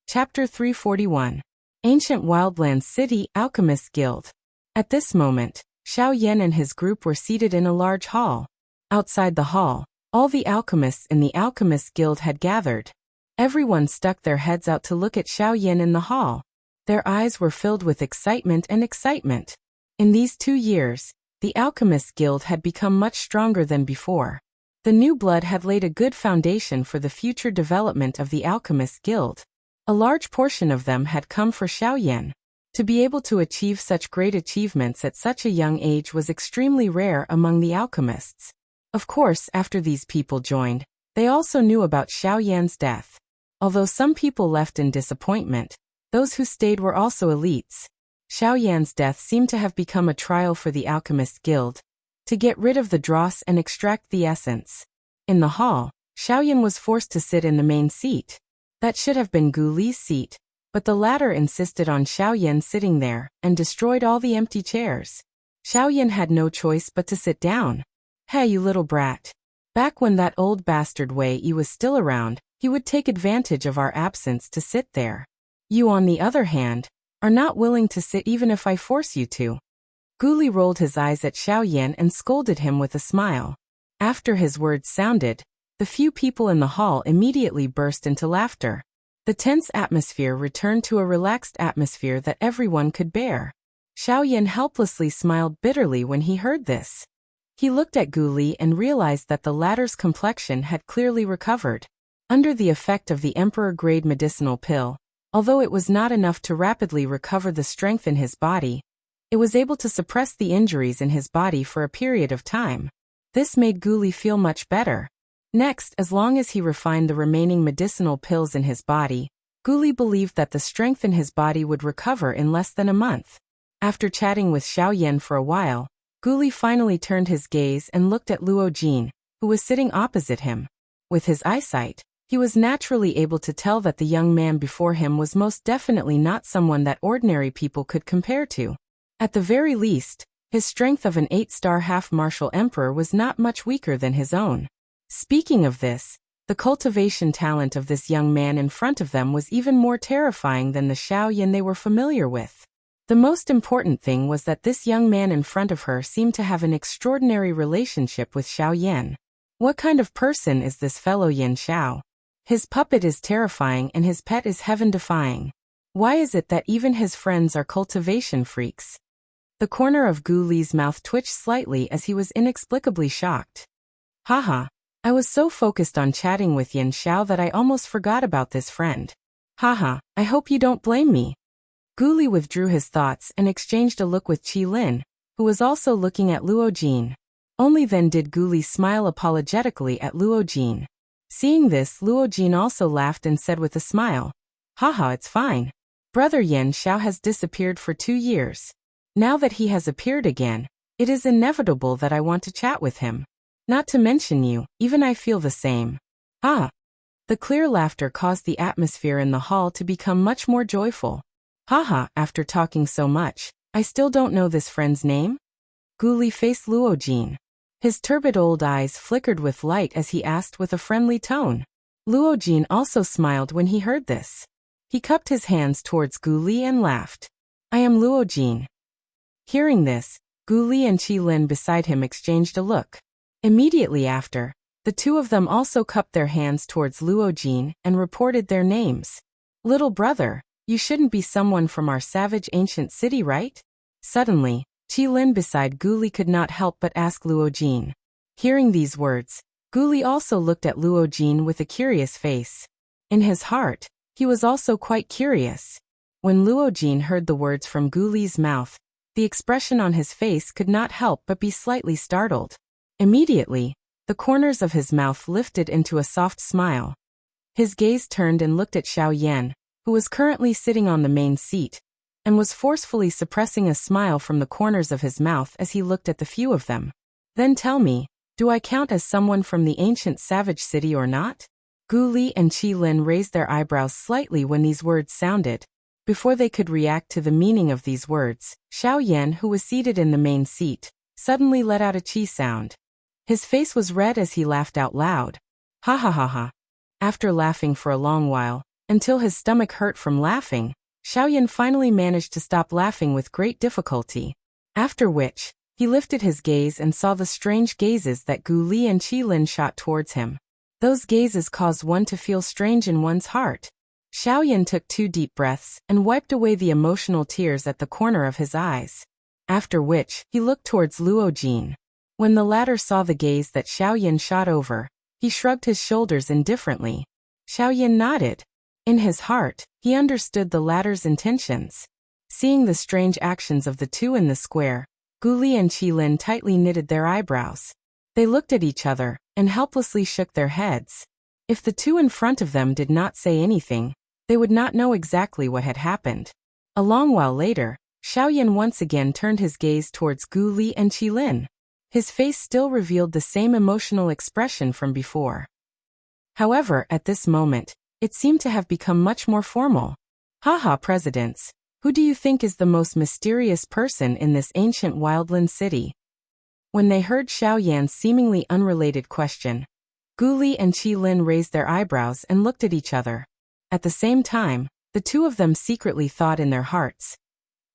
Chapter 341. Ancient Wildlands City Alchemist Guild. At this moment, Xiaoyan and his group were seated in a large hall. Outside the hall, all the alchemists in the Alchemist Guild had gathered. Everyone stuck their heads out to look at Xiaoyan in the hall. Their eyes were filled with excitement and excitement. In these 2 years, the Alchemist Guild had become much stronger than before. The new blood had laid a good foundation for the future development of the Alchemist Guild. A large portion of them had come for Xiaoyan. To be able to achieve such great achievements at such a young age was extremely rare among the alchemists. Of course, after these people joined, they also knew about Xiaoyan's death. Although some people left in disappointment, those who stayed were also elites. Xiaoyan's death seemed to have become a trial for the Alchemist Guild, to get rid of the dross and extract the essence. In the hall, Xiaoyan was forced to sit in the main seat. That should have been Gu Li's seat, but the latter insisted on Xiaoyan sitting there and destroyed all the empty chairs. Xiaoyan had no choice but to sit down. Hey, you little brat. Back when that old bastard Wei Yi was still around, he would take advantage of our absence to sit there. You, on the other hand, are not willing to sit even if I force you to. Gu Li rolled his eyes at Xiaoyan and scolded him with a smile. After his words sounded, the few people in the hall immediately burst into laughter. The tense atmosphere returned to a relaxed atmosphere that everyone could bear. Xiaoyan helplessly smiled bitterly when he heard this. He looked at Gu Li and realized that the latter's complexion had clearly recovered. Under the effect of the emperor-grade medicinal pill, although it was not enough to rapidly recover the strength in his body, it was able to suppress the injuries in his body for a period of time. This made Gu Li feel much better. Next, as long as he refined the remaining medicinal pills in his body, Gu Li believed that the strength in his body would recover in less than a month. After chatting with Xiaoyan for a while, Gu Li finally turned his gaze and looked at Luo Jin, who was sitting opposite him. With his eyesight, he was naturally able to tell that the young man before him was most definitely not someone that ordinary people could compare to. At the very least, his strength of an 8-star half-martial emperor was not much weaker than his own. Speaking of this, the cultivation talent of this young man in front of them was even more terrifying than the Xiaoyan they were familiar with. The most important thing was that this young man in front of her seemed to have an extraordinary relationship with Xiaoyan. What kind of person is this fellow Yin Xiao? His puppet is terrifying and his pet is heaven-defying. Why is it that even his friends are cultivation freaks? The corner of Gu Li's mouth twitched slightly as he was inexplicably shocked. Haha. I was so focused on chatting with Yin Xiao that I almost forgot about this friend. Haha, I hope you don't blame me. Gu Li withdrew his thoughts and exchanged a look with Qi Lin, who was also looking at Luo Jin. Only then did Gu Li smile apologetically at Luo Jin. Seeing this, Luo Jin also laughed and said with a smile, Haha, it's fine. Brother Yin Xiao has disappeared for 2 years. Now that he has appeared again, it is inevitable that I want to chat with him. Not to mention you, even I feel the same. Ah! The clear laughter caused the atmosphere in the hall to become much more joyful. Haha, after talking so much, I still don't know this friend's name? Gu Li faced Luo Jin. His turbid old eyes flickered with light as he asked with a friendly tone. Luo Jin also smiled when he heard this. He cupped his hands towards Gu Li and laughed. I am Luo Jin. Hearing this, Gu Li and Qi Lin beside him exchanged a look. Immediately after, the two of them also cupped their hands towards Luo Jin and reported their names. Little brother, you shouldn't be someone from our savage ancient city, right? Suddenly, Qi Lin beside Gu Li could not help but ask Luo Jin. Hearing these words, Gu Li also looked at Luo Jin with a curious face. In his heart, he was also quite curious. When Luo Jin heard the words from Gu Li's mouth, the expression on his face could not help but be slightly startled. Immediately, the corners of his mouth lifted into a soft smile. His gaze turned and looked at Xiaoyan, who was currently sitting on the main seat, and was forcefully suppressing a smile from the corners of his mouth as he looked at the few of them. Then tell me, do I count as someone from the ancient savage city or not? Gu Li and Qi Lin raised their eyebrows slightly when these words sounded. Before they could react to the meaning of these words, Xiaoyan, who was seated in the main seat, suddenly let out a qi sound. His face was red as he laughed out loud. Ha ha ha ha. After laughing for a long while, until his stomach hurt from laughing, Xiaoyan finally managed to stop laughing with great difficulty. After which, he lifted his gaze and saw the strange gazes that Gu Li and Qi Lin shot towards him. Those gazes caused one to feel strange in one's heart. Xiaoyan took 2 deep breaths and wiped away the emotional tears at the corner of his eyes. After which, he looked towards Luo Jin. When the latter saw the gaze that Xiaoyan shot over, he shrugged his shoulders indifferently. Xiaoyan nodded. In his heart, he understood the latter's intentions. Seeing the strange actions of the two in the square, Gu Li and Qi Lin tightly knitted their eyebrows. They looked at each other and helplessly shook their heads. If the two in front of them did not say anything, they would not know exactly what had happened. A long while later, Xiaoyan once again turned his gaze towards Gu Li and Qi Lin. His face still revealed the same emotional expression from before. However, at this moment, it seemed to have become much more formal. Haha, presidents. Who do you think is the most mysterious person in this ancient wildland city? When they heard Xiao Yan's seemingly unrelated question, Gu Li and Qi Lin raised their eyebrows and looked at each other. At the same time, the two of them secretly thought in their hearts,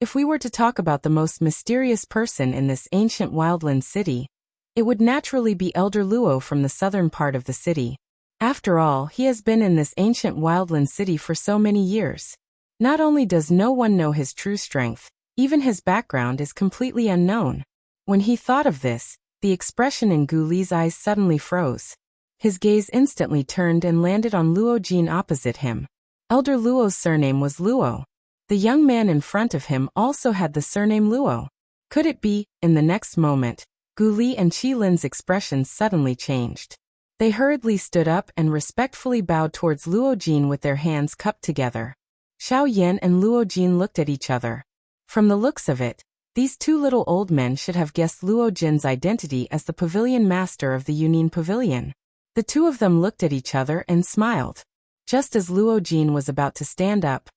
if we were to talk about the most mysterious person in this ancient wildland city, it would naturally be Elder Luo from the southern part of the city. After all, he has been in this ancient wildland city for so many years. Not only does no one know his true strength, even his background is completely unknown. When he thought of this, the expression in Gu Li's eyes suddenly froze. His gaze instantly turned and landed on Luo Jin opposite him. Elder Luo's surname was Luo. The young man in front of him also had the surname Luo. Could it be? In the next moment, Gu Li and Qi Lin's expressions suddenly changed. They hurriedly stood up and respectfully bowed towards Luo Jin with their hands cupped together. Xiao Yan and Luo Jin looked at each other. From the looks of it, these two little old men should have guessed Luo Jin's identity as the pavilion master of the Yunin Pavilion. The two of them looked at each other and smiled. Just as Luo Jin was about to stand up,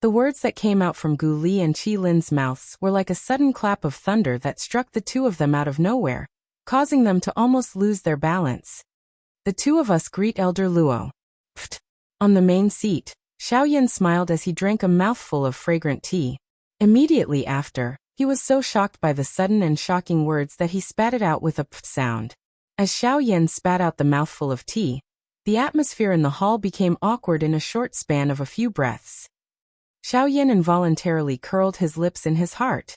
the words that came out from Gu Li and Qi Lin's mouths were like a sudden clap of thunder that struck the two of them out of nowhere, causing them to almost lose their balance. The two of us greet Elder Luo. Pfft. On the main seat, Xiao Yan smiled as he drank a mouthful of fragrant tea. Immediately after, he was so shocked by the sudden and shocking words that he spat it out with a pft sound. As Xiao Yan spat out the mouthful of tea, the atmosphere in the hall became awkward in a short span of a few breaths. Xiao Yan involuntarily curled his lips in his heart.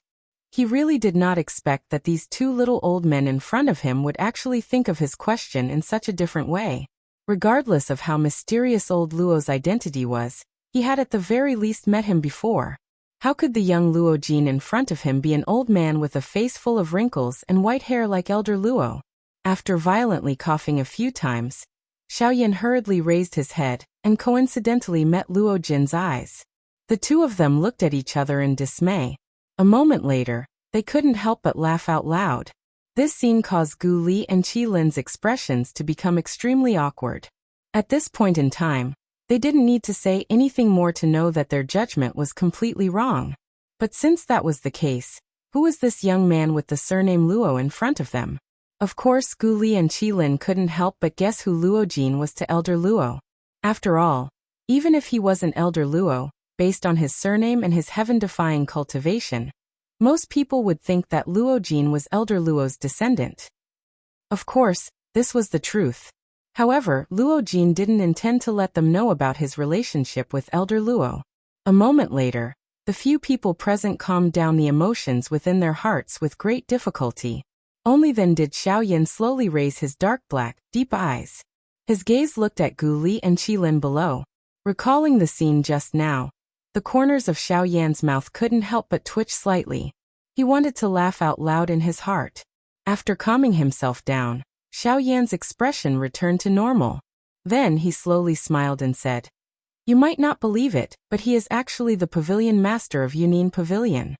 He really did not expect that these two little old men in front of him would actually think of his question in such a different way. Regardless of how mysterious old Luo's identity was, he had at the very least met him before. How could the young Luo Jin in front of him be an old man with a face full of wrinkles and white hair like Elder Luo? After violently coughing a few times, Xiao Yan hurriedly raised his head and coincidentally met Luo Jin's eyes. The two of them looked at each other in dismay. A moment later, they couldn't help but laugh out loud. This scene caused Gu Li and Qi Lin's expressions to become extremely awkward. At this point in time, they didn't need to say anything more to know that their judgment was completely wrong. But since that was the case, who was this young man with the surname Luo in front of them? Of course, Gu Li and Qi Lin couldn't help but guess who Luo Jin was to Elder Luo. After all, even if he wasn't Elder Luo, based on his surname and his heaven-defying cultivation, most people would think that Luo Jin was Elder Luo's descendant. Of course, this was the truth. However, Luo Jin didn't intend to let them know about his relationship with Elder Luo. A moment later, the few people present calmed down the emotions within their hearts with great difficulty. Only then did Xiao Yan slowly raise his dark black, deep eyes. His gaze looked at Gu Li and Qi Lin below. Recalling the scene just now, the corners of Xiao Yan's mouth couldn't help but twitch slightly. He wanted to laugh out loud in his heart. After calming himself down, Xiao Yan's expression returned to normal. Then he slowly smiled and said, "You might not believe it, but he is actually the pavilion master of Yunin Pavilion."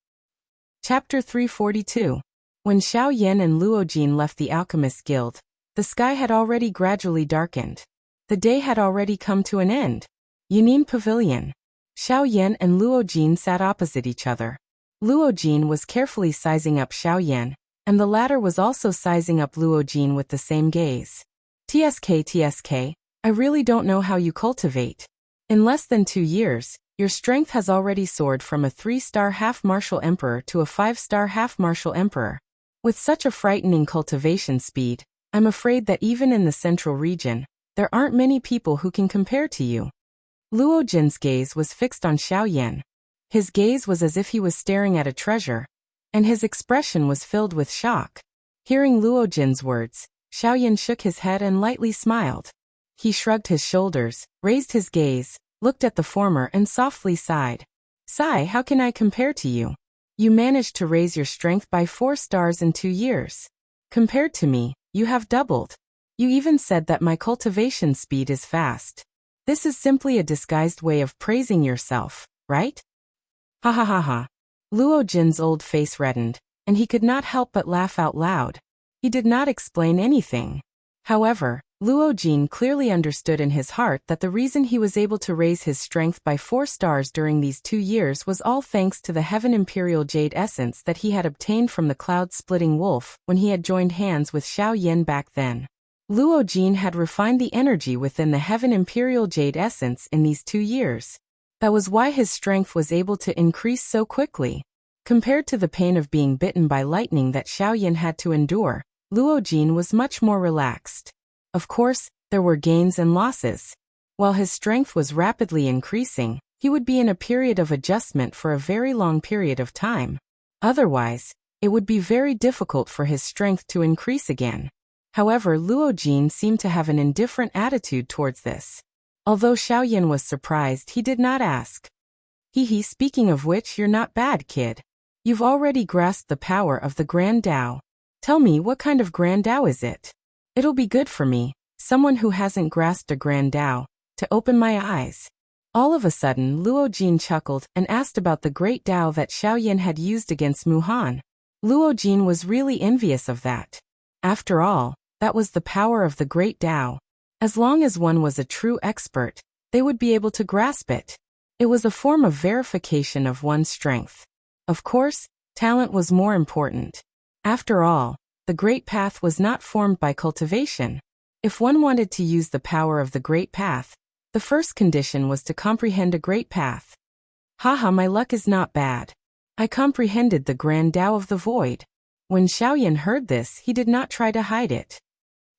Chapter 342. When Xiao Yan and Luo Jin left the Alchemist Guild, the sky had already gradually darkened. The day had already come to an end. Yunin Pavilion. Xiao Yan and Luo Jin sat opposite each other. Luo Jin was carefully sizing up Xiao Yan, and the latter was also sizing up Luo Jin with the same gaze. TSK, I really don't know how you cultivate. In less than 2 years, your strength has already soared from a 3-star half-martial emperor to a 5-star half-martial emperor. With such a frightening cultivation speed, I'm afraid that even in the central region, there aren't many people who can compare to you. Luo Jin's gaze was fixed on Xiao Yan. His gaze was as if he was staring at a treasure, and his expression was filled with shock. Hearing Luo Jin's words, Xiao Yan shook his head and lightly smiled. He shrugged his shoulders, raised his gaze, looked at the former and softly sighed. "Sigh, how can I compare to you? You managed to raise your strength by 4 stars in 2 years. Compared to me, you have doubled. You even said that my cultivation speed is fast. This is simply a disguised way of praising yourself, right?" Ha ha ha ha. Luo Jin's old face reddened, and he could not help but laugh out loud. He did not explain anything. However, Luo Jin clearly understood in his heart that the reason he was able to raise his strength by 4 stars during these 2 years was all thanks to the Heaven Imperial Jade Essence that he had obtained from the Cloud-Splitting Wolf when he had joined hands with Xiao Yan back then. Luo Jin had refined the energy within the Heaven Imperial Jade Essence in these 2 years. That was why his strength was able to increase so quickly. Compared to the pain of being bitten by lightning that Xiao Yan had to endure, Luo Jin was much more relaxed. Of course, there were gains and losses. While his strength was rapidly increasing, he would be in a period of adjustment for a very long period of time. Otherwise, it would be very difficult for his strength to increase again. However, Luo Jin seemed to have an indifferent attitude towards this. Although Xiao Yan was surprised, he did not ask. Speaking of which, you're not bad, kid. You've already grasped the power of the Grand Tao. Tell me, what kind of Grand Tao is it? It'll be good for me, someone who hasn't grasped a Grand Tao, to open my eyes. All of a sudden, Luo Jin chuckled and asked about the great Tao that Xiao Yan had used against Muhan. Luo Jin was really envious of that. After all, that was the power of the great Tao. As long as one was a true expert, they would be able to grasp it. It was a form of verification of one's strength. Of course, talent was more important. After all, the Great Path was not formed by cultivation. If one wanted to use the power of the Great Path, the first condition was to comprehend a Great Path. Haha, my luck is not bad. I comprehended the Grand Tao of the Void. When Xiao Yan heard this, he did not try to hide it.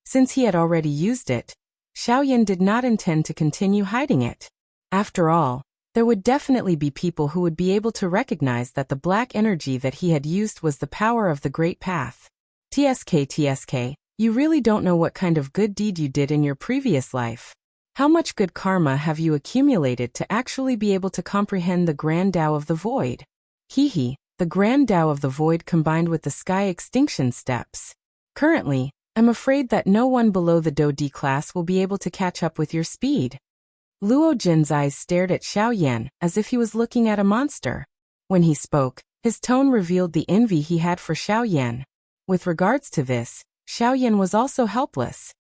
Since he had already used it, Xiao Yan did not intend to continue hiding it. After all, there would definitely be people who would be able to recognize that the black energy that he had used was the power of the Great Path. TSK, you really don't know what kind of good deed you did in your previous life. How much good karma have you accumulated to actually be able to comprehend the Grand Tao of the Void? The Grand Tao of the Void combined with the Sky Extinction Steps. Currently, I'm afraid that no one below the Do D class will be able to catch up with your speed. Luo Jin's eyes stared at Xiao Yan as if he was looking at a monster. When he spoke, his tone revealed the envy he had for Xiao Yan. With regards to this, Xiao Yan was also helpless.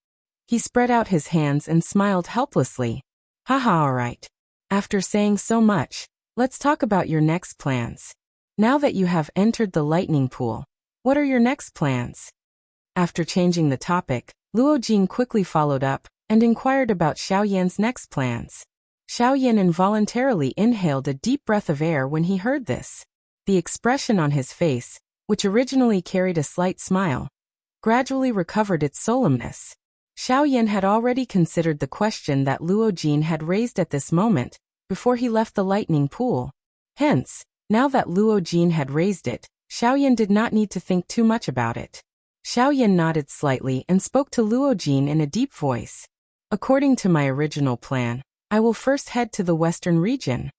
He spread out his hands and smiled helplessly. Haha, alright. After saying so much, let's talk about your next plans. Now that you have entered the lightning pool, what are your next plans? After changing the topic, Luo Jin quickly followed up and inquired about Xiao Yan's next plans. Xiao Yan involuntarily inhaled a deep breath of air when he heard this. The expression on his face, which originally carried a slight smile, gradually recovered its solemnness. Xiao Yan had already considered the question that Luo Jin had raised at this moment, before he left the lightning pool. Hence, now that Luo Jin had raised it, Xiao Yan did not need to think too much about it. Xiao Yan nodded slightly and spoke to Luo Jin in a deep voice. According to my original plan, I will first head to the western region.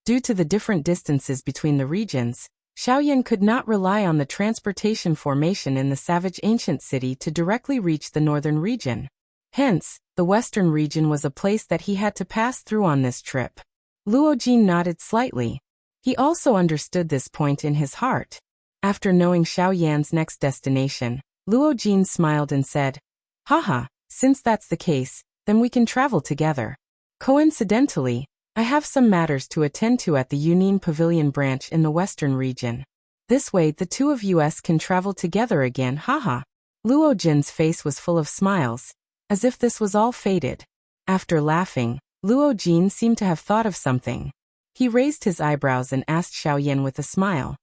Due to the different distances between the regions, Xiao Yan could not rely on the transportation formation in the savage ancient city to directly reach the northern region. Hence, the western region was a place that he had to pass through on this trip. Luo Jin nodded slightly. He also understood this point in his heart. After knowing Xiao Yan's next destination, Luo Jin smiled and said, Haha, since that's the case, then we can travel together. Coincidentally, I have some matters to attend to at the Yunin Pavilion branch in the western region. This way the two of us can travel together again, haha. Luo Jin's face was full of smiles, as if this was all fated. After laughing, Luo Jin seemed to have thought of something. He raised his eyebrows and asked Xiao Yan with a smile.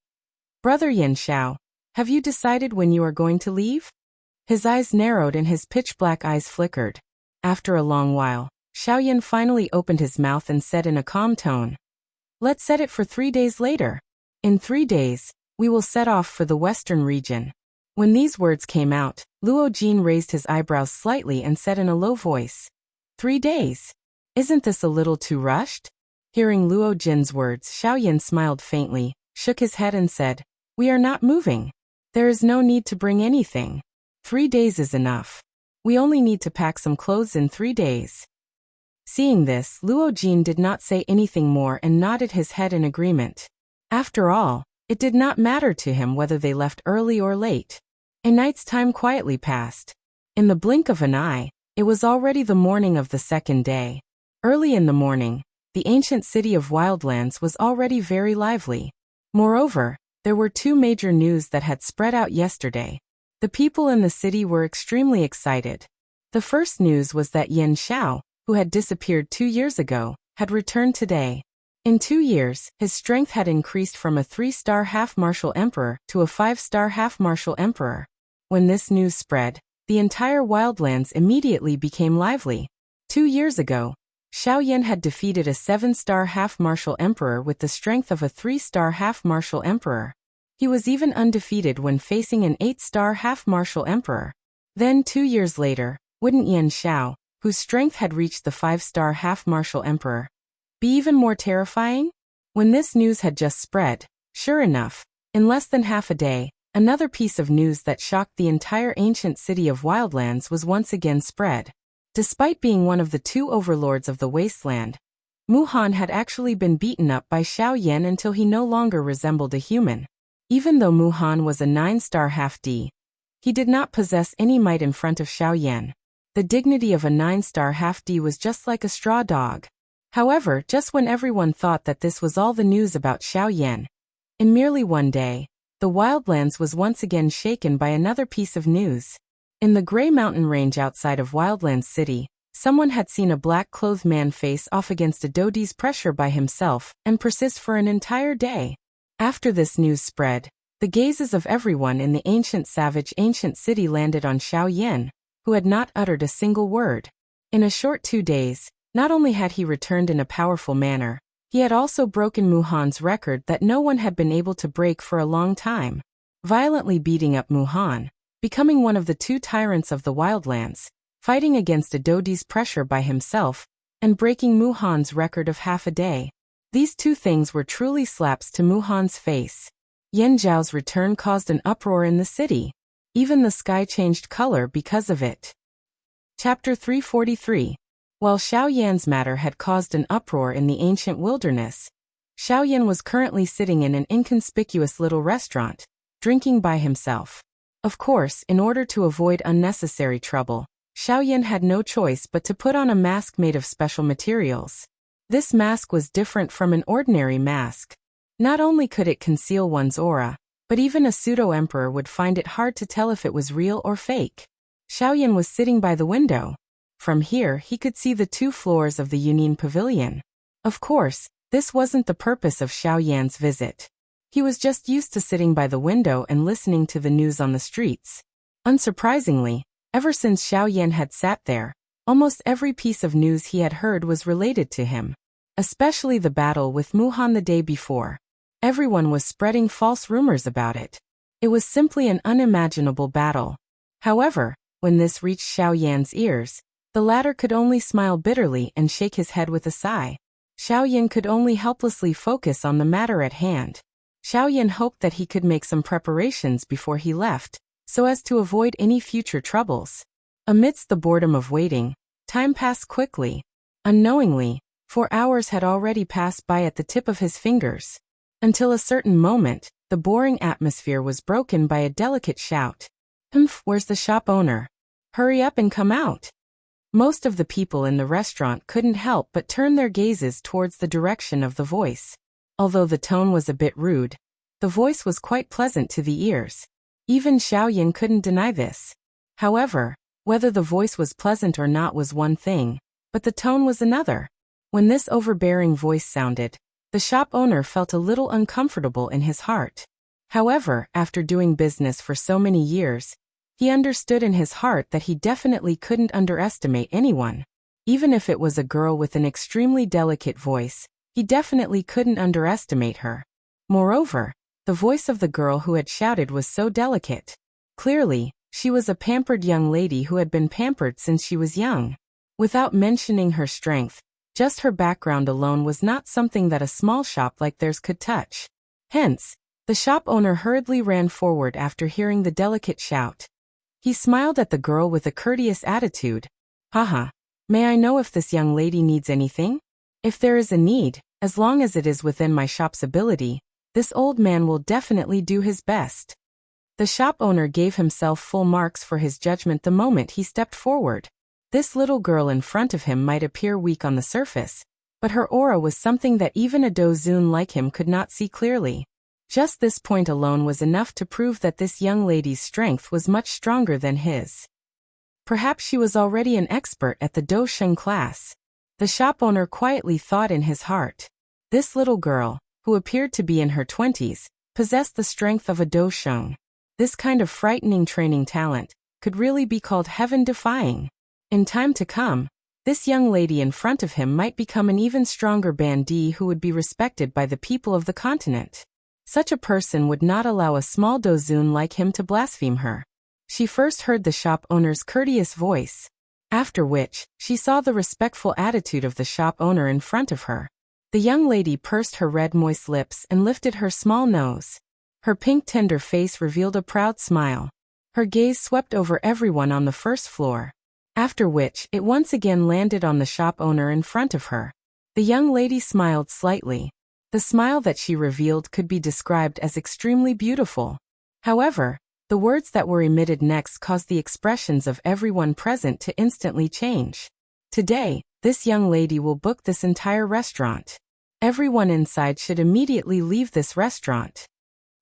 Brother Yan Xiao, have you decided when you are going to leave? His eyes narrowed and his pitch-black eyes flickered. After a long while, Xiao Yan finally opened his mouth and said in a calm tone, Let's set it for 3 days later. In 3 days, we will set off for the western region. When these words came out, Luo Jin raised his eyebrows slightly and said in a low voice, 3 days? Isn't this a little too rushed? Hearing Luo Jin's words, Xiao Yan smiled faintly, shook his head and said, We are not moving. There is no need to bring anything. 3 days is enough. We only need to pack some clothes in 3 days. Seeing this, Luo Jin did not say anything more and nodded his head in agreement. After all, it did not matter to him whether they left early or late. A night's time quietly passed. In the blink of an eye, It was already the morning of the second day. Early in the morning, the ancient city of Wildlands was already very lively. Moreover, there were two major news that had spread out yesterday. The people in the city were extremely excited. The first news was that Yan Xiao, who had disappeared 2 years ago, had returned today. In 2 years, his strength had increased from a 3-star half-martial emperor to a 5-star half-martial emperor. When this news spread, the entire Wildlands immediately became lively. 2 years ago, Xiao Yan had defeated a 7-star half-martial emperor with the strength of a 3-star half-martial emperor. He was even undefeated when facing an 8-star half-martial emperor. Then 2 years later, wouldn't Yan Xiao, whose strength had reached the 5-star half-martial emperor, be even more terrifying? When this news had just spread, sure enough, in less than half a day, another piece of news that shocked the entire ancient city of Wildlands was once again spread. Despite being one of the 2 overlords of the wasteland, Mu Han had actually been beaten up by Xiao Yan until he no longer resembled a human. Even though Mu Han was a 9-star half-D, he did not possess any might in front of Xiao Yan. The dignity of a 9-star half-D was just like a straw dog. However, just when everyone thought that this was all the news about Xiao Yan, in merely one day, the Wildlands was once again shaken by another piece of news. In the Grey Mountain Range outside of Wildlands City, someone had seen a black-clothed man face off against a Dodi's pressure by himself and persist for an entire day. After this news spread, the gazes of everyone in the ancient city landed on Xiao Yan, who had not uttered a single word. In a short 2 days, not only had he returned in a powerful manner, he had also broken Mu Han's record that no one had been able to break for a long time, violently beating up Mu Han, becoming one of the 2 tyrants of the Wildlands, fighting against a Dodi's pressure by himself, and breaking Mu Han's record of half a day. These 2 things were truly slaps to Mu Han's face. Yan Zhao's return caused an uproar in the city. Even the sky changed color because of it. Chapter 343. While Xiao Yan's matter had caused an uproar in the ancient wilderness, Xiao Yan was currently sitting in an inconspicuous little restaurant, drinking by himself. Of course, in order to avoid unnecessary trouble, Xiao Yan had no choice but to put on a mask made of special materials. This mask was different from an ordinary mask. Not only could it conceal one's aura, but even a pseudo-emperor would find it hard to tell if it was real or fake. Xiao Yan was sitting by the window. From here, he could see the 2 floors of the Yunin Pavilion. Of course, this wasn't the purpose of Xiao Yan's visit. He was just used to sitting by the window and listening to the news on the streets. Unsurprisingly, ever since Xiao Yan had sat there, almost every piece of news he had heard was related to him. Especially the battle with Mu Han the day before. Everyone was spreading false rumors about it. It was simply an unimaginable battle. However, when this reached Xiao Yan's ears, the latter could only smile bitterly and shake his head with a sigh. Xiao Yan could only helplessly focus on the matter at hand. Xiao Yan hoped that he could make some preparations before he left, so as to avoid any future troubles. Amidst the boredom of waiting, time passed quickly. Unknowingly, 4 hours had already passed by at the tip of his fingers. Until a certain moment, the boring atmosphere was broken by a delicate shout. "Humph, where's the shop owner? Hurry up and come out." Most of the people in the restaurant couldn't help but turn their gazes towards the direction of the voice. Although the tone was a bit rude, the voice was quite pleasant to the ears. Even Xiao Yan couldn't deny this. However, whether the voice was pleasant or not was one thing, but the tone was another. When this overbearing voice sounded, the shop owner felt a little uncomfortable in his heart. However, after doing business for so many years, he understood in his heart that he definitely couldn't underestimate anyone. Even if it was a girl with an extremely delicate voice, he definitely couldn't underestimate her. Moreover, the voice of the girl who had shouted was so delicate. Clearly, she was a pampered young lady who had been pampered since she was young. Without mentioning her strength, just her background alone was not something that a small shop like theirs could touch. Hence, the shop owner hurriedly ran forward after hearing the delicate shout. He smiled at the girl with a courteous attitude. "Haha, may I know if this young lady needs anything? If there is a need, as long as it is within my shop's ability, this old man will definitely do his best." The shop owner gave himself full marks for his judgment the moment he stepped forward. This little girl in front of him might appear weak on the surface, but her aura was something that even a dozun like him could not see clearly. Just this point alone was enough to prove that this young lady's strength was much stronger than his. Perhaps she was already an expert at the dou-sheng class. The shop owner quietly thought in his heart. This little girl, who appeared to be in her 20s, possessed the strength of a dou-sheng. This kind of frightening training talent could really be called heaven-defying. In time to come, this young lady in front of him might become an even stronger bandit who would be respected by the people of the continent. Such a person would not allow a small dozun like him to blaspheme her. She first heard the shop owner's courteous voice, after which, she saw the respectful attitude of the shop owner in front of her. The young lady pursed her red moist lips and lifted her small nose. Her pink tender face revealed a proud smile. Her gaze swept over everyone on the first floor, after which it once again landed on the shop owner in front of her. The young lady smiled slightly. The smile that she revealed could be described as extremely beautiful. However, the words that were emitted next caused the expressions of everyone present to instantly change. Today, this young lady will book this entire restaurant. Everyone inside should immediately leave this restaurant.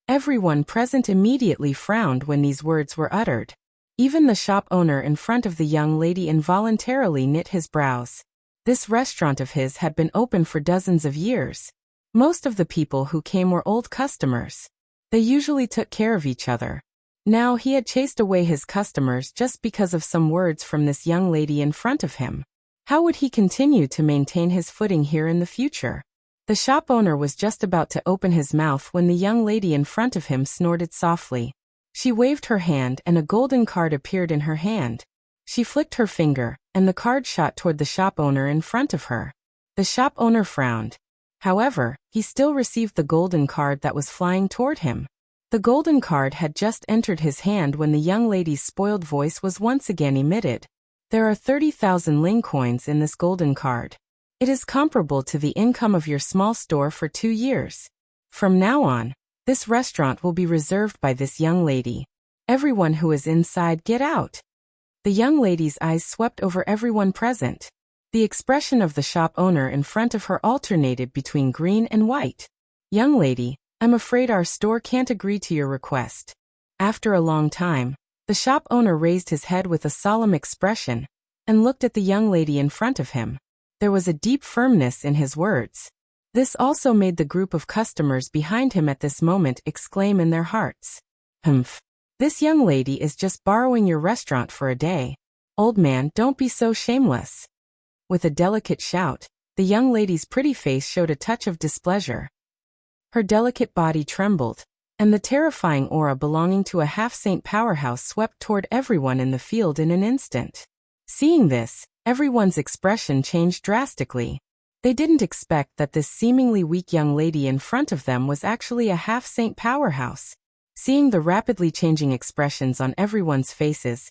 Everyone present immediately frowned when these words were uttered. Even the shop owner in front of the young lady involuntarily knit his brows. This restaurant of his had been open for dozens of years. Most of the people who came were old customers. They usually took care of each other. Now he had chased away his customers just because of some words from this young lady in front of him. How would he continue to maintain his footing here in the future? The shop owner was just about to open his mouth when the young lady in front of him snorted softly. She waved her hand and a golden card appeared in her hand. She flicked her finger, and the card shot toward the shop owner in front of her. The shop owner frowned. However, he still received the golden card that was flying toward him. The golden card had just entered his hand when the young lady's spoiled voice was once again emitted. There are 30,000 ling coins in this golden card. It is comparable to the income of your small store for 2 years. From now on, this restaurant will be reserved by this young lady. Everyone who is inside, get out. The young lady's eyes swept over everyone present. The expression of the shop owner in front of her alternated between green and white. Young lady, I'm afraid our store can't agree to your request. After a long time, the shop owner raised his head with a solemn expression and looked at the young lady in front of him. There was a deep firmness in his words. This also made the group of customers behind him at this moment exclaim in their hearts. Humph. This young lady is just borrowing your restaurant for a day. Old man, don't be so shameless. With a delicate shout, the young lady's pretty face showed a touch of displeasure. Her delicate body trembled, and the terrifying aura belonging to a half-saint powerhouse swept toward everyone in the field in an instant. Seeing this, everyone's expression changed drastically. They didn't expect that this seemingly weak young lady in front of them was actually a half-saint powerhouse. Seeing the rapidly changing expressions on everyone's faces,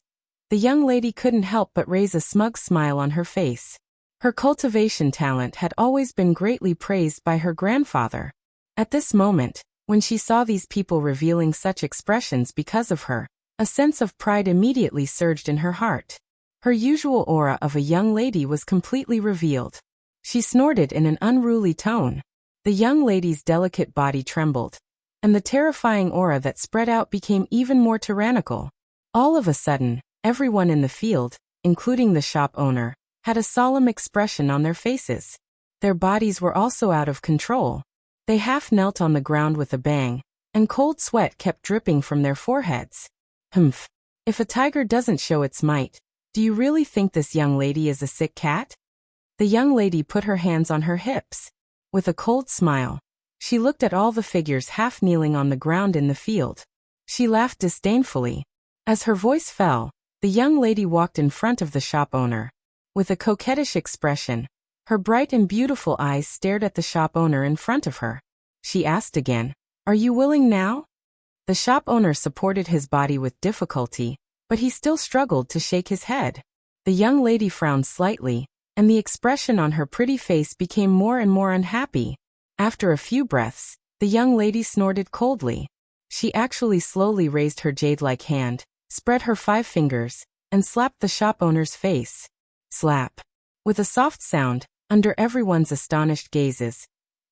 the young lady couldn't help but raise a smug smile on her face. Her cultivation talent had always been greatly praised by her grandfather. At this moment, when she saw these people revealing such expressions because of her, a sense of pride immediately surged in her heart. Her usual aura of a young lady was completely revealed. She snorted in an unruly tone. The young lady's delicate body trembled, and the terrifying aura that spread out became even more tyrannical. All of a sudden, everyone in the field, including the shop owner, had a solemn expression on their faces. Their bodies were also out of control. They half knelt on the ground with a bang, and cold sweat kept dripping from their foreheads. Humph. If a tiger doesn't show its might, do you really think this young lady is a sick cat? The young lady put her hands on her hips. With a cold smile, she looked at all the figures half kneeling on the ground in the field. She laughed disdainfully. As her voice fell, the young lady walked in front of the shop owner. With a coquettish expression, her bright and beautiful eyes stared at the shop owner in front of her. She asked again, "Are you willing now?" The shop owner supported his body with difficulty, but he still struggled to shake his head. The young lady frowned slightly, and the expression on her pretty face became more and more unhappy. After a few breaths, the young lady snorted coldly. She actually slowly raised her jade-like hand, spread her 5 fingers, and slapped the shop owner's face. Slap. With a soft sound, under everyone's astonished gazes,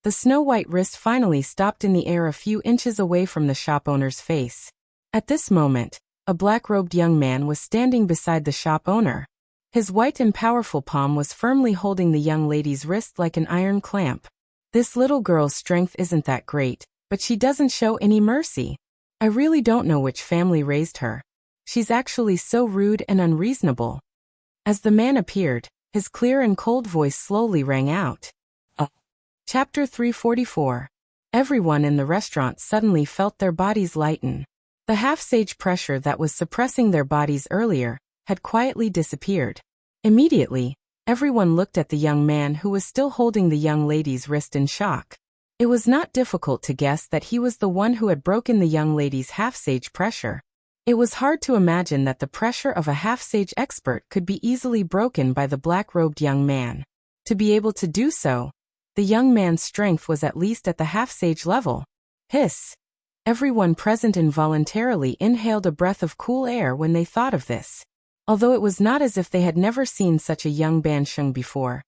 the snow-white wrist finally stopped in the air a few inches away from the shop owner's face. At this moment, a black-robed young man was standing beside the shop owner. His white and powerful palm was firmly holding the young lady's wrist like an iron clamp. This little girl's strength isn't that great, but she doesn't show any mercy. I really don't know which family raised her. She's actually so rude and unreasonable. As the man appeared, his clear and cold voice slowly rang out. Chapter 344. Everyone in the restaurant suddenly felt their bodies lighten. The half-sage pressure that was suppressing their bodies earlier had quietly disappeared. Immediately, everyone looked at the young man who was still holding the young lady's wrist in shock. It was not difficult to guess that he was the one who had broken the young lady's half-sage pressure. It was hard to imagine that the pressure of a half-sage expert could be easily broken by the black-robed young man. To be able to do so, the young man's strength was at least at the half-sage level. Hiss! Everyone present involuntarily inhaled a breath of cool air when they thought of this. Although it was not as if they had never seen such a young Bansheng before.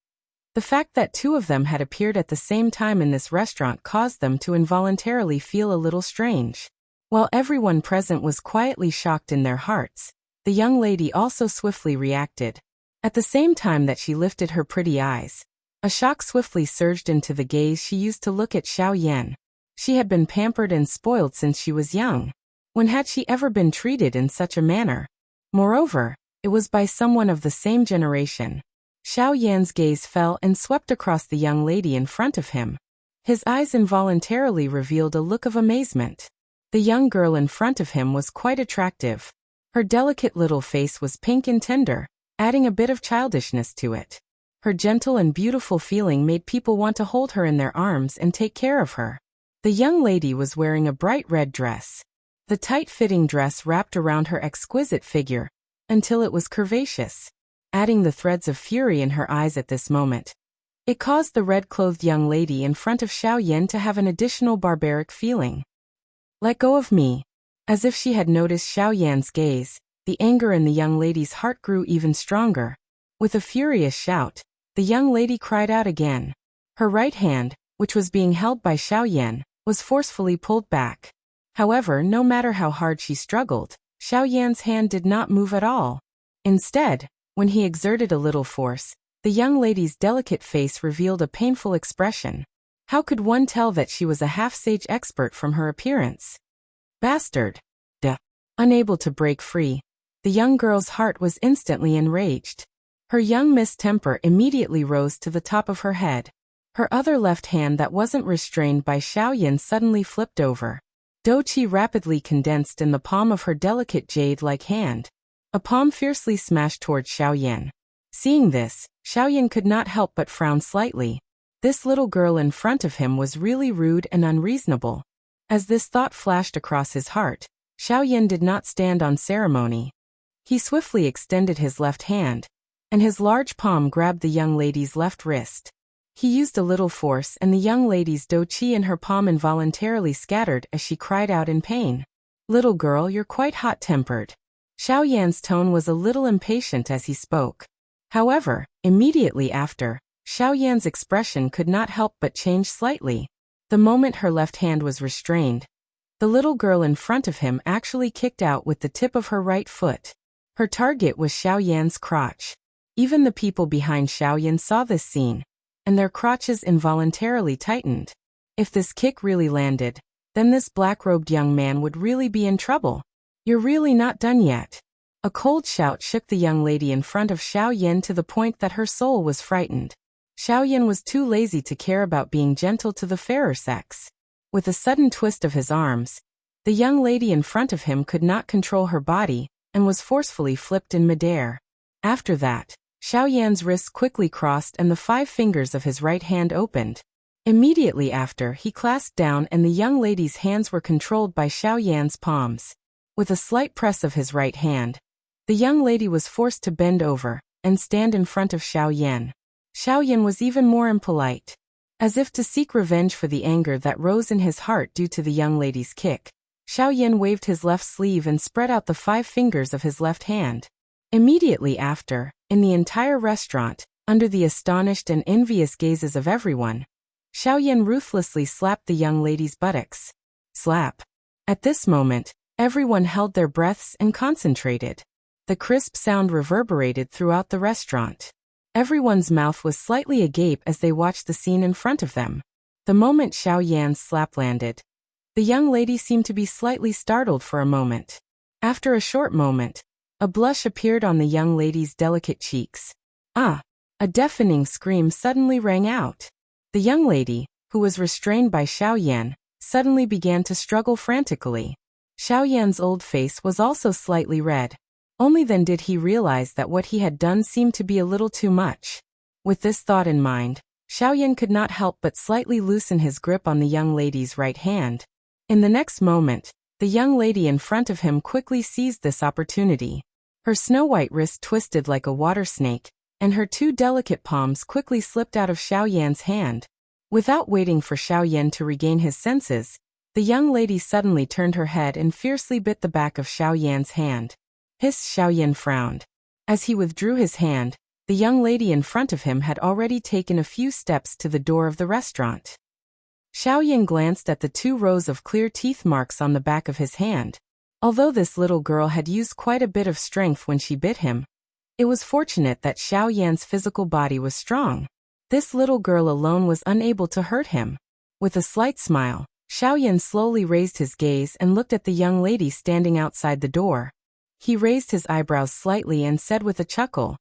The fact that two of them had appeared at the same time in this restaurant caused them to involuntarily feel a little strange. While everyone present was quietly shocked in their hearts, the young lady also swiftly reacted. At the same time that she lifted her pretty eyes, a shock swiftly surged into the gaze she used to look at Xiao Yan. She had been pampered and spoiled since she was young. When had she ever been treated in such a manner? Moreover, it was by someone of the same generation. Xiao Yan's gaze fell and swept across the young lady in front of him. His eyes involuntarily revealed a look of amazement. The young girl in front of him was quite attractive. Her delicate little face was pink and tender, adding a bit of childishness to it. Her gentle and beautiful feeling made people want to hold her in their arms and take care of her. The young lady was wearing a bright red dress. The tight-fitting dress wrapped around her exquisite figure until it was curvaceous, adding the threads of fury in her eyes at this moment. It caused the red-clothed young lady in front of Xiao Yan to have an additional barbaric feeling. Let go of me. As if she had noticed Xiao Yan's gaze, the anger in the young lady's heart grew even stronger. With a furious shout, the young lady cried out again. Her right hand, which was being held by Xiao Yan, was forcefully pulled back. However, no matter how hard she struggled, Xiao Yan's hand did not move at all. Instead, when he exerted a little force, the young lady's delicate face revealed a painful expression. How could one tell that she was a half-sage expert from her appearance? Bastard! Duh! Unable to break free, the young girl's heart was instantly enraged. Her young mistemper immediately rose to the top of her head. Her other left hand that wasn't restrained by Xiao Yan suddenly flipped over. Douqi rapidly condensed in the palm of her delicate jade-like hand. A palm fiercely smashed toward Xiao Yan. Seeing this, Xiao Yan could not help but frown slightly. This little girl in front of him was really rude and unreasonable. As this thought flashed across his heart, Xiao Yan did not stand on ceremony. He swiftly extended his left hand, and his large palm grabbed the young lady's left wrist. He used a little force and the young lady's douqi in her palm involuntarily scattered as she cried out in pain. Little girl, you're quite hot-tempered. Xiao Yan's tone was a little impatient as he spoke. However, immediately after, Xiao Yan's expression could not help but change slightly. The moment her left hand was restrained, the little girl in front of him actually kicked out with the tip of her right foot. Her target was Xiao Yan's crotch. Even the people behind Xiao Yan saw this scene, and their crotches involuntarily tightened. If this kick really landed, then this black-robed young man would really be in trouble. You're really not done yet. A cold shout shook the young lady in front of Xiao Yan to the point that her soul was frightened. Xiao Yan was too lazy to care about being gentle to the fairer sex. With a sudden twist of his arms, the young lady in front of him could not control her body and was forcefully flipped in midair. After that, Xiao Yan's wrists quickly crossed and the 5 fingers of his right hand opened. Immediately after, he clasped down and the young lady's hands were controlled by Xiao Yan's palms. With a slight press of his right hand, the young lady was forced to bend over and stand in front of Xiao Yan. Xiao Yan was even more impolite. As if to seek revenge for the anger that rose in his heart due to the young lady's kick, Xiao Yan waved his left sleeve and spread out the 5 fingers of his left hand. Immediately after, in the entire restaurant, under the astonished and envious gazes of everyone, Xiaoyan ruthlessly slapped the young lady's buttocks. Slap. At this moment, everyone held their breaths and concentrated. The crisp sound reverberated throughout the restaurant. Everyone's mouth was slightly agape as they watched the scene in front of them. The moment Xiaoyan's slap landed, the young lady seemed to be slightly startled for a moment. After a short moment, a blush appeared on the young lady's delicate cheeks. Ah! A deafening scream suddenly rang out. The young lady, who was restrained by Xiaoyan, suddenly began to struggle frantically. Xiaoyan's old face was also slightly red. Only then did he realize that what he had done seemed to be a little too much. With this thought in mind, Xiaoyan could not help but slightly loosen his grip on the young lady's right hand. In the next moment, the young lady in front of him quickly seized this opportunity. Her snow-white wrist twisted like a water snake, and her two delicate palms quickly slipped out of Xiaoyan's hand. Without waiting for Xiaoyan to regain his senses, the young lady suddenly turned her head and fiercely bit the back of Xiaoyan's hand. Xiaoyan frowned. As he withdrew his hand, the young lady in front of him had already taken a few steps to the door of the restaurant. Xiaoyan glanced at the 2 rows of clear teeth marks on the back of his hand. Although this little girl had used quite a bit of strength when she bit him, it was fortunate that Xiaoyan's physical body was strong. This little girl alone was unable to hurt him. With a slight smile, Xiaoyan slowly raised his gaze and looked at the young lady standing outside the door. He raised his eyebrows slightly and said with a chuckle,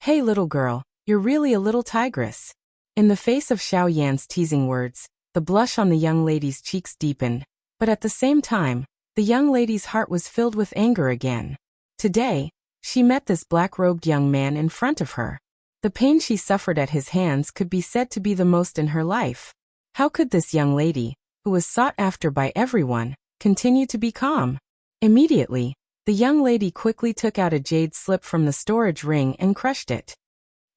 "Hey little girl, you're really a little tigress." In the face of Xiaoyan's teasing words, the blush on the young lady's cheeks deepened, but at the same time, the young lady's heart was filled with anger again. Today, she met this black-robed young man in front of her. The pain she suffered at his hands could be said to be the most in her life. How could this young lady, who was sought after by everyone, continue to be calm? Immediately, the young lady quickly took out a jade slip from the storage ring and crushed it.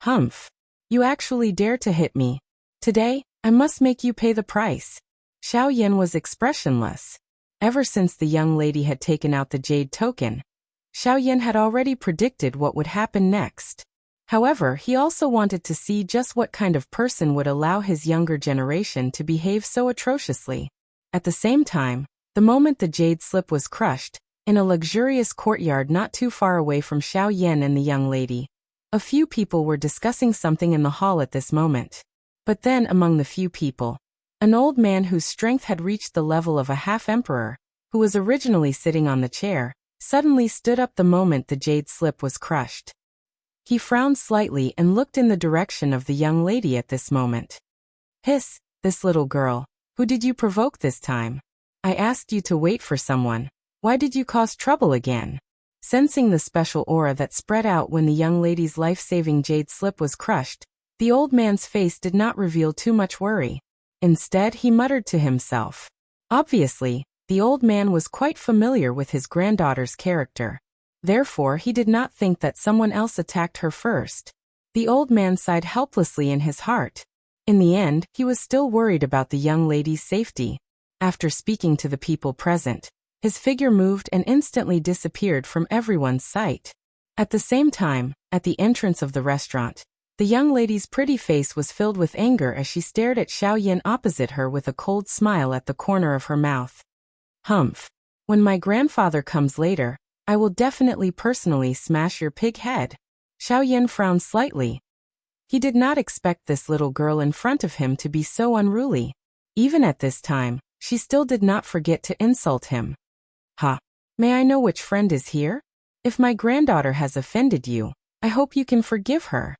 "Humph! You actually dare to hit me. Today, I must make you pay the price." Xiaoyan was expressionless. Ever since the young lady had taken out the jade token, Xiaoyan had already predicted what would happen next. However, he also wanted to see just what kind of person would allow his younger generation to behave so atrociously. At the same time, the moment the jade slip was crushed, in a luxurious courtyard not too far away from Xiaoyan and the young lady, a few people were discussing something in the hall at this moment. But then among the few people, an old man whose strength had reached the level of a half-emperor, who was originally sitting on the chair, suddenly stood up the moment the jade slip was crushed. He frowned slightly and looked in the direction of the young lady at this moment. This little girl, who did you provoke this time? I asked you to wait for someone. Why did you cause trouble again?" Sensing the special aura that spread out when the young lady's life-saving jade slip was crushed, the old man's face did not reveal too much worry. Instead, he muttered to himself. Obviously, the old man was quite familiar with his granddaughter's character. Therefore, he did not think that someone else attacked her first. The old man sighed helplessly in his heart. In the end, he was still worried about the young lady's safety. After speaking to the people present, his figure moved and instantly disappeared from everyone's sight. At the same time, at the entrance of the restaurant, the young lady's pretty face was filled with anger as she stared at Xiaoyan opposite her with a cold smile at the corner of her mouth. "Humph! When my grandfather comes later, I will definitely personally smash your pig head." Xiaoyan frowned slightly. He did not expect this little girl in front of him to be so unruly. Even at this time, she still did not forget to insult him. "Ha! May I know which friend is here? If my granddaughter has offended you, I hope you can forgive her.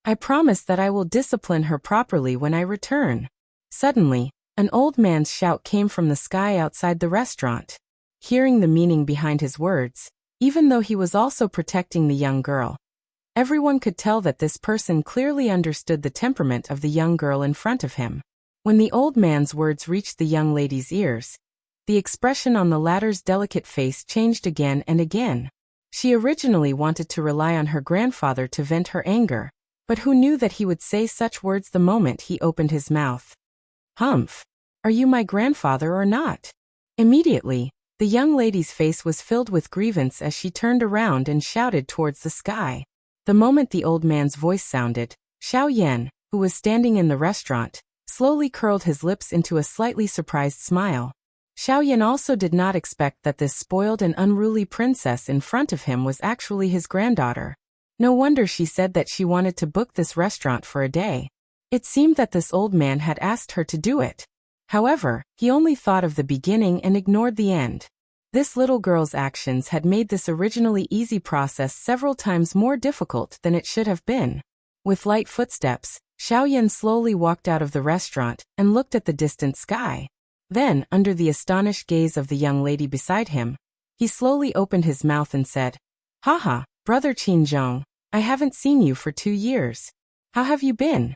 I promise that I will discipline her properly when I return." Suddenly, an old man's shout came from the sky outside the restaurant. Hearing the meaning behind his words, even though he was also protecting the young girl, everyone could tell that this person clearly understood the temperament of the young girl in front of him. When the old man's words reached the young lady's ears, the expression on the latter's delicate face changed again and again. She originally wanted to rely on her grandfather to vent her anger, but who knew that he would say such words the moment he opened his mouth? "Humph! Are you my grandfather or not?" Immediately, The young lady's face was filled with grievance as she turned around and shouted towards the sky. The moment the old man's voice sounded, Xiao Yan, who was standing in the restaurant, slowly curled his lips into a slightly surprised smile. Xiao Yan also did not expect that this spoiled and unruly princess in front of him was actually his granddaughter. No wonder she said that she wanted to book this restaurant for a day. It seemed that this old man had asked her to do it. However, he only thought of the beginning and ignored the end. This little girl's actions had made this originally easy process several times more difficult than it should have been. With light footsteps, Xiao Yan slowly walked out of the restaurant and looked at the distant sky. Then, under the astonished gaze of the young lady beside him, he slowly opened his mouth and said, "Haha, brother Qin Zhong, I haven't seen you for 2 years. How have you been?"